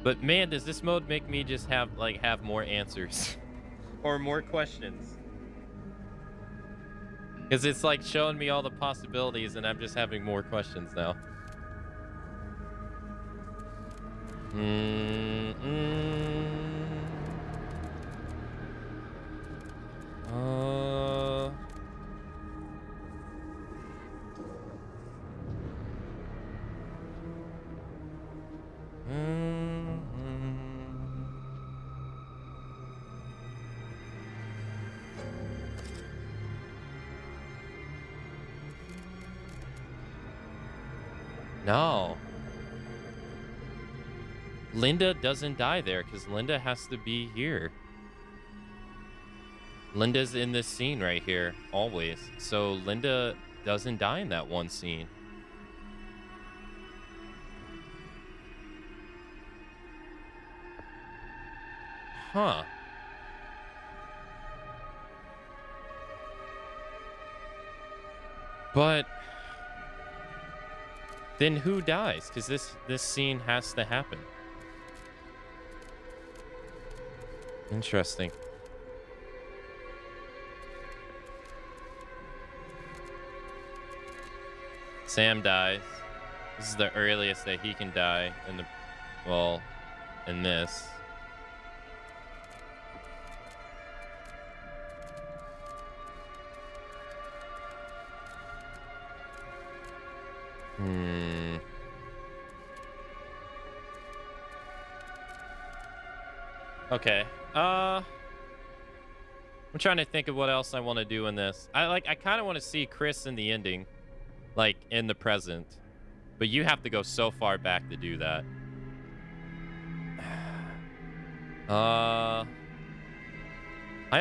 But man, does this mode make me just have more answers or more questions. Because it's like showing me all the possibilities and I'm just having more questions now. No. Linda doesn't die there because Linda has to be here. Linda's in this scene right here, always. So Linda doesn't die in that one scene. Huh. But then who dies? Because this scene has to happen. Interesting. Sam dies. This is the earliest that he can die in the, well, in this. Okay. I'm trying to think of what else I want to do in this. I kind of want to see Chris in the ending, like in the present, but you have to go so far back to do that. I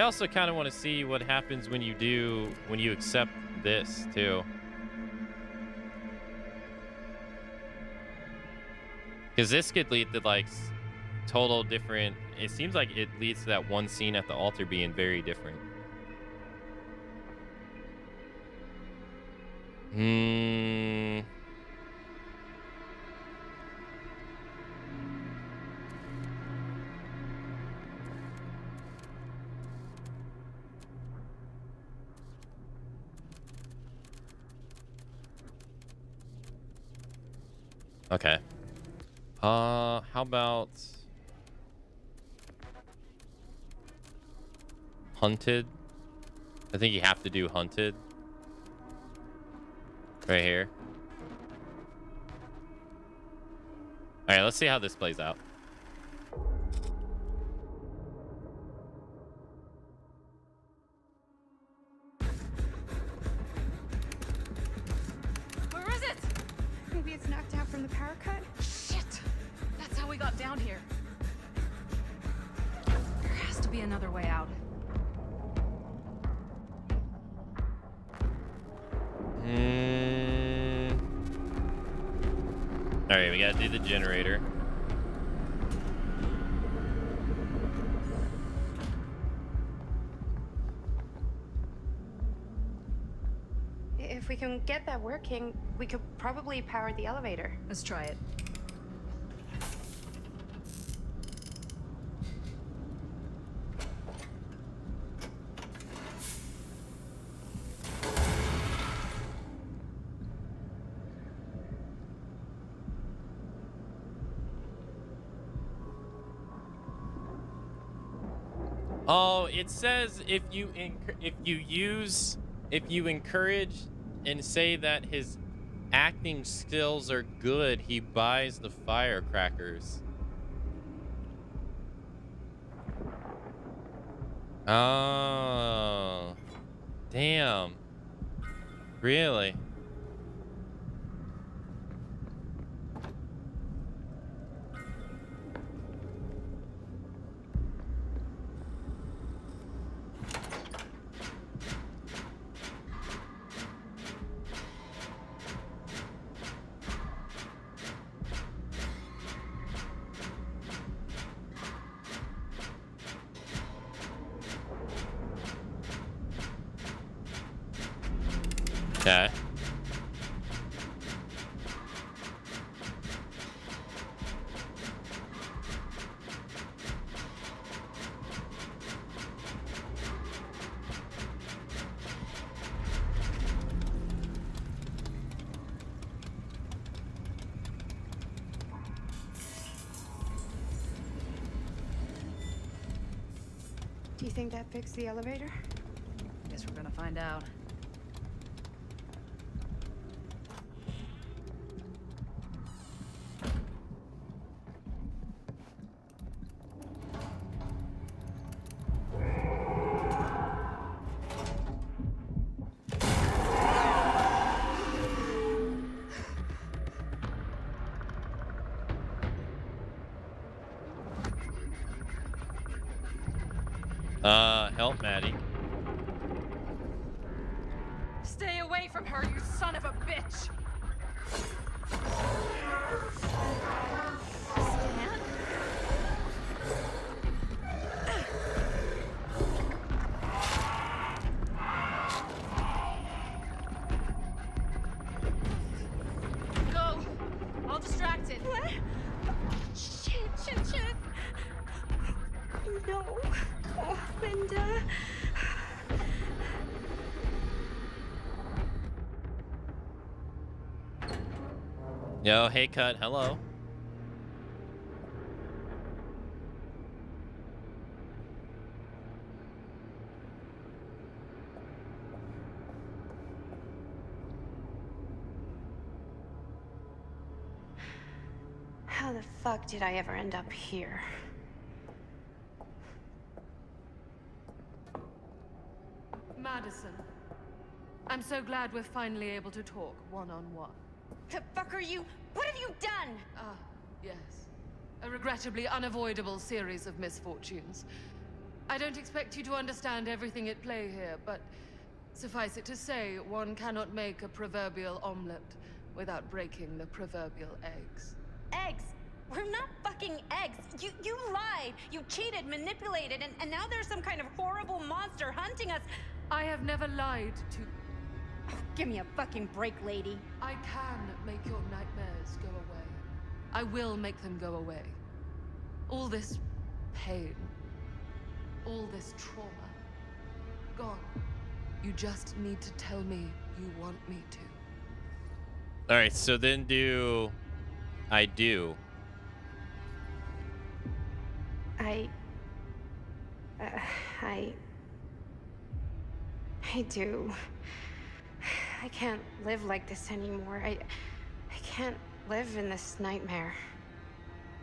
also kind of want to see what happens when you accept this too. Because this could lead to like total different. It seems like it leads to that one scene at the altar being very different. Okay. How about Hunted? I think you have to do Hunted. Right here. All right, let's see how this plays out. Where is it? Maybe it's knocked out from the power cut? Shit! That's how we got down here. There has to be another way out. All right, we gotta do the generator. If we can get that working, we could probably power the elevator. Let's try it. Oh, it says if you encourage and say that his acting skills are good, he buys the firecrackers. Oh, damn. Really? Okay. Do you think that fixed the elevator? Guess we're gonna find out. Help Maddie. Stay away from her, you son of a bitch! Go! I'll distract it. What? Shit. No. Oh, Linda. Yo, hey, Cut. Hello. How the fuck did I ever end up here? Madison, I'm so glad we're finally able to talk one-on-one. The fuck are you? What have you done? Ah, yes. A regrettably unavoidable series of misfortunes. I don't expect you to understand everything at play here, but suffice it to say, one cannot make a proverbial omelet without breaking the proverbial eggs. Eggs? We're not fucking eggs. You lied. You cheated, manipulated, and now there's some kind of horrible monster hunting us. I have never lied to... Oh, give me a fucking break, lady. I can make your nightmares go away. I will make them go away. All this pain, all this trauma, gone. You just need to tell me you want me to. All right, so then do... I do. I do. I can't live like this anymore. I can't live in this nightmare.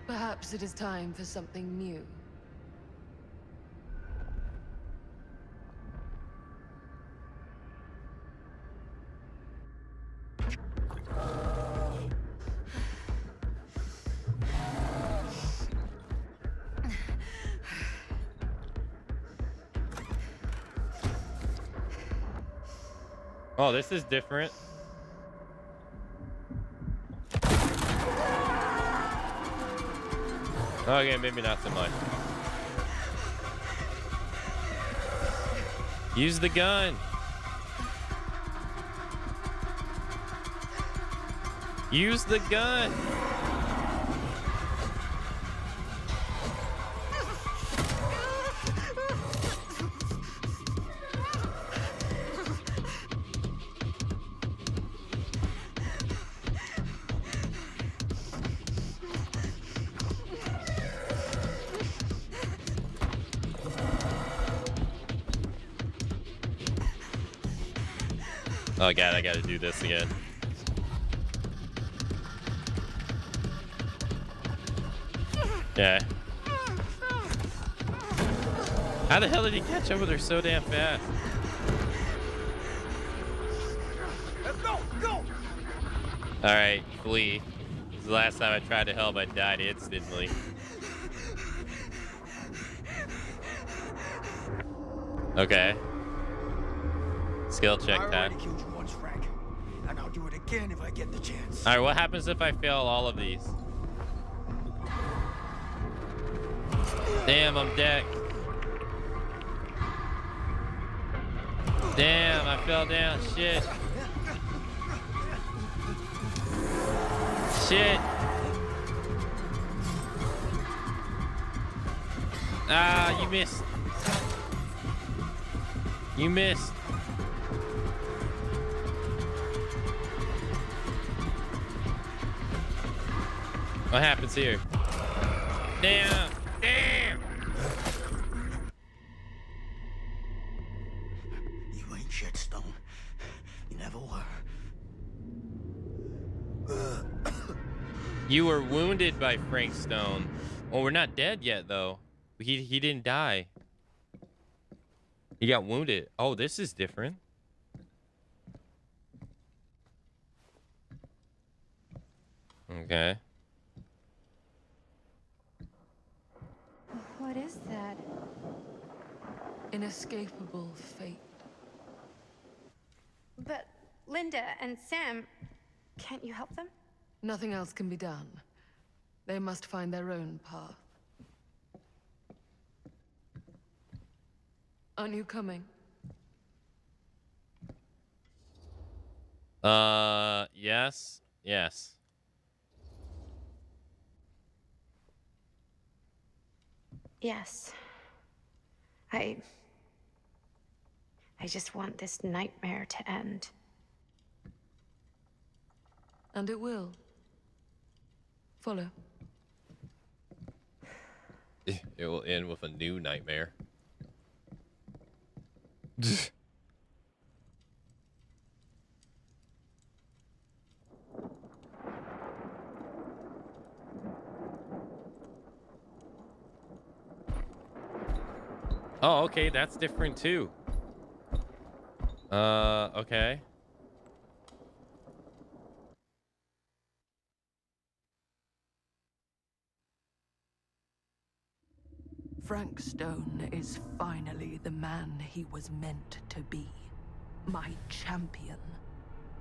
Perhaps it is time for something new. Oh, this is different. Okay, maybe not so much. Use the gun. Use the gun. Oh god, I gotta do this again. Yeah. How the hell did he catch up with her so damn fast? Let's go, go! Alright, flee. This is the last time I tried to help, I died instantly. Okay. Skill check time. I already killed you once, Frank. And I'll do it again if I get the chance. Alright, what happens if I fail all of these? Damn, I'm dead. Damn, I fell down. Shit. Shit. Ah, you missed. You missed. What happens here? Damn. Damn. You ain't shit, Stone. You never were. You were wounded by Frank Stone. Well, we're not dead yet, though. He didn't die. He got wounded. Oh, this is different. Okay. What is that? Inescapable fate. But Linda and Sam, can't you help them? Nothing else can be done. They must find their own path. Aren't you coming? Yes. Yes. Yes. I just want this nightmare to end. And it will. Follow. It will end with a new nightmare. Oh, okay, that's different too. Okay. Frank Stone is finally the man he was meant to be. My champion.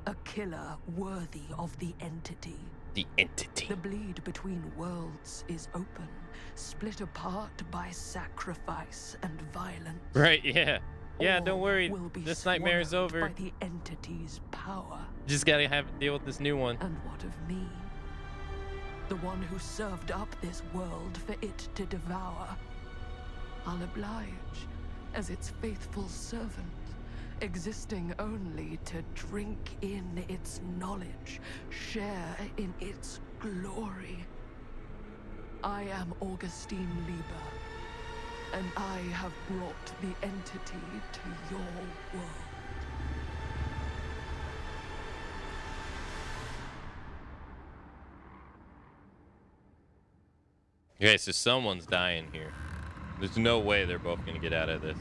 A killer worthy of the entity. The entity. The bleed between worlds is open, split apart by sacrifice and violence. Right, yeah. Yeah, All don't worry. will be This nightmare is swallowed over. by the entity's power. Just gotta have to deal with this new one. And what of me? The one who served up this world for it to devour. I'll oblige as its faithful servant, existing only to drink in its knowledge, share in its glory. I am Augustine Lieber, and I have brought the entity to your world. Okay, so someone's dying here. There's no way they're both gonna get out of this.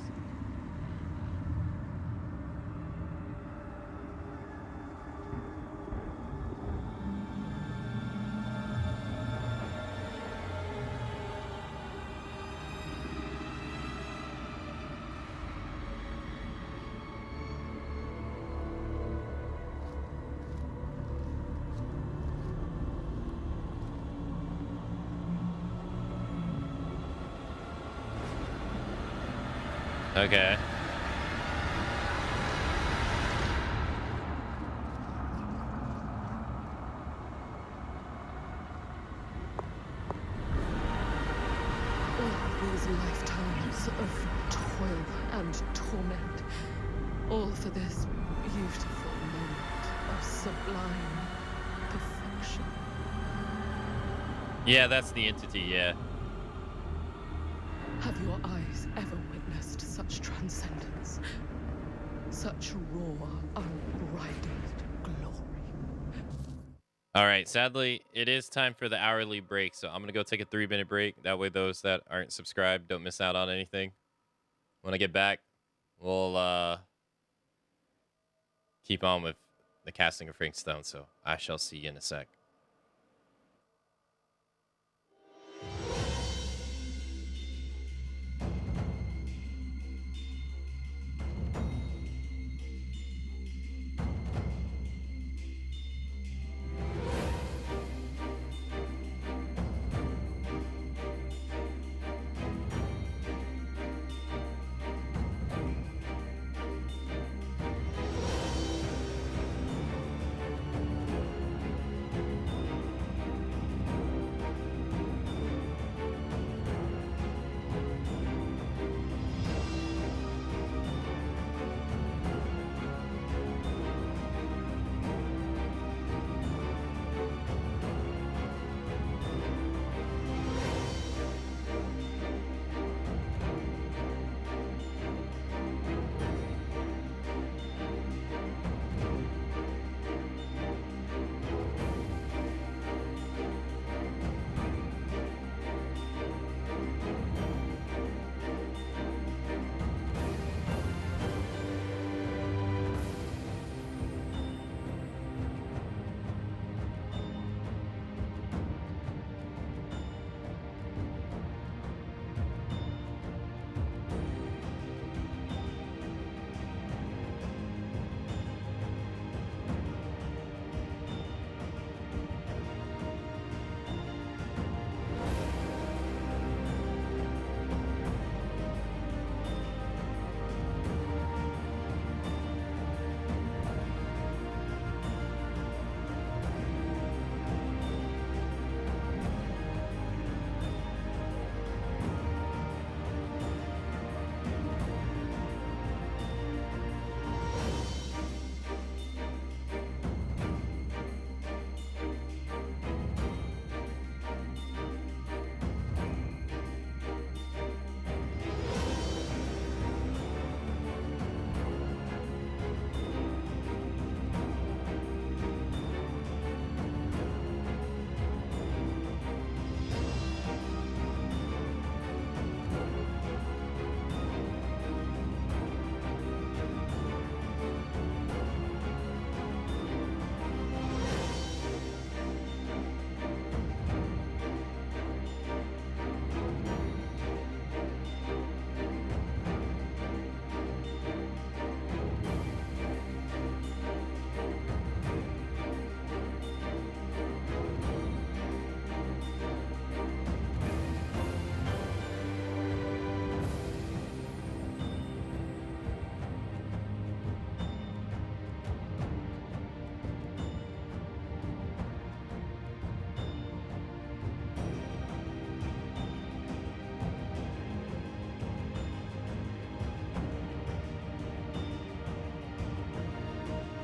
Okay. All these lifetimes of toil and torment, all for this beautiful moment of sublime perfection. Yeah, that's the entity, yeah. Have your eyes ever witnessed such transcendence? Such raw, unbridled glory? Alright, sadly, it is time for the hourly break, so I'm gonna go take a 3-minute break. That way those that aren't subscribed don't miss out on anything. When I get back, we'll keep on with the casting of Frank Stone, so I shall see you in a sec.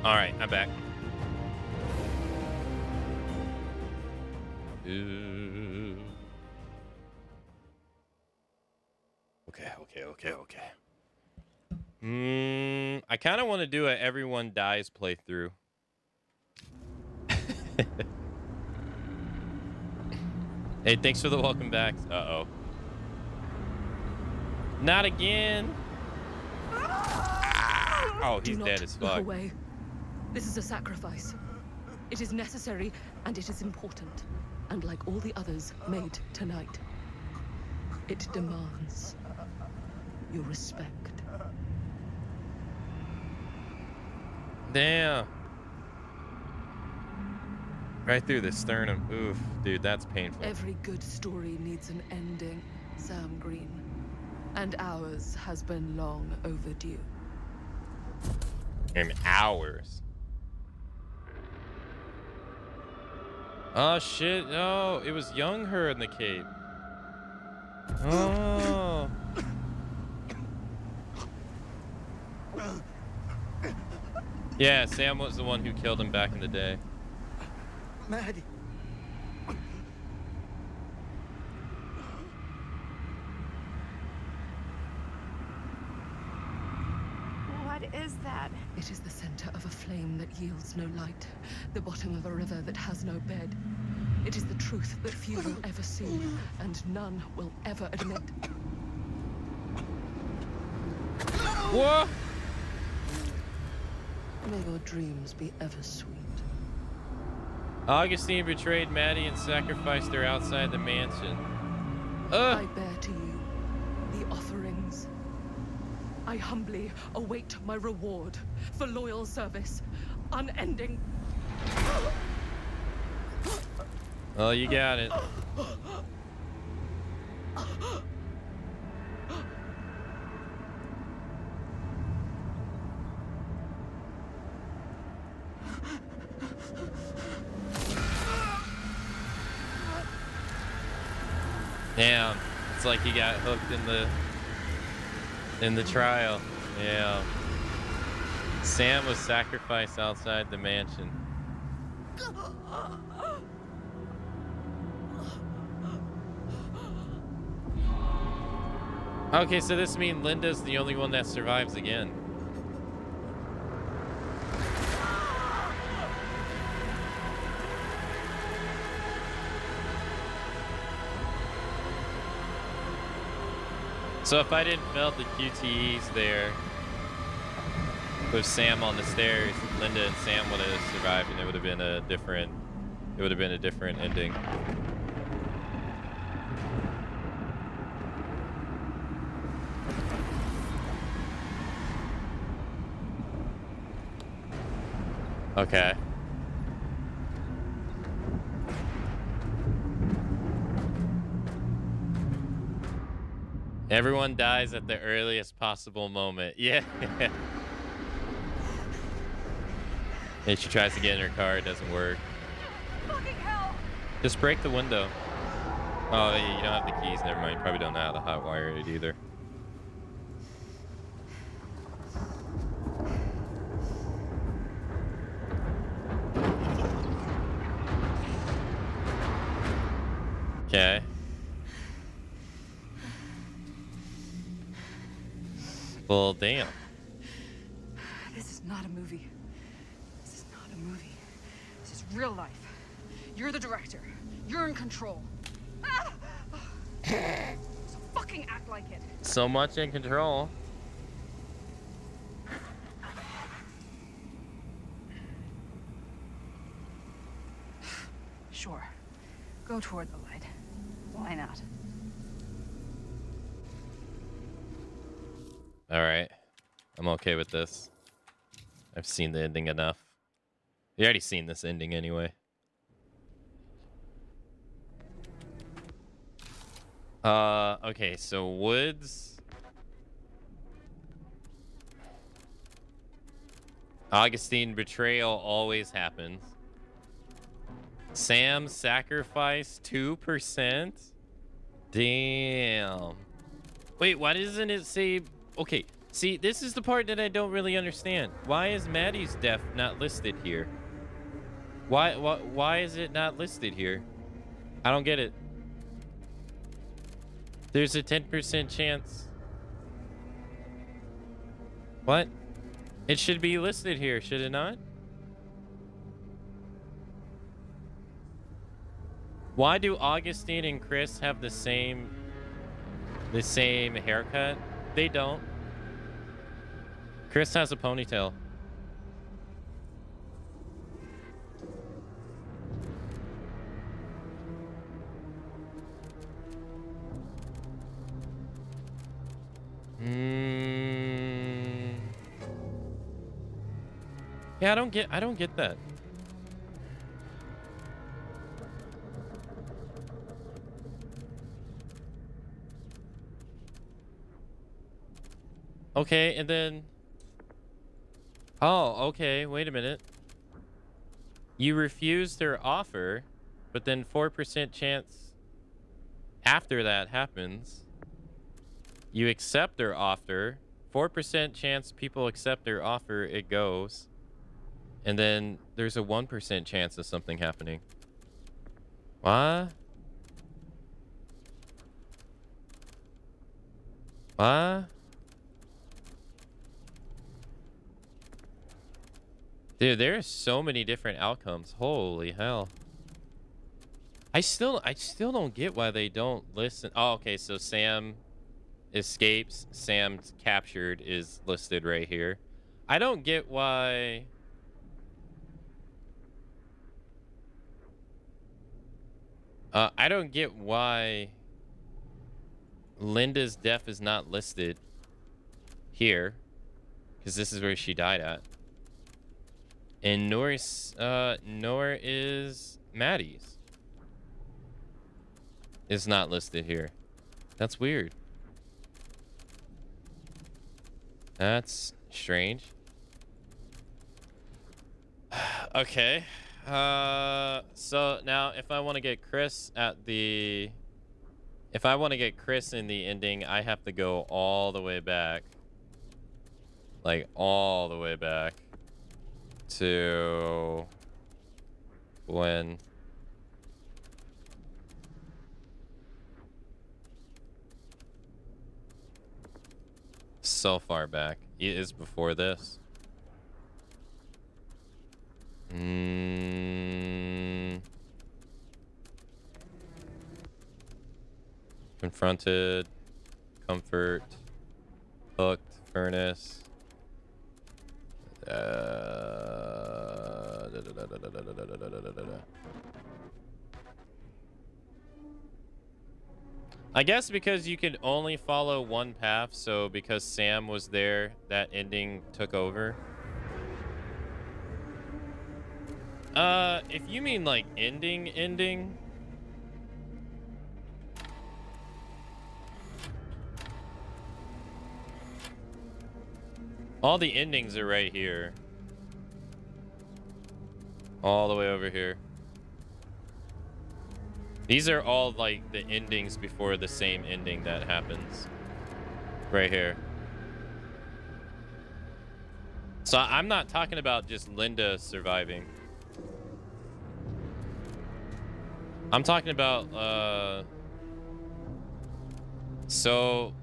All right, I'm back. Ooh. Okay. I kind of want to do a everyone dies playthrough. Hey, thanks for the welcome back. Uh-oh. Not again. Oh, he's dead as fuck. Look away. This is a sacrifice. It is necessary and it is important. And like all the others made tonight, it demands your respect. Damn. Right through the sternum. Oof, dude, that's painful. Every good story needs an ending, Sam Green. And ours has been long overdue. In hours. Oh shit, no, it was young her in the cape. Oh. Yeah, Sam was the one who killed him back in the day. Maddie. What is that? It is the center of a flame that yields no light, the bottom of a river that has no bed. It is the truth that few will ever see, and none will ever admit. What? May your dreams be ever sweet. Augustine betrayed Maddie and sacrificed her outside the mansion. I bear to you the offerings. I humbly await my reward for loyal service, unending. Oh, you got it. Damn, it's like he got hooked in the trial. Yeah. Sam was sacrificed outside the mansion. Okay, so this means Linda's the only one that survives again. So if I didn't melt the QTEs there with Sam on the stairs, Linda and Sam would have survived, and it would have been a different ending. Okay. Everyone dies at the earliest possible moment. Yeah. And she tries to get in her car, it doesn't work. Fucking hell! Just break the window. Oh, you don't have the keys. Never mind. You probably don't know how to hotwire it either. Okay. Well, damn. This is not a movie. This is not a movie. This is real life. You're the director. You're in control. So fucking act like it. So much in control. Sure. Go toward the light. Why not? All right. I'm okay with this. I've seen the ending enough. You already seen this ending anyway. Okay, so Woods. Augustine betrayal always happens. Sam sacrifice 2%? Damn. Wait, why doesn't it say... Okay, See, this is the part that I don't really understand. Why is Maddie's death not listed here? Why is it not listed here? I don't get it. There's a 10% chance. What? It should be listed here, should it not? Why do Augustine and Chris have the same haircut? They don't. Chris has a ponytail. Yeah, I don't get that. Okay, and then... Oh, okay, wait a minute. You refused their offer, but then 4% chance after that happens. You accept their offer. 4% chance people accept their offer, it goes. And then there's a 1% chance of something happening. What? What? Dude, there are so many different outcomes. Holy hell. I still don't get why they don't listen. Oh, okay, so Sam escapes, Sam's captured is listed right here. I don't get why... I don't get why Linda's death is not listed here, because this is where she died at. And nor is Maddie's. Is not listed here. That's weird. That's strange. Okay. So now if I want to get Chris at the... If I want to get Chris in the ending, I have to go all the way back. Like, all the way back. To... when... So far back. It is before this. Confronted. Comfort. Hooked. Furnace. I guess because you could only follow one path, so because Sam was there, that ending took over. If you mean like ending. All the endings are right here. All the way over here. These are all like the endings before the same ending that happens. Right here. So I'm not talking about just Linda surviving. I'm talking about, so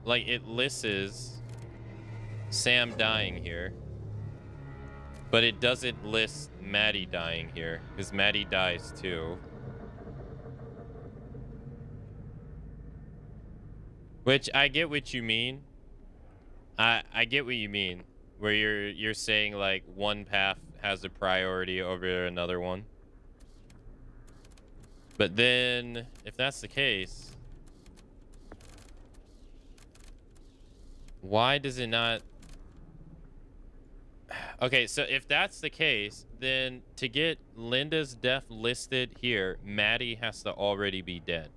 like it lists Sam dying here, but it doesn't list Maddie dying here because Maddie dies too. Which I get what you mean. I get what you mean, where you're saying like one path has a priority over another one. But then, if that's the case, why does it not... Okay, so if that's the case, then to get Linda's death listed here, Maddie has to already be dead.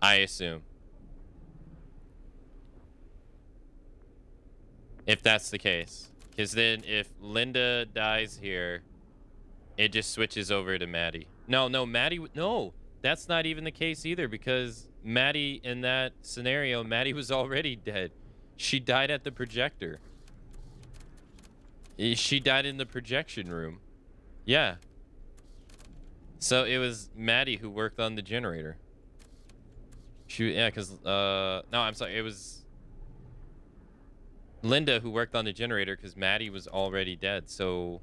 I assume. If that's the case. Because then if Linda dies here, it just switches over to Maddie. No, Maddie... No! that's not even the case either, because Maddie, in that scenario, Maddie was already dead. She died at the projector. She died in the projection room. Yeah. So it was Maddie who worked on the generator. Yeah, because, no, I'm sorry. It was Linda who worked on the generator because Maddie was already dead. So,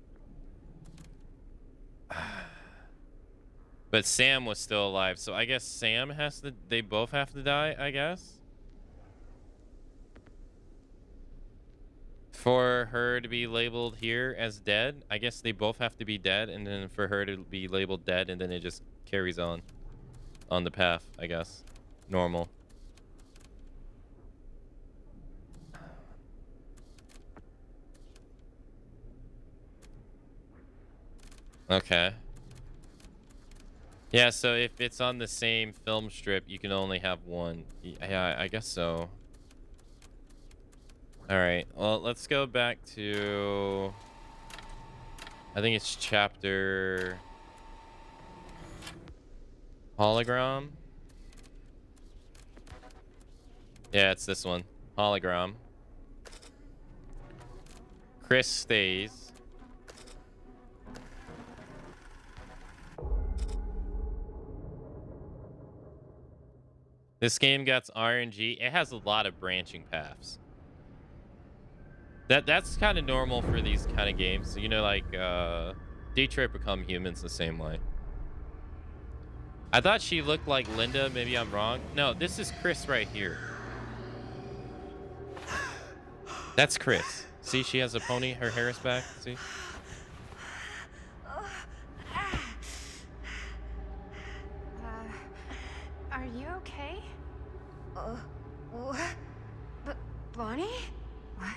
but Sam was still alive. So I guess Sam they both have to die, I guess. For her to be labeled here as dead, I guess they both have to be dead, and then for her to be labeled dead, and then it just carries on the path, I guess. Normal. Okay. Yeah, so if it's on the same film strip, you can only have one. Yeah, I guess so. All right. Well, let's go back to... I think it's chapter... Hologram? Yeah, it's this one. Hologram. Chris stays. This game got RNG. It has a lot of branching paths. That's kind of normal for these kind of games. You know, like Detroit Become Humans the same way. I thought she looked like Linda. Maybe I'm wrong. No, this is Chris right here. That's Chris. See, she has a pony. Her hair is back. See? Are you okay? What? Bonnie? What?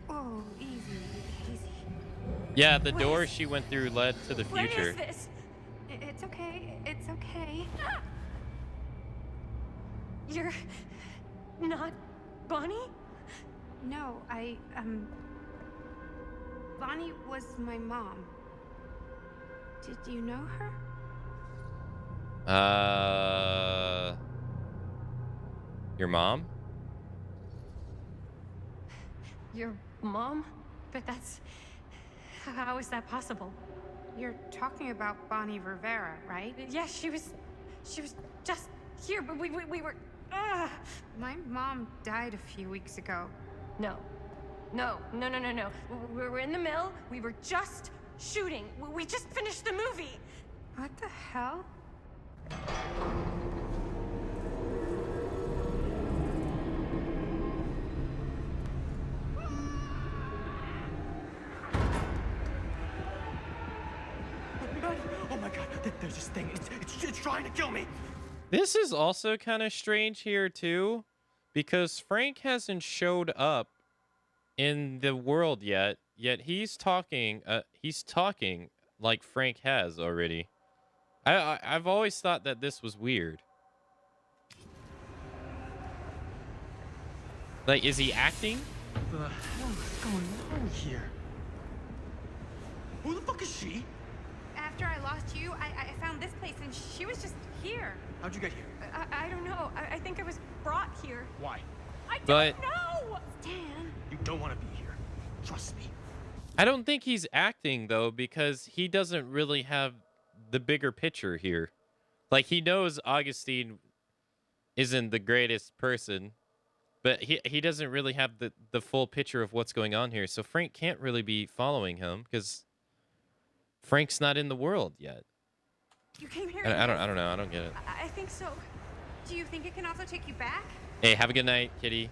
Oh, easy. Yeah, the door she went through led to the future. What is this? It's okay. It's okay. You're not Bonnie? No, Bonnie was my mom. Did you know her? Your mom? Your mom? But that's... How is that possible? You're talking about Bonnie Rivera, right? Yeah, she was just here, but we were... My mom died a few weeks ago. No. We were in the mill. We were just shooting. We just finished the movie. What the hell? Oh my god, there's this thing. It's trying to kill me. This is also kind of strange here too, because Frank hasn't showed up in the world yet he's talking like Frank has already. I've always thought that this was weird. Like, is he acting? What the hell is going on here? Who the fuck is she? After I lost you, I found this place and she was just here. How'd you get here? I don't know. I think I was brought here. Why? I don't know! Stan. You don't want to be here. Trust me. I don't think he's acting though, because he doesn't really have the bigger picture here. Like, he knows Augustine isn't the greatest person, but he doesn't really have the full picture of what's going on here. So Frank can't really be following him because Frank's not in the world yet. You came here. I don't know. I don't get it. I think so. Do you think it can also take you back? Hey, have a good night, kitty.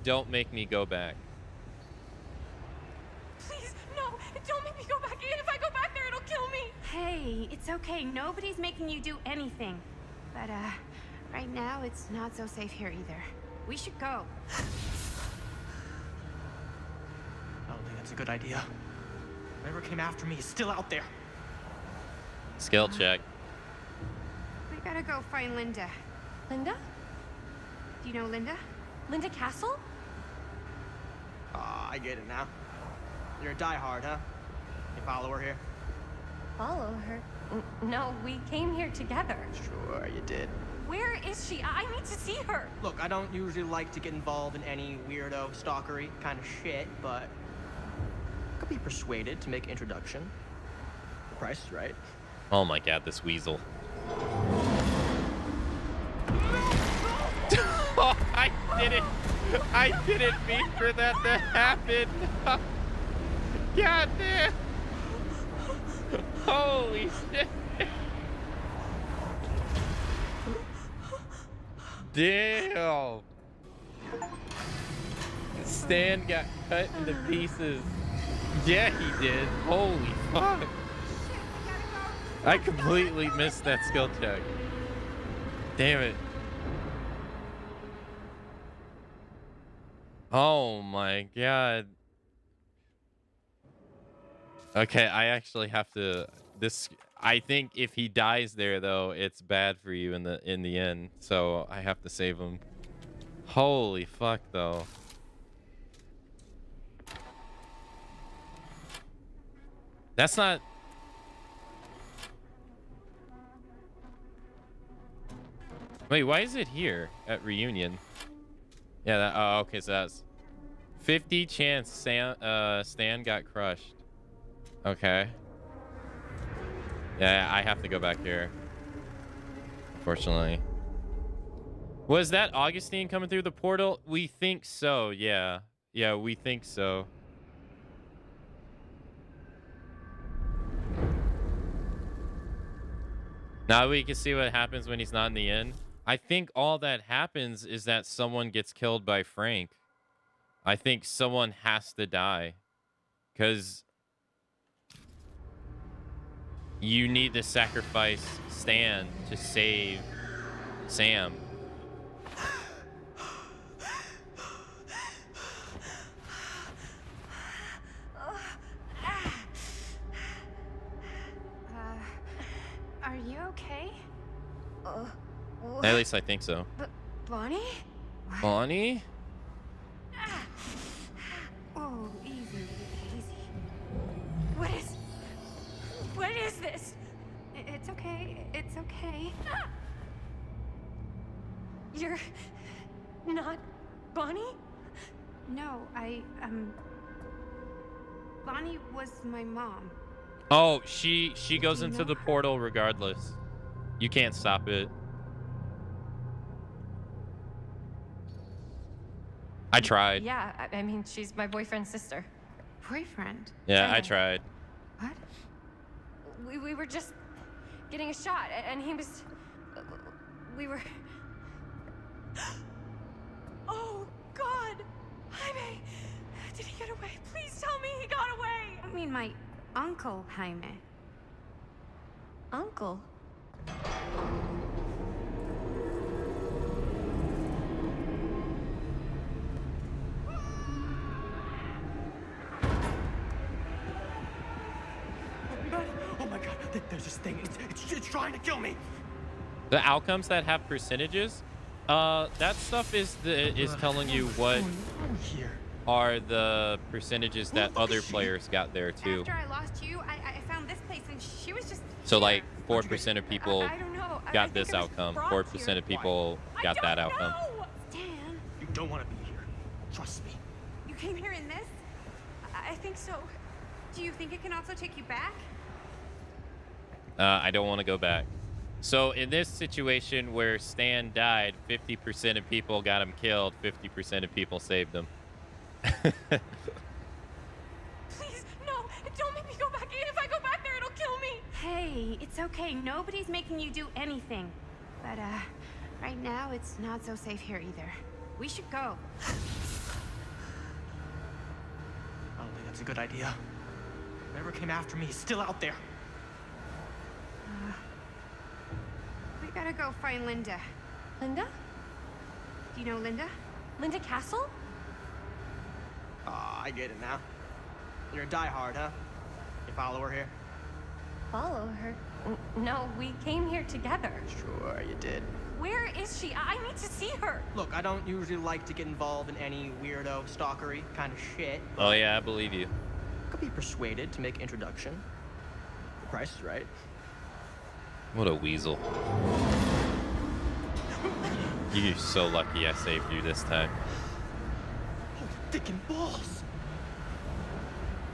Don't make me go back. Please, no! Don't make me go back. If I go back there, it'll kill me. Hey, it's okay. Nobody's making you do anything. But, right now, it's not so safe here either. We should go. I don't think that's a good idea. Whoever came after me is still out there. Skill check. We gotta go find Linda. Linda? Do you know Linda? Linda Castle? I get it now. You're a diehard, huh? You follow her here? Follow her? No, we came here together. Sure, you did. Where is she? I need to see her. Look, I don't usually like to get involved in any weirdo, stalkery kind of shit, but I could be persuaded to make introduction. The price is right. Oh my god, this weasel. Oh, I didn't mean for that to happen. God damn. Holy shit. Damn. Stan got cut into pieces. Yeah, he did. Holy fuck. I completely missed that skill check. Damn it. Oh my god. Okay, I actually have to I think if he dies there though, it's bad for you in the end. So I have to save him. Holy fuck though. That's not Wait, why is it here at reunion? Yeah, oh, okay, so that's 50 chance Stan got crushed. Okay. Yeah, I have to go back here. Unfortunately. Was that Augustine coming through the portal? We think so, yeah. Yeah, we think so. Now we can see what happens when he's not in the inn. I think all that happens is that someone gets killed by Frank. I think someone has to die. Because you need to sacrifice Stan to save Sam. Are you okay? At least I think so. Bonnie? Bonnie? Oh, easy. What is this? It's okay. It's okay. You're not Bonnie? No, Bonnie was my mom. Oh, she goes into the portal regardless. You can't stop it. I tried. Yeah, I mean, she's my boyfriend's sister. Boyfriend? Yeah, I tried. What? We were just getting a shot, and he was... We were... Oh, God! Jaime! Did he get away? Please tell me he got away! I mean, my uncle, Jaime. Uncle? Oh my god, there's this thing. It's trying to kill me. The outcomes that have percentages, that stuff is telling you what are the percentages that other players got there too. After I lost you, I found this place and she was just... So like 4% of people I don't know. got this outcome. 4% of people got that outcome. Stan, You don't want to be here. Trust me. you came here in this? I think so. Do you think it can also take you back? I don't want to go back. So in this situation where Stan died, 50% of people got him killed, 50% of people saved him. Please, no! Don't make me go back in! If I go back there, it'll kill me! Hey, it's okay. Nobody's making you do anything. But, right now, it's not so safe here either. We should go. I don't think that's a good idea. Whoever came after me is still out there. We gotta go find Linda. Linda? Do you know Linda? Linda Castle? Ah, I get it now. You're a diehard, huh? You follow her here? Follow her? No, we came here together. Sure, you did. Where is she? I need to see her. Look, I don't usually like to get involved in any weirdo, stalkery kind of shit. Oh yeah, I believe you. I could be persuaded to make introduction. The Price is Right. What a weasel. You're so lucky I saved you this time. Oh, dick and balls.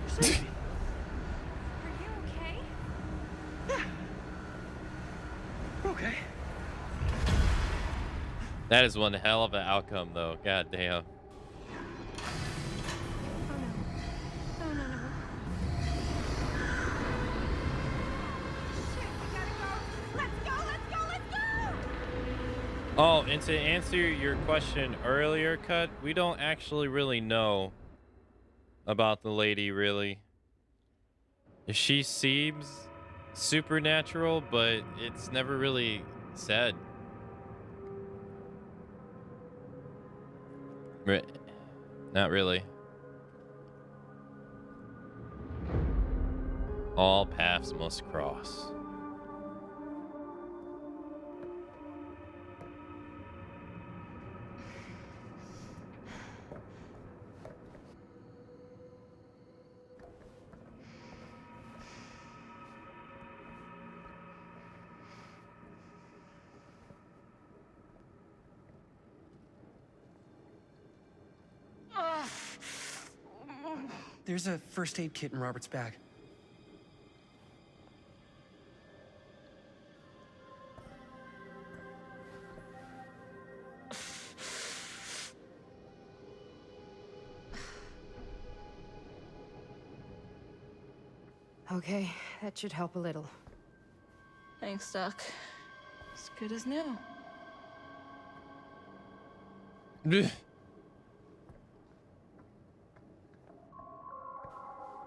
You saved me. Are you okay? Yeah. We're okay. That is one hell of an outcome, though. God damn. Oh no, no. Shit, we gotta go. Let's go, let's go, let's go! Oh, and to answer your question earlier, Cut, we don't actually really know about the lady, really. She seems supernatural, but it's never really said. Not really. All paths must cross. There's a first aid kit in Robert's bag. Okay, that should help a little. Thanks, Doc. As good as new.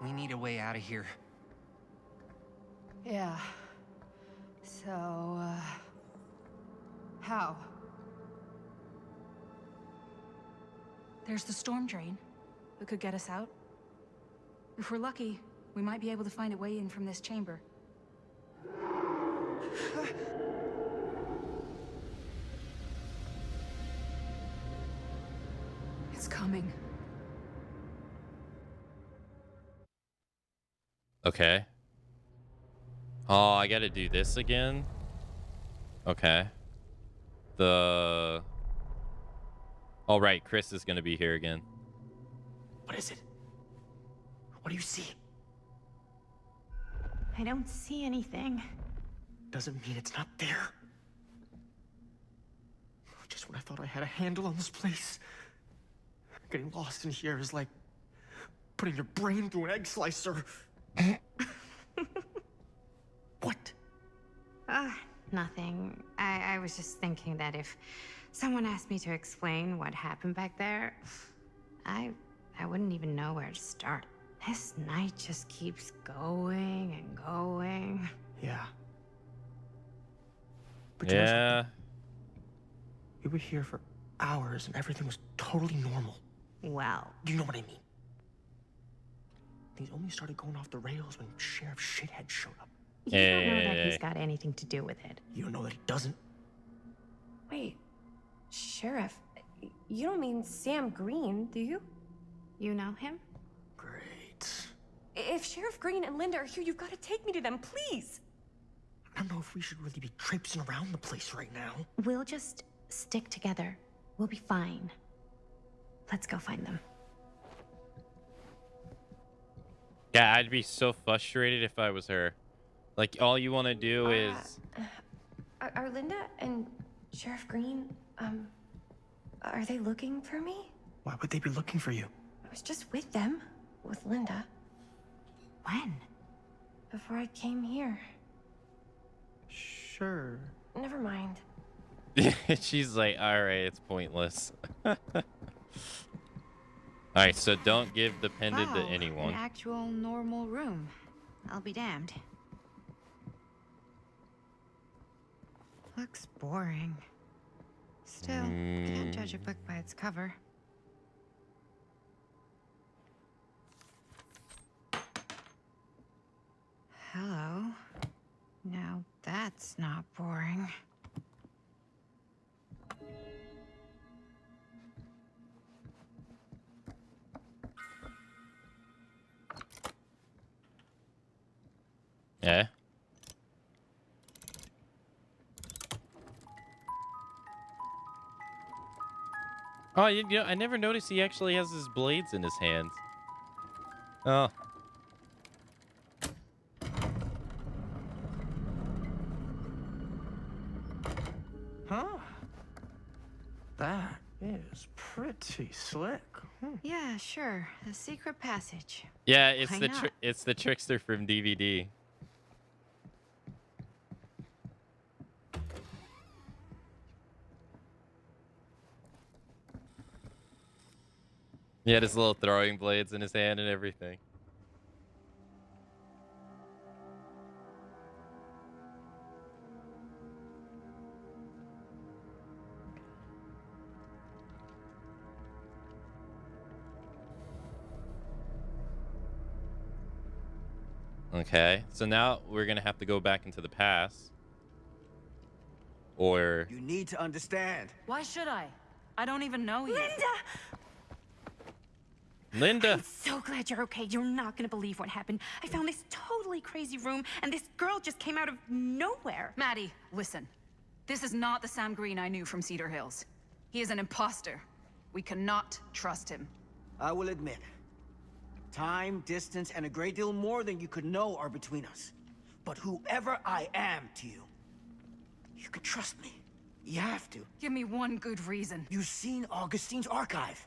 We need a way out of here. Yeah. So, how? There's the storm drain that could get us out. If we're lucky, we might be able to find a way in from this chamber. It's coming. Okay. Oh, I gotta do this again? Okay. Oh, right, Chris is gonna be here again. What is it? What do you see? I don't see anything. Doesn't mean it's not there. Just when I thought I had a handle on this place. Getting lost in here is like putting your brain through an egg slicer. What? Nothing. I was just thinking that if someone asked me to explain what happened back there, I wouldn't even know where to start. This night just keeps going and going. Yeah. But you know Yeah. something? We were here for hours and everything was totally normal. Well, You know what I mean? Things only started going off the rails when Sheriff Shithead showed up. you don't know that Hey. he's got anything to do with it. You don't know that he doesn't? Wait, Sheriff, you don't mean Sam Green, do you? You know him? Great. If Sheriff Green and Linda are here, you've got to take me to them, please! I don't know if we should really be traipsing around the place right now. We'll just stick together. We'll be fine. Let's go find them. Yeah, I'd be so frustrated if I was her. Like, all you want to do is... Are Linda and Sheriff Green, are they looking for me? Why would they be looking for you? I was just with them, with Linda. When? Before I came here. Sure. Never mind. She's like, all right, it's pointless. All right, so don't give the pendant to Wow, anyone. An actual normal room. I'll be damned. Looks boring. Still, can't judge a book by its cover. Hello. Now that's not boring. Yeah. Oh, I never noticed he actually has his blades in his hands. Oh. Huh? That is pretty slick. Yeah, sure. A secret passage. Yeah, Why not? it's the trickster from DVD. He had his little throwing blades in his hand and everything. Okay, so now we're gonna have to go back into the past. Or You need to understand. Why should I? I don't even know you. Linda. I'm so glad you're okay. You're not gonna believe what happened. I found this totally crazy room, and this girl just came out of nowhere. Maddie, listen. This is not the Sam Green I knew from Cedar Hills. He is an imposter. We cannot trust him. I will admit, time, distance, and a great deal more than you could know are between us. But whoever I am to you, you can trust me. You have to. Give me one good reason. You've seen Augustine's archive.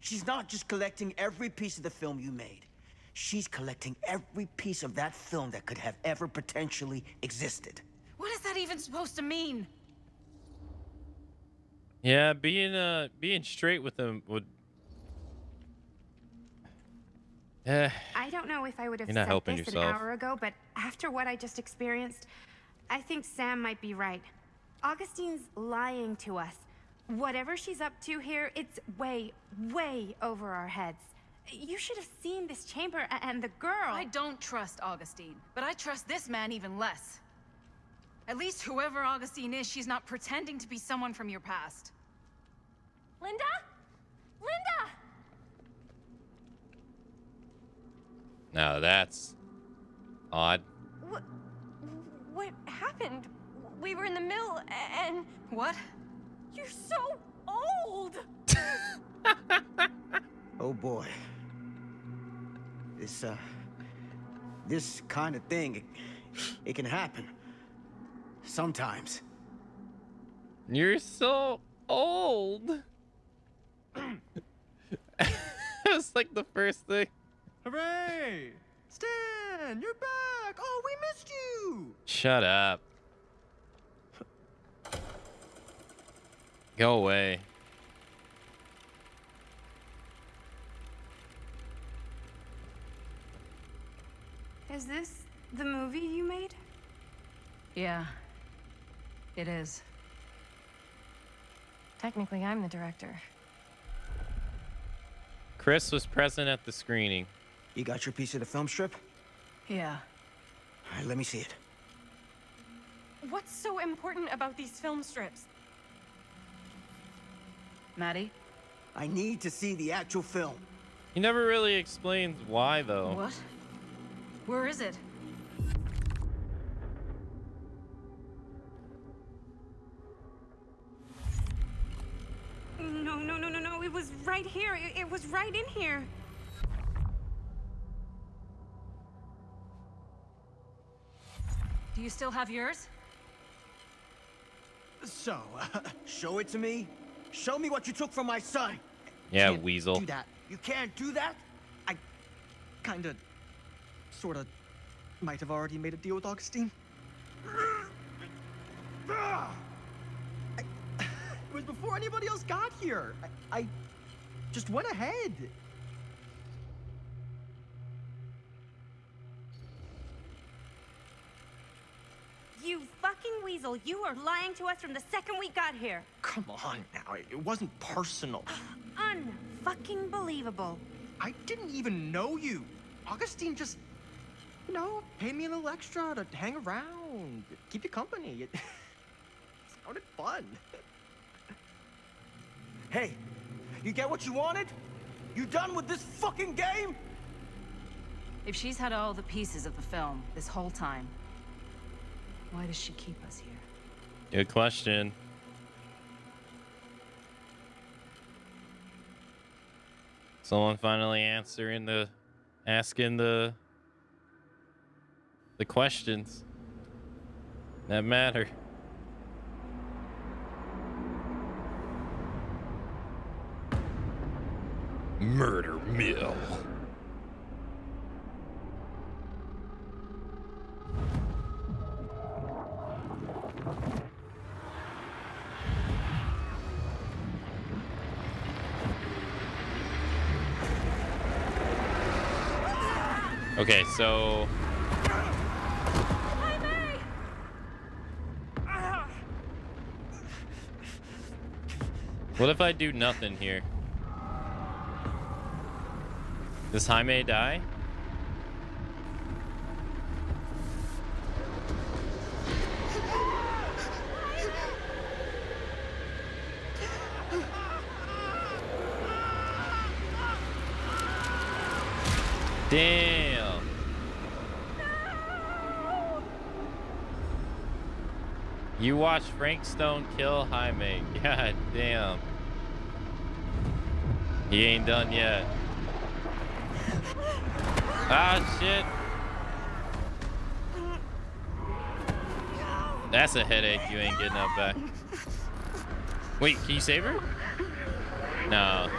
She's not just collecting every piece of the film you made. She's collecting every piece of that film that could have ever potentially existed. What is that even supposed to mean? Yeah, being straight with him would. I don't know if I would have You're not said helping this yourself. an hour ago, but after what I just experienced, I think Sam might be right. Augustine's lying to us. Whatever she's up to here, it's way, way over our heads. You should have seen this chamber and the girl. I don't trust Augustine, but I trust this man even less. At least whoever Augustine is, she's not pretending to be someone from your past. Linda? Linda! Now that's odd. What happened? We were in the mill and... What? You're so old! Oh boy. This kind of thing, it can happen. Sometimes. You're so old. It's like the first thing. Hooray! Stan, you're back! Oh, we missed you! Shut up. Go away. Is this the movie you made? Yeah. It is. Technically, I'm the director. Chris was present at the screening. You got your piece of the film strip? Yeah. All right, let me see it. What's so important about these film strips? Maddie? I need to see the actual film. He never really explained why, though. What? Where is it? No. It was right here. It was right in here. Do you still have yours? So, show it to me. Show me what you took from my son. Yeah, Can't weasel. do that. You can't do that? I kinda, sorta, might have already made a deal with Augustine. It was before anybody else got here. I just went ahead. You fucking weasel. You are lying to us from the second we got here. Come on now, it wasn't personal. Unfucking believable. I didn't even know you. Augustine just, you know, paid me a little extra to hang around, keep you company. It sounded fun. Hey, you get what you wanted? You done with this fucking game? If she's had all the pieces of the film this whole time, why does she keep us here? Good question. Someone finally asking the questions that matter. Murder mill. Okay, so what if I do nothing here? Does Jaime die? Damn. You watched Frank Stone kill Jaime. God damn. He ain't done yet. Ah, shit. That's a headache you ain't getting up back. Wait, can you save her? No.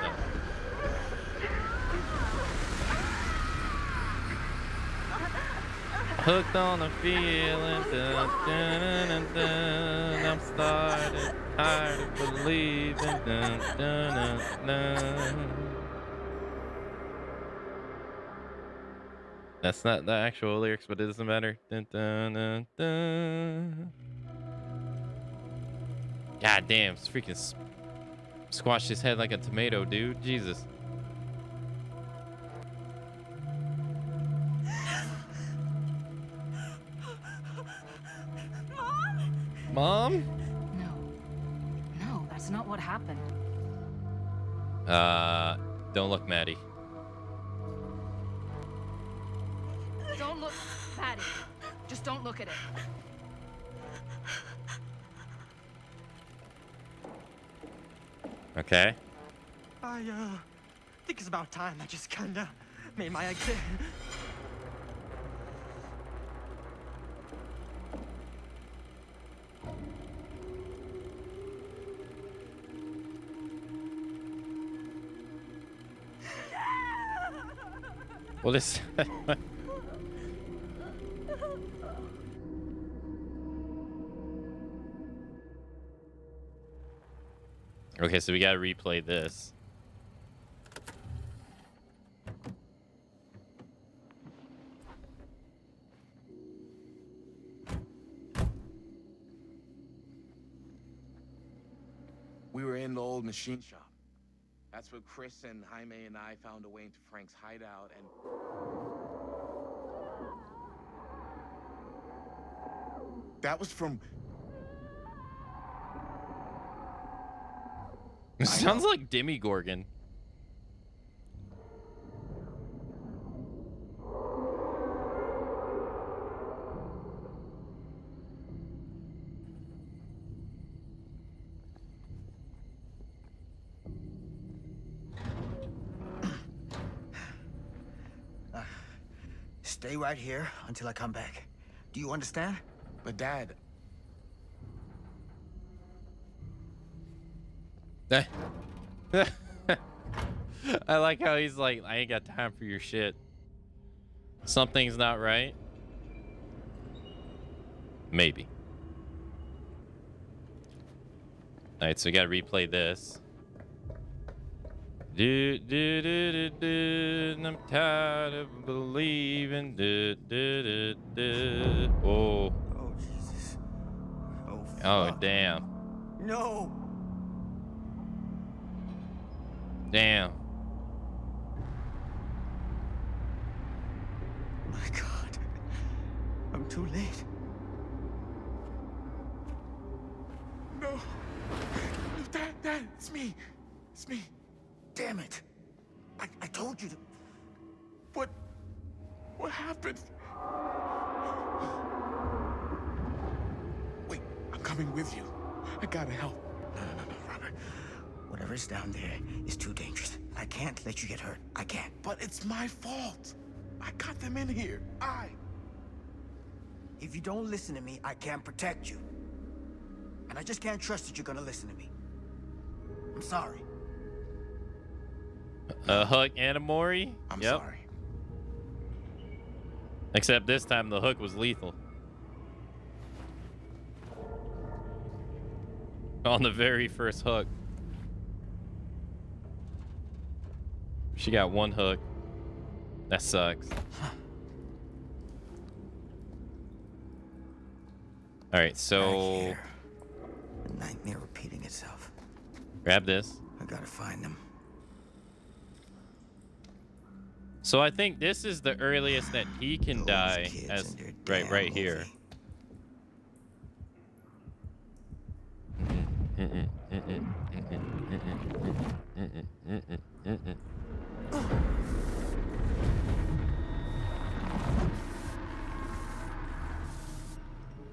Hooked on a feeling, dun, dun, dun, dun, I'm started, tired of believing, dun, dun, dun, dun. That's not the actual lyrics, but it doesn't matter. Dun, dun, dun, dun. God damn, it's freaking squashed his head like a tomato, dude. Jesus. Mom? No, that's not what happened. Don't look, Maddie. Don't look, Maddie. Just don't look at it. Okay. I think it's about time I just kinda made my exit. What is... Okay, so we gotta replay this. We were in the old machine shop. That's where Chris and Jaime and I found a way into Frank's hideout and... That was from... It sounds like Demigorgon. Stay right here until I come back. Do you understand? But Dad... I like how he's like, I ain't got time for your shit. Something's not right. Maybe. Alright, so we gotta replay this. Do, do, do, do, do, and I'm tired of believing. Do, do, do, do. Oh. Oh, Jesus. Oh, fuck. Oh, damn. No! Damn. My God. I'm too late. No. No, Dad, it's me. It's me. Damn it. I told you to... What happened? Wait, I'm coming with you. I gotta help. No, Robert. Whatever Chris down there is too dangerous. I can't let you get hurt. I can't. But it's my fault. I got them in here. If you don't listen to me, I can't protect you. And I just can't trust that you're gonna listen to me. I'm sorry. A hook and a Mori? I'm sorry. Except this time the hook was lethal. On the very first hook. She got one hook. That sucks. All right, so The nightmare repeating itself. grab this. I gotta find them. So I think this is the earliest that he can die, as right here.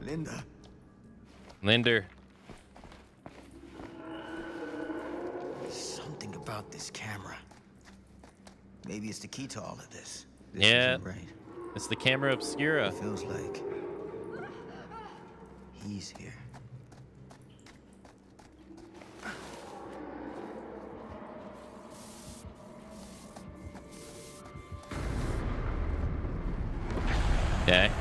Linda. Linder. Something about this camera. Maybe it's the key to all of this. Yeah, isn't right. It's the camera obscura. It feels like he's here. Okay.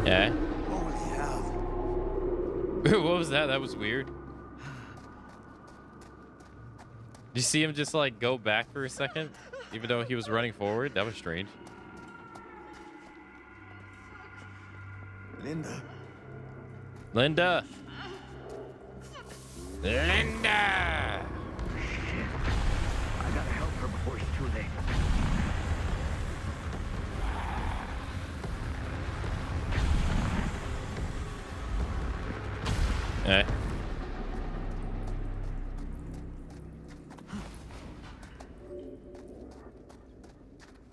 Okay. Holy hell. What was that? That was weird. Did you see him just like go back for a second, even though he was running forward? That was strange. Linda. Linda. Linda! I gotta help her before it's too late. Okay.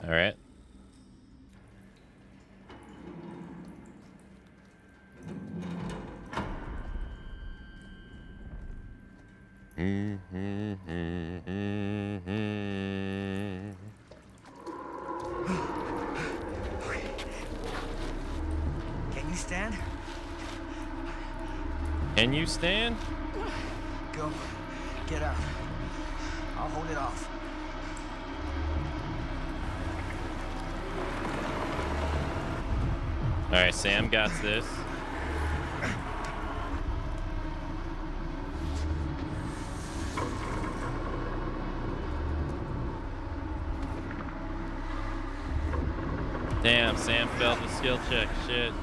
All right. Can you stand? Can you stand? Go. Get out. I'll hold it off. All right, Sam got this. Damn, Sam failed the skill check. Shit.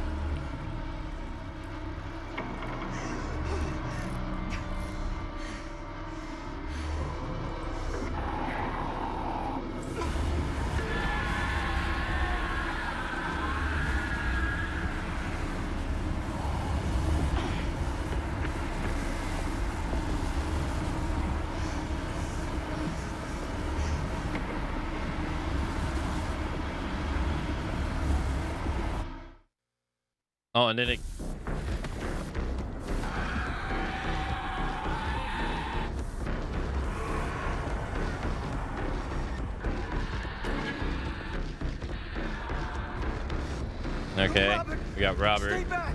Oh, and then it... Okay, we got Robert. Stay back.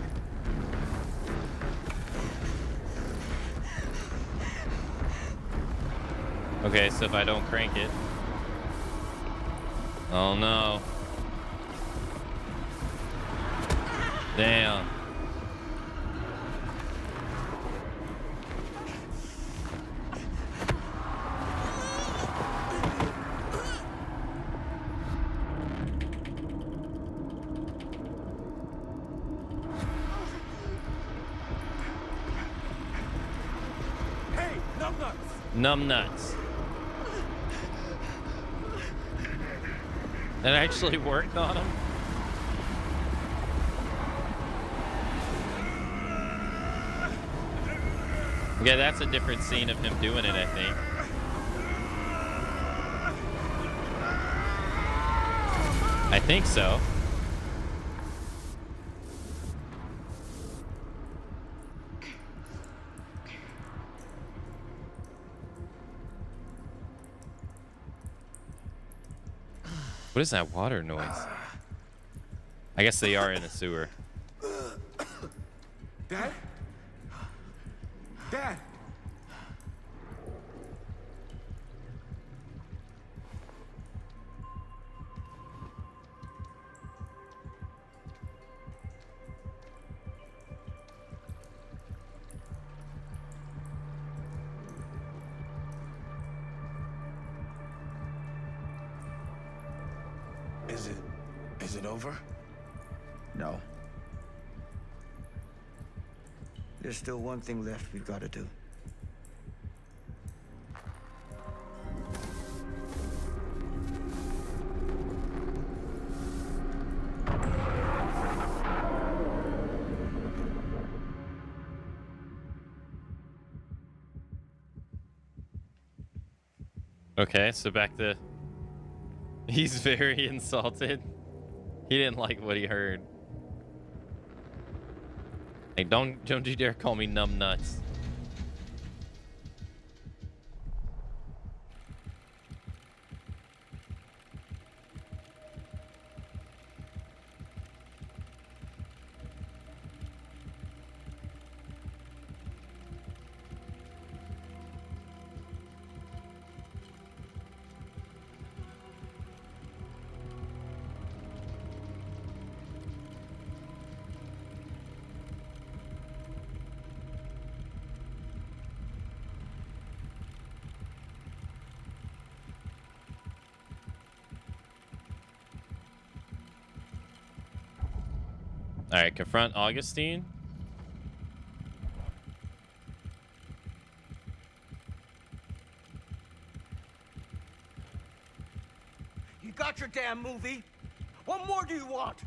Okay, so if I don't crank it... Oh no. Damn. Hey, numbnuts! Numbnuts. That actually worked on him? Yeah, that's a different scene of him doing it, I think. I think so. What is that water noise? I guess they are in a sewer. Dad? Dad! Is it over? No. There's still one thing left we've got to do. Okay, so back to... He's very insulted. He didn't like what he heard. Hey, don't you dare call me numb nuts. All right, confront Augustine. You got your damn movie. What more do you want?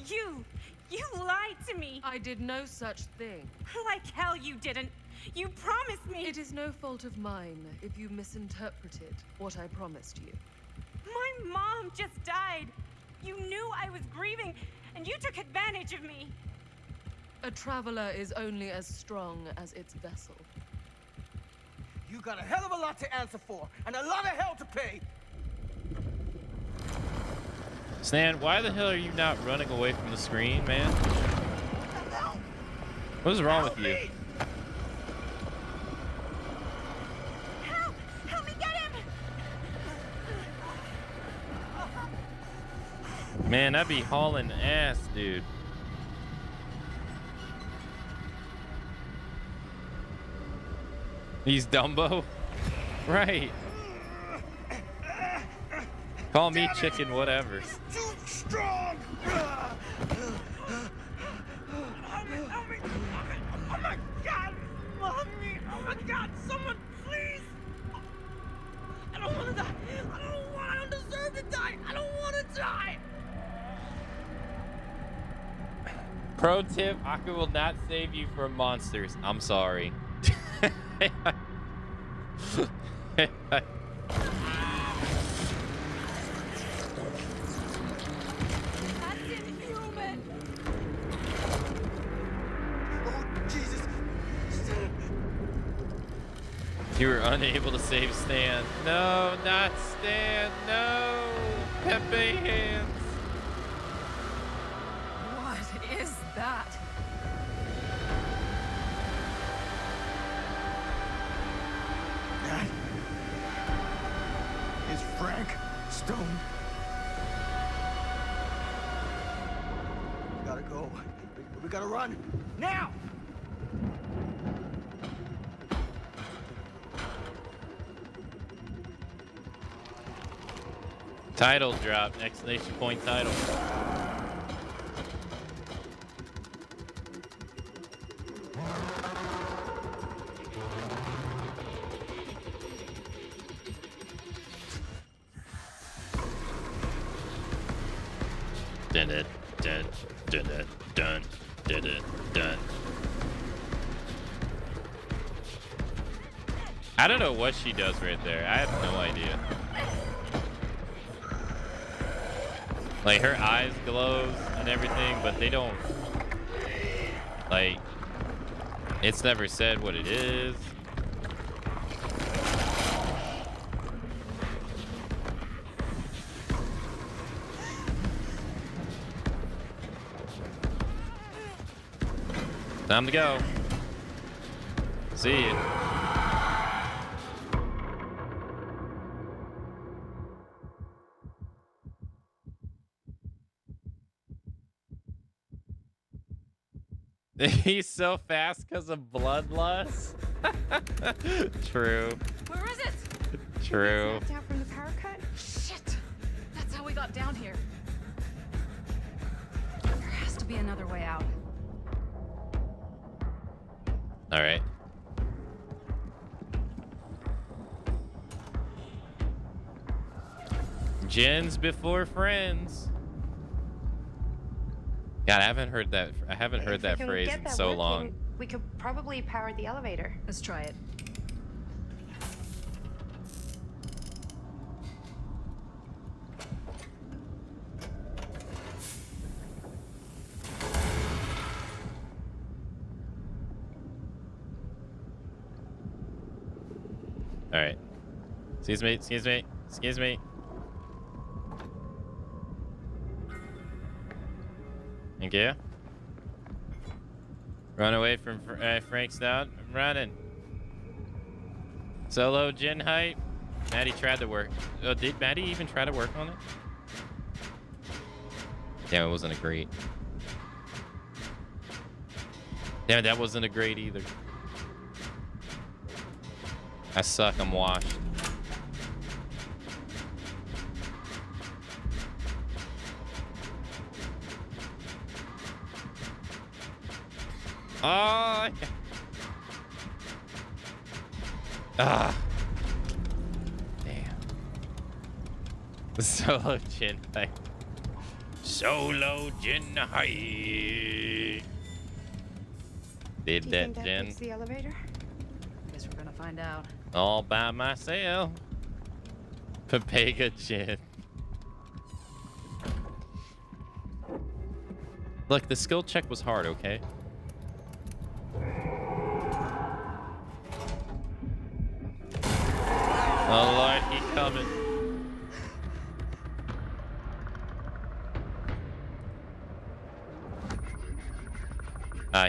You lied to me. I did no such thing. Like hell you didn't. You promised me. It is no fault of mine if you misinterpreted what I promised you. My mom just died. You knew I was grieving, and you took advantage of me. A traveler is only as strong as its vessel. You got a hell of a lot to answer for, and a lot of hell to pay. Stan, why the hell are you not running away from the screen, man? What is wrong with you? Help me get him! Man, I'd be hauling ass, dude. He's Dumbo? Right. Call me chicken, whatever. Too strong. Oh my God, Mommy! Oh my God, someone, please! I don't want to die. I don't deserve to die. I don't want to die. Pro tip, Aku will not save you from monsters. I'm sorry. You were unable to save Stan. No, not Stan. No. Pepe hands. What is that? That is Frank Stone. We gotta go. We gotta run. Now! Title drop. Exclamation point title. Did it. Did it. Done. Did it. Done. I don't know what she does right there. I have no idea. Like, her eyes glows and everything, but they don't... Like, it's never said what it is. Time to go. See ya. He's so fast because of bloodlust. True. Where is it? True. Snapped out from the power cut? Shit! That's how we got down here. There has to be another way out. All right. Gens before friends. God, I haven't heard that. I haven't heard that phrase in so long. We could probably power the elevator. Let's try it. All right. Excuse me. Excuse me. Excuse me. Thank you. Run away from Frank Stone. I'm running. Solo gen height. Maddie tried to work. Oh, did Maddie even try to work on it? Yeah, it wasn't a great. Yeah, that wasn't a great either. I suck. I'm washed. Oh. Ah. Damn. Solo Jin High. Solo Jin High. Did that, Jin? The elevator? Guess we're gonna find out. All by myself. Papega Jin. Look, the skill check was hard, okay? Oh Lord, he coming. Hi.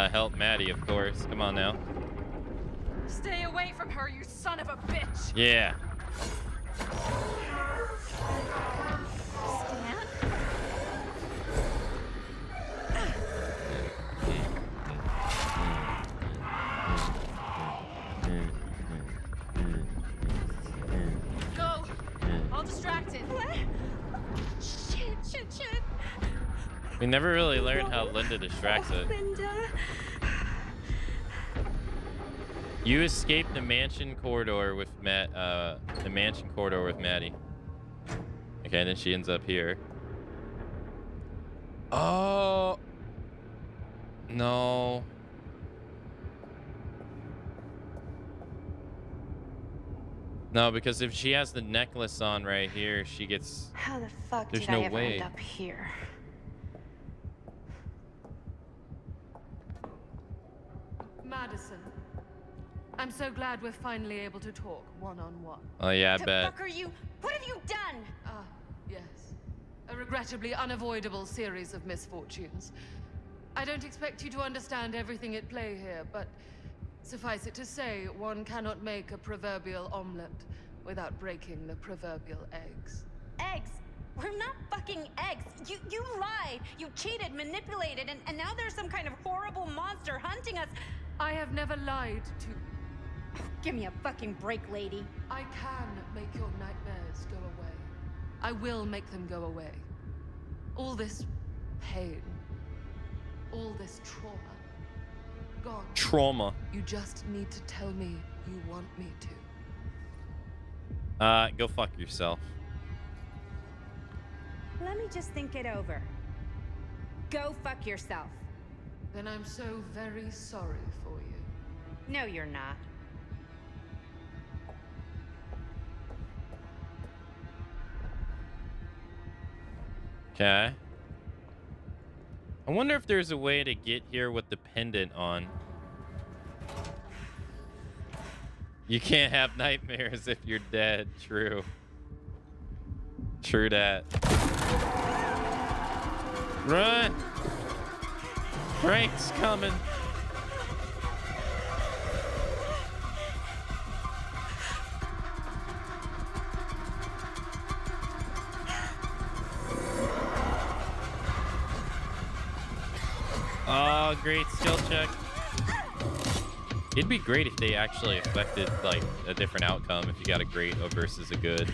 Help Maddie, of course. Come on now. Stay away from her, you son of a bitch! Yeah. Go! All distracted. What? Shit. We never really learned how Linda distracts it. Linda. You escaped the mansion corridor with Maddie. Okay, then she ends up here. Oh no. No, because if she has the necklace on right here, she gets. How the fuck There's did no I ever way. end up here? Madison, I'm so glad we're finally able to talk one-on-one. Oh yeah, I The bet. fuck are you? What have you done? Ah, yes. A regrettably unavoidable series of misfortunes. I don't expect you to understand everything at play here, but suffice it to say, one cannot make a proverbial omelet without breaking the proverbial eggs. Eggs? We're not fucking eggs. You lied. You cheated, manipulated, and now there's some kind of horrible monster hunting us. I have never lied to you. Give me a fucking break, lady. I can make your nightmares go away. I will make them go away. All this pain, all this trauma, gone. Trauma. You just need to tell me you want me to. Go fuck yourself. Let me just think it over. Go fuck yourself. Then I'm so very sorry for you. No, you're not. Okay. I wonder if there's a way to get here with the pendant on. You can't have nightmares if you're dead. True. True that. Run! Frank's coming. Oh, great skill check. It'd be great if they actually affected like a different outcome if you got a great versus a good.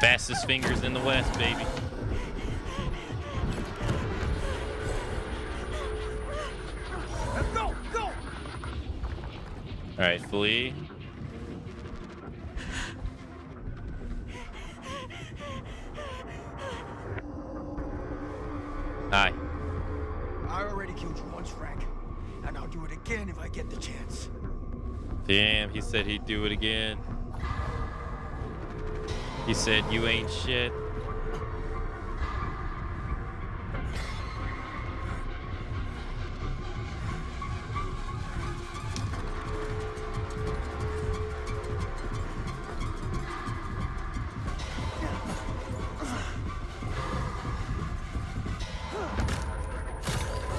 Fastest fingers in the West, baby. Go, go! All right, flee. Hi. I already killed you once, Frank. And I'll do it again if I get the chance. Damn, he said he'd do it again. He said, you ain't shit.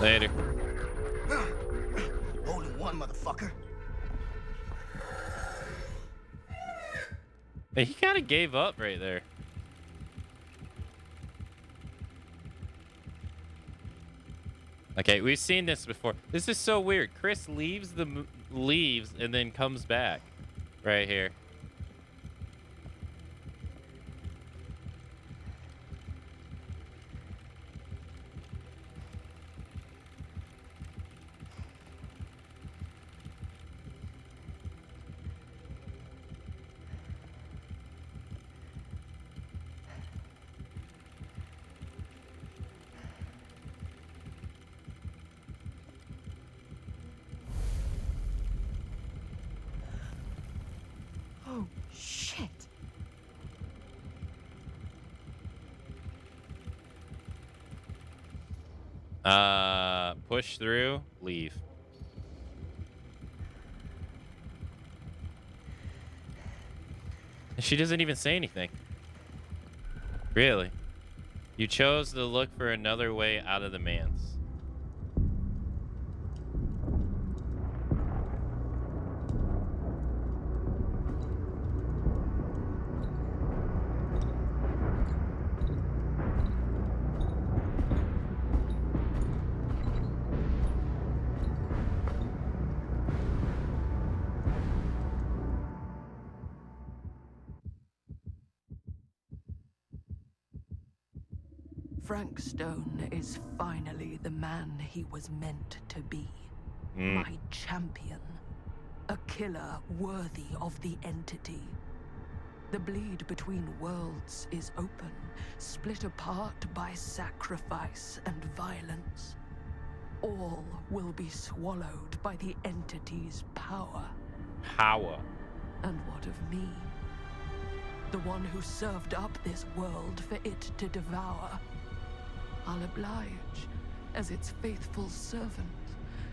Later. Hole in one, motherfucker. Hey, he kind of gave up right there. Okay, we've seen this before. This is so weird. Chris leaves and then comes back right here. Oh, shit. Push through, leave. And she doesn't even say anything. Really? You chose to look for another way out of the manse. Frank Stone is finally the man he was meant to be. My champion. A killer worthy of the entity. The bleed between worlds is open, split apart by sacrifice and violence. All will be swallowed by the entity's power. Power. And what of me? The one who served up this world for it to devour. I'll oblige as its faithful servant,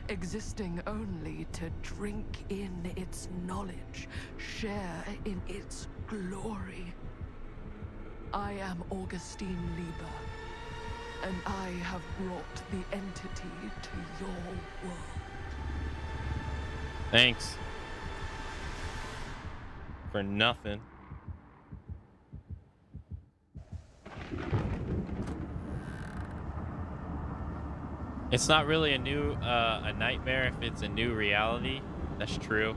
existing only to drink in its knowledge, share in its glory. I am Augustine Lieber, and I have brought the entity to your world. Thanks. For nothing. It's not really a nightmare if it's a new reality. That's true.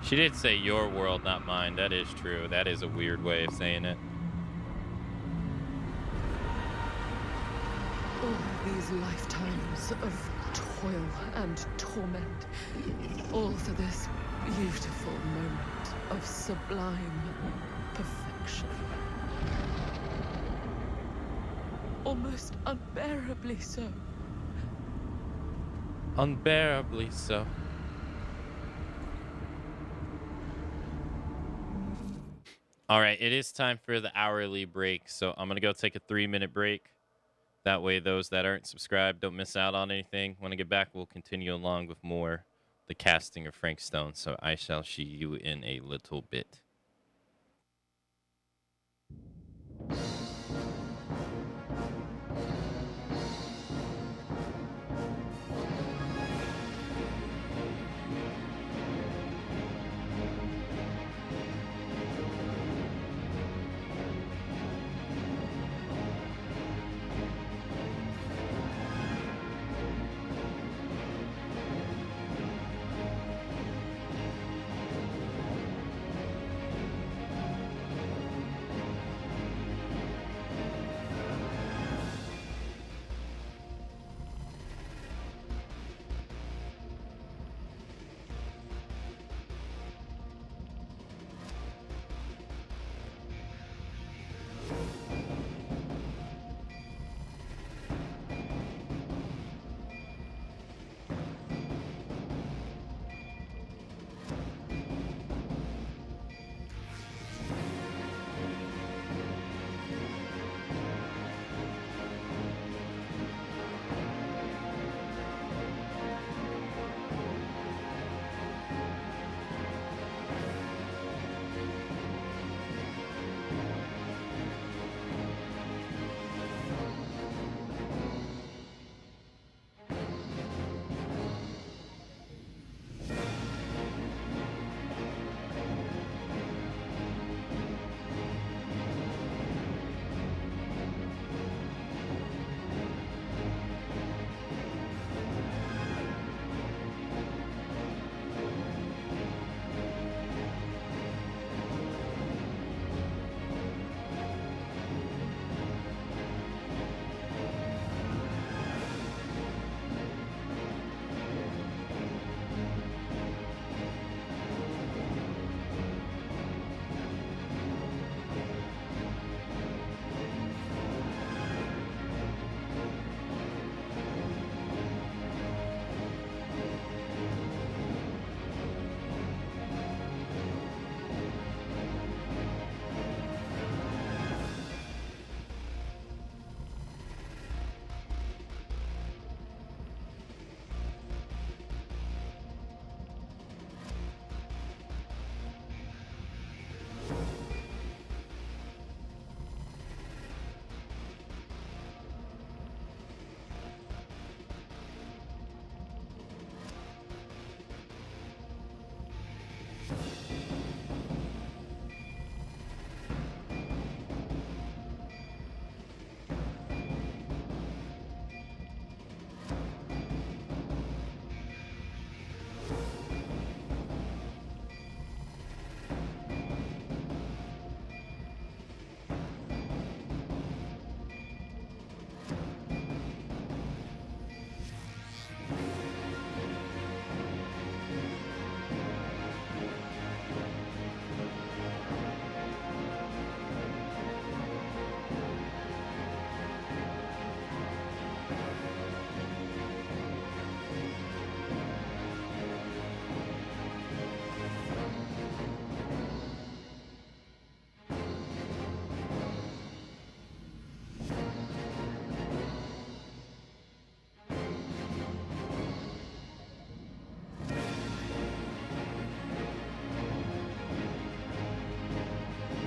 She did say your world, not mine. That is true. That is a weird way of saying it. All these lifetimes of toil and torment, all for this beautiful moment of sublime perfection. Almost unbearably so. Unbearably so. All right, it is time for the hourly break. So I'm going to go take a 3-minute break. That way, those that aren't subscribed don't miss out on anything. When I get back, we'll continue along with more the casting of Frank Stone. So I shall see you in a little bit.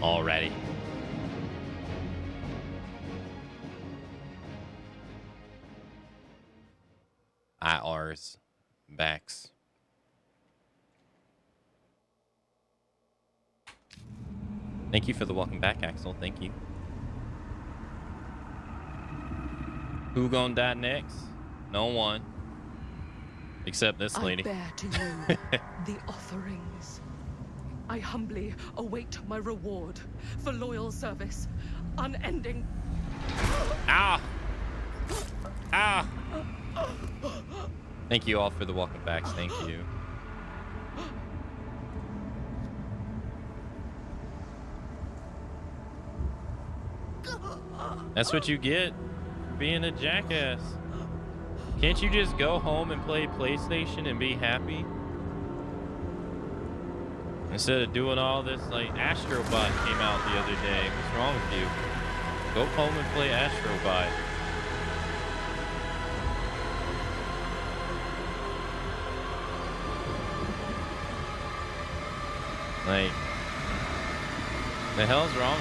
Alrighty. IR's backs. Thank you for the welcome back, Axel. Thank you. Who gonna die next? No one. Except this lady. I bear to you the offerings I humbly await my reward for loyal service, unending. Ah! Ah! Thank you all for the welcome backs. Thank you. That's what you get for being a jackass. Can't you just go home and play PlayStation and be happy? Instead of doing all this, like, Astrobot came out the other day. What's wrong with you? Go home and play Astrobot. Like, the hell's wrong?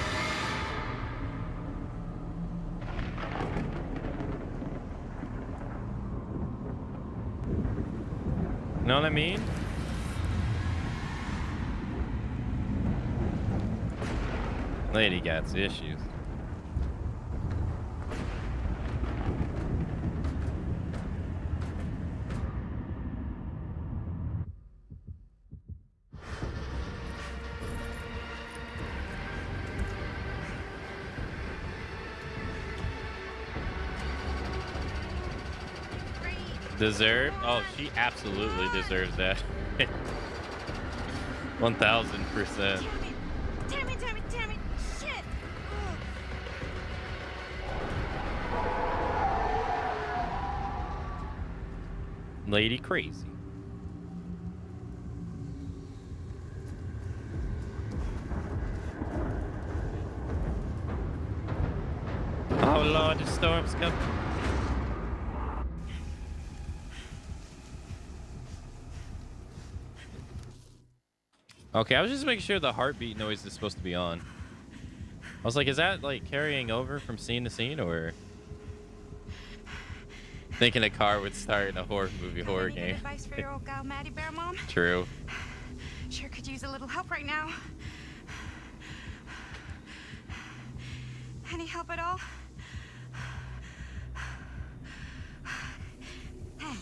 You know what I mean? Lady got issues. Deserved? Oh, she absolutely deserves that. 1000%. Damn it, shit! Lady crazy. Oh Lord, the storm's coming. Okay, I was just making sure the heartbeat noise is supposed to be on. I was like, is that like carrying over from scene to scene, or thinking a car would start in a horror movie, horror game? Advice for your old gal, Maddie Bear Mom? True. Sure could use a little help right now. Any help at all? Thanks.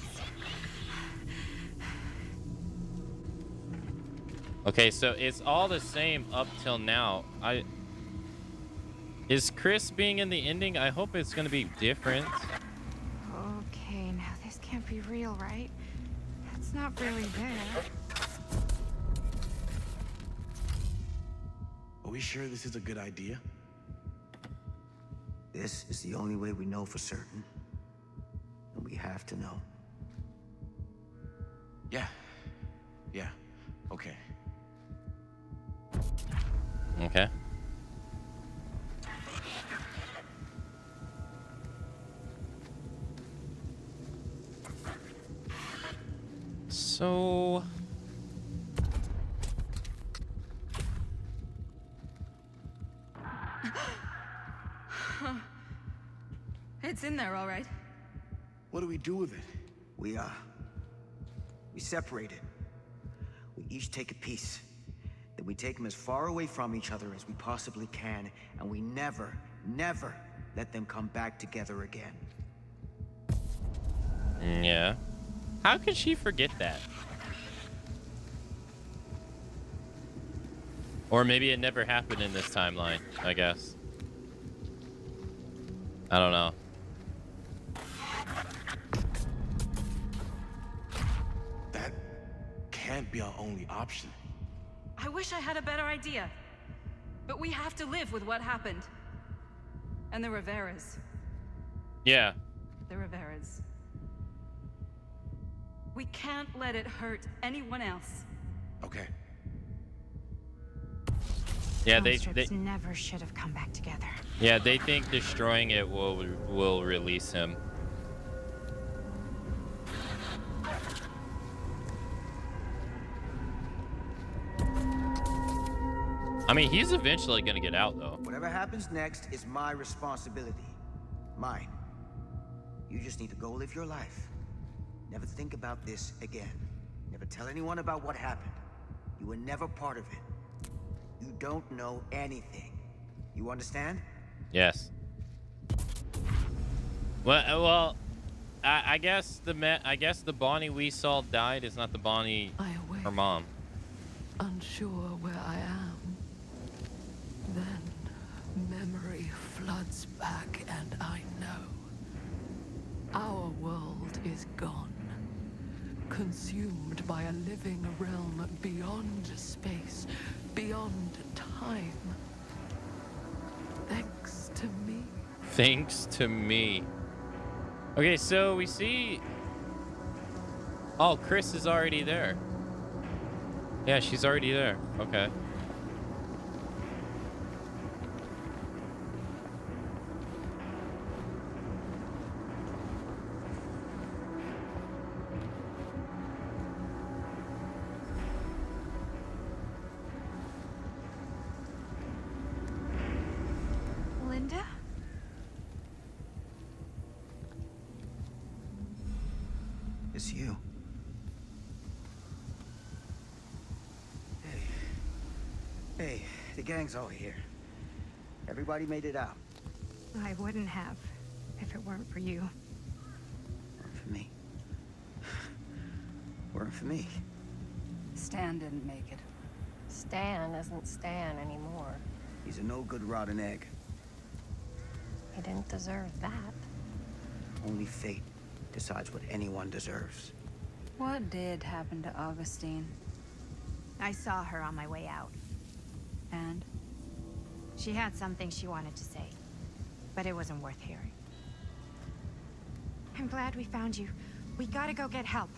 Okay, so it's all the same up till now. Is Chris being in the ending? I hope it's gonna be different. Okay, now this can't be real, right? That's not really there. Are we sure this is a good idea? This is the only way we know for certain. And we have to know. Yeah. Okay. Okay. So It's in there, all right. What do we do with it? We separate it. We each take a piece. Then we take them as far away from each other as we possibly can, and we never let them come back together again. yeah. How could she forget that? Or maybe it never happened in this timeline, I guess. I don't know. That can't be our only option. I wish I had a better idea. But we have to live with what happened. And the Riveras. Yeah. The Riveras. We can't let it hurt anyone else. Okay. Yeah, they never should have come back together. Yeah, they think destroying it will release him. I mean, he's eventually gonna get out, though. Whatever happens next is my responsibility. Mine. You just need to go live your life. Never think about this again. Never tell anyone about what happened. You were never part of it. You don't know anything. You understand? Yes. Well, I guess the Bonnie we saw died is not the Bonnie her mom. unsure where I am. Then memory floods back and I know. Our world is gone, consumed by a living realm beyond space, beyond time. Thanks to me. Thanks to me. Okay, so we see... Oh, Chris is already there. Yeah, she's already there. Okay. Linda? It's you. Hey, the gang's all here. Everybody made it out. I wouldn't have if it weren't for you. Weren't for me. Weren't for me. Stan didn't make it. Stan isn't Stan anymore. He's a no-good rotten egg. He didn't deserve that. Only fate decides what anyone deserves. What did happen to Augustine? I saw her on my way out. And? She had something she wanted to say, but it wasn't worth hearing. I'm glad we found you. We gotta go get help.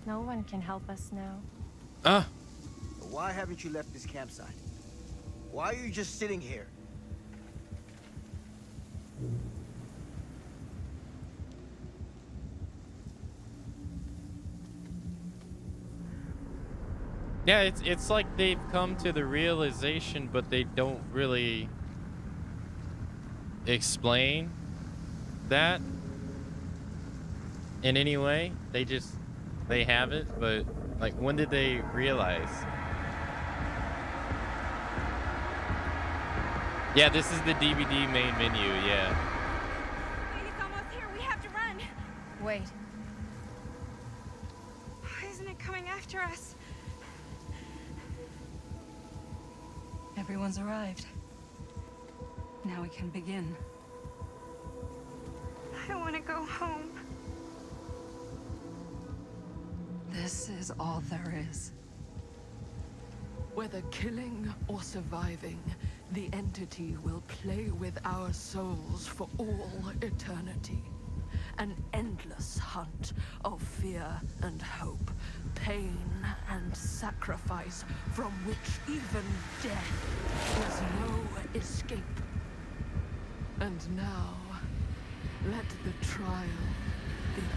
No one can help us now. But why haven't you left this campsite? Why are you just sitting here? Yeah, it's like they've come to the realization, but they don't really explain that in any way. They have it, but like, when did they realize? Yeah, this is the DVD main menu, yeah. Wait, it's almost here. We have to run. Wait. Isn't it coming after us? Everyone's arrived. Now we can begin. I want to go home. This is all there is. Whether killing or surviving, the entity will play with our souls for all eternity. An endless hunt of fear and hope, pain and sacrifice, from which even death is no escape. And now, let the trial begin.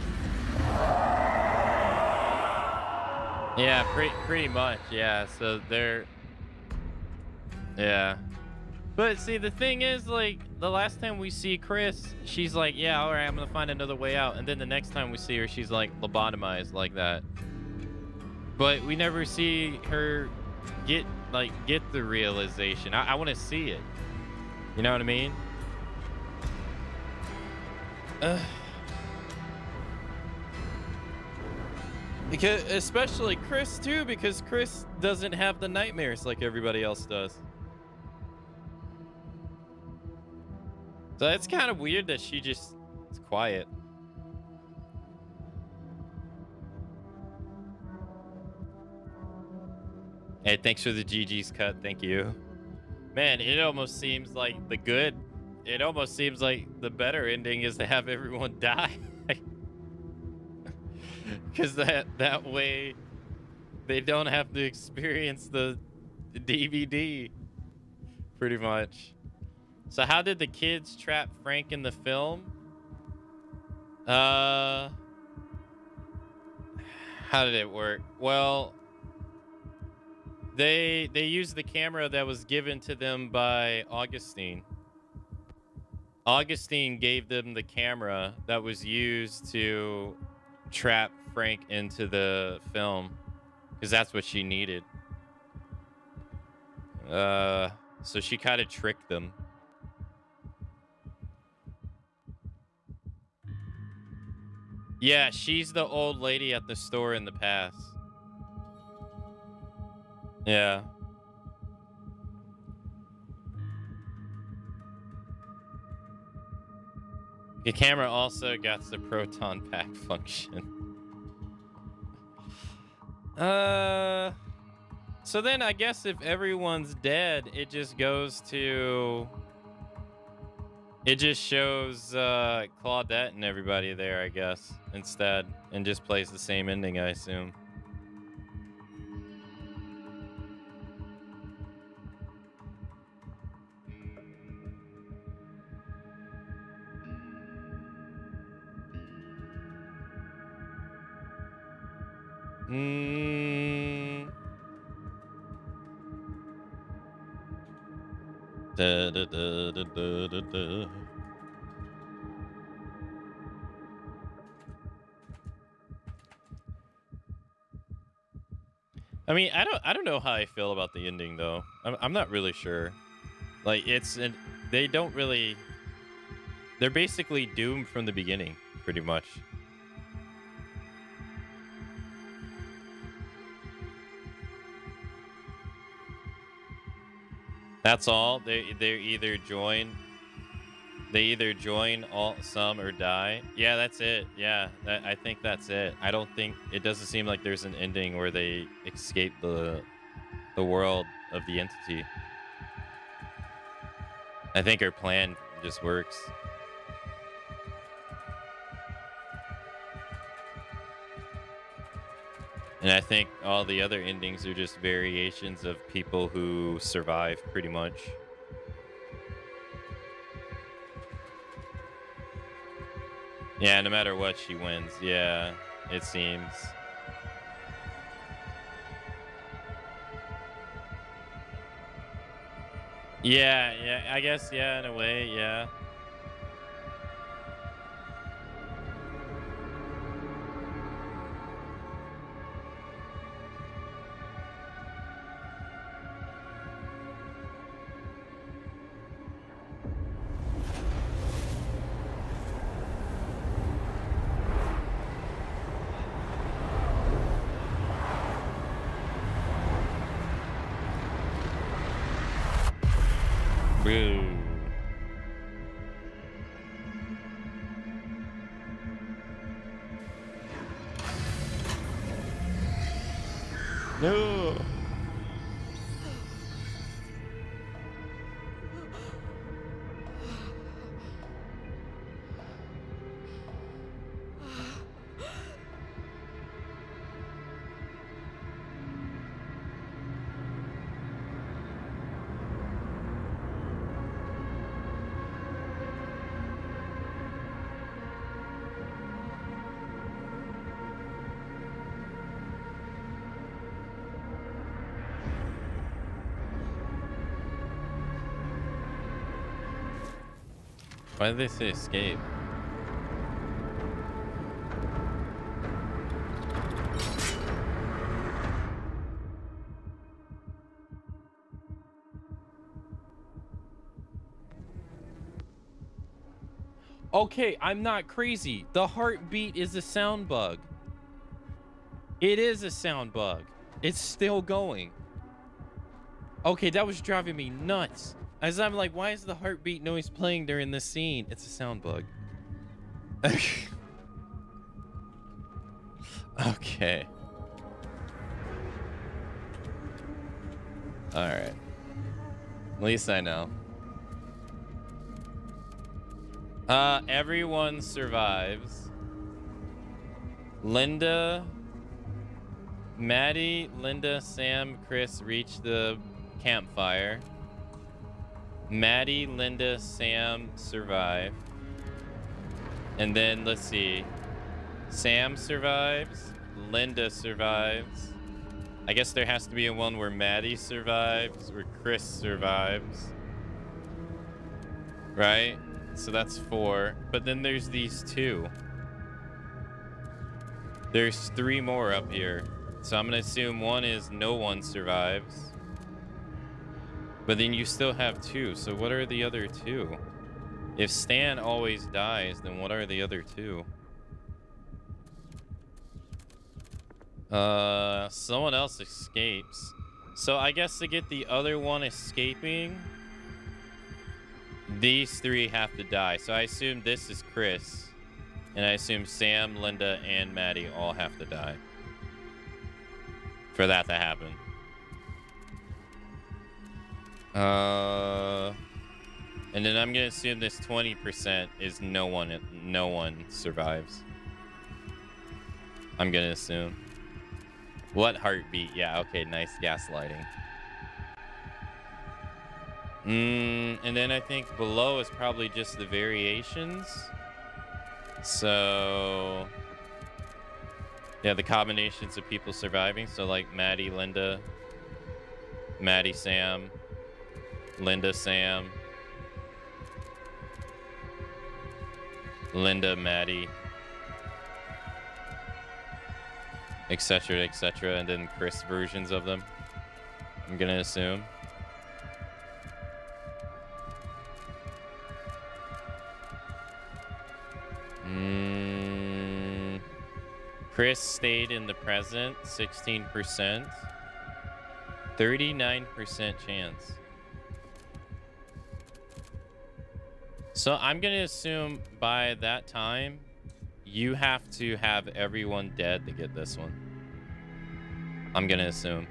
Yeah, pretty much, yeah. So they're... Yeah. But see, the thing is, like, the last time we see Chris, she's like, yeah, all right, I'm gonna find another way out. And then the next time we see her, she's like lobotomized like that. But we never see her get the realization. I want to see it. You know what I mean? Because, especially Chris too, because Chris doesn't have the nightmares like everybody else does. So it's kind of weird that she just is quiet. Hey, thanks for the GG's cut. Thank you. Man, it almost seems like it almost seems like the better ending is to have everyone die. Because that way they don't have to experience the DVD, pretty much. So how did the kids trap Frank in the film? How did it work? Well, they used the camera that was given to them by Augustine. Augustine gave them the camera that was used to trap Frank into the film, because that's what she needed. So she kind of tricked them. Yeah, she's the old lady at the store in the past. Yeah. The camera also got the proton pack function. So then I guess if everyone's dead, it just goes to... It just shows Claudette and everybody there, I guess, instead. And just plays the same ending, I assume. Da, da, da, da, da, da, da. I mean, I don't know how I feel about the ending though. I'm not really sure. Like they don't really. They're basically doomed from the beginning, pretty much. That's all. They either join all some or die. Yeah, that's it. Yeah, I think that's it. I don't think it doesn't seem like there's an ending where they escape the world of the entity. I think her plan just works. And I think all the other endings are just variations of people who survive, pretty much. Yeah, no matter what, she wins. Yeah, it seems. Yeah, I guess, yeah, in a way, yeah. Boo. No. Why did they say escape? Okay, I'm not crazy. The heartbeat is a sound bug. It is a sound bug. It's still going. Okay, that was driving me nuts. As I'm like, why is the heartbeat noise playing during this scene? It's a sound bug. Okay. All right. At least I know. Everyone survives. Maddie, Linda, Sam, Chris reach the campfire. Maddie, Linda, Sam survive. And then, let's see. Sam survives. Linda survives. I guess there has to be a one where Maddie survives or Chris survives. Right? So that's 4. But then there's these 2. There's 3 more up here. So I'm going to assume one is no one survives. But then you still have 2. So what are the other 2? If Stan always dies, then what are the other 2? Someone else escapes. So I guess to get the other one escaping, these three have to die. So I assume this is Chris. And I assume Sam, Linda, and Maddie all have to die for that to happen. And then I'm gonna assume this 20% is no one survives. I'm gonna assume. What heartbeat? Yeah, okay, nice gaslighting. And then I think below is probably just the variations. So yeah, the combinations of people surviving. So like Maddie, Linda, Maddie, Sam, Linda, Sam, Linda, Maddie, etc., etc., and then Chris versions of them, I'm gonna assume. Chris stayed in the present, 16%. 39% chance. So I'm going to assume by that time, you have to have everyone dead to get this one. I'm going to assume.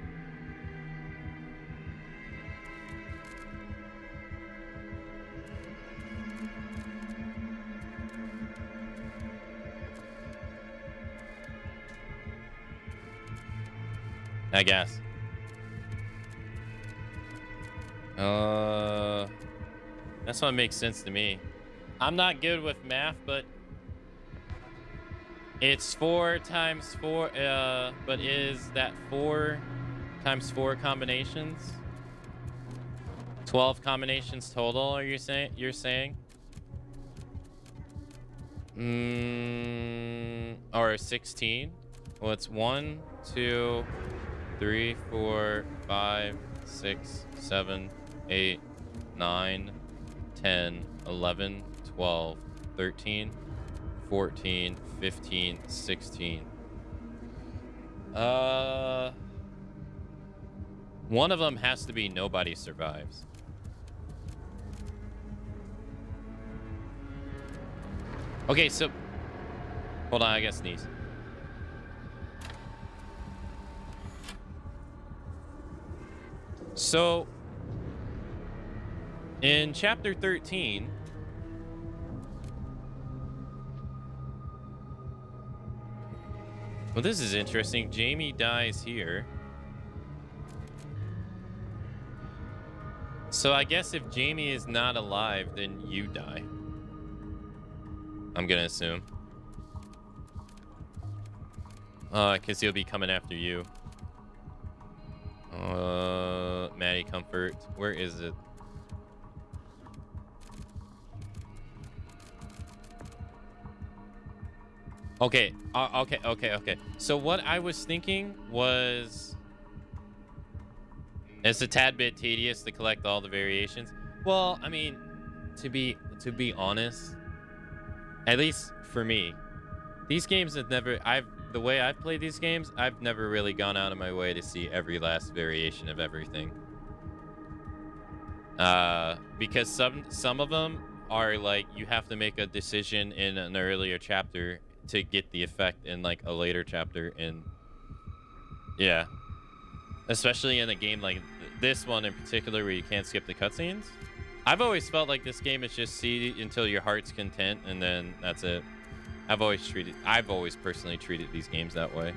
I guess. That's what makes sense to me. I'm not good with math, but it's 4 times 4. But is that 4 times 4 combinations? 12 combinations total? Are you saying? You're saying? Or 16? Well, it's 1, 2, 3, 4, 5, 6, 7, 8, 9, 10, 11, 12, 13, 14, 15, 16. One of them has to be nobody survives. Okay, so hold on, I gotta sneeze. So in chapter 13, well, this is interesting. Jamie dies here. So I guess if Jamie is not alive, then you die. I'm gonna assume. Because he'll be coming after you. Maddie Comfort. Where is it? Okay. Okay. So what I was thinking was, it's a tad bit tedious to collect all the variations. Well, I mean, to be honest, at least for me, these games have never, the way I've played these games, I've never really gone out of my way to see every last variation of everything. Because some of them are like, you have to make a decision in an earlier chapter to get the effect in like a later chapter. And yeah, especially in a game like this one in particular, where you can't skip the cutscenes. I've always felt like this game is just see until your heart's content, and then that's it. I've always personally treated these games that way.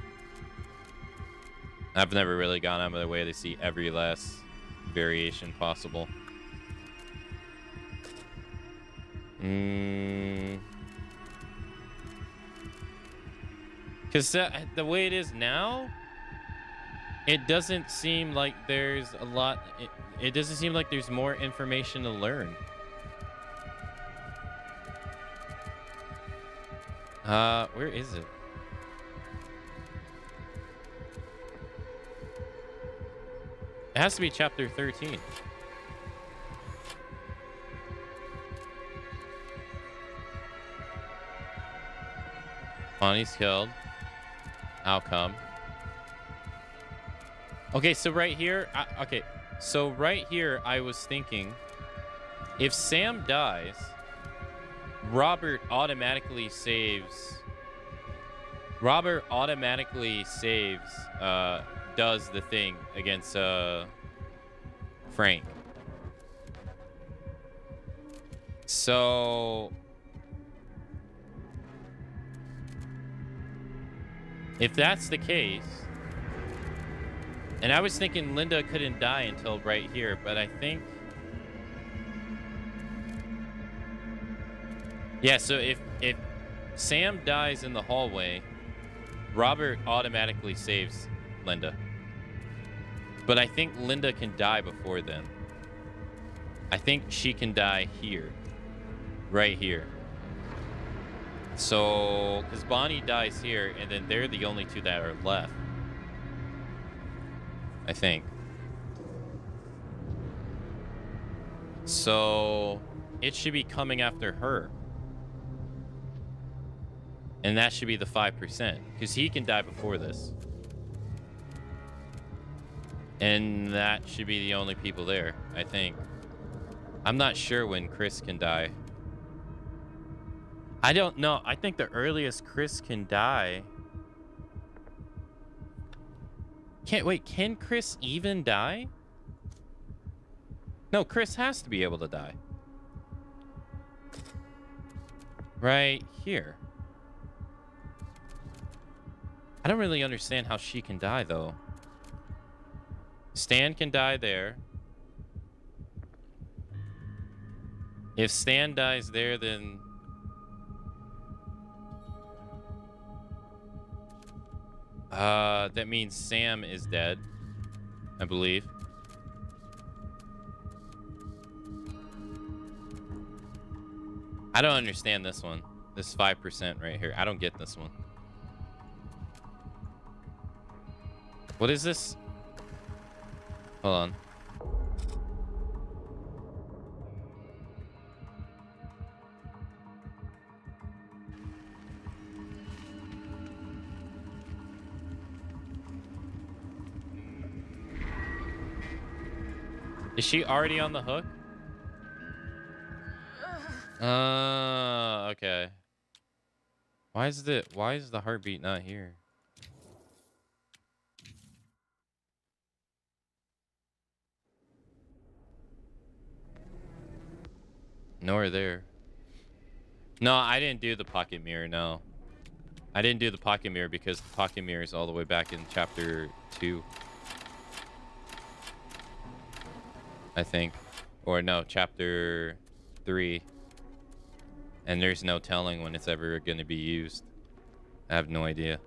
I've never really gone out of my way to see every last variation possible. Because the way it is now, it doesn't seem like there's a lot. It doesn't seem like there's more information to learn. Where is it? It has to be chapter 13. Bonnie's killed. Outcome. Okay, so right here, okay, so right here, I was thinking, if Sam dies, Robert automatically saves. Does the thing against Frank. So if that's the case, and I was thinking Linda couldn't die until right here, but I think, yeah, so if Sam dies in the hallway, Robert automatically saves Linda. But I think Linda can die before then. I think she can die here. Right here. So, because Bonnie dies here, and then they're the only two that are left. I think. So, it should be coming after her. And that should be the 5%. Because he can die before this. And that should be the only people there, I think. I'm not sure when Chris can die. I don't know. I think the earliest Chris can die... Can Chris even die? No, Chris has to be able to die. Right here. I don't really understand how she can die, though. Stan can die there. If Stan dies there, then... that means Sam is dead, I believe. I don't understand this one. This 5% right here. I don't get this one. What is this? Hold on. Is she already on the hook? Okay. Why is the heartbeat not here? Nor there. No, I didn't do the pocket mirror, no. I didn't do the pocket mirror because the pocket mirror is all the way back in chapter 2. I think. Or no, chapter 3. And there's no telling when it's ever going to be used. I have no idea.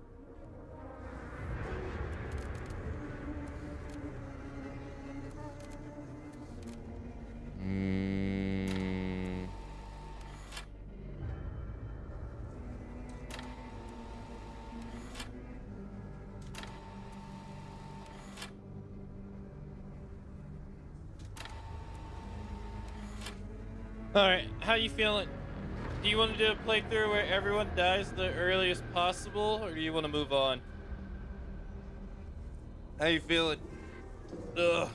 Alright, how you feeling? Do you want to do a playthrough where everyone dies the earliest possible, or do you want to move on? How you feeling? Ugh.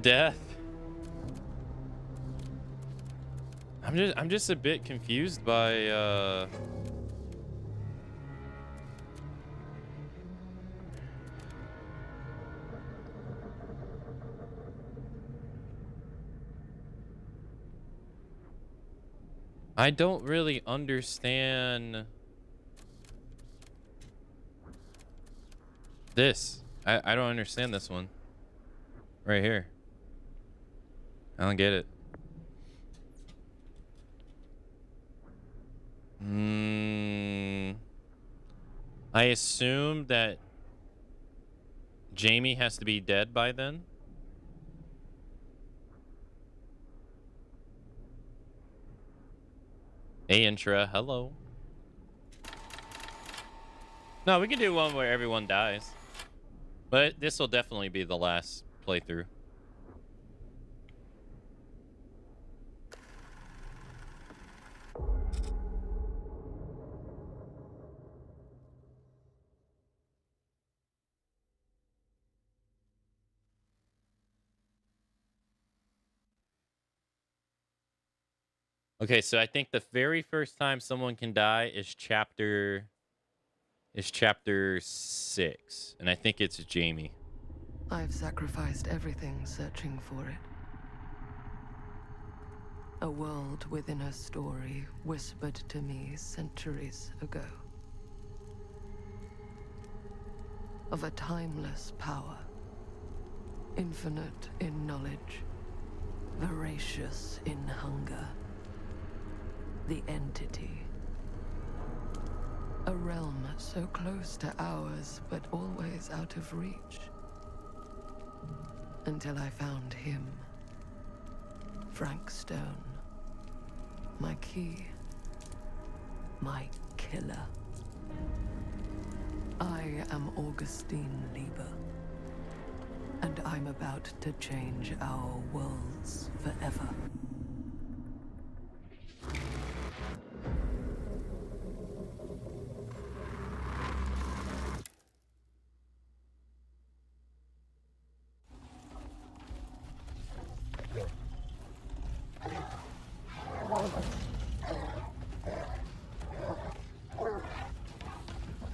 Death? I'm just a bit confused by I don't really understand this. I don't understand this one. Right here. I don't get it. I assume that Jamie has to be dead by then. Hey, Intra. Hello. No, we can do one where everyone dies. But this will definitely be the last playthrough. Okay, so I think the very first time someone can die is chapter 6, and I think it's Jamie. I've sacrificed everything searching for it. A world within a story whispered to me centuries ago. Of a timeless power, infinite in knowledge, voracious in hunger. The entity. A realm so close to ours, but always out of reach. Until I found him. Frank Stone. My key. My killer. I am Augustine Lieber. And I'm about to change our worlds forever.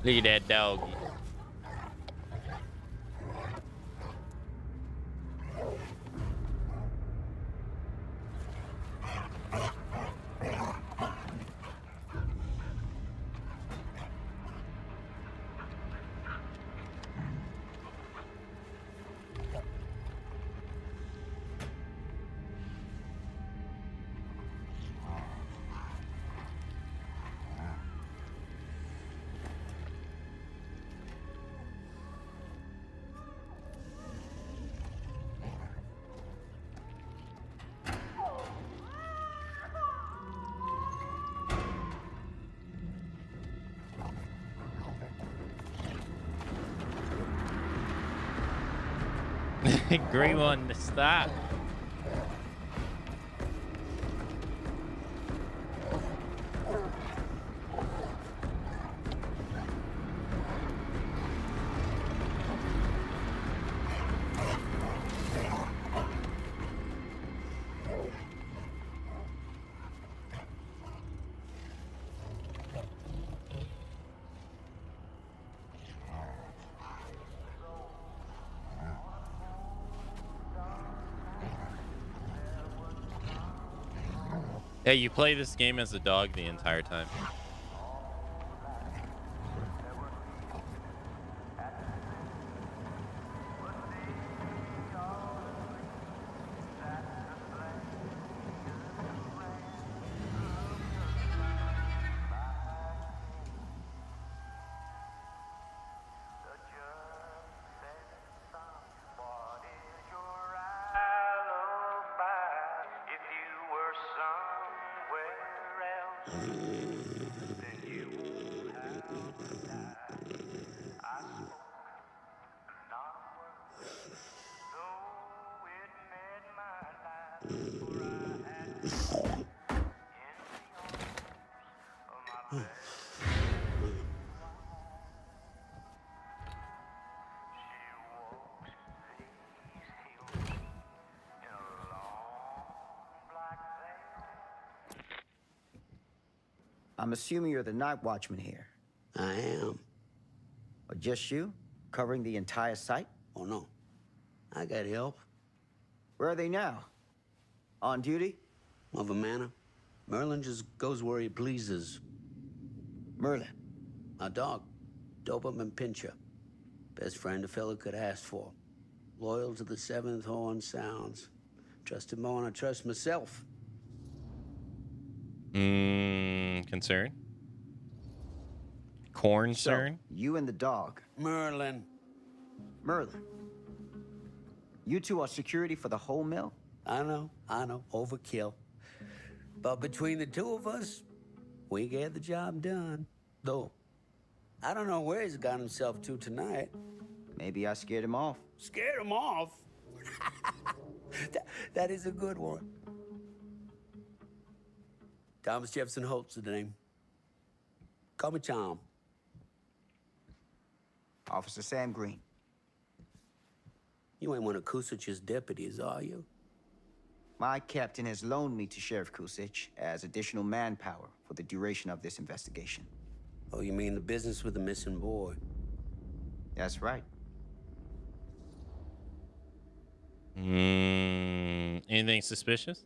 Look at that doggy. Green one to stop. Hey, you play this game as a dog the entire time. I'm assuming you're the night watchman here. I am. Or just you? Covering the entire site? Oh, no. I got help. Where are they now? On duty? Of a manner. Merlin just goes where he pleases. Merlin? My dog. Doberman Pinscher. Best friend a fella could ask for. Loyal to the seventh horn sounds. Trust him more than I trust myself. Concern? Corn cern? So, you and the dog. Merlin. Merlin. You two are security for the whole mill? I know. Overkill. But between the two of us, we get the job done. Though, I don't know where he's got himself to tonight. Maybe I scared him off. Scared him off? that is a good one. Thomas Jefferson Holt's the name. Call me Tom. Officer Sam Green. You ain't one of Kusich's deputies, are you? My captain has loaned me to Sheriff Kusich as additional manpower for the duration of this investigation. Oh, you mean the business with the missing boy? That's right. Anything suspicious?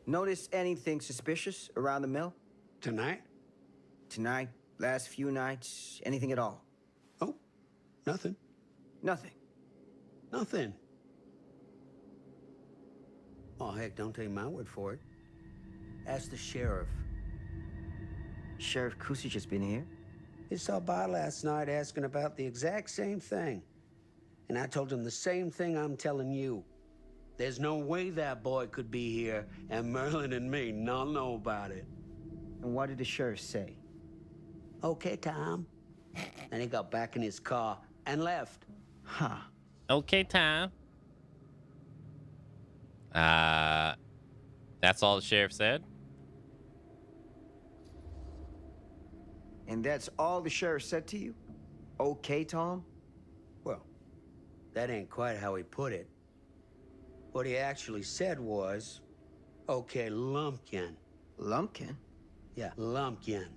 Notice anything suspicious around the mill? Tonight? Tonight, last few nights, anything at all? Oh, nothing. Nothing. Nothing. Oh, heck, don't take my word for it. Ask the sheriff. Sheriff Kusich has been here? He stopped by last night asking about the exact same thing. And I told him the same thing I'm telling you. There's no way that boy could be here, and Merlin and me not know about it. And what did the sheriff say? Okay, Tom. And he got back in his car and left. Huh. Okay, Tom. That's all the sheriff said? And that's all the sheriff said to you? Okay, Tom? Well, that ain't quite how he put it. What he actually said was, okay, Lumpkin. Lumpkin? Yeah, Lumpkin.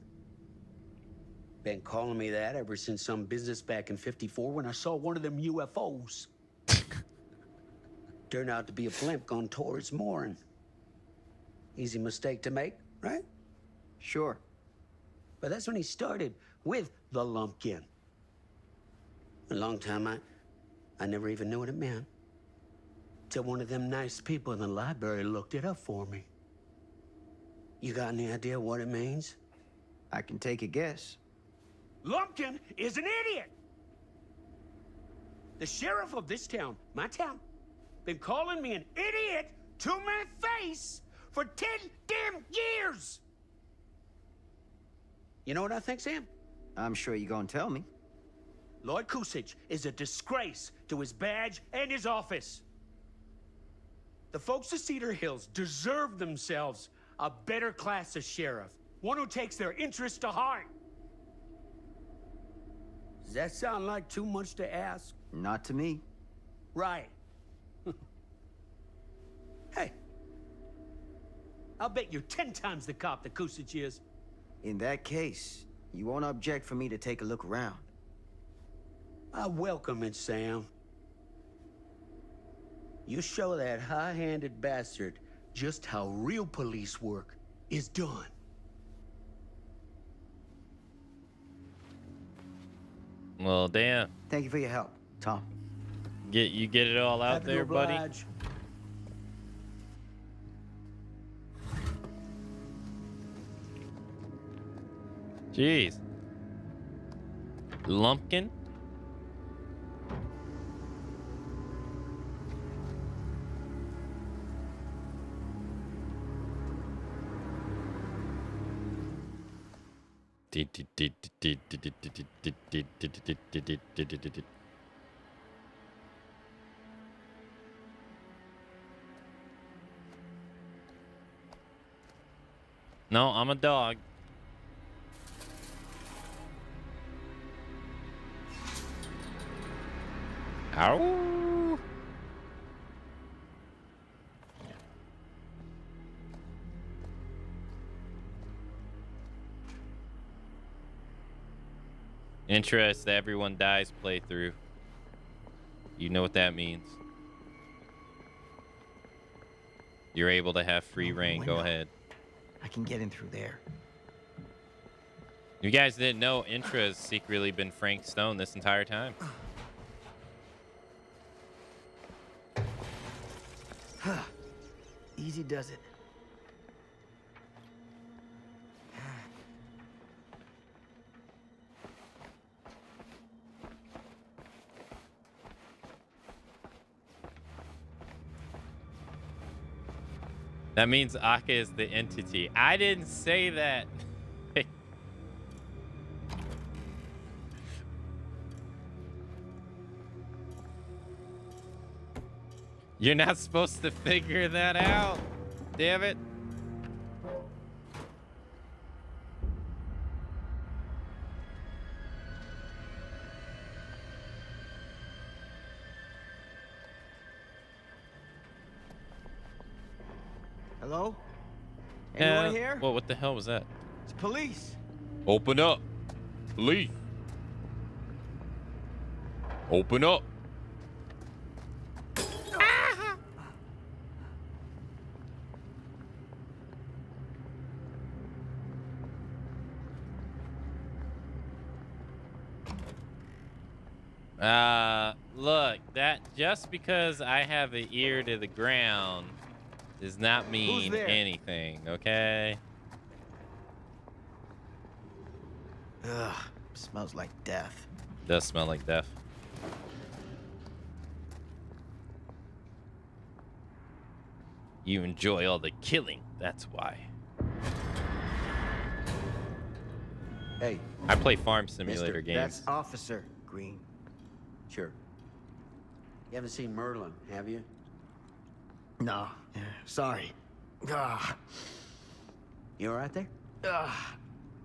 Been calling me that ever since some business back in '54 when I saw one of them UFOs. Turned out to be a blimp gone towards mooring. Easy mistake to make, right? Sure. But that's when he started with the Lumpkin. A long time I never even knew what it meant. Till one of them nice people in the library looked it up for me. You got any idea what it means? I can take a guess. Lumpkin is an idiot! The sheriff of this town, my town, been calling me an idiot to my face for 10 damn years! You know what I think, Sam? I'm sure you're gonna tell me. Lord Kusich is a disgrace to his badge and his office. The folks of Cedar Hills deserve themselves a better class of sheriff. One who takes their interests to heart. Does that sound like too much to ask? Not to me. Right. Hey. I'll bet you're 10 times the cop that Kusich is. In that case, you won't object for me to take a look around. I welcome it, Sam. You show that high-handed bastard just how real police work is done. Well, damn. Thank you for your help, Tom. You get it all out Happy to there, buddy? oblige. Jeez. Lumpkin? No, I'm a dog. Ow. Interest that everyone dies playthrough. You know what that means. You're able to have free reign. Go ahead. I can get in through there. You guys didn't know Intra has secretly been Frank Stone this entire time. Easy does it. That means Aka is the entity. I didn't say that. You're not supposed to figure that out. Damn it. Hello? Anyone here? Well, what the hell was that? It's police. Open up. Please. Open up. Look, that just because I have an ear to the ground does not mean anything, okay? Ugh, smells like death. Does smell like death. You enjoy all the killing, that's why. Hey. I play farm simulator games. That's Officer Green. Sure. You haven't seen Merlin, have you? No. Sorry. Ugh. You all right there?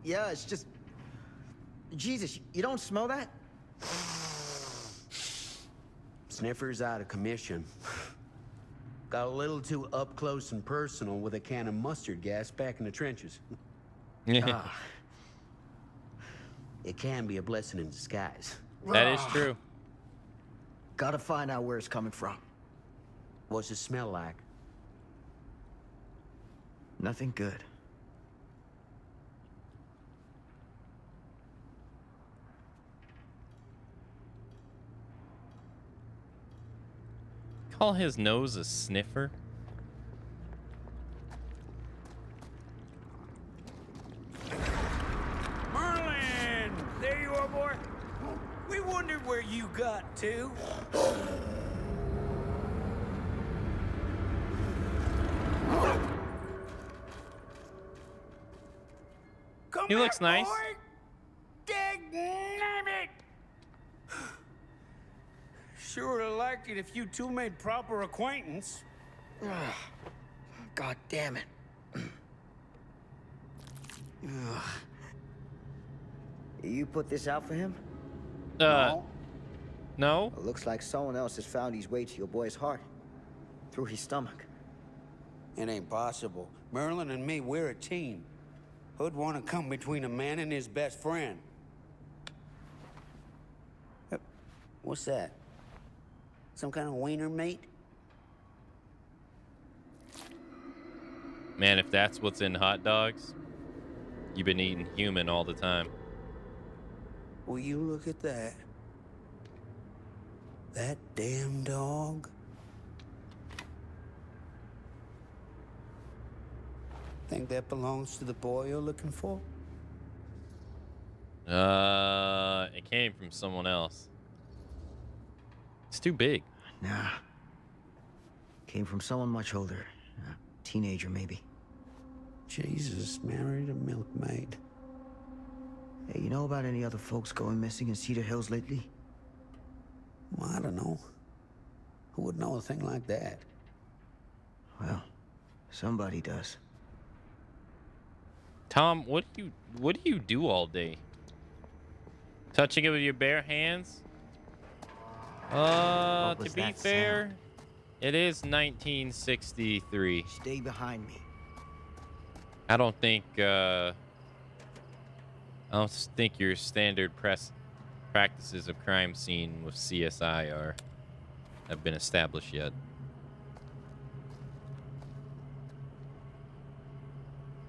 Yeah, it's just... Jesus, you don't smell that? Sniffer's out of commission. Got a little too up close and personal with a can of mustard gas back in the trenches. Yeah. It can be a blessing in disguise. That is true. Gotta find out where it's coming from. What's it smell like? Nothing good. Call his nose a sniffer? Merlin! There you are, boy. We wondered where you got to. Come He looks back, nice. boy. Dang-nabbit. Sure would have liked it if you two made proper acquaintance. God damn it. You put this out for him? No? It looks like someone else has found his way to your boy's heart. Through his stomach. It ain't possible. Merlin and me, we're a team. Who'd want to come between a man and his best friend? What's that? Some kind of wiener meat? Man, if that's what's in hot dogs, you've been eating human all the time. Will you look at that? That damn dog? Think that belongs to the boy you're looking for? It came from someone else. It's too big. Nah. Came from someone much older. Teenager, maybe. Jesus, married a milkmaid. Hey, you know about any other folks going missing in Cedar Hills lately? Well, I don't know. Who would know a thing like that? Well, somebody does. Tom, what do you do all day? Touching it with your bare hands? To be fair, it is 1963. Stay behind me. I don't think your standard practices of crime scene with CSI have been established yet.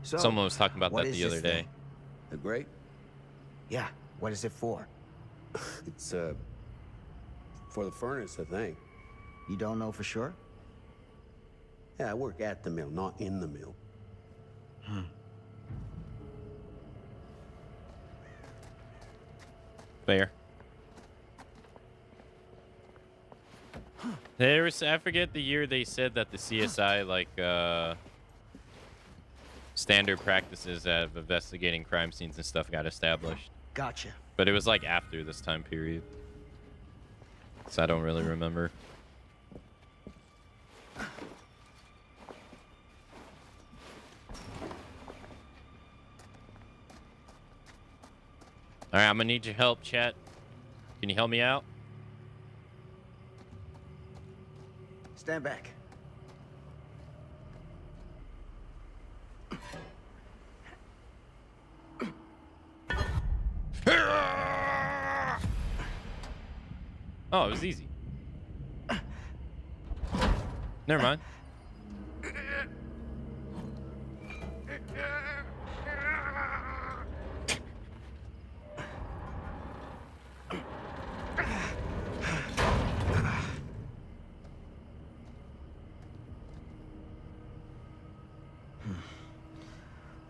So, someone was talking about what that is the other this day. thing? The grate? Yeah, what is it for? It's, for the furnace, I think. You don't know for sure? Yeah, I work at the mill, not in the mill. Fair. I forget the year they said that the CSI, standard practices of investigating crime scenes and stuff got established. Gotcha. But it was like after this time period. So I don't really remember. All right, I'm gonna need your help, chat. Can you help me out? Stand back. Oh, it was easy. Never mind.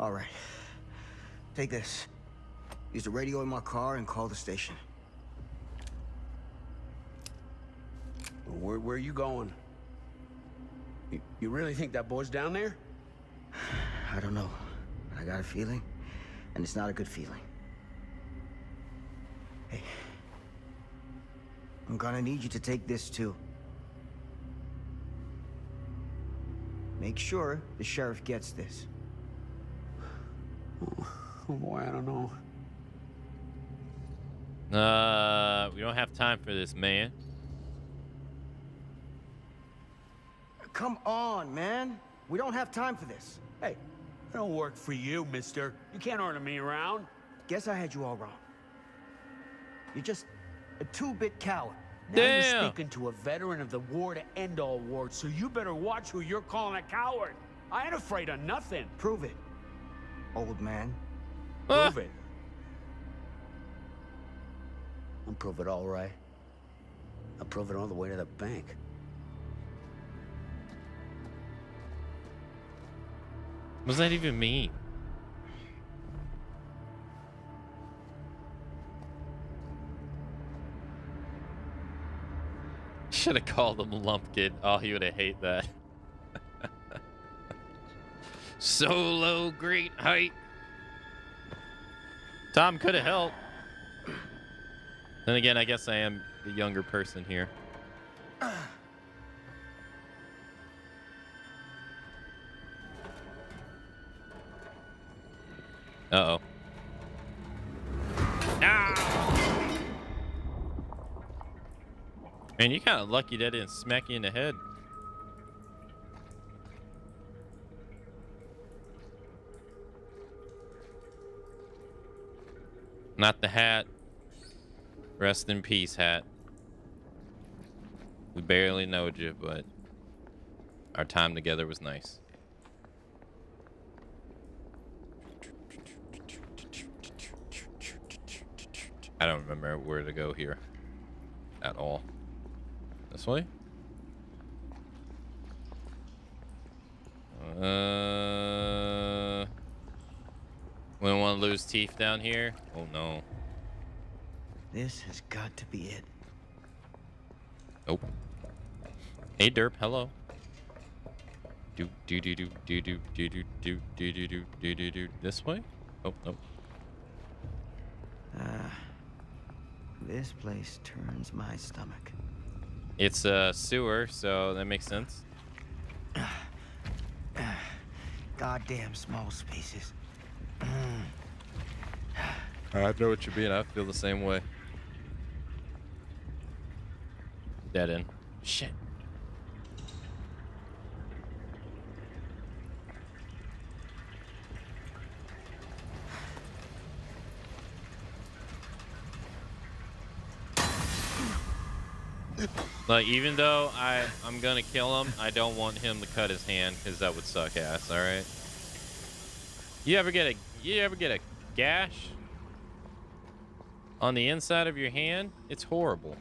All right. Take this. Use the radio in my car and call the station. Where are you going? You really think that boy's down there? I don't know, but I got a feeling, and it's not a good feeling. Hey, I'm gonna need you to take this too. Make sure the sheriff gets this. Oh boy, I don't know. We don't have time for this, man. Come on, man. We don't have time for this. Hey, I don't work for you, mister. You can't order me around. Guess I had you all wrong. You're just a two-bit coward. Now you're speaking to a veteran of the war to end all wars, so you better watch who you're calling a coward. I ain't afraid of nothing. Prove it, old man. Prove it. I'll prove it all right. I'll prove it all the way to the bank. What does that even mean? Should have called him Lumpkin. Oh, he would have hated that. Solo, great height. Tom could have helped. Then again, I guess I am the younger person here. Uh-oh. Ah! Man, you're kind of lucky that didn't smack you in the head. Not the hat. Rest in peace, hat. We barely knowed you, but our time together was nice. I don't remember where to go here at all. This way? We don't want to lose teeth down here. Oh no. This has got to be it. Nope. Hey Derp, hello. Do do do do do do do do do do do do do do do. This way? Oh nope. This place turns my stomach. It's a sewer, so that makes sense. Goddamn small spaces. I know what you mean. I feel the same way. Dead end. Shit. Like, even though I'm gonna kill him, I don't want him to cut his hand, because that would suck ass. All right. You ever get a gash on the inside of your hand? It's horrible.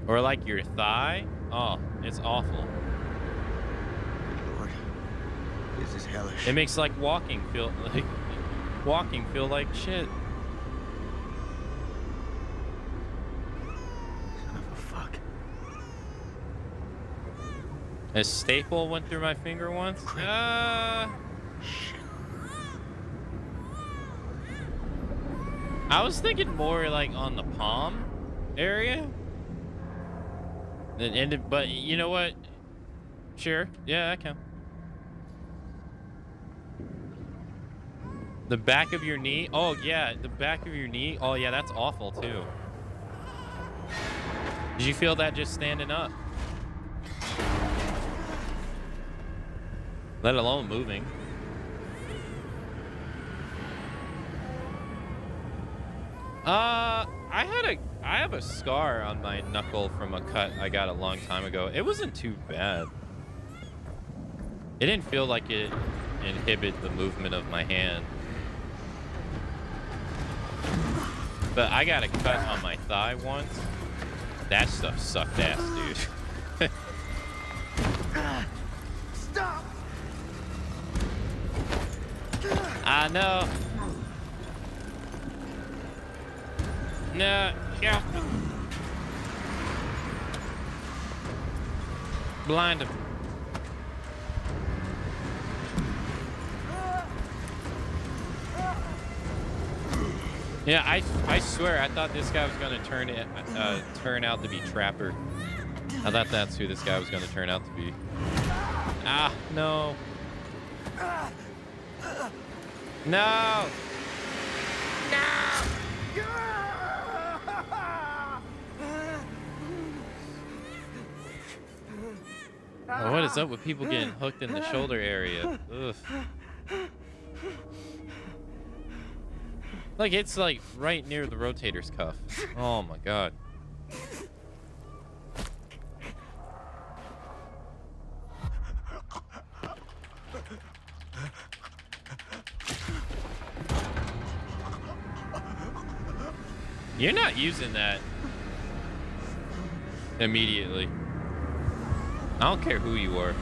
Or like your thigh. Oh, it's awful. Lord, this is hellish. It makes like walking feel like shit. Son of a fuck. A staple went through my finger once. I was thinking more like on the palm area. But you know what? Sure. Yeah, I can. The back of your knee. Oh, yeah. The back of your knee. Oh, yeah. That's awful, too. Did you feel that just standing up? let alone moving. I have a scar on my knuckle from a cut I got a long time ago. It wasn't too bad. It didn't feel like it inhibited the movement of my hand. But I got a cut on my thigh once. That stuff sucked ass, dude. Stop! I know. No, yeah. Blind him. Yeah, I swear I thought this guy was gonna turn out to be Trapper. I thought that's who this guy was gonna turn out to be. Ah, no. No. Oh, what is up with people getting hooked in the shoulder area? Ugh. Like, it's like right near the rotator's cuff. Oh my god. You're not using that immediately. I don't care who you are.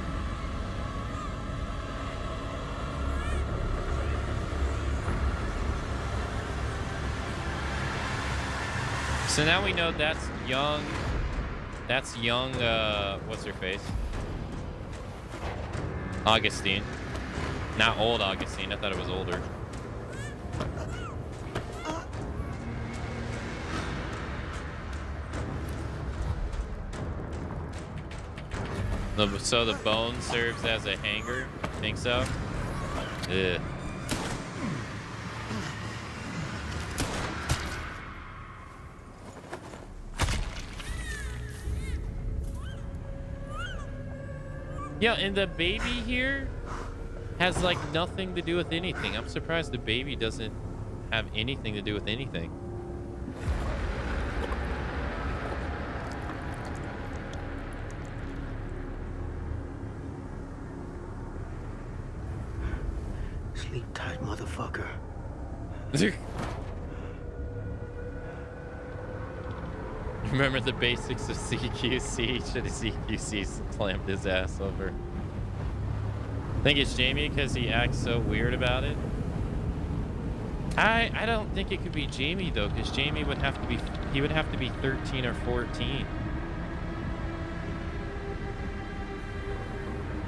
So now we know that's young. That's young, what's her face? Augustine. Not old Augustine. I thought it was older. So the bone serves as a hanger? Think so? Ugh. Yeah, and the baby here has like nothing to do with anything. I'm surprised the baby doesn't have anything to do with anything. Sleep tight, motherfucker. Remember the basics of CQC. Should have CQC slammed his ass over. Think it's Jamie because he acts so weird about it. I don't think it could be Jamie though, because Jamie would have to be 13 or 14.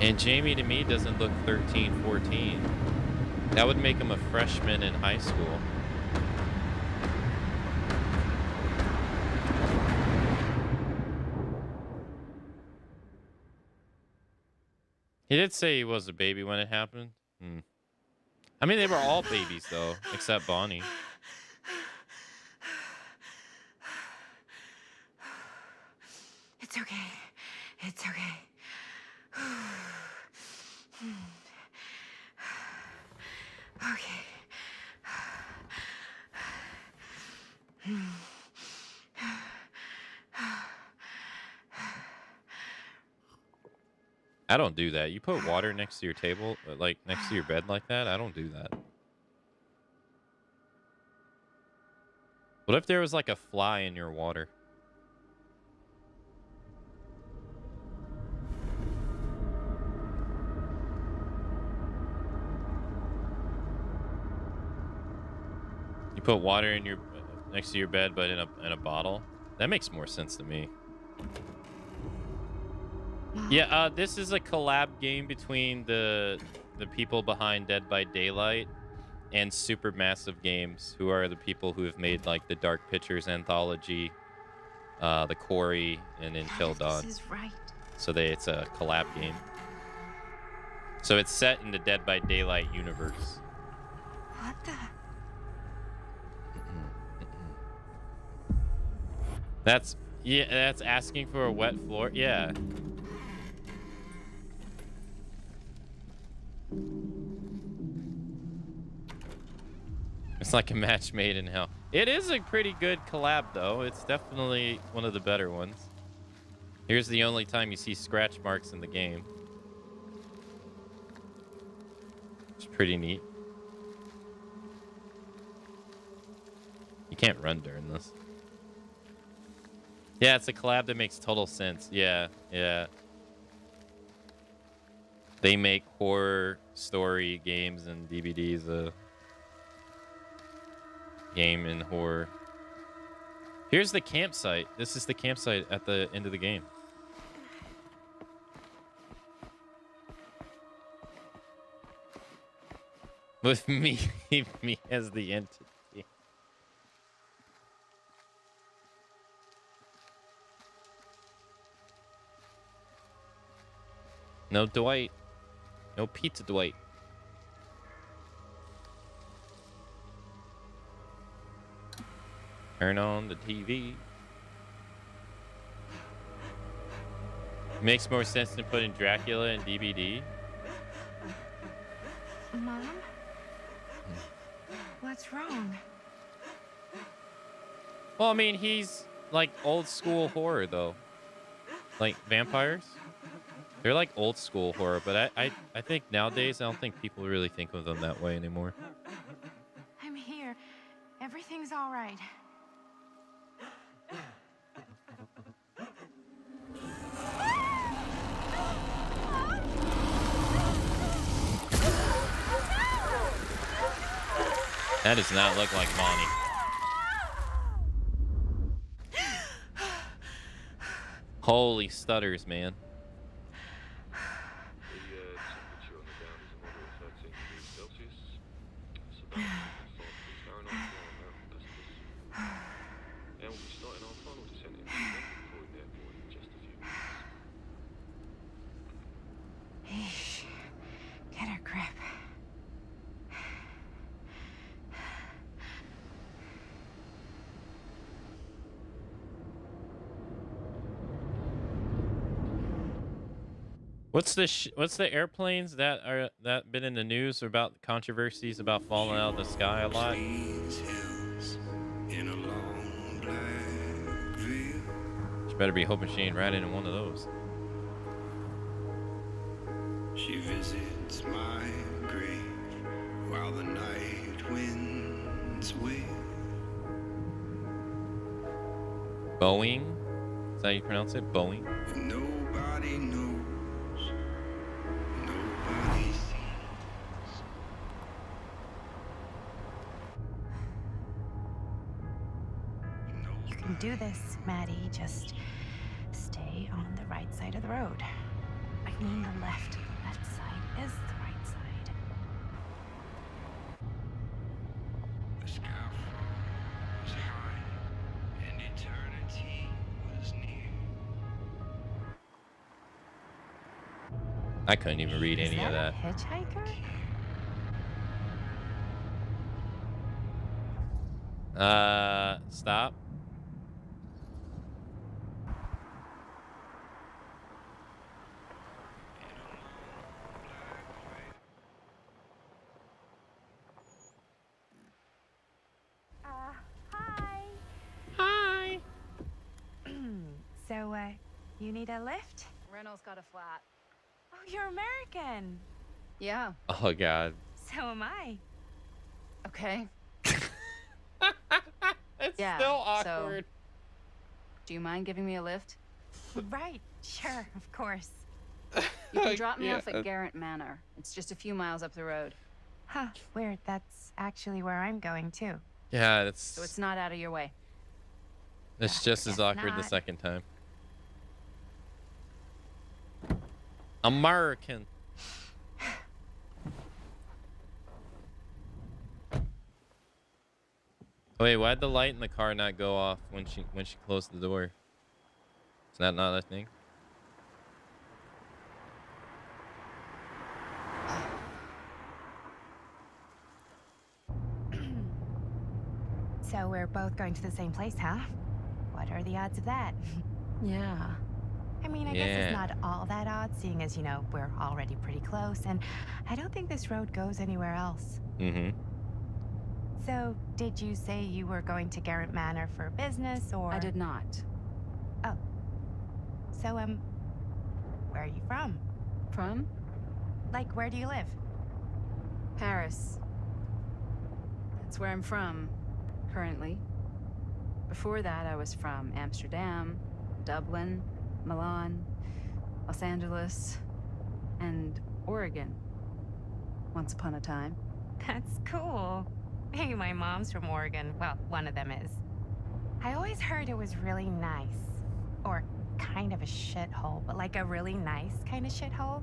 And Jamie to me doesn't look 13, 14. That would make him a freshman in high school. He did say he was a baby when it happened. I mean, they were all babies, though, except Bonnie. It's okay. It's okay. Okay. I don't do that. You put water next to your table, like next to your bed like that? I don't do that. What if there was like a fly in your water? You put water in your next to your bed, but in a bottle? That makes more sense to me. Yeah, this is a collab game between the people behind Dead by Daylight and Supermassive Games, who are the people who have made like the Dark Pictures anthology, the Quarry, and Until Dawn. This is right. So it's a collab game. So it's set in the Dead by Daylight universe. What the? That's asking for a wet floor. Yeah. It's like a match made in hell. It is a pretty good collab, though. It's definitely one of the better ones. Here's the only time you see scratch marks in the game. It's pretty neat. You can't run during this. Yeah, it's a collab that makes total sense. Yeah, yeah. They make horror story games and DVDs a game in horror. Here's the campsite. This is the campsite at the end of the game. With me as the entity. No Dwight. No pizza Dwight. Turn on the TV. Makes more sense than putting Dracula in DVD. Mom? What's wrong? Well, I mean, he's like old school horror, though. Like vampires. They're like old school horror, but I think nowadays I don't think people really think of them that way anymore. I'm here. Everything's all right. That does not look like Bonnie. Holy stutters, man. Eesh. Get a grip. What's the airplanes that been in the news about controversies about falling out of the sky a lot? You better be hoping she ain't riding in one of those. She visits my grave while the night winds wail. Boeing? Is that how you pronounce it? Boeing? Nobody knows. Nobody sees. You can do this, Maddie. Just stay on the right side of the road. I mean the left. The left side is the right side. The scaffold was high, and eternity was near. I couldn't even read any of that. Hitchhiker? Stop. Hi. Hi. So, you need a lift? Reynolds got a flat. Oh, you're American. Yeah. Oh, God. So am I. Okay. It's yeah, still awkward. So, do you mind giving me a lift? Right. Sure. Of course. You can drop me Yeah. off at Garrett Manor. It's just a few miles up the road. Huh. Weird. That's actually where I'm going, too. Yeah, it's So it's not out of your way. just as Guess awkward the not. second time. American. Wait, why'd the light in the car not go off when she closed the door? Is that not a thing? So we're both going to the same place, huh? What are the odds of that? Yeah. I mean, I guess Yeah. it's not all that odd, seeing as, you know, we're already pretty close, and I don't think this road goes anywhere else. Mm-hmm. So, did you say you were going to Garrett Manor for business, or...? I did not. Oh. So, where are you from? From? Like, where do you live? Paris. That's where I'm from, currently. Before that, I was from Amsterdam, Dublin, Milan, Los Angeles, and Oregon. Once upon a time. That's cool. Hey, my mom's from Oregon. Well, one of them is. I always heard it was really nice. Or kind of a shithole, but like a really nice kind of shithole.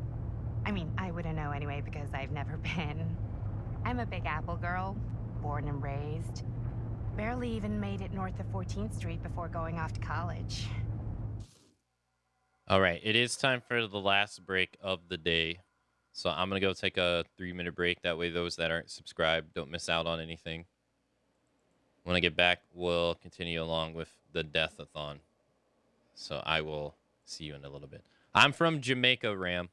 I mean, I wouldn't know anyway because I've never been. I'm a Big Apple girl, born and raised. Barely even made it north of 14th Street before going off to college. All right, it is time for the last break of the day. So I'm going to go take a 3-minute break. That way those that aren't subscribed don't miss out on anything. When I get back, we'll continue along with the death-a-thon. So I will see you in a little bit. I'm from Jamaica, Ram.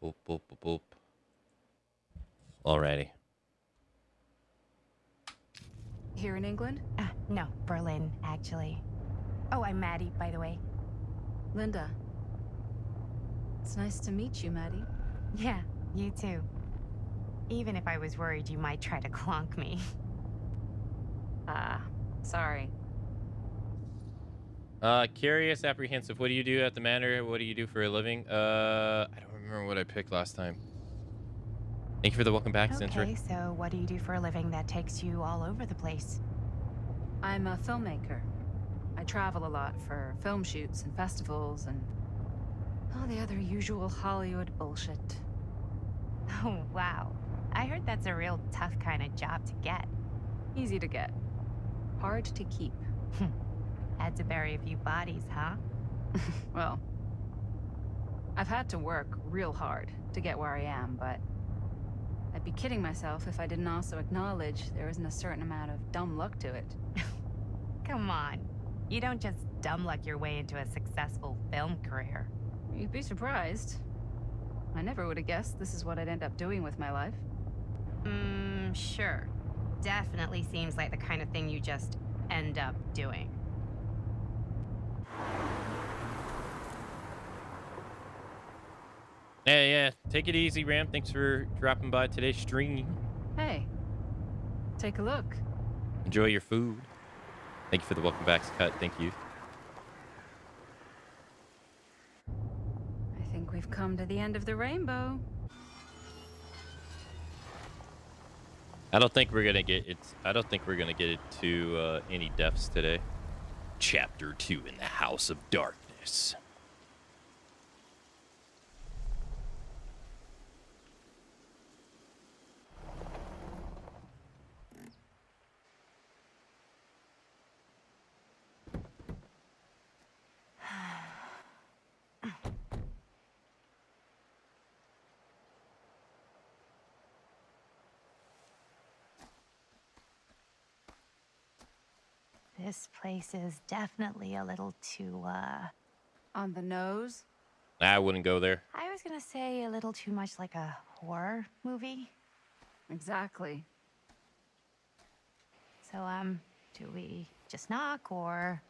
Boop, boop, boop, boop. Alrighty. Here in England? No, Berlin, actually. Oh, I'm Maddie, by the way. Linda. It's nice to meet you, Maddie. Yeah, you too. Even if I was worried you might try to clonk me. Sorry. Curious, apprehensive. What do you do at the manor? What do you do for a living? I don't remember what I picked last time. Thank you for the welcome back, Sentry. Okay, so what do you do for a living that takes you all over the place? I'm a filmmaker. I travel a lot for film shoots and festivals and all the other usual Hollywood bullshit. Oh, wow. I heard that's a real tough kind of job to get. Easy to get. Hard to keep. Had to bury a few bodies, huh? Well, I've had to work real hard to get where I am, but I'd be kidding myself if I didn't also acknowledge there isn't a certain amount of dumb luck to it. Come on. You don't just dumb luck your way into a successful film career. You'd be surprised. I never would have guessed this is what I'd end up doing with my life. Sure. Definitely seems like the kind of thing you just end up doing. Yeah. Take it easy, Ram. Thanks for dropping by today's stream. Hey, take a look. Enjoy your food. Thank you for the welcome back, Cut. Thank you. I think we've come to the end of the rainbow. I don't think we're gonna get it to any deaths today. Chapter 2 in the House of Darkness. This place is definitely a little too, on the nose? I wouldn't go there. I was gonna say a little too much like a horror movie. Exactly. So, do we just knock or?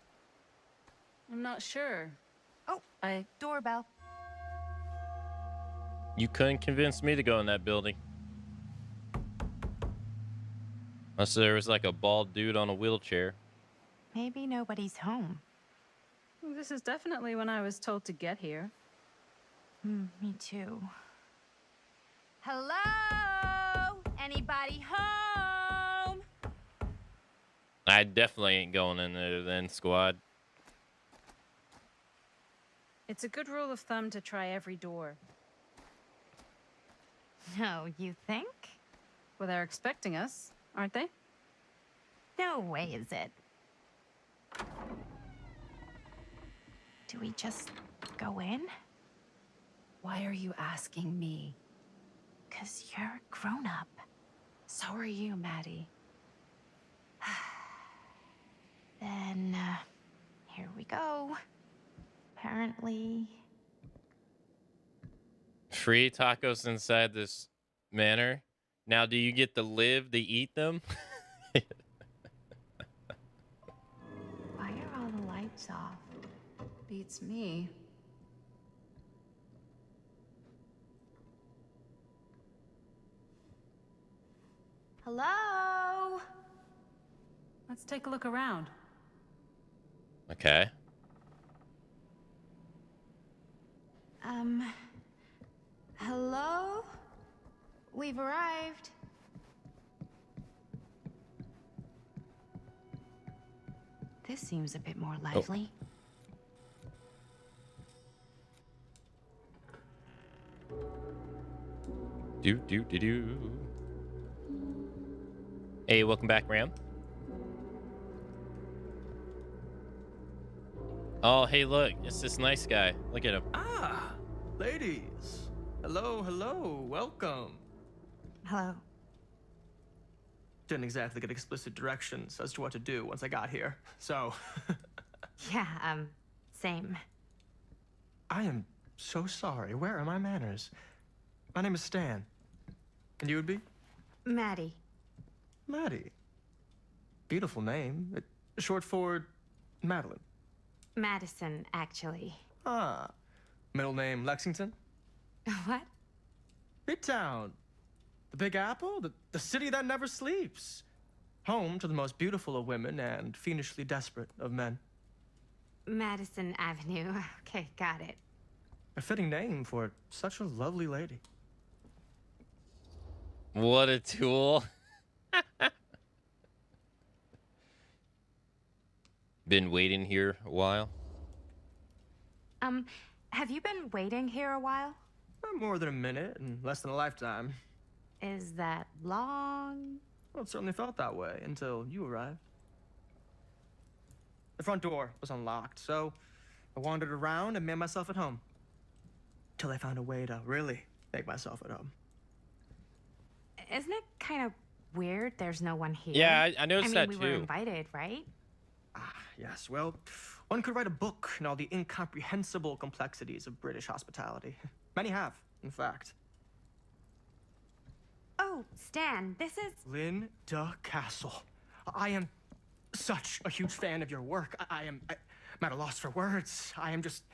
I'm not sure. Oh, I... Doorbell. You couldn't convince me to go in that building. Unless there was like a bald dude on a wheelchair. Maybe nobody's home. This is definitely when I was told to get here. Me too. Hello? Anybody home? I definitely ain't going in there then, squad. It's a good rule of thumb to try every door. No, you think? Well, they're expecting us, aren't they? No way is it. Do we just go in? Why are you asking me? 'Cause you're a grown-up. So are you, Maddie. Then, here we go. Apparently... Free tacos inside this manor. Now, do you get to live to eat them? Why are all the lights off? Beats me. Hello? Let's take a look around. Okay. Hello? We've arrived. This seems a bit more lively. Do. Hey, welcome back, Ram. Oh, hey, look. It's this nice guy. Look at him. Ah, ladies. Hello. Welcome. Hello. Didn't exactly get explicit directions as to what to do once I got here, so... Yeah, same. I am so sorry. Where are my manners? My name is Stan. And you would be? Maddie. Maddie. Beautiful name. Short for Madeline. Madison, actually. Ah. Middle name Lexington? What? Midtown. The Big Apple? The city that never sleeps. Home to the most beautiful of women and fiendishly desperate of men. Madison Avenue. Okay, got it. A fitting name for such a lovely lady. What a tool. Been waiting here a while? Have you been waiting here a while? More than a minute and less than a lifetime. Is that long? Well, it certainly felt that way until you arrived. The front door was unlocked, so I wandered around and made myself at home. Till I found a way to really make myself at home. Isn't it kind of weird there's no one here? Yeah, I noticed that we too. were invited, right? Yes, well, one could write a book on all the incomprehensible complexities of British hospitality. Many have, in fact. Oh, Stan, this is... Linda Castle. I am such a huge fan of your work. I'm at a loss for words. I am just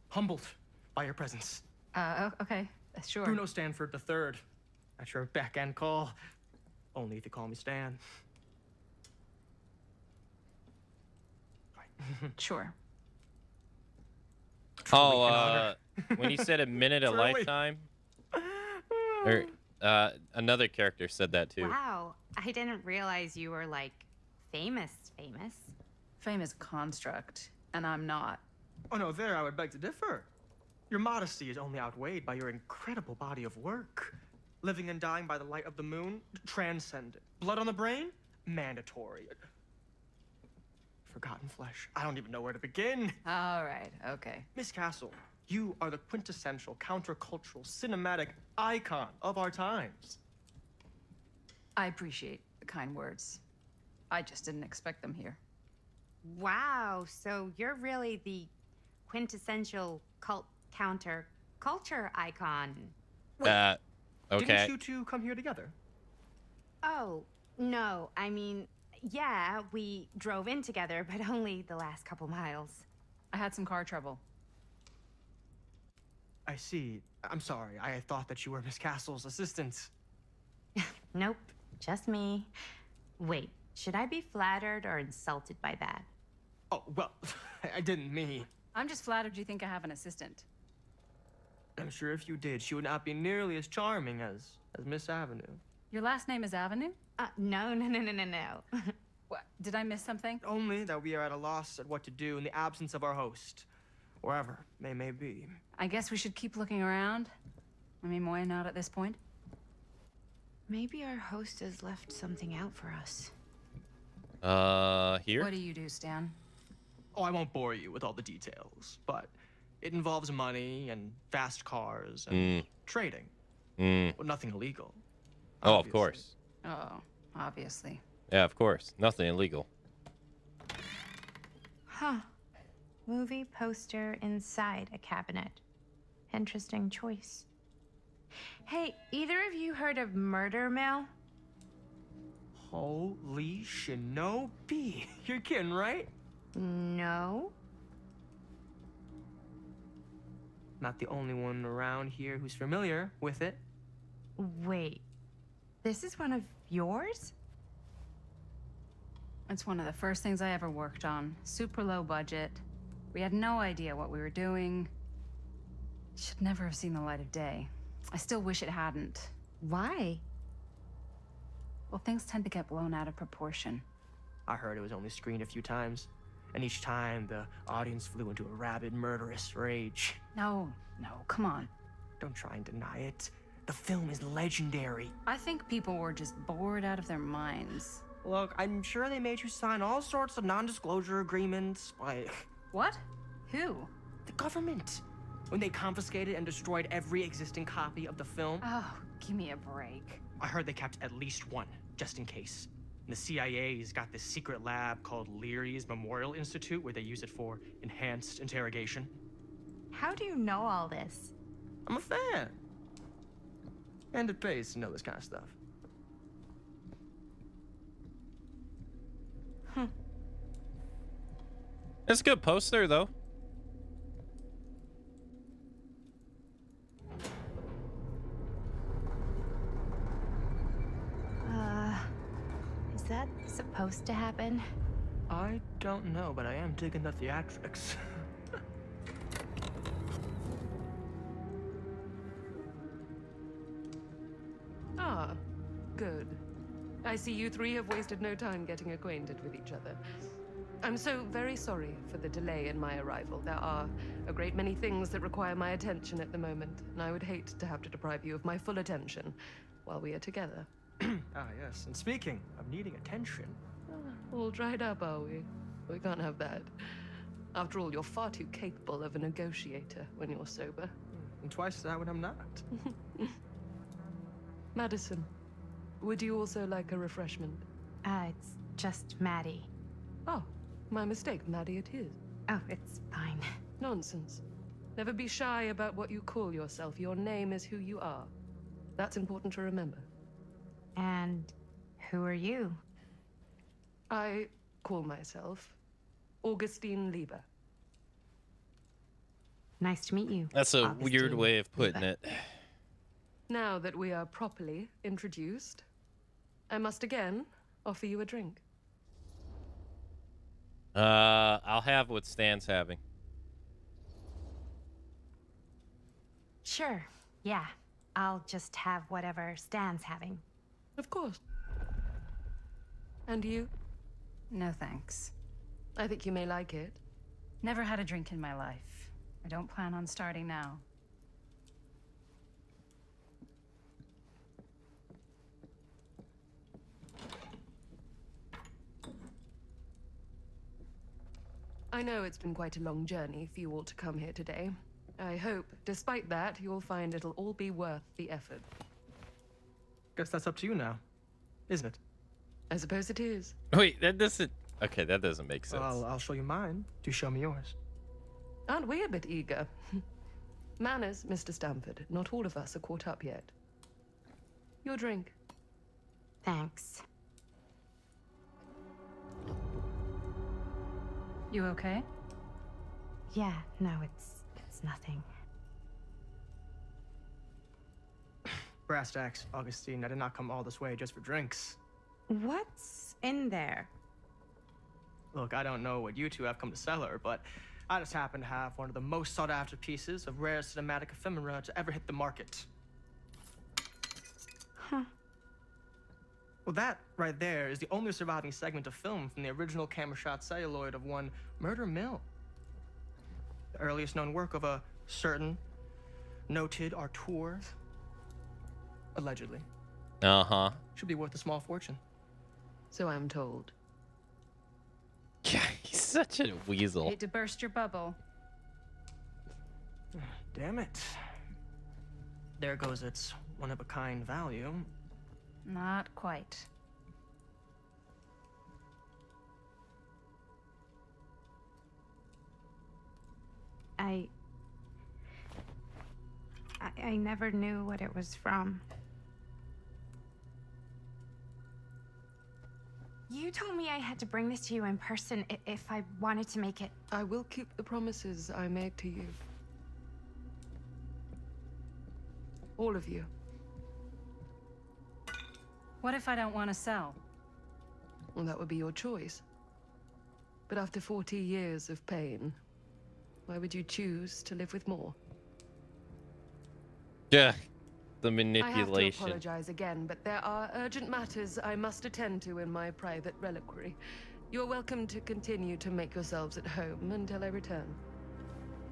humbled by your presence. Okay, sure. Bruno Stanford III, at your beck and call. Only if you call me Stan. Sure. Oh, when you said a minute a Truly. lifetime, or another character said that too. Wow, I didn't realize you were, like, famous. Fame is a construct, and I'm not. Oh no, there I would beg to differ. Your modesty is only outweighed by your incredible body of work. Living and dying by the light of the moon, transcendent. Blood on the brain, mandatory. Forgotten flesh. I don't even know where to begin. All right, okay. Miss Castle, you are the quintessential countercultural cinematic icon of our times. I appreciate the kind words. I just didn't expect them here. Wow, so you're really the quintessential counter-culture icon. Okay. Didn't you two come here together? Oh, no, I mean, yeah, we drove in together, but only the last couple miles. I had some car trouble. I see. I'm sorry. I thought that you were Miss Castle's assistant. Nope, just me. Wait, should I be flattered or insulted by that? Oh, well, I didn't mean. I'm just flattered you think I have an assistant. I'm sure if you did, she would not be nearly as charming as Miss Avenue. Your last name is Avenue? No. What? Did I miss something? Only that we are at a loss at what to do in the absence of our host, wherever they may be. I guess we should keep looking around. I mean, why not at this point? Maybe our host has left something out for us. Here? What do you do, Stan? Oh, I won't bore you with all the details, but it involves money and fast cars and trading. Well, nothing illegal. Oh, Obviously. of course. Oh, obviously. Yeah, of course. Nothing illegal. Huh. Movie poster inside a cabinet. Interesting choice. Hey, either of you heard of Murder Mill? Holy shinobi. You're kidding, right? No. Not the only one around here who's familiar with it. Wait, this is one of yours? It's one of the first things I ever worked on. Super low budget. We had no idea what we were doing. Should never have seen the light of day. I still wish it hadn't. Why? Well, things tend to get blown out of proportion. I heard it was only screened a few times, and each time the audience flew into a rabid, murderous rage. No, come on. Don't try and deny it. The film is legendary. I think people were just bored out of their minds. Look, I'm sure they made you sign all sorts of non-disclosure agreements, like... What? Who? The government. When they confiscated and destroyed every existing copy of the film. Oh, give me a break. I heard they kept at least one, just in case. And the CIA's got this secret lab called Leary's Memorial Institute where they use it for enhanced interrogation. How do you know all this? I'm a fan. And it pays to know this kind of stuff. It's a good poster, though. Is that supposed to happen? I don't know, but I am digging the theatrics. Good. I see you three have wasted no time getting acquainted with each other. I'm so very sorry for the delay in my arrival. There are a great many things that require my attention at the moment, and I would hate to have to deprive you of my full attention while we are together. Ah, yes. And speaking of needing attention... All dried up, are we? We can't have that. After all, you're far too capable of a negotiator when you're sober. And twice that when I'm not. Madison, would you also like a refreshment? It's just Maddie. Oh, my mistake. Maddie it is. Oh, it's fine. Nonsense. Never be shy about what you call yourself. Your name is who you are. That's important to remember. And who are you? I call myself Augustine Lieber. Nice to meet you. That's a Augustine weird way of putting Lieber. it. Now that we are properly introduced, I must again offer you a drink. I'll have what Stan's having. Sure. Yeah. I'll just have whatever Stan's having. Of course. And you? No thanks. I think you may like it. Never had a drink in my life. I don't plan on starting now. I know it's been quite a long journey for you all to come here today. I hope, despite that, you'll find it'll all be worth the effort. Guess that's up to you now, isn't it? I suppose it is. Wait, that doesn't... Okay, that doesn't make sense. I'll show you mine. Do show me yours. Aren't we a bit eager? Manners, Mr. Stamford. Not all of us are caught up yet. Your drink. Thanks. You okay? Yeah, no, it's nothing. Brass tacks, Augustine. I did not come all this way just for drinks. What's in there? Look, I don't know what you two have come to cellar, but I just happen to have one of the most sought-after pieces of rare cinematic ephemera to ever hit the market. Huh. Well, that right there is the only surviving segment of film from the original camera-shot celluloid of one Murder Mill. The earliest known work of a certain noted auteur. Allegedly. Uh-huh. Should be worth a small fortune. So I'm told. Yeah, he's such a weasel. Hate to burst your bubble. Damn it. There goes its one-of-a-kind value. Not quite. I never knew what it was from. You told me I had to bring this to you in person if I wanted to make it. I will keep the promises I made to you. All of you. What if I don't want to sell? Well, that would be your choice. But after 40 years of pain, why would you choose to live with more? Yeah, the I have to manipulation. apologize again, but there are urgent matters I must attend to in my private reliquary. You're welcome to continue to make yourselves at home until I return.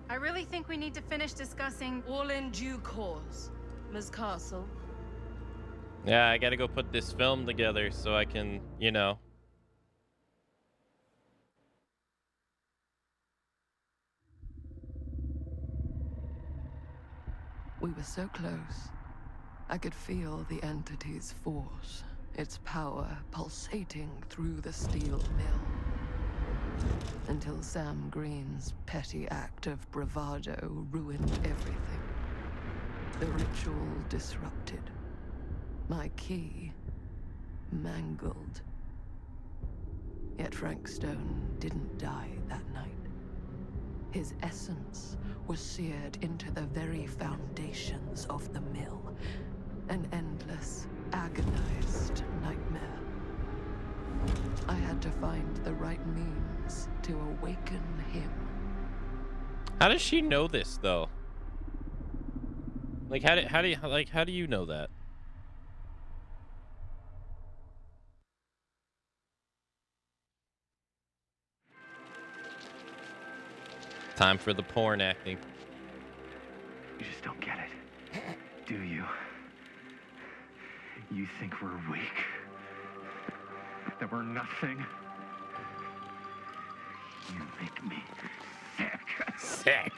I really think we need to finish discussing... All in due course, Ms. Castle. Yeah, I gotta go put this film together so I can, you know. We were so close. I could feel the entity's force, its power pulsating through the steel mill. Until Sam Green's petty act of bravado ruined everything. The ritual disrupted. My key mangled. Yet Frank Stone didn't die that night. His essence was seared into the very foundations of the mill. An endless, agonized nightmare. I had to find the right means to awaken him. How does she know this though? Like how do you know that? Time for the porn acting. You just don't get it, do you? You think we're weak? That we're nothing? You make me sick. Sick.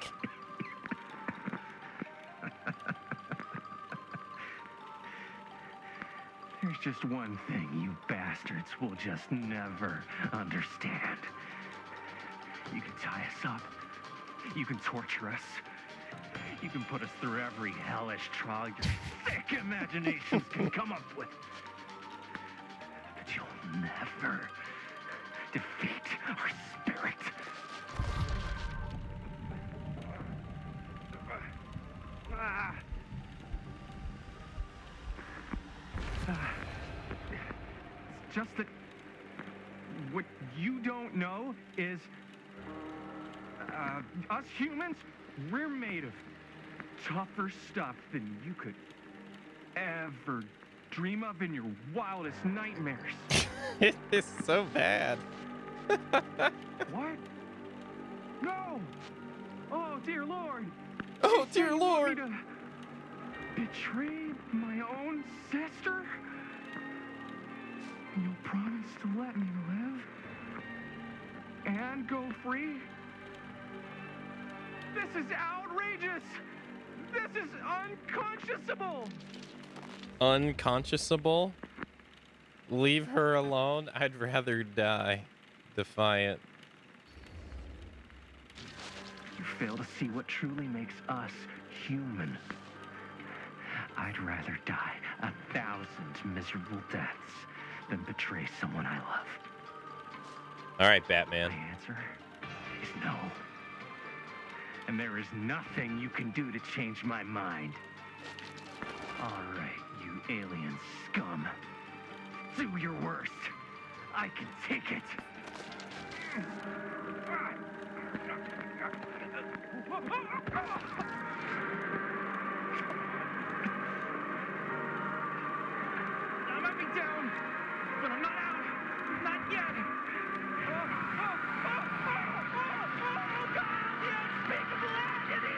There's just one thing you bastards will just never understand. You can tie us up. You can torture us. You can put us through every hellish trial your sick imaginations can come up with. But you'll never defeat our spirit. It's just that what you don't know is us humans, we're made of tougher stuff than you could ever dream of in your wildest nightmares. It is so bad. What? No! Oh, dear Lord! Oh, You dear said you want me Lord! to betray my own sister? And you'll promise to let me live? And go free? This is outrageous! This is unconscionable! Unconscionable? Leave her alone. I'd rather die. Defiant. You fail to see what truly makes us human. I'd rather die 1,000 miserable deaths than betray someone I love. All right, Batman. The answer is no. And there is nothing you can do to change my mind. All right, you alien scum. Do your worst. I can take it. I might be down, but I'm not out. Not yet. Oh, God, the unspeakable agony!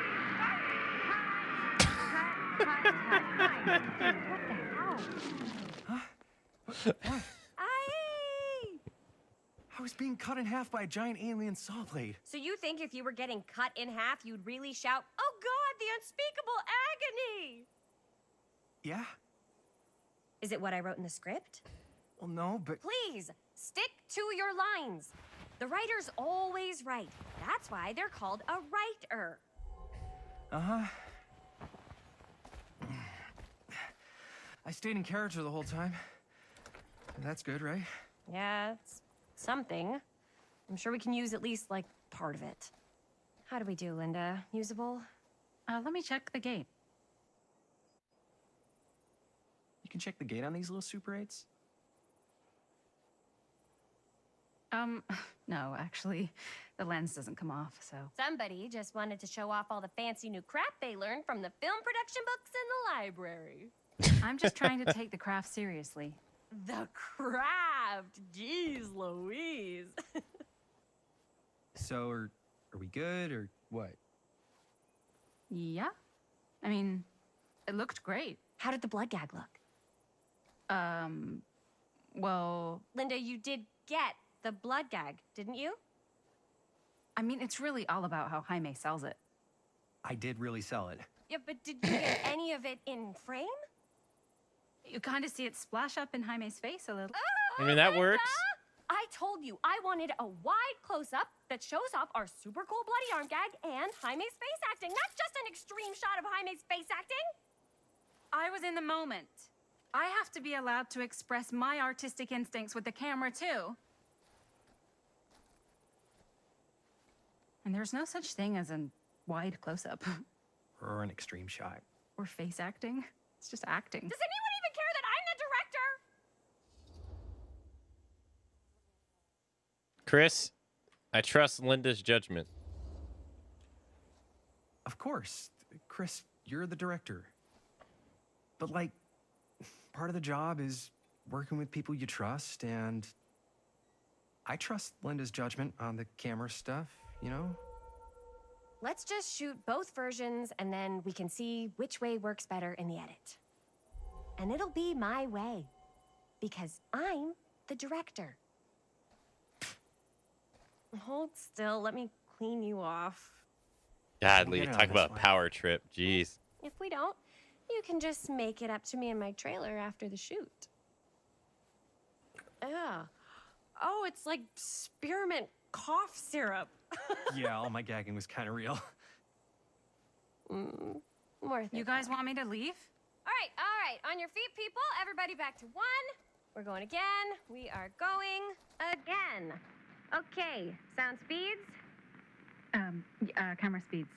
What? I was being cut in half by a giant alien saw blade. So you think if you were getting cut in half, you'd really shout, "Oh God, the unspeakable agony"? Yeah? Is it what I wrote in the script? Well, no, but... Please, stick to your lines. The writer's always right. That's why they're called a writer. Uh-huh. I stayed in character the whole time. That's good, right? Yeah, it's something. I'm sure we can use at least, like, part of it. How do we do, Linda? Usable? Let me check the gate. You can check the gate on these little Super 8s? No, actually, the lens doesn't come off, so. Somebody just wanted to show off all the fancy new crap they learned from the film production books in the library. I'm just trying to take the craft seriously. The craft! Jeez Louise. So, are we good, or what? Yeah. I mean, it looked great. How did the blood gag look? Well... Linda, you did get the blood gag, didn't you? I mean, it's really all about how Jaime sells it. I did really sell it. Yeah, but did you get any of it in frame? You kind of see it splash up in Jaime's face a little. I mean, that works. I told you I wanted a wide close-up that shows off our super cool bloody arm gag and Jaime's face acting, not just an extreme shot of Jaime's face acting. I was in the moment. I have to be allowed to express my artistic instincts with the camera, too. And there's no such thing as a wide close-up. Or an extreme shot. Or face acting. It's just acting. Does anyone even care that I'm the director? Chris, I trust Linda's judgment. Of course. Chris, you're the director. But, like, part of the job is working with people you trust, and I trust Linda's judgment on the camera stuff, you know? Let's just shoot both versions and then we can see which way works better in the edit. And it'll be my way. Because I'm the director. Hold still, let me clean you off. Godly, talk about a power trip. Jeez. If we don't, you can just make it up to me in my trailer after the shoot. Yeah. Oh, it's like spearmint cough syrup. Yeah, all my gagging was kind of real. More You guys want me to leave? All right. On your feet, people. Everybody back to 1. We're going again. We are going again. Okay, sound speeds. Camera speeds.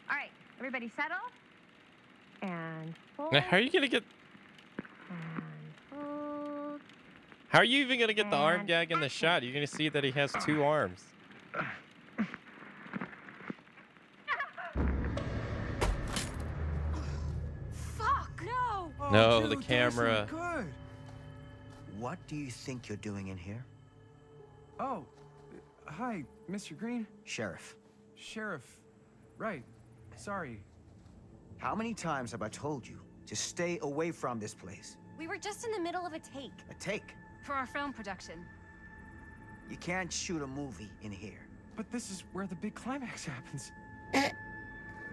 All right, everybody settle. And hold. Now, how are you gonna get? Hold. How are you even gonna get the arm gag in the shot? You're gonna see that he has 2 arms. Fuck no! No, dude, the camera. Good. What do you think you're doing in here? Oh, hi, Mr. Green. Sheriff. Sheriff. Right. Sorry. How many times have I told you to stay away from this place? We were just in the middle of a take. A take? For our film production. You can't shoot a movie in here. But this is where the big climax happens.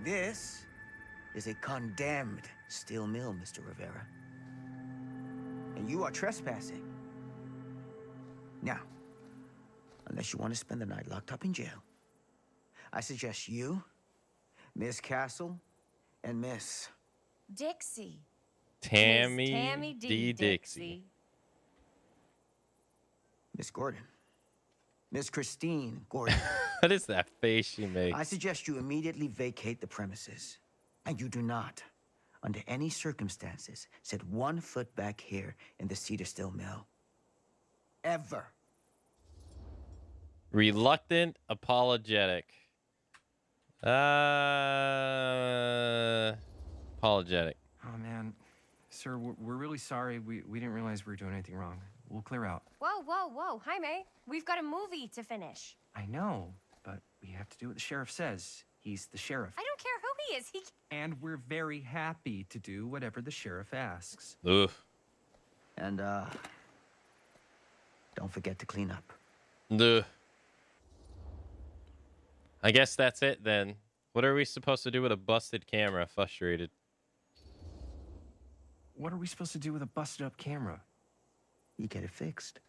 This is a condemned steel mill, Mr. Rivera. And you are trespassing. Now, unless you want to spend the night locked up in jail, I suggest you, Miss Castle, and Miss Dixie. Tammy, Miss Tammy D. Dixie. Miss Gordon. Miss Christine Gordon. What is that face she makes? I suggest you immediately vacate the premises. And you do not, under any circumstances, set 1 foot back here in the Cedar Still Mill. Ever. Reluctant, apologetic. Apologetic. Oh, man. Sir, we're really sorry. We didn't realize we were doing anything wrong. We'll clear out. Whoa. Jaime, we've got a movie to finish. I know, but we have to do what the sheriff says. He's the sheriff. I don't care who he is. And we're very happy to do whatever the sheriff asks. Oof. And, don't forget to clean up. Duh. I guess that's it then. What are we supposed to do with a busted camera? Frustrated. What are we supposed to do with a busted up camera? You get it fixed.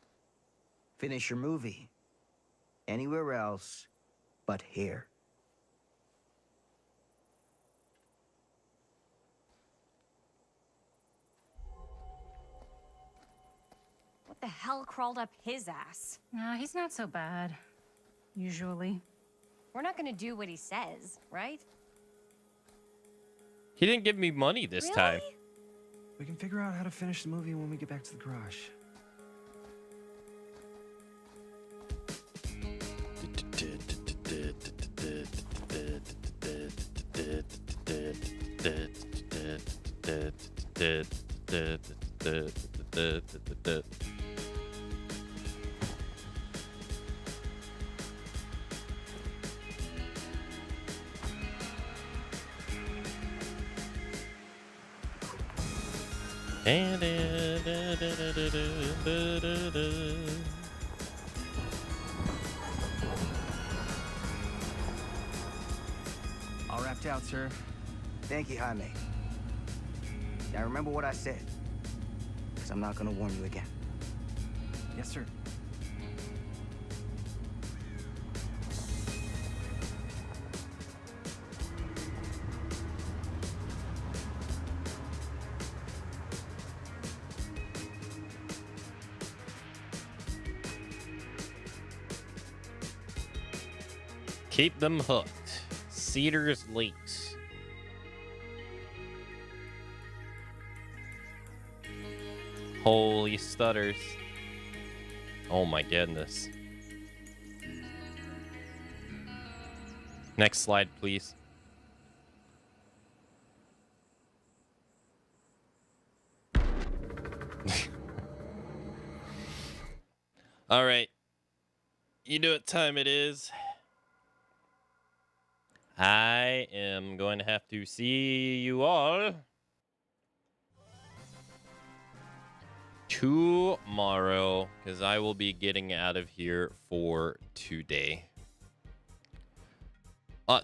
Finish your movie. Anywhere else but here. What the hell crawled up his ass? Nah, he's not so bad. Usually. We're not gonna do what he says, right? He didn't give me money this time. We can figure out how to finish the movie when we get back to the garage. All wrapped out, sir. Thank you, Jaime. Now remember what I said, because I'm not gonna warn you again. Yes, sir. Keep them hooked. Cedars Leaks. Holy stutters. Oh my goodness. Next slide, please. All right. You know what time it is. I am going to have to see you all tomorrow because I will be getting out of here for today.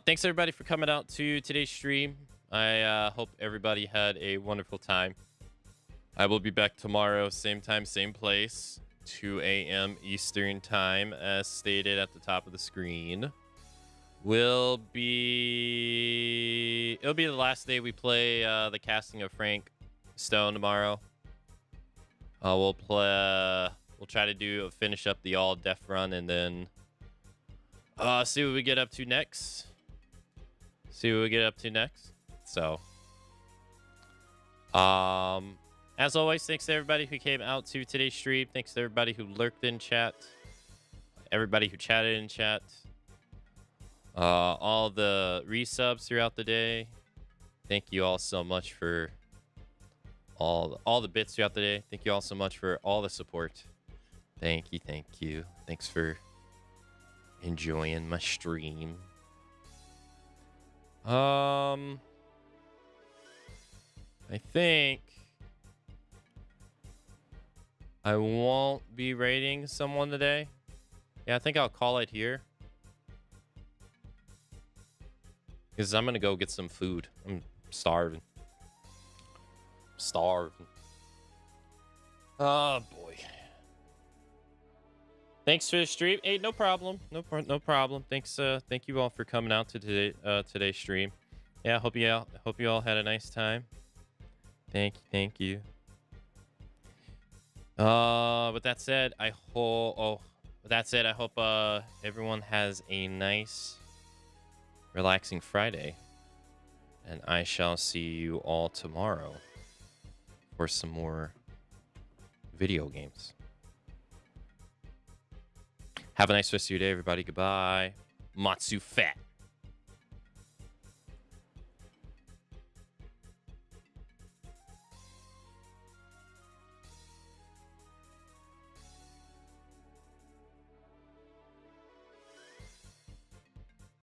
Thanks everybody for coming out to today's stream. I hope everybody had a wonderful time. I will be back tomorrow, same time, same place, 2 a.m. Eastern time, as stated at the top of the screen. It'll be the last day we play the casting of Frank Stone tomorrow. We'll try to finish up the all death run and then see what we get up to next. So, as always, thanks to everybody who came out to today's stream. Thanks to everybody who lurked in chat. Everybody who chatted in chat. All the resubs throughout the day. Thank you all so much for all the bits throughout the day. Thank you all so much for all the support. Thank you. Thanks for enjoying my stream. I think I won't be raiding someone today. Yeah, I think I'll call it here. Because I'm going to go get some food. I'm starving. Oh, boy. Thanks for the stream. Hey, no problem. No problem. Thanks. Thank you all for coming out to today's stream. Yeah, I hope you all had a nice time. Thank you. With that said, I hope everyone has a nice, relaxing Friday, and I shall see you all tomorrow for some more video games. Have a nice rest of your day, everybody. Goodbye. Matsu Fat.